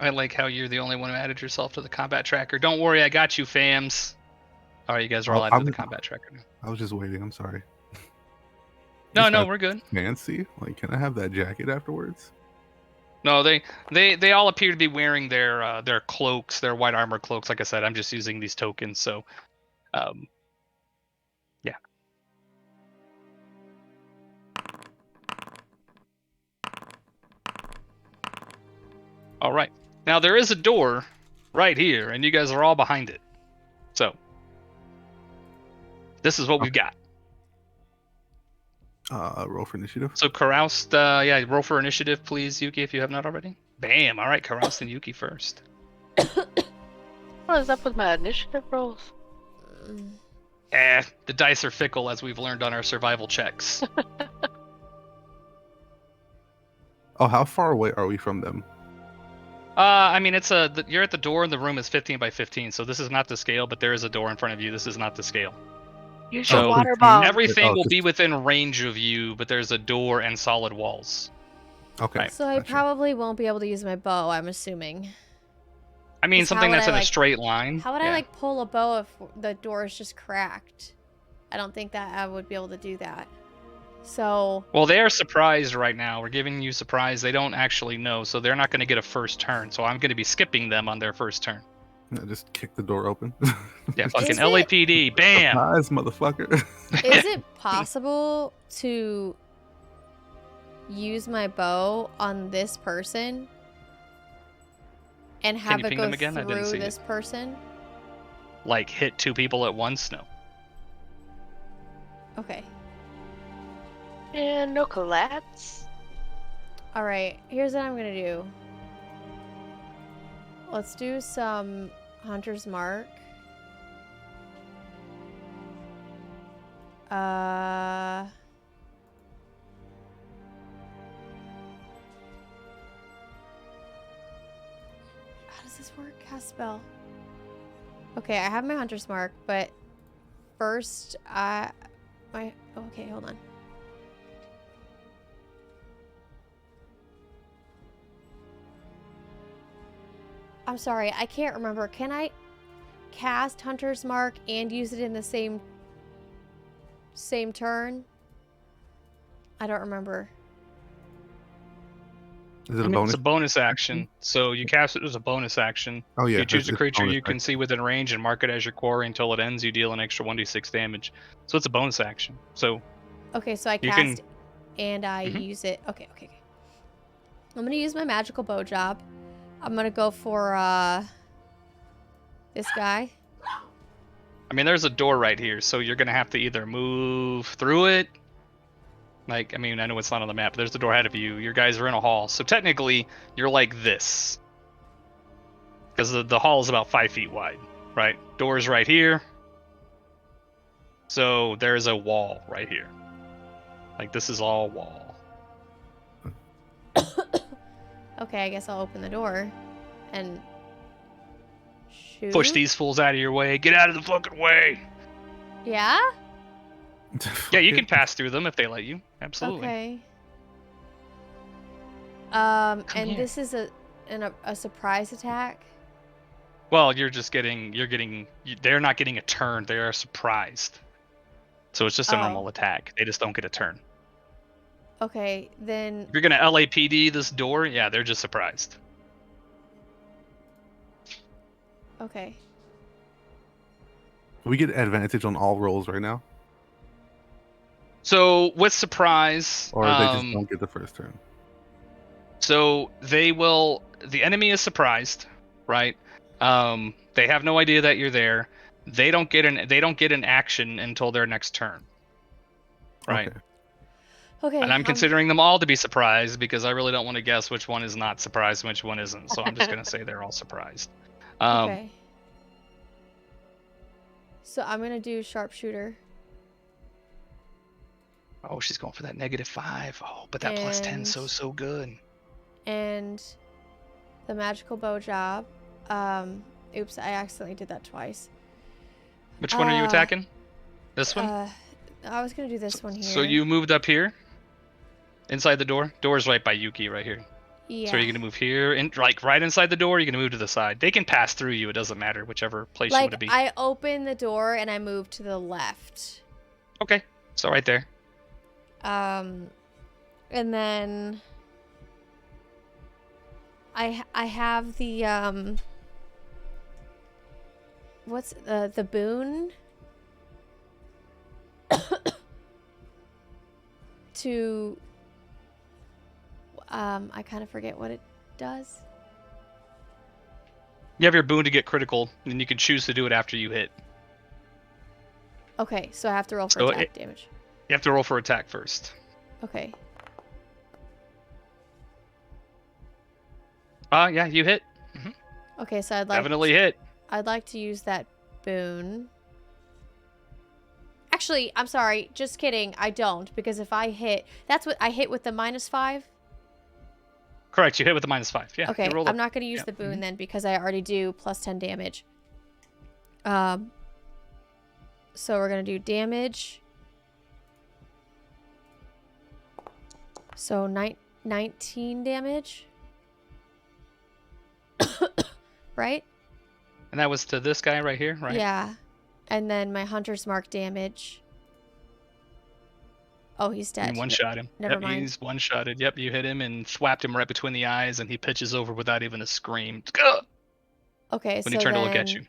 [SPEAKER 5] I like how you're the only one who added yourself to the combat tracker. Don't worry, I got you, fams. All right, you guys are all added to the combat tracker now.
[SPEAKER 3] I was just waiting. I'm sorry.
[SPEAKER 5] No, we're good.
[SPEAKER 3] Fancy? Like, can I have that jacket afterwards?
[SPEAKER 5] No, they all appear to be wearing their cloaks, their white armor cloaks. Like I said, I'm just using these tokens, so yeah. All right. Now there is a door right here, and you guys are all behind it. So this is what we've got.
[SPEAKER 3] Roll for initiative.
[SPEAKER 5] So Karoust, yeah, roll for initiative, please, Yuki, if you have not already. Bam! All right, Karoust and Yuki first.
[SPEAKER 4] What is up with my initiative rolls?
[SPEAKER 5] The dice are fickle, as we've learned on our survival checks.
[SPEAKER 3] Oh, how far away are we from them?
[SPEAKER 5] I mean, you're at the door, and the room is 15 by 15, so this is not the scale, but there is a door in front of you. This is not the scale.
[SPEAKER 4] Use
[SPEAKER 5] So
[SPEAKER 4] your water bomb.
[SPEAKER 5] everything will be within range of you, but there's a door and solid walls.
[SPEAKER 3] Okay.
[SPEAKER 5] Right.
[SPEAKER 1] So I probably won't be able to use my bow, I'm assuming.
[SPEAKER 5] I mean,
[SPEAKER 1] 'Cause
[SPEAKER 5] something
[SPEAKER 1] how would
[SPEAKER 5] that's
[SPEAKER 1] I,
[SPEAKER 5] in a
[SPEAKER 1] like-
[SPEAKER 5] straight line.
[SPEAKER 1] How would
[SPEAKER 5] Yeah.
[SPEAKER 1] I like pull a bow if the door is just cracked? I don't think that I would be able to do that. So
[SPEAKER 5] Well, they are surprised right now. We're giving you surprise. They don't actually know, so they're not going to get a first turn. So I'm going to be skipping them on their first turn.
[SPEAKER 3] I just kick the door open.
[SPEAKER 5] Yeah, fucking
[SPEAKER 1] Is it-
[SPEAKER 5] LAPD. Bam!
[SPEAKER 3] Surprise, motherfucker.
[SPEAKER 1] is it possible to use my bow on this person and have
[SPEAKER 5] you
[SPEAKER 1] it
[SPEAKER 5] ping
[SPEAKER 1] go
[SPEAKER 5] them again? I didn't
[SPEAKER 1] through
[SPEAKER 5] see
[SPEAKER 1] this person?
[SPEAKER 5] Like, hit two people at once? No.
[SPEAKER 1] Okay.
[SPEAKER 4] And no collapse.
[SPEAKER 1] All right. Here's what I'm going to do. Let's do some Hunter's Mark. How does this work? Cast spell. Okay, I have my hunter's mark, but first, okay, hold on. I'm sorry, I can't remember. Can I cast hunter's mark and use it in the same turn? I don't remember.
[SPEAKER 3] Is it a
[SPEAKER 5] It's
[SPEAKER 3] bonus?
[SPEAKER 5] a bonus action, so you cast it as a bonus action.
[SPEAKER 3] Oh
[SPEAKER 5] If
[SPEAKER 3] yeah.
[SPEAKER 5] you choose a
[SPEAKER 3] it's
[SPEAKER 5] creature
[SPEAKER 3] bonus
[SPEAKER 5] you can
[SPEAKER 3] action.
[SPEAKER 5] see within range and mark it as your quarry until it ends, you deal an extra 1d6 damage. So it's a bonus action. So
[SPEAKER 1] Okay, so I
[SPEAKER 5] you
[SPEAKER 1] cast
[SPEAKER 5] can.
[SPEAKER 1] and I
[SPEAKER 5] Mhm.
[SPEAKER 1] use it. Okay. I'm gonna use my magical bow job. I'm gonna go for this guy.
[SPEAKER 5] I mean, there's a door right here, so you're gonna have to either move through it. Like, I mean, I know it's not on the map, but there's the door ahead of you. Your guys are in a hall, so technically you're like this, because the hall is about 5 feet wide, right? Door's right here, so there's a wall right here. Like, this is all wall.
[SPEAKER 1] Okay, I guess I'll open the door and shoot.
[SPEAKER 5] Push these fools out of your way. Get out of the fucking way.
[SPEAKER 1] Yeah?
[SPEAKER 5] Yeah, you
[SPEAKER 3] Fuck
[SPEAKER 5] can
[SPEAKER 3] it.
[SPEAKER 5] pass through them if they let you. Absolutely.
[SPEAKER 1] Okay.
[SPEAKER 5] Come
[SPEAKER 1] And
[SPEAKER 5] here.
[SPEAKER 1] this is a surprise attack.
[SPEAKER 5] Well, they're not getting a turn. They are surprised. So it's just a normal
[SPEAKER 1] Oh.
[SPEAKER 5] attack. They just don't get a turn.
[SPEAKER 1] Okay, then
[SPEAKER 5] If you're gonna LAPD this door, yeah, they're just surprised.
[SPEAKER 1] okay.
[SPEAKER 3] We get advantage on all rolls right now,
[SPEAKER 5] So with surprise,
[SPEAKER 3] or they just don't get the first turn.
[SPEAKER 5] so the enemy is surprised, right? They have no idea that you're there. They don't get an action until their next turn. Right.
[SPEAKER 3] Okay.
[SPEAKER 1] Okay.
[SPEAKER 5] And I'm considering them all to be surprised because I really don't want to guess which one is not surprised and which one isn't. So I'm just gonna say they're all surprised.
[SPEAKER 1] Okay. So I'm gonna do sharpshooter.
[SPEAKER 5] Oh, she's going for that -5. Oh, but that +10 so good.
[SPEAKER 1] And the magical bow job. Oops, I accidentally did that twice.
[SPEAKER 5] Which one are you attacking? This one?
[SPEAKER 1] I was gonna do this one here.
[SPEAKER 5] So you moved up here? Inside the door? Door's right by Yuki right here.
[SPEAKER 1] Yeah.
[SPEAKER 5] So are you gonna move here and like right inside the door, or are you gonna move to the side? They can pass through you, it doesn't matter, whichever place you want to be.
[SPEAKER 1] I open the door and I move to the left.
[SPEAKER 5] Okay. So right there.
[SPEAKER 1] And then I have the what's the boon to I kind of forget what it does.
[SPEAKER 5] You have your boon to get critical, and you can choose to do it after you hit.
[SPEAKER 1] Okay, so I have to roll for
[SPEAKER 5] So
[SPEAKER 1] attack damage.
[SPEAKER 5] You have to roll for attack first.
[SPEAKER 1] Okay.
[SPEAKER 5] Yeah, you hit.
[SPEAKER 1] Okay, so
[SPEAKER 5] Definitely hit.
[SPEAKER 1] I'd like to use that boon. Actually, I'm sorry. Just kidding. I don't, because if I hit, that's what I hit with the -5.
[SPEAKER 5] Correct, you hit with the -5. Yeah.
[SPEAKER 1] Okay,
[SPEAKER 5] you rolled
[SPEAKER 1] I'm
[SPEAKER 5] it.
[SPEAKER 1] not going to use
[SPEAKER 5] Yeah.
[SPEAKER 1] the boon then because I already do +10 damage. So we're going to do damage. So 19 damage. Right?
[SPEAKER 5] And that was to this guy right here, right?
[SPEAKER 1] Yeah. And then my hunter's mark damage. Oh, he's dead.
[SPEAKER 5] You one-shot him.
[SPEAKER 1] Never
[SPEAKER 5] Yep,
[SPEAKER 1] mind.
[SPEAKER 5] he's one-shotted. Yep, you hit him and swapped him right between the eyes, and he pitches over without even a scream. Ugh!
[SPEAKER 1] Okay,
[SPEAKER 5] When he turned to look at you.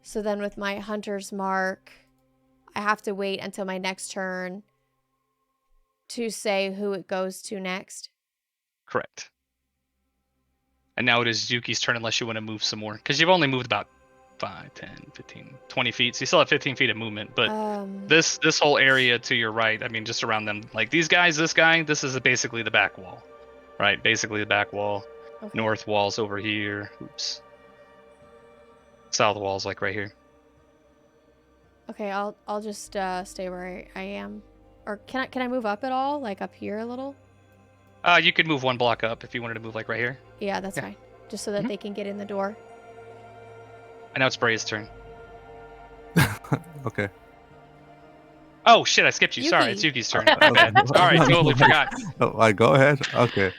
[SPEAKER 1] So then with my hunter's mark, I have to wait until my next turn to say who it goes to next.
[SPEAKER 5] Correct. And now it is Yuki's turn unless you want to move some more. Because you've only moved about 5, 10, 15, 20 feet. So you still have 15 feet of movement. But this whole area to your right, I mean, just around them, like these guys, this guy, this is basically the back wall. Right? Basically the back wall.
[SPEAKER 1] Okay.
[SPEAKER 5] North wall's over here. Oops. South wall's like right here.
[SPEAKER 1] Okay, I'll just stay where I am. Or can I move up at all? Like up here a little?
[SPEAKER 5] You could move one block up if you wanted to move like right here.
[SPEAKER 1] Yeah, that's
[SPEAKER 5] Yeah.
[SPEAKER 1] fine. Just so that
[SPEAKER 5] Mhm.
[SPEAKER 1] they can get in the door.
[SPEAKER 5] And now it's Bray's turn.
[SPEAKER 3] Okay.
[SPEAKER 5] Oh shit! I skipped you. Sorry, it's
[SPEAKER 1] Yuki.
[SPEAKER 5] Yuki's turn. My bad. Sorry, totally forgot.
[SPEAKER 3] Like, go ahead. Okay.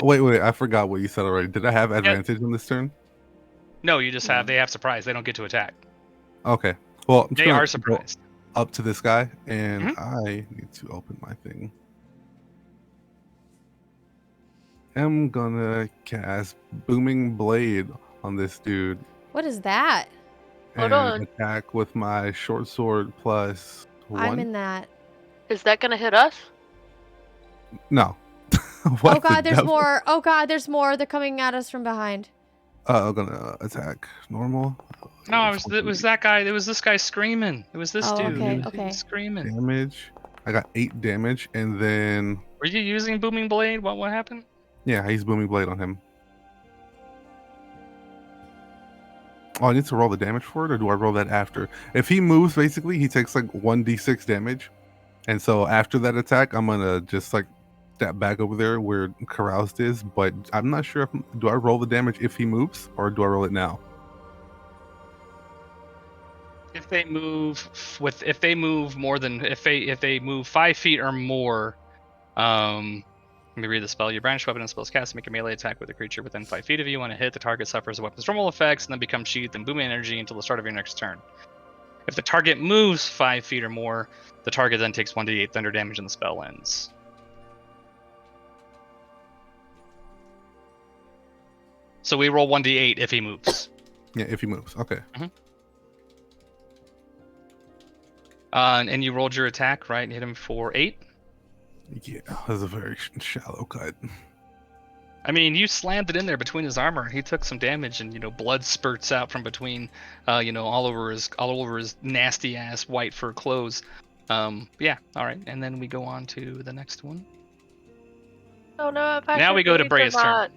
[SPEAKER 3] Wait. I forgot what you said already. Did I have
[SPEAKER 5] Yeah.
[SPEAKER 3] advantage on this turn?
[SPEAKER 5] No, you just
[SPEAKER 1] No.
[SPEAKER 5] have. They have surprise. They don't get to attack.
[SPEAKER 3] Okay. Well, I'm just
[SPEAKER 5] They
[SPEAKER 3] gonna
[SPEAKER 5] are
[SPEAKER 3] go
[SPEAKER 5] surprised.
[SPEAKER 3] up to this guy, and
[SPEAKER 5] Mhm.
[SPEAKER 3] I need to open my thing. I'm gonna cast Booming Blade on this dude
[SPEAKER 1] What is that?
[SPEAKER 4] Hold
[SPEAKER 3] and
[SPEAKER 4] on.
[SPEAKER 3] attack with my short sword plus
[SPEAKER 1] I'm
[SPEAKER 3] 1.
[SPEAKER 1] in that.
[SPEAKER 4] Is that gonna hit us?
[SPEAKER 3] No.
[SPEAKER 1] Oh
[SPEAKER 3] What the
[SPEAKER 1] god, there's
[SPEAKER 3] devil?
[SPEAKER 1] more. Oh god, there's more. They're coming at us from behind.
[SPEAKER 3] I'm gonna attack normal.
[SPEAKER 5] No, it was that guy. It was this guy screaming. It was this
[SPEAKER 1] Oh,
[SPEAKER 5] dude.
[SPEAKER 1] okay,
[SPEAKER 5] He was
[SPEAKER 1] okay.
[SPEAKER 5] screaming.
[SPEAKER 3] Damage. I got 8 damage, and then
[SPEAKER 5] Were you using booming blade? What happened?
[SPEAKER 3] yeah, he's Booming Blade on him. Oh, I need to roll the damage for it, or do I roll that after? If he moves, basically, he takes like 1d6 damage. And so after that attack, I'm gonna just like step back over there where Caroused is. But I'm not sure if do I roll the damage if he moves, or do I roll it now?
[SPEAKER 5] If they move if they move more than if they move 5 feet or more, let me read the spell. Your brandished weapon and spells cast make a melee attack with a creature within 5 feet of you. When it hit, the target suffers the weapon's normal effects and then becomes sheathed in booming energy until the start of your next turn. If the target moves 5 feet or more, the target then takes 1d8 thunder damage and the spell ends. So we roll 1d8 if he moves.
[SPEAKER 3] Yeah, if he moves. Okay.
[SPEAKER 5] And you rolled your attack, right? Hit him for 8.
[SPEAKER 3] Yeah, that's a very shallow cut.
[SPEAKER 5] I mean, you slammed it in there between his armor, and he took some damage, and blood spurts out from between, all over his nasty ass white fur clothes. Yeah, all right, and then we go on to the next one.
[SPEAKER 4] Oh no! If I
[SPEAKER 5] Now we go to
[SPEAKER 4] believe or
[SPEAKER 5] Brea's turn.
[SPEAKER 4] not.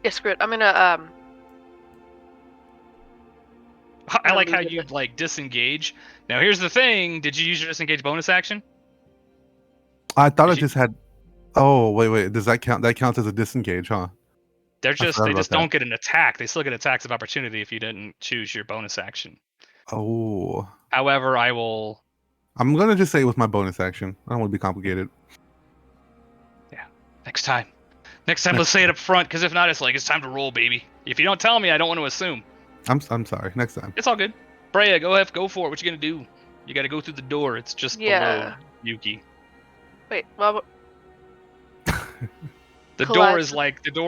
[SPEAKER 4] Yeah, screw it. I'm gonna
[SPEAKER 5] I like how
[SPEAKER 4] leave
[SPEAKER 5] you
[SPEAKER 4] it.
[SPEAKER 5] disengage. Now here's the thing: did you use your disengage bonus action?
[SPEAKER 3] I thought I
[SPEAKER 5] Did you-
[SPEAKER 3] just had. Oh wait. Does that count? That counts as a disengage, huh?
[SPEAKER 5] They
[SPEAKER 3] forgot
[SPEAKER 5] just
[SPEAKER 3] about that.
[SPEAKER 5] don't get an attack. They still get attacks of opportunity if you didn't choose your bonus action.
[SPEAKER 3] Oh,
[SPEAKER 5] However, I will.
[SPEAKER 3] I'm gonna just say it was my bonus action. I don't want to be complicated.
[SPEAKER 5] Yeah, next time. Let's say it up front, because if not, it's like it's time to roll, baby. If you don't tell me, I don't want to assume.
[SPEAKER 3] I'm sorry. Next time.
[SPEAKER 5] It's all good. Brea, go for it. What you gonna do? You got to go through the door. It's just below Yuki.
[SPEAKER 4] Wait. Well,
[SPEAKER 5] The door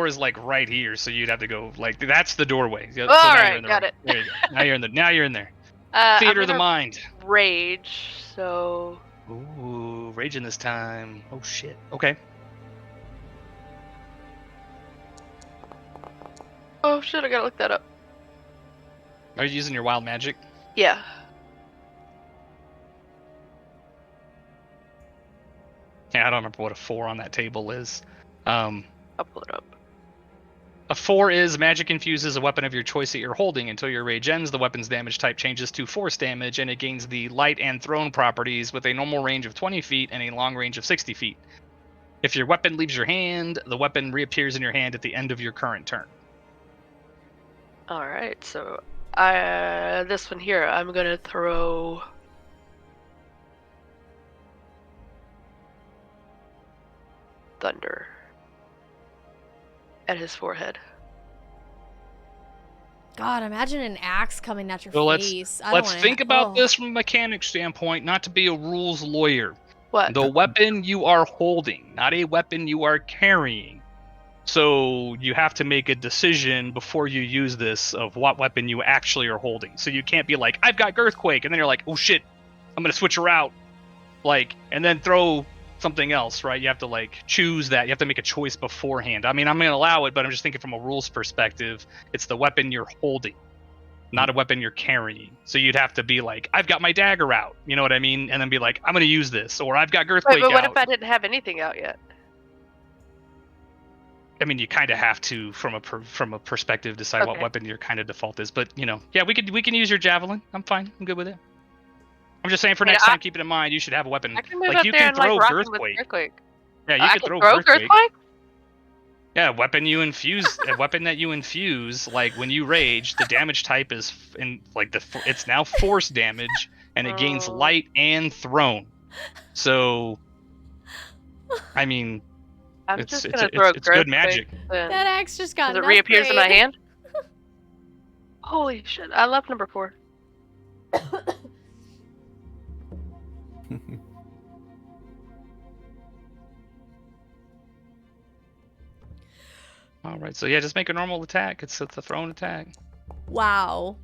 [SPEAKER 5] is like right here, so you'd have to go like that's the doorway. So
[SPEAKER 4] all
[SPEAKER 5] now
[SPEAKER 4] right,
[SPEAKER 5] you're in the
[SPEAKER 4] got
[SPEAKER 5] right-
[SPEAKER 4] it.
[SPEAKER 5] There you go. Now you're in there.
[SPEAKER 4] I'm
[SPEAKER 5] Theater of the
[SPEAKER 4] gonna
[SPEAKER 5] mind.
[SPEAKER 4] rage. So
[SPEAKER 5] Ooh, raging this time. Oh shit. Okay.
[SPEAKER 4] oh shit! I gotta look that up.
[SPEAKER 5] Are you using your wild magic?
[SPEAKER 4] Yeah.
[SPEAKER 5] Yeah, I don't remember what a 4 on that table is.
[SPEAKER 4] I'll pull it up.
[SPEAKER 5] A 4 is magic infuses a weapon of your choice that you're holding. Until your rage ends, the weapon's damage type changes to force damage, and it gains the light and thrown properties with a normal range of 20 feet and a long range of 60 feet. If your weapon leaves your hand, the weapon reappears in your hand at the end of your current turn.
[SPEAKER 4] All right. So this one here, I'm gonna throw. Thunder at his forehead.
[SPEAKER 1] God, imagine an axe coming at your
[SPEAKER 5] So
[SPEAKER 1] face.
[SPEAKER 5] let's think about this from a mechanic standpoint, not to be a rules lawyer.
[SPEAKER 4] What?
[SPEAKER 5] The weapon you are holding, not a weapon you are carrying. So you have to make a decision before you use this of what weapon you actually are holding. So you can't be like, I've got Girthquake, and then you're like, oh shit, I'm gonna switch her out, and then throw something else, right? You have to choose that. You have to make a choice beforehand. I mean, I'm gonna allow it, but I'm just thinking from a rules perspective. It's the weapon you're holding, not a weapon you're carrying. So you'd have to be like, I've got my dagger out, you know what I mean? And then be like, I'm gonna use this, or I've got Girthquake
[SPEAKER 4] Wait, but what
[SPEAKER 5] out.
[SPEAKER 4] if I didn't have anything out yet?
[SPEAKER 5] I mean, you kind of have to from a perspective decide what
[SPEAKER 4] Okay.
[SPEAKER 5] weapon your kind of default is. But yeah, we can use your javelin. I'm fine. I'm good with it. I'm just saying for
[SPEAKER 4] I mean,
[SPEAKER 5] next time, keep it in mind. You should have a weapon.
[SPEAKER 4] I can move
[SPEAKER 5] Like
[SPEAKER 4] up
[SPEAKER 5] you
[SPEAKER 4] there
[SPEAKER 5] can
[SPEAKER 4] and like
[SPEAKER 5] throw
[SPEAKER 4] rock him with
[SPEAKER 5] Girthquake.
[SPEAKER 4] Earthquake.
[SPEAKER 5] Yeah, you
[SPEAKER 4] I
[SPEAKER 5] could
[SPEAKER 4] can
[SPEAKER 5] throw
[SPEAKER 4] throw
[SPEAKER 5] Girthquake.
[SPEAKER 4] Earthquake?
[SPEAKER 5] Yeah, a weapon that you infuse, like when you rage, the damage type is it's now force damage, and it gains
[SPEAKER 4] Oh.
[SPEAKER 5] light and thrown. So, I mean,
[SPEAKER 4] I'm
[SPEAKER 5] it's
[SPEAKER 4] just
[SPEAKER 5] it's
[SPEAKER 4] gonna
[SPEAKER 5] it's,
[SPEAKER 4] throw
[SPEAKER 5] it's good
[SPEAKER 4] Earthquake
[SPEAKER 5] magic.
[SPEAKER 4] then.
[SPEAKER 1] That axe just got
[SPEAKER 4] Because
[SPEAKER 1] an
[SPEAKER 4] it reappears in my
[SPEAKER 1] upgrade.
[SPEAKER 4] hand? Holy shit, I love number 4.
[SPEAKER 5] All right, so yeah, just make a normal attack. It's a thrown attack.
[SPEAKER 1] Wow.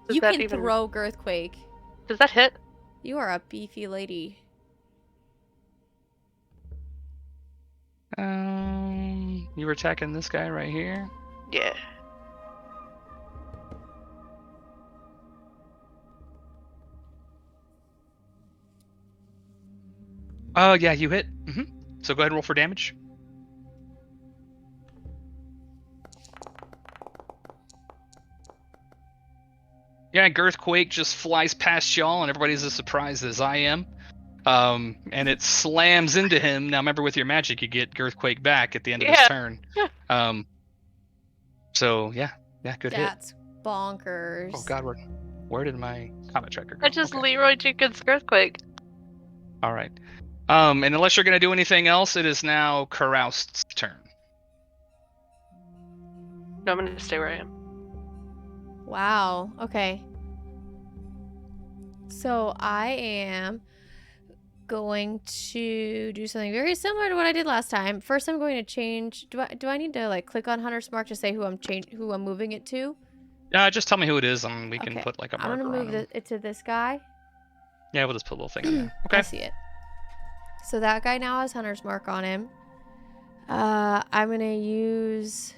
[SPEAKER 4] Does
[SPEAKER 1] You
[SPEAKER 4] that
[SPEAKER 1] can
[SPEAKER 4] even-
[SPEAKER 1] throw Girthquake.
[SPEAKER 4] Does that hit?
[SPEAKER 1] You are a beefy lady.
[SPEAKER 5] You were attacking this guy right here.
[SPEAKER 4] Yeah.
[SPEAKER 5] Oh yeah, you hit. So go ahead and roll for damage. Yeah, Girthquake just flies past y'all, and everybody's as surprised as I am. And it slams into him. Now, remember, with your magic, you get Girthquake back at the end of his
[SPEAKER 4] Yeah.
[SPEAKER 5] turn. So yeah, good hit.
[SPEAKER 1] That's bonkers.
[SPEAKER 5] Oh God, where did my combat tracker go?
[SPEAKER 4] I just
[SPEAKER 5] Okay.
[SPEAKER 4] Leroy Jenkins Earthquake.
[SPEAKER 5] All right. And unless you're gonna do anything else, it is now Caroust's turn.
[SPEAKER 4] No, I'm gonna stay where I am.
[SPEAKER 1] Wow. Okay. So I am going to do something very similar to what I did last time. First, I'm going to change. Do I need to like click on Hunter's Mark to say who I'm moving it to?
[SPEAKER 5] Just tell me who it is, and we can
[SPEAKER 1] Okay.
[SPEAKER 5] put like a
[SPEAKER 1] I'm
[SPEAKER 5] marker
[SPEAKER 1] gonna
[SPEAKER 5] on
[SPEAKER 1] move
[SPEAKER 5] him.
[SPEAKER 1] it to this guy.
[SPEAKER 5] Yeah, we'll just put a little thing in there.
[SPEAKER 1] I
[SPEAKER 5] Okay.
[SPEAKER 1] see it. So that guy now has Hunter's Mark on him. I'm gonna use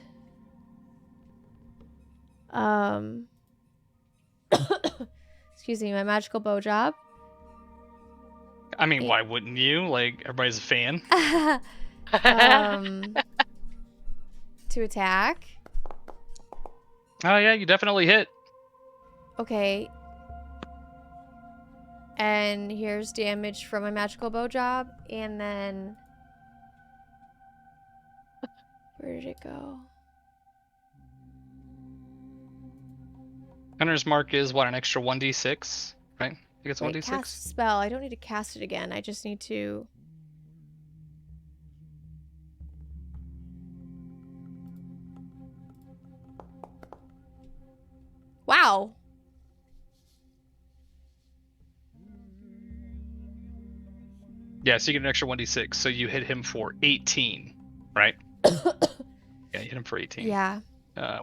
[SPEAKER 1] excuse me, my magical bow job.
[SPEAKER 5] I mean, why wouldn't you? Like, everybody's a fan.
[SPEAKER 1] To attack.
[SPEAKER 5] Oh yeah, you definitely hit.
[SPEAKER 1] Okay. And here's damage from my magical bow job. And then where did it go?
[SPEAKER 5] Hunter's Mark is what, an extra 1d6, right? I think it's
[SPEAKER 1] Wait,
[SPEAKER 5] 1d6.
[SPEAKER 1] cast spell. I don't need to cast it again. I just need to. Wow.
[SPEAKER 5] Yeah, so you get an extra 1d6. So you hit him for 18, right? Yeah, you hit him for 18.
[SPEAKER 1] Yeah.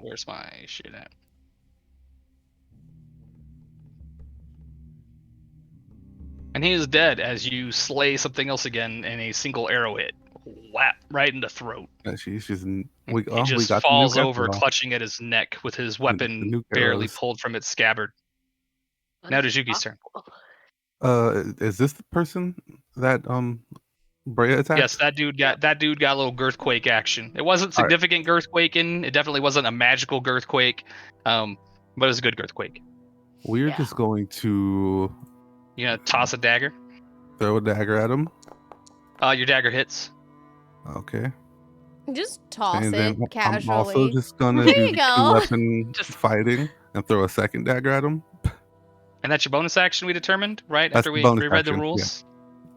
[SPEAKER 5] Where's my shit at? And he is dead as you slay something else again in a single arrow hit. Whap, right in the throat.
[SPEAKER 3] She's just
[SPEAKER 5] He just
[SPEAKER 3] got
[SPEAKER 5] falls
[SPEAKER 3] the new
[SPEAKER 5] over,
[SPEAKER 3] weapon,
[SPEAKER 5] clutching at his neck with his weapon
[SPEAKER 3] new
[SPEAKER 5] barely
[SPEAKER 3] arrows.
[SPEAKER 5] pulled from its scabbard. Now to Juki's turn.
[SPEAKER 3] Is this the person that Brea attacked?
[SPEAKER 5] Yes, that dude got a little Girthquake action. It wasn't significant Girthquaking. It definitely wasn't a magical Girthquake, but it was a good Girthquake.
[SPEAKER 3] We're just going to
[SPEAKER 5] You gonna toss a dagger?
[SPEAKER 3] throw a dagger at him.
[SPEAKER 5] Your dagger hits.
[SPEAKER 3] Okay.
[SPEAKER 1] Just toss
[SPEAKER 3] And
[SPEAKER 1] it
[SPEAKER 3] then
[SPEAKER 1] casually.
[SPEAKER 3] I'm also just gonna
[SPEAKER 1] There
[SPEAKER 3] do
[SPEAKER 1] you go.
[SPEAKER 3] two-weapon fighting and throw a second dagger at him.
[SPEAKER 5] And that's your bonus action we determined, right?
[SPEAKER 3] That's
[SPEAKER 5] After
[SPEAKER 3] the
[SPEAKER 5] we
[SPEAKER 3] bonus
[SPEAKER 5] reread
[SPEAKER 3] action,
[SPEAKER 5] the rules?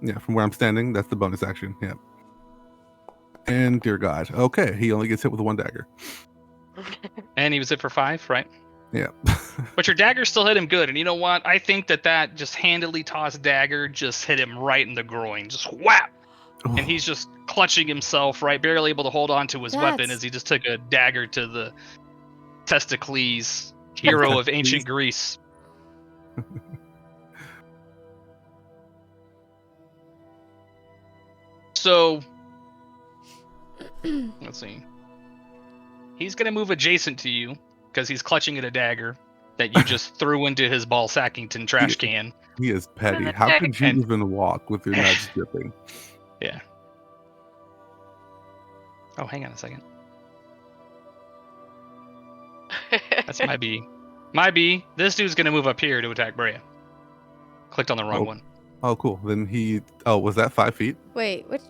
[SPEAKER 3] Yeah, from where I'm standing, that's the bonus action. Yeah. And dear God. Okay, he only gets hit with one dagger.
[SPEAKER 5] And he was hit for 5, right?
[SPEAKER 3] Yeah.
[SPEAKER 5] But your dagger still hit him good. And you know what? I think that just handily tossed dagger just hit him right in the groin. Just whap! And he's just clutching himself, right? Barely able to hold on to his weapon as he just took a dagger to the testicles, hero of ancient Greece. So, let's see. He's going to move adjacent to you because he's clutching at a dagger that you just threw into his Ball Sackington trash can.
[SPEAKER 3] He is petty. How could you even walk with your nuts dripping?
[SPEAKER 5] Yeah. Oh, hang on a second. That's my B. My B. This dude's gonna move up here to attack Brea. Clicked on the wrong one.
[SPEAKER 3] Oh, cool. Then he. Oh, was that 5 feet?
[SPEAKER 1] Wait, which?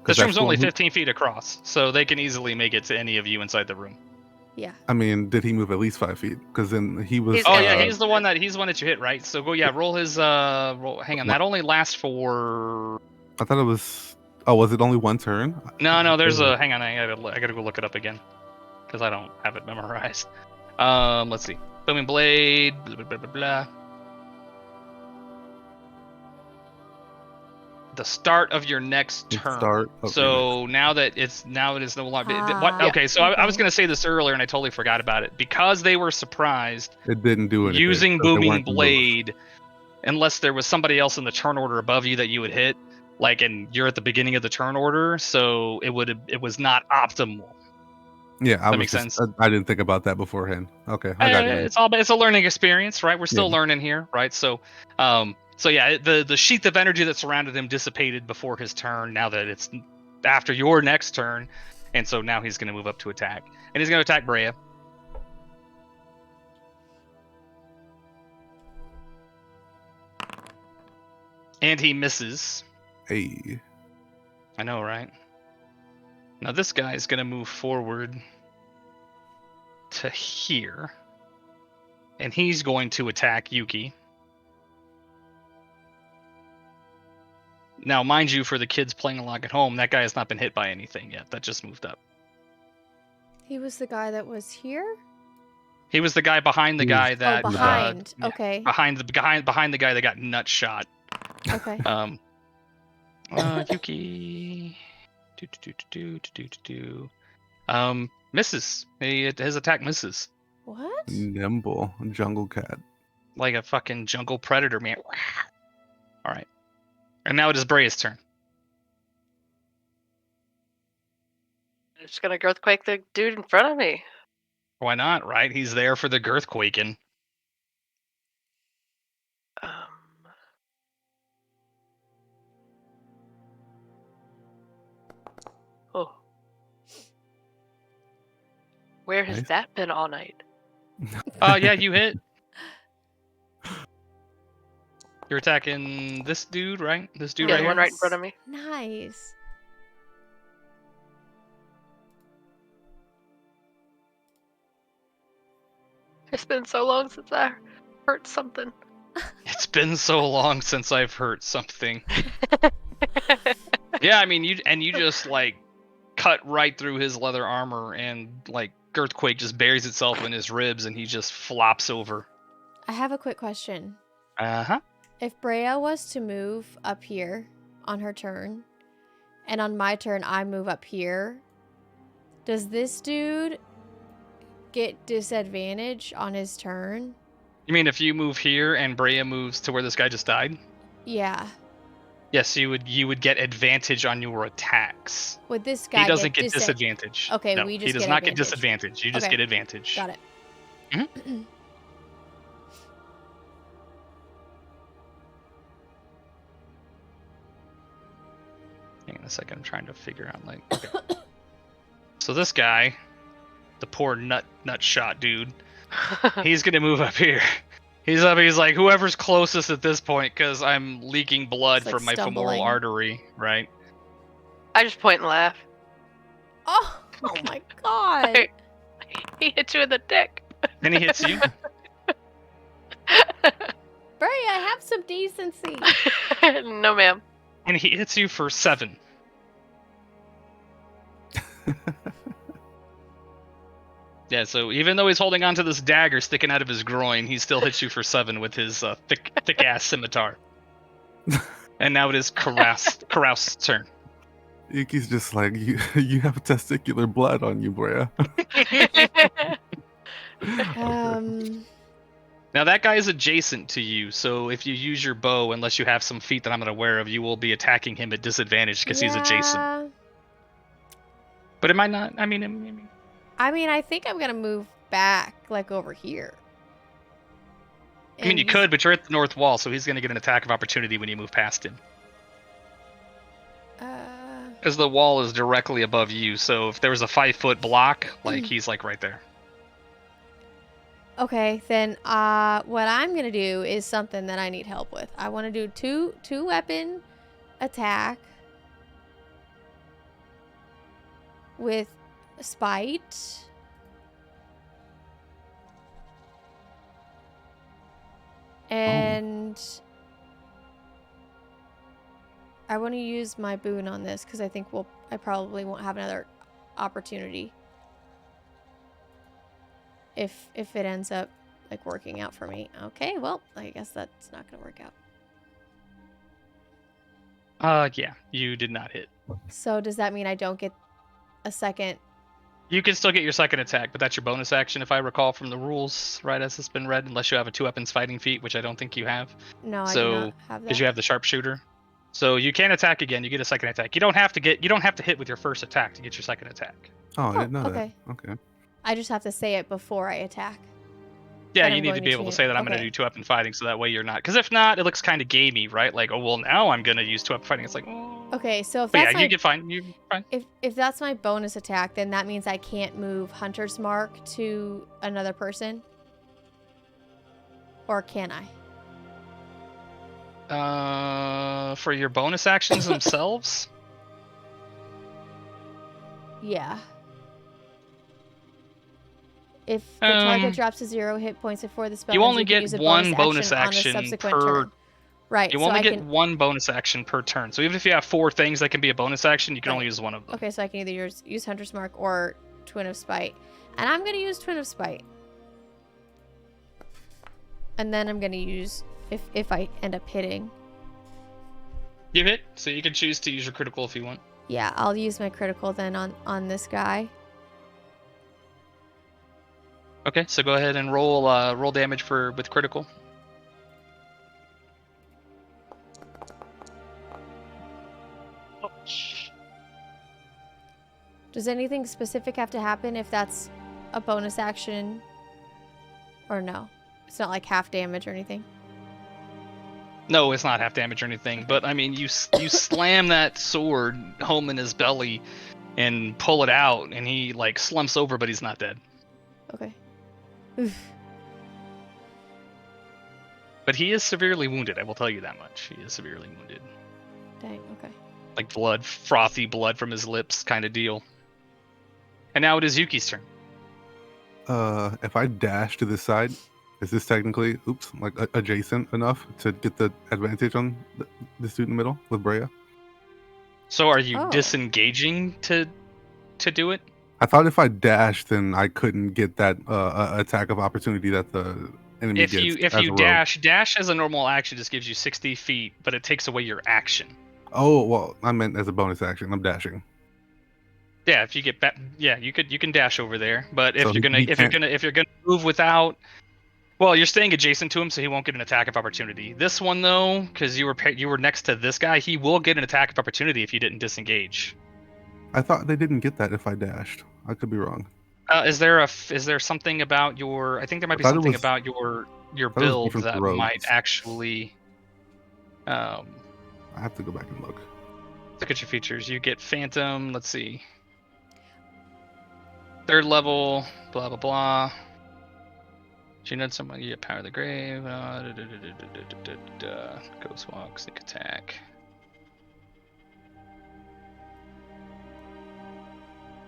[SPEAKER 3] 'Cause
[SPEAKER 5] This room's
[SPEAKER 3] that's the
[SPEAKER 5] only
[SPEAKER 3] one who-
[SPEAKER 5] 15 feet across, so they can easily make it to any of you inside the room.
[SPEAKER 1] Yeah.
[SPEAKER 3] I mean, did he move at least 5 feet? Because then he was.
[SPEAKER 4] He's
[SPEAKER 5] Oh
[SPEAKER 4] gonna
[SPEAKER 5] yeah,
[SPEAKER 4] hit.
[SPEAKER 5] he's the one that you hit, right? So go, yeah, roll his roll. Hang on, that only lasts for.
[SPEAKER 3] I thought it was. Oh, was it only one turn?
[SPEAKER 5] No, there's a. Hang on, I gotta go look it up again, because I don't have it memorized. Let's see. Booming blade. Blah blah blah blah. Blah. The start of your next
[SPEAKER 3] The
[SPEAKER 5] turn.
[SPEAKER 3] start of
[SPEAKER 5] So now it is no longer.
[SPEAKER 1] Ah,
[SPEAKER 5] Okay, so I was
[SPEAKER 1] okay.
[SPEAKER 5] gonna say this earlier and I totally forgot about it because they were surprised
[SPEAKER 3] It didn't do anything.
[SPEAKER 5] using
[SPEAKER 3] so they
[SPEAKER 5] booming
[SPEAKER 3] weren't moved.
[SPEAKER 5] blade, unless there was somebody else in the turn order above you that you would hit, like, and you're at the beginning of the turn order, so it was not optimal.
[SPEAKER 3] Yeah,
[SPEAKER 5] That makes sense.
[SPEAKER 3] I didn't think about that beforehand. Okay, I got you.
[SPEAKER 5] It's a learning experience, right? We're still learning here, right? So yeah, the sheath of energy that surrounded him dissipated before his turn. Now that it's after your next turn, and so now he's going to move up to attack, and he's going to attack Brea. And he misses.
[SPEAKER 3] Hey,
[SPEAKER 5] I know, right? Now this guy is going to move forward to here, and he's going to attack Yuki. Now, mind you, for the kids playing along at home, that guy has not been hit by anything yet. That just moved up.
[SPEAKER 1] He was the guy that was here?
[SPEAKER 5] He was the guy behind the guy that
[SPEAKER 1] Oh, behind. Okay.
[SPEAKER 5] behind the guy that got nut shot.
[SPEAKER 1] Okay.
[SPEAKER 5] Yuki. Misses. His attack misses.
[SPEAKER 1] What?
[SPEAKER 3] nimble jungle cat.
[SPEAKER 5] Like a fucking jungle predator, man. All right. And now it is Brea's turn.
[SPEAKER 4] I'm just gonna earthquake the dude in front of me.
[SPEAKER 5] Why not, right? He's there for the girthquaking.
[SPEAKER 4] Oh. Where has
[SPEAKER 3] Nice.
[SPEAKER 4] that been all night?
[SPEAKER 5] Yeah, you hit. You're attacking this dude, right? This dude
[SPEAKER 4] Yeah,
[SPEAKER 5] right
[SPEAKER 4] the
[SPEAKER 5] here?
[SPEAKER 4] one right in front of me.
[SPEAKER 1] Nice.
[SPEAKER 4] It's been so long since I hurt something.
[SPEAKER 5] It's been so long since I've hurt something. Yeah, I mean, you just like cut right through his leather armor, and like Girthquake just buries itself in his ribs, and he just flops over.
[SPEAKER 1] I have a quick question.
[SPEAKER 5] Uh-huh.
[SPEAKER 1] If Brea was to move up here on her turn, and on my turn I move up here, does this dude get disadvantage on his turn?
[SPEAKER 5] You mean if you move here and Brea moves to where this guy just died?
[SPEAKER 1] Yeah.
[SPEAKER 5] Yes, you would get advantage on your attacks.
[SPEAKER 1] Would this guy
[SPEAKER 5] He doesn't get disadvantage.
[SPEAKER 1] Okay,
[SPEAKER 5] no,
[SPEAKER 1] we just
[SPEAKER 5] he does
[SPEAKER 1] get
[SPEAKER 5] not get
[SPEAKER 1] advantage.
[SPEAKER 5] disadvantage. You just
[SPEAKER 1] Okay.
[SPEAKER 5] get advantage.
[SPEAKER 1] Got it.
[SPEAKER 5] Hang on a second, I'm trying to figure out like. Okay. So this guy, the poor nut shot dude, he's gonna move up here. He's like whoever's closest at this point, because I'm leaking blood
[SPEAKER 1] It's like
[SPEAKER 5] from my
[SPEAKER 1] stumbling.
[SPEAKER 5] femoral artery, right?
[SPEAKER 4] I just point and laugh.
[SPEAKER 1] Oh my god.
[SPEAKER 4] He hit you in the dick.
[SPEAKER 5] And he hits you.
[SPEAKER 1] Brea, have some decency.
[SPEAKER 4] No, ma'am.
[SPEAKER 5] And he hits you for 7. Yeah, so even though he's holding onto this dagger sticking out of his groin, he still hits you for 7 with his thick ass scimitar. And now it is Carouse's turn.
[SPEAKER 3] Yuki's just like, you have testicular blood on you, Brea.
[SPEAKER 5] Now that guy is adjacent to you, so if you use your bow, unless you have some feat that I'm not aware of, you will be attacking him at disadvantage because he's adjacent. But it might not. I mean,
[SPEAKER 1] I think I'm gonna move back, like over here.
[SPEAKER 5] I mean, you could, but you're at the north wall, so he's gonna get an attack of opportunity when you move past him. Because the wall is directly above you, so if there was a 5-foot block, like he's like right there.
[SPEAKER 1] Okay, then what I'm gonna do is something that I need help with. I want to do two weapon attack with spite. And I want to use my boon on this because I think I probably won't have another opportunity if it ends up like working out for me. Okay, well, I guess that's not gonna work out.
[SPEAKER 5] Yeah, you did not hit.
[SPEAKER 1] So does that mean I don't get a second?
[SPEAKER 5] You can still get your second attack, but that's your bonus action, if I recall from the rules, right as it's been read, unless you have a 2 weapons fighting feat, which I don't think you have.
[SPEAKER 1] No, I do
[SPEAKER 5] So,
[SPEAKER 1] not have
[SPEAKER 5] because
[SPEAKER 1] that.
[SPEAKER 5] you have the sharpshooter. So you can attack again. You get a second attack. You don't have to hit with your first attack to get your second attack.
[SPEAKER 3] Oh, I didn't know
[SPEAKER 1] okay.
[SPEAKER 3] that. Okay.
[SPEAKER 1] I just have to say it before I attack.
[SPEAKER 5] Yeah,
[SPEAKER 1] That
[SPEAKER 5] you
[SPEAKER 1] I'm
[SPEAKER 5] need to
[SPEAKER 1] going
[SPEAKER 5] be able to say that I'm going to
[SPEAKER 1] okay.
[SPEAKER 5] do 2 weapon fighting, so that way you're not. Because if not, it looks kind of gamey, right? Like, oh well, now I'm going to use 2 weapon fighting. It's like,
[SPEAKER 1] Okay, so if
[SPEAKER 5] but
[SPEAKER 1] that's
[SPEAKER 5] yeah, you get fine. You're fine.
[SPEAKER 1] If that's my bonus attack, then that means I can't move Hunter's Mark to another person? Or can I?
[SPEAKER 5] For your bonus actions themselves?
[SPEAKER 1] Yeah. If the target drops to 0 hit points before the spell
[SPEAKER 5] you
[SPEAKER 1] ends,
[SPEAKER 5] only
[SPEAKER 1] you can
[SPEAKER 5] get
[SPEAKER 1] use a
[SPEAKER 5] one
[SPEAKER 1] bonus action on a subsequent turn. Right.
[SPEAKER 5] You
[SPEAKER 1] so
[SPEAKER 5] only
[SPEAKER 1] I
[SPEAKER 5] get
[SPEAKER 1] can...
[SPEAKER 5] one bonus action per turn. So even if you have 4 things that can be a bonus action, you can
[SPEAKER 1] Right.
[SPEAKER 5] only use one of them.
[SPEAKER 1] Okay, so I can either use Hunter's Mark or Twin of Spite. And I'm going to use Twin of Spite. And then I'm going to use, if I end up hitting.
[SPEAKER 5] You hit, so you can choose to use your critical if you want.
[SPEAKER 1] Yeah, I'll use my critical then on this guy.
[SPEAKER 5] Okay, so go ahead and roll damage with critical.
[SPEAKER 1] Does anything specific have to happen if that's a bonus action? Or no? It's not like half damage or anything?
[SPEAKER 5] No, it's not half damage or anything, but I mean, you slam that sword home in his belly and pull it out, and he like slumps over, but he's not dead.
[SPEAKER 1] Okay. Oof.
[SPEAKER 5] But he is severely wounded, I will tell you that much. He is severely wounded.
[SPEAKER 1] Dang, okay.
[SPEAKER 5] Like blood, frothy blood from his lips kind of deal. And now it is Yuki's turn.
[SPEAKER 3] If I dash to this side, is this technically, like adjacent enough to get the advantage on the dude in the middle with Brea?
[SPEAKER 5] So are you disengaging to do it?
[SPEAKER 3] I thought if I dashed, then I couldn't get that attack of opportunity that the enemy gets.
[SPEAKER 5] If you dash as a normal action just gives you 60 feet, but it takes away your action.
[SPEAKER 3] Oh well, I meant as a bonus action. I'm dashing.
[SPEAKER 5] Yeah, if you get back, yeah, you can dash over there. But if you're gonna move without, well, you're staying adjacent to him, so he won't get an attack of opportunity. This one though, because you were next to this guy, he will get an attack of opportunity if you didn't disengage.
[SPEAKER 3] I thought they didn't get that if I dashed. I could be wrong.
[SPEAKER 5] Is there something about your? I think there might be something about your build that might actually. I
[SPEAKER 3] have to go back and look.
[SPEAKER 5] Look at your features. You get Phantom. Let's see. 3rd level. Blah blah blah. She knows someone. You get Power of the Grave. Ghost Walk. Sneak Attack.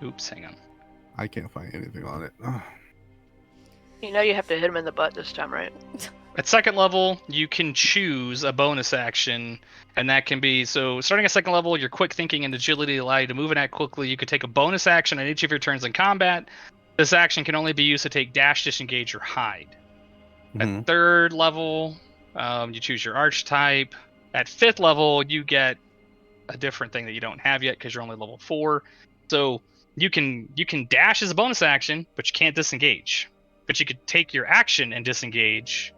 [SPEAKER 5] Oops, hang on.
[SPEAKER 3] I can't find anything on it.
[SPEAKER 4] You know you have to hit him in the butt this time, right?
[SPEAKER 5] At 2nd level, you can choose a bonus action, and that can be, so starting at 2nd level, your quick thinking and agility allow you to move and act quickly. You could take a bonus action on each of your turns in combat. This action can only be used to take dash, disengage, or hide. At 3rd level, you choose your archetype. At 5th level, you get a different thing that you don't have yet because you're only level 4. So you can dash as a bonus action, but you can't disengage. But you could take your action and disengage.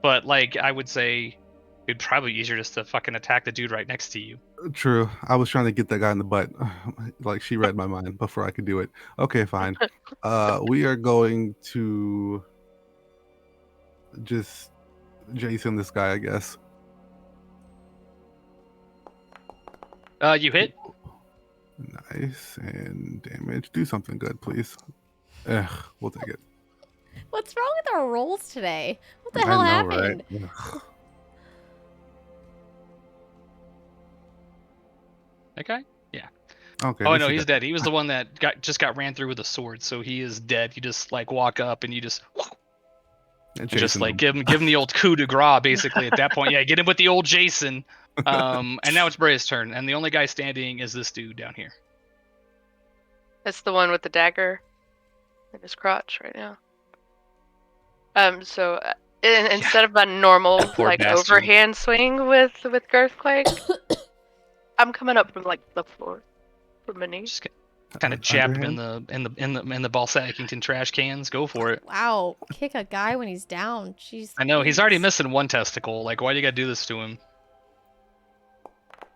[SPEAKER 5] But like I would say, it'd probably be easier just to fucking attack the dude right next to you.
[SPEAKER 3] True. I was trying to get that guy in the butt. Like she read my mind before I could do it. Okay, fine. We are going to just Jason this guy, I guess.
[SPEAKER 5] You hit.
[SPEAKER 3] Nice. And damage. Do something good, please. We'll take it.
[SPEAKER 1] What's wrong with our rolls today? What the
[SPEAKER 3] I
[SPEAKER 1] hell
[SPEAKER 3] know,
[SPEAKER 1] happened?
[SPEAKER 3] right? Ugh.
[SPEAKER 5] That guy? Yeah.
[SPEAKER 3] Okay.
[SPEAKER 5] Oh
[SPEAKER 3] at least
[SPEAKER 5] no,
[SPEAKER 3] you
[SPEAKER 5] he's
[SPEAKER 3] got
[SPEAKER 5] dead. He was the one that got ran through with a sword, so he is dead. You just like walk up and you just
[SPEAKER 3] and
[SPEAKER 5] and just
[SPEAKER 3] Jason
[SPEAKER 5] like
[SPEAKER 3] them.
[SPEAKER 5] give him the old coup de grace basically at that point. Yeah, get him with the old Jason. And now it's Brea's turn, and the only guy standing is this dude down here.
[SPEAKER 4] That's the one with the dagger in his crotch right now. So instead of a normal
[SPEAKER 5] That poor
[SPEAKER 4] like
[SPEAKER 5] bastard.
[SPEAKER 4] overhand swing with Girthquake, I'm coming up from like the floor, from beneath.
[SPEAKER 5] Just kind of jab him
[SPEAKER 3] Underhand?
[SPEAKER 5] in the ball Sackington trash cans. Go for it.
[SPEAKER 1] Wow, kick a guy when he's down. Jeez.
[SPEAKER 5] I know he's already
[SPEAKER 1] Louise.
[SPEAKER 5] missing one testicle. Like, why do you gotta do this to him?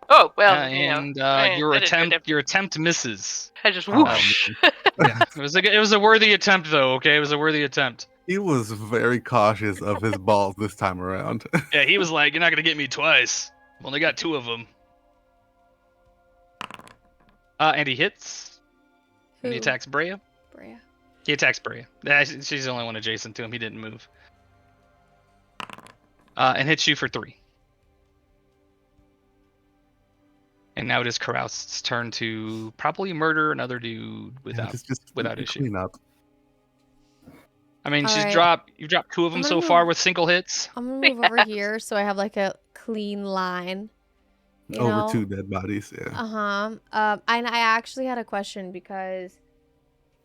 [SPEAKER 4] Oh well, you know,
[SPEAKER 5] And
[SPEAKER 4] I didn't do it.
[SPEAKER 5] your attempt misses.
[SPEAKER 4] I just
[SPEAKER 3] Oh,
[SPEAKER 4] whoosh.
[SPEAKER 5] Yeah, it was a worthy attempt though. Okay, it was a worthy attempt.
[SPEAKER 3] He was very cautious of his balls this time around.
[SPEAKER 5] Yeah, he was like, "You're not gonna get me twice. I've only got 2 of them." And he hits. And he
[SPEAKER 1] Who?
[SPEAKER 5] attacks Brea.
[SPEAKER 1] Brea.
[SPEAKER 5] He attacks Brea. She's the only one adjacent to him. He didn't move. And hits you for 3. And now it is Carous's turn to probably murder another dude without without issue.
[SPEAKER 3] Clean up.
[SPEAKER 5] I mean,
[SPEAKER 1] Alright.
[SPEAKER 5] you've dropped 2 of them
[SPEAKER 1] I'm
[SPEAKER 5] so
[SPEAKER 1] gonna
[SPEAKER 5] far
[SPEAKER 1] move-
[SPEAKER 5] with single hits.
[SPEAKER 1] I'm gonna move over here so I have like a clean line. You
[SPEAKER 3] Over
[SPEAKER 1] know?
[SPEAKER 3] 2 dead bodies. Yeah.
[SPEAKER 1] And I actually had a question because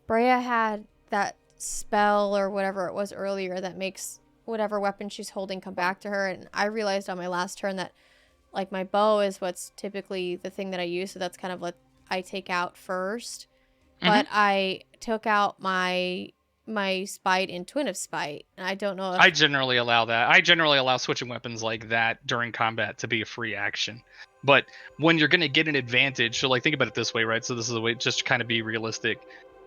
[SPEAKER 1] Brea had that spell or whatever it was earlier that makes whatever weapon she's holding come back to her, and I realized on my last turn that like my bow is what's typically the thing that I use, so that's kind of what I take out first. But I took out my spite in Twin of Spite, and I don't know if
[SPEAKER 5] I generally allow that. I generally allow switching weapons like that during combat to be a free action. But when you're going to get an advantage, so like think about it this way, right? So this is the way, just to kind of be realistic.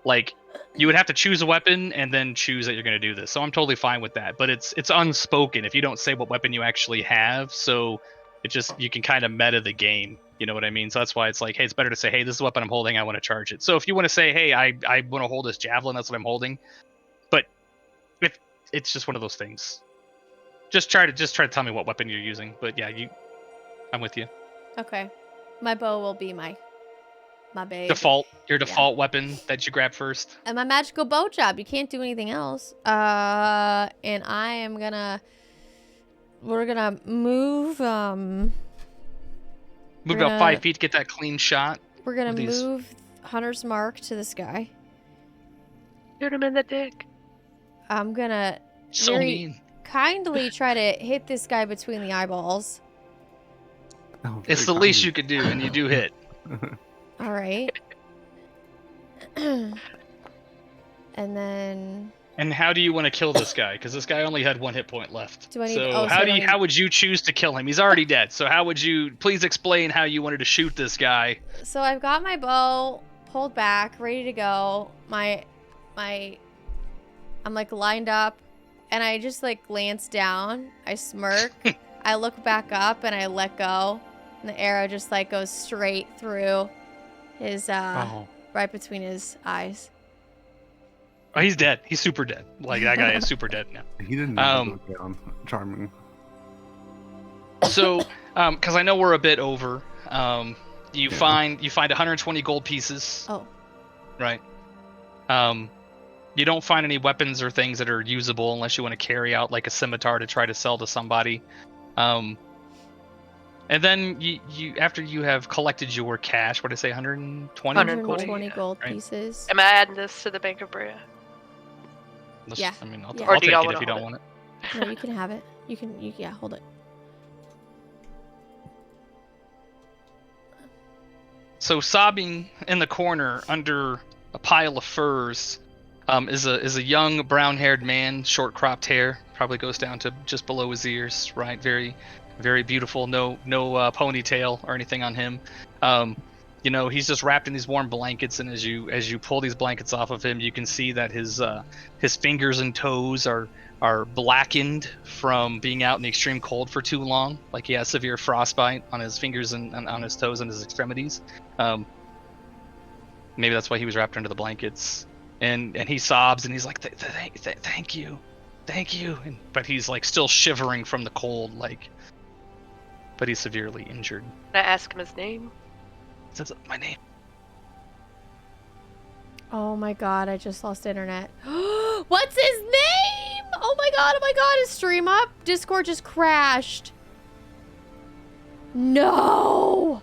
[SPEAKER 5] Like you would have to choose a weapon and then choose that you're going to do this. So I'm totally fine with that. But it's unspoken if you don't say what weapon you actually have. So it just, you can kind of meta the game. You know what I mean? So that's why it's like, hey, it's better to say, hey, this is the weapon I'm holding. I want to charge it. So if you want to say, hey, I want to hold this javelin, that's what I'm holding. But if it's just one of those things, just try to tell me what weapon you're using. But yeah, I'm with you.
[SPEAKER 1] Okay. My bow will be my babe.
[SPEAKER 5] Your default weapon that you grab first.
[SPEAKER 1] And my magical bow job. You can't do anything else. And I am we're gonna move
[SPEAKER 5] Move
[SPEAKER 1] We're
[SPEAKER 5] about
[SPEAKER 1] gonna-
[SPEAKER 5] 5 feet to get that clean shot.
[SPEAKER 1] we're gonna
[SPEAKER 5] With these-
[SPEAKER 1] move Hunter's Mark to this guy.
[SPEAKER 4] Shoot him in the dick.
[SPEAKER 1] I'm gonna
[SPEAKER 5] So
[SPEAKER 1] very
[SPEAKER 5] mean.
[SPEAKER 1] kindly try to hit this guy between the eyeballs.
[SPEAKER 3] Oh,
[SPEAKER 5] It's the
[SPEAKER 3] very
[SPEAKER 5] least
[SPEAKER 3] kind.
[SPEAKER 5] you could do, and you do hit.
[SPEAKER 1] All right. And then
[SPEAKER 5] And how do you want to kill this guy? Because this guy only had 1 hit point left.
[SPEAKER 1] Do I need-
[SPEAKER 5] so
[SPEAKER 1] oh, so I don't need-
[SPEAKER 5] how would you choose to kill him? He's already dead. So how would you please explain how you wanted to shoot this guy?
[SPEAKER 1] so I've got my bow pulled back, ready to go. I'm like lined up, and I just like glance down. I smirk. I look back up, and I let go, and the arrow just like goes straight through his right between his eyes.
[SPEAKER 5] Oh, he's dead. He's super dead. Like that guy is super dead now.
[SPEAKER 3] He didn't know go down. Charming.
[SPEAKER 5] So, because I know we're a bit over, you find 120 gold pieces.
[SPEAKER 1] Oh.
[SPEAKER 5] Right. You don't find any weapons or things that are usable unless you want to carry out like a scimitar to try to sell to somebody. And then you after you have collected your cash, what did I say, 120?
[SPEAKER 1] 120 gold
[SPEAKER 5] Right.
[SPEAKER 1] pieces.
[SPEAKER 4] Am I adding this to the Bank of Brea?
[SPEAKER 1] Yeah.
[SPEAKER 5] I mean,
[SPEAKER 1] Yeah.
[SPEAKER 5] I'll
[SPEAKER 4] Or do
[SPEAKER 5] take
[SPEAKER 4] y'all
[SPEAKER 5] it
[SPEAKER 4] wanna
[SPEAKER 5] if you don't
[SPEAKER 4] hold
[SPEAKER 5] want it.
[SPEAKER 1] No, you can have it. Yeah, hold it.
[SPEAKER 5] So sobbing in the corner under a pile of furs is a young brown-haired man, short cropped hair, probably goes down to just below his ears, right? Very, very beautiful. No ponytail or anything on him. You know, he's just wrapped in these warm blankets, and as you pull these blankets off of him, you can see that his fingers and toes are blackened from being out in the extreme cold for too long. Like he has severe frostbite on his fingers and on his toes and his extremities. Maybe that's why he was wrapped under the blankets. And he sobs and he's like, thank you, but he's like still shivering from the cold, like. But he's severely injured.
[SPEAKER 4] Can I ask him his name?
[SPEAKER 5] He says, my name.
[SPEAKER 1] Oh my god, I just lost internet. What's his name? Oh my god, is stream up? Discord just crashed. No!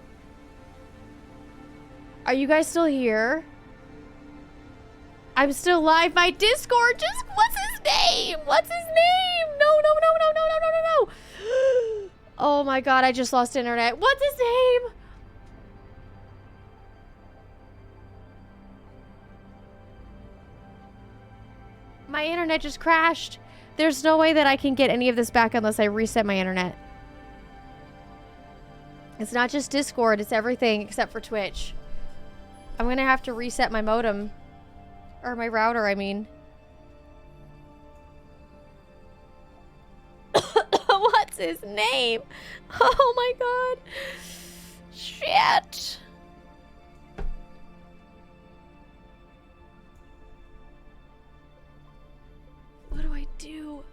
[SPEAKER 1] Are you guys still here? I'm still live. My Discord just, what's his name? What's his name? No. Oh my god, I just lost internet. What's his name? My internet just crashed. There's no way that I can get any of this back unless I reset my internet. It's not just Discord, it's everything except for Twitch. I'm gonna have to reset my modem. Or my router, I mean. What's his name? Oh my god. Shit. What do I do?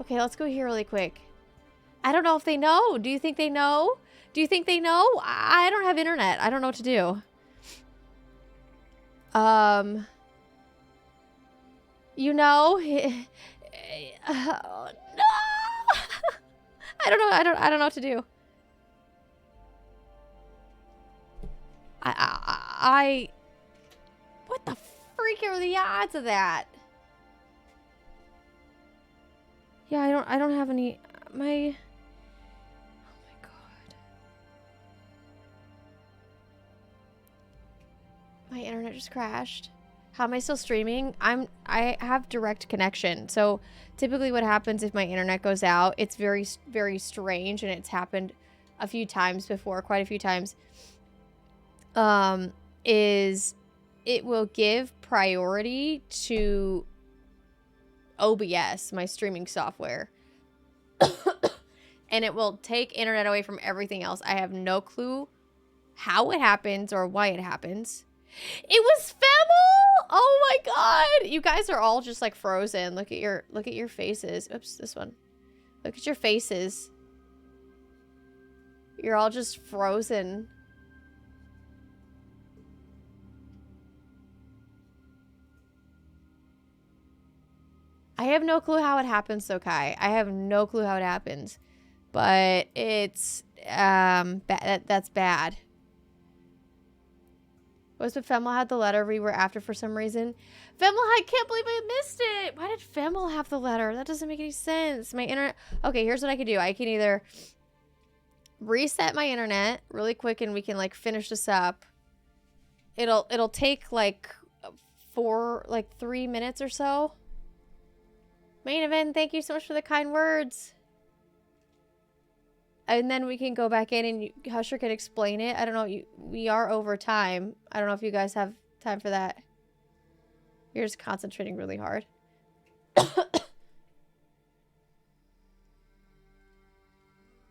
[SPEAKER 1] Okay, let's go here really quick. I don't know if they know. Do you think they know? Do you think they know? I don't have internet. I don't know what to do. You know? Oh, no! I don't know. I don't know what to do. What the freak are the odds of that? Yeah, I don't have any. Oh my god. My internet just crashed. How am I still streaming? I have direct connection. So typically what happens if my internet goes out, it's very, very strange, and it's happened a few times before, quite a few times, is it will give priority to OBS, my streaming software. And it will take internet away from everything else. I have no clue how it happens or why it happens. It was Femmel! Oh my god! You guys are all just like frozen. Look at your faces. Oops, this one. Look at your faces. You're all just frozen. I have no clue how it happens, Sokai. I have no clue how it happens. But it's that's bad. Was it Femmel had the letter we were after for some reason? Femmel, I can't believe I missed it. Why did Femmel have the letter? That doesn't make any sense. My internet. Okay, here's what I can do. I can either reset my internet really quick and we can like finish this up. It'll take like 3 minutes or so. Main event, thank you so much for the kind words. And then we can go back in and Husher can explain it. I don't know. We are over time. I don't know if you guys have time for that. You're just concentrating really hard.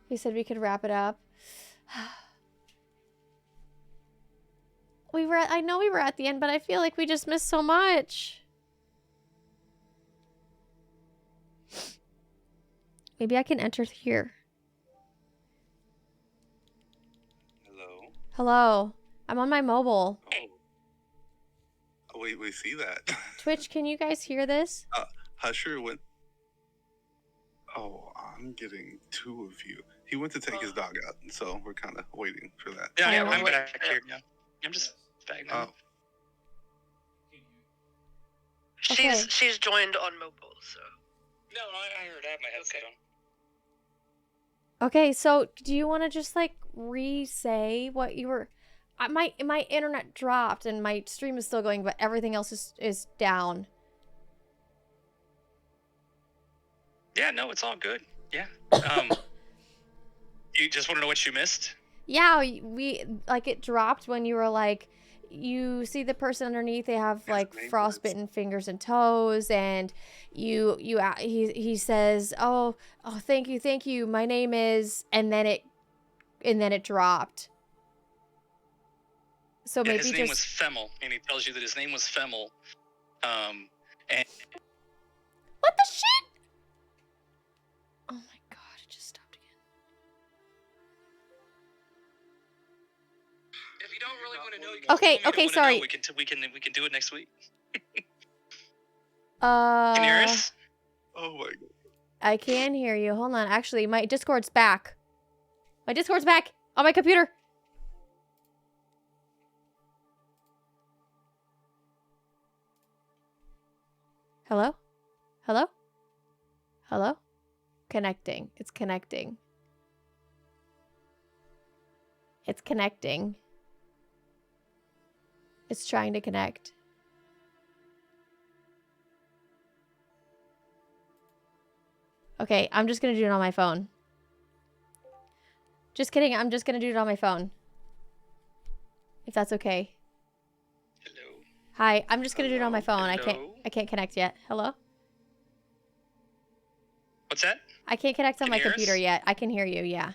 [SPEAKER 1] He said we could wrap it up. I know we were at the end, but I feel like we just missed so much. Maybe I can enter here. Hello. I'm on my mobile.
[SPEAKER 3] Oh, we see that.
[SPEAKER 1] Twitch, can you guys hear this?
[SPEAKER 3] Husher went. Oh, I'm getting two of you. He went to take his dog out, so we're kind of waiting for that.
[SPEAKER 5] Yeah, I'm back here now. I'm just back now.
[SPEAKER 4] She's joined on mobile, so.
[SPEAKER 5] No, I heard. I have my headset on.
[SPEAKER 1] Okay, so do you want to just like re-say what you were? My internet dropped and my stream is still going, but everything else is down.
[SPEAKER 5] Yeah, no, it's all good. Yeah. You just want to know what you missed?
[SPEAKER 1] Yeah, we like it dropped when you were like, you see the person underneath, they have like frostbitten fingers and toes, and he says, oh thank you, my name is, and then it dropped. So
[SPEAKER 5] Yeah,
[SPEAKER 1] maybe
[SPEAKER 5] his name
[SPEAKER 1] just
[SPEAKER 5] was Femmel, and he tells you that his name was Femmel. And
[SPEAKER 1] what the shit? Oh my god, it just stopped again.
[SPEAKER 5] if you don't really want to know, you
[SPEAKER 1] Okay,
[SPEAKER 5] tell me
[SPEAKER 1] okay,
[SPEAKER 5] you don't wanna know,
[SPEAKER 1] sorry.
[SPEAKER 5] we can do it next week. Can you hear us? Oh my god.
[SPEAKER 1] I can hear you. Hold on. Actually, my Discord's back. My Discord's back on my computer. Hello? Hello? Hello? Connecting. It's connecting. It's connecting. It's trying to connect. Okay, I'm just gonna do it on my phone. Just kidding, I'm just gonna do it on my phone. If that's okay.
[SPEAKER 5] Hello.
[SPEAKER 1] Hi, I'm just gonna do it on my phone.
[SPEAKER 5] Hello?
[SPEAKER 1] I can't connect yet. Hello?
[SPEAKER 5] What's that?
[SPEAKER 1] I can't connect on
[SPEAKER 5] Can
[SPEAKER 1] my
[SPEAKER 5] you hear
[SPEAKER 1] computer
[SPEAKER 5] us?
[SPEAKER 1] yet. I can hear you, yeah.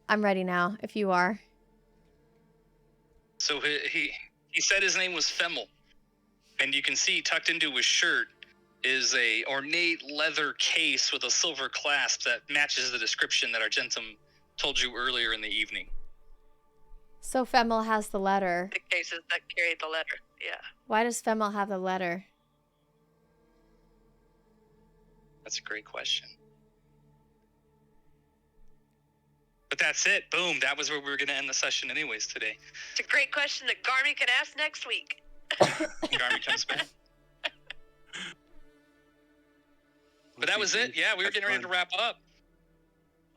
[SPEAKER 1] I'm ready now, if you are.
[SPEAKER 5] So he said his name was Femmel, and you can see tucked into his shirt is a ornate leather case with a silver clasp that matches the description that Argentum told you earlier in the evening.
[SPEAKER 1] So Femel has the letter.
[SPEAKER 4] The cases that carry the letter. Yeah.
[SPEAKER 1] Why does Femel have the letter?
[SPEAKER 5] That's a great question. But that's it. Boom. That was where we were going to end the session anyways today.
[SPEAKER 4] It's a great question that Garmy can ask next week.
[SPEAKER 5] Garmy comes back. But that was it. Yeah, we were getting ready to wrap up.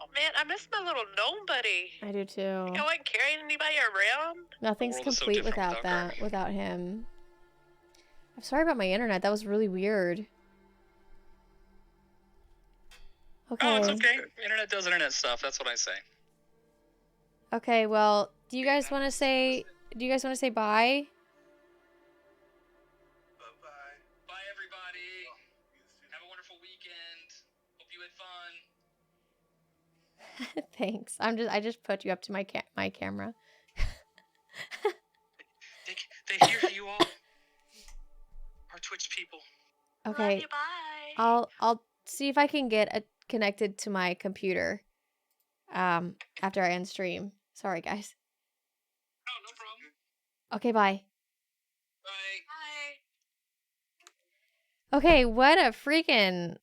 [SPEAKER 4] Oh man, I miss my little gnome buddy.
[SPEAKER 1] I do too.
[SPEAKER 4] I wasn't carrying anybody around.
[SPEAKER 1] Nothing's
[SPEAKER 5] world is so
[SPEAKER 1] complete
[SPEAKER 5] different
[SPEAKER 1] without
[SPEAKER 5] without
[SPEAKER 1] that, without him. I'm sorry about my internet. That was really weird. Okay.
[SPEAKER 5] Oh, it's okay. Internet does internet stuff. That's what I say.
[SPEAKER 1] Okay, well, do you guys want to say bye?
[SPEAKER 5] Bye, everybody. Have a wonderful weekend. Hope you had fun.
[SPEAKER 1] Thanks. I just put you up to my camera.
[SPEAKER 5] They hear you all. Our Twitch people.
[SPEAKER 1] Okay.
[SPEAKER 4] Love you, bye.
[SPEAKER 1] I'll see if I can get connected to my computer after I end stream. Sorry, guys.
[SPEAKER 5] Oh, no problem.
[SPEAKER 1] Okay, bye.
[SPEAKER 5] Bye.
[SPEAKER 4] Bye.
[SPEAKER 1] Okay, what a freaking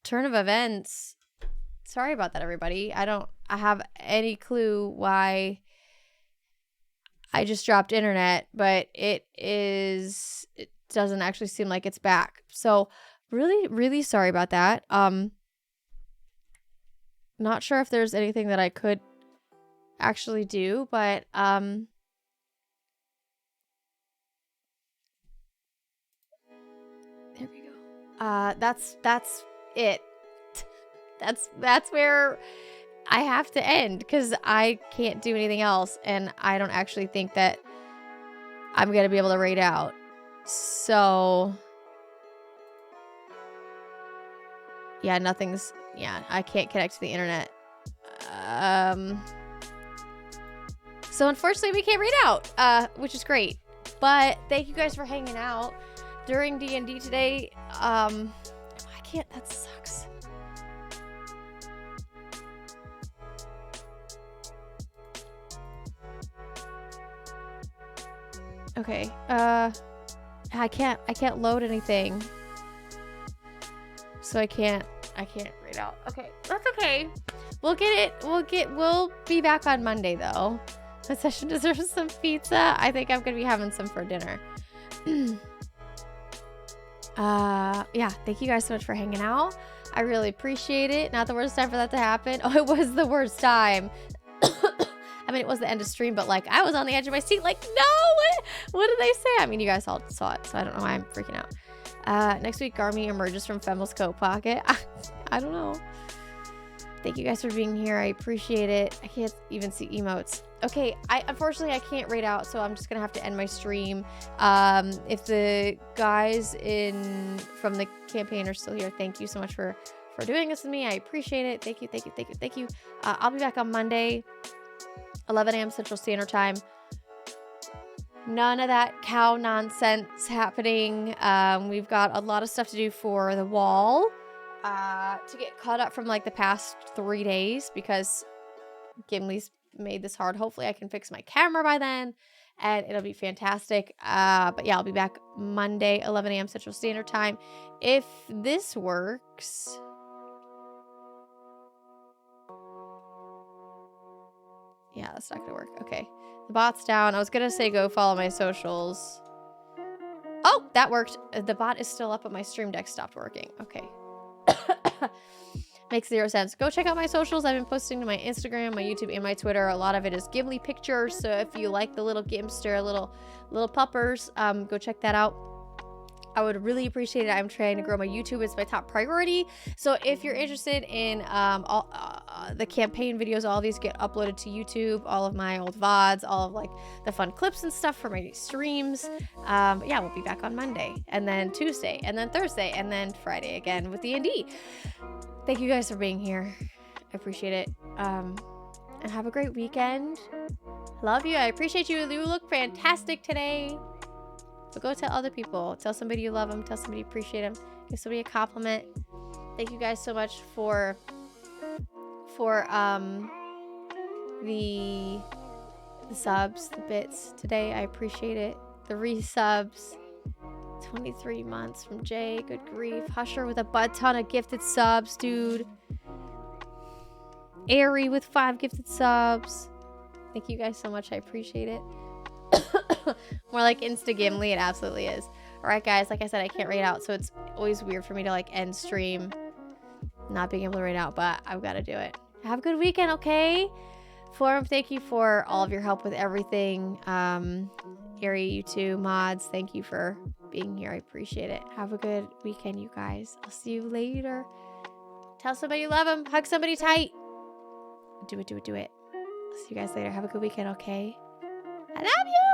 [SPEAKER 1] turn of events. Sorry about that, everybody. I have any clue why I just dropped internet, but it doesn't actually seem like it's back. So really, really sorry about that. Not sure if there's anything that I could actually do, but there we go. That's it. That's where I have to end because I can't do anything else, and I don't actually think that I'm gonna be able to raid out. So yeah, I can't connect to the internet. So unfortunately we can't raid out, which is great. But thank you guys for hanging out during D&D today. I can't, that sucks. Okay, I can't load anything. So I can't read out. Okay, that's okay. We'll be back on Monday though. The session deserves some pizza. I think I'm gonna be having some for dinner. Yeah, thank you guys so much for hanging out. I really appreciate it. Not the worst time for that to happen. Oh, it was the worst time. I mean, it was the end of stream, but like I was on the edge of my seat like, no, what did they say? I mean, you guys all saw it, so I don't know why I'm freaking out. Next week, Garmy emerges from Femel's coat pocket. I don't know. Thank you guys for being here. I appreciate it. I can't even see emotes. Okay, unfortunately I can't raid out, so I'm just gonna have to end my stream. If the guys from the campaign are still here, thank you so much for doing this with me. I appreciate it. Thank you. I'll be back on Monday. 11 a.m. Central Standard Time. None of that cow nonsense happening. We've got a lot of stuff to do for the wall to get caught up from like the past 3 days because Gimli's made this hard. Hopefully I can fix my camera by then and it'll be fantastic. But yeah, I'll be back Monday, 11 a.m. Central Standard Time. If this works... Yeah, that's not gonna work. Okay. The bot's down. I was gonna say go follow my socials. Oh, that worked. The bot is still up, but my stream deck stopped working. Okay. Makes 0 sense. Go check out my socials. I've been posting to my Instagram, my YouTube, and my Twitter. A lot of it is Gimli pictures. So if you like the little Gimster, little puppers, go check that out. I would really appreciate it. I'm trying to grow my YouTube. It's my top priority. So if you're interested in all the campaign videos, all these get uploaded to YouTube. All of my old VODs, all of like the fun clips and stuff for my streams. But yeah, we'll be back on Monday, and then Tuesday, and then Thursday, and then Friday again with D&D. Thank you guys for being here. I appreciate it. And have a great weekend. Love you. I appreciate you. You look fantastic today. So go tell other people. Tell somebody you love them. Tell somebody you appreciate them. Give somebody a compliment. Thank you guys so much for the subs, the bits today. I appreciate it. The resubs. 23 months from Jay. Good grief. Husher with a butt ton of gifted subs, dude. Airy with 5 gifted subs. Thank you guys so much. I appreciate it. More like Insta Gimli. It absolutely is. Alright guys, like I said, I can't rate out, so it's always weird for me to like end stream not being able to rate out, but I've got to do it. Have a good weekend, okay? Forum, thank you for all of your help with everything. Ari, you too. Mods, thank you for being here. I appreciate it. Have a good weekend, you guys. I'll see you later. Tell somebody you love them. Hug somebody tight. Do it, do it, do it. I'll see you guys later. Have a good weekend, okay? I love you!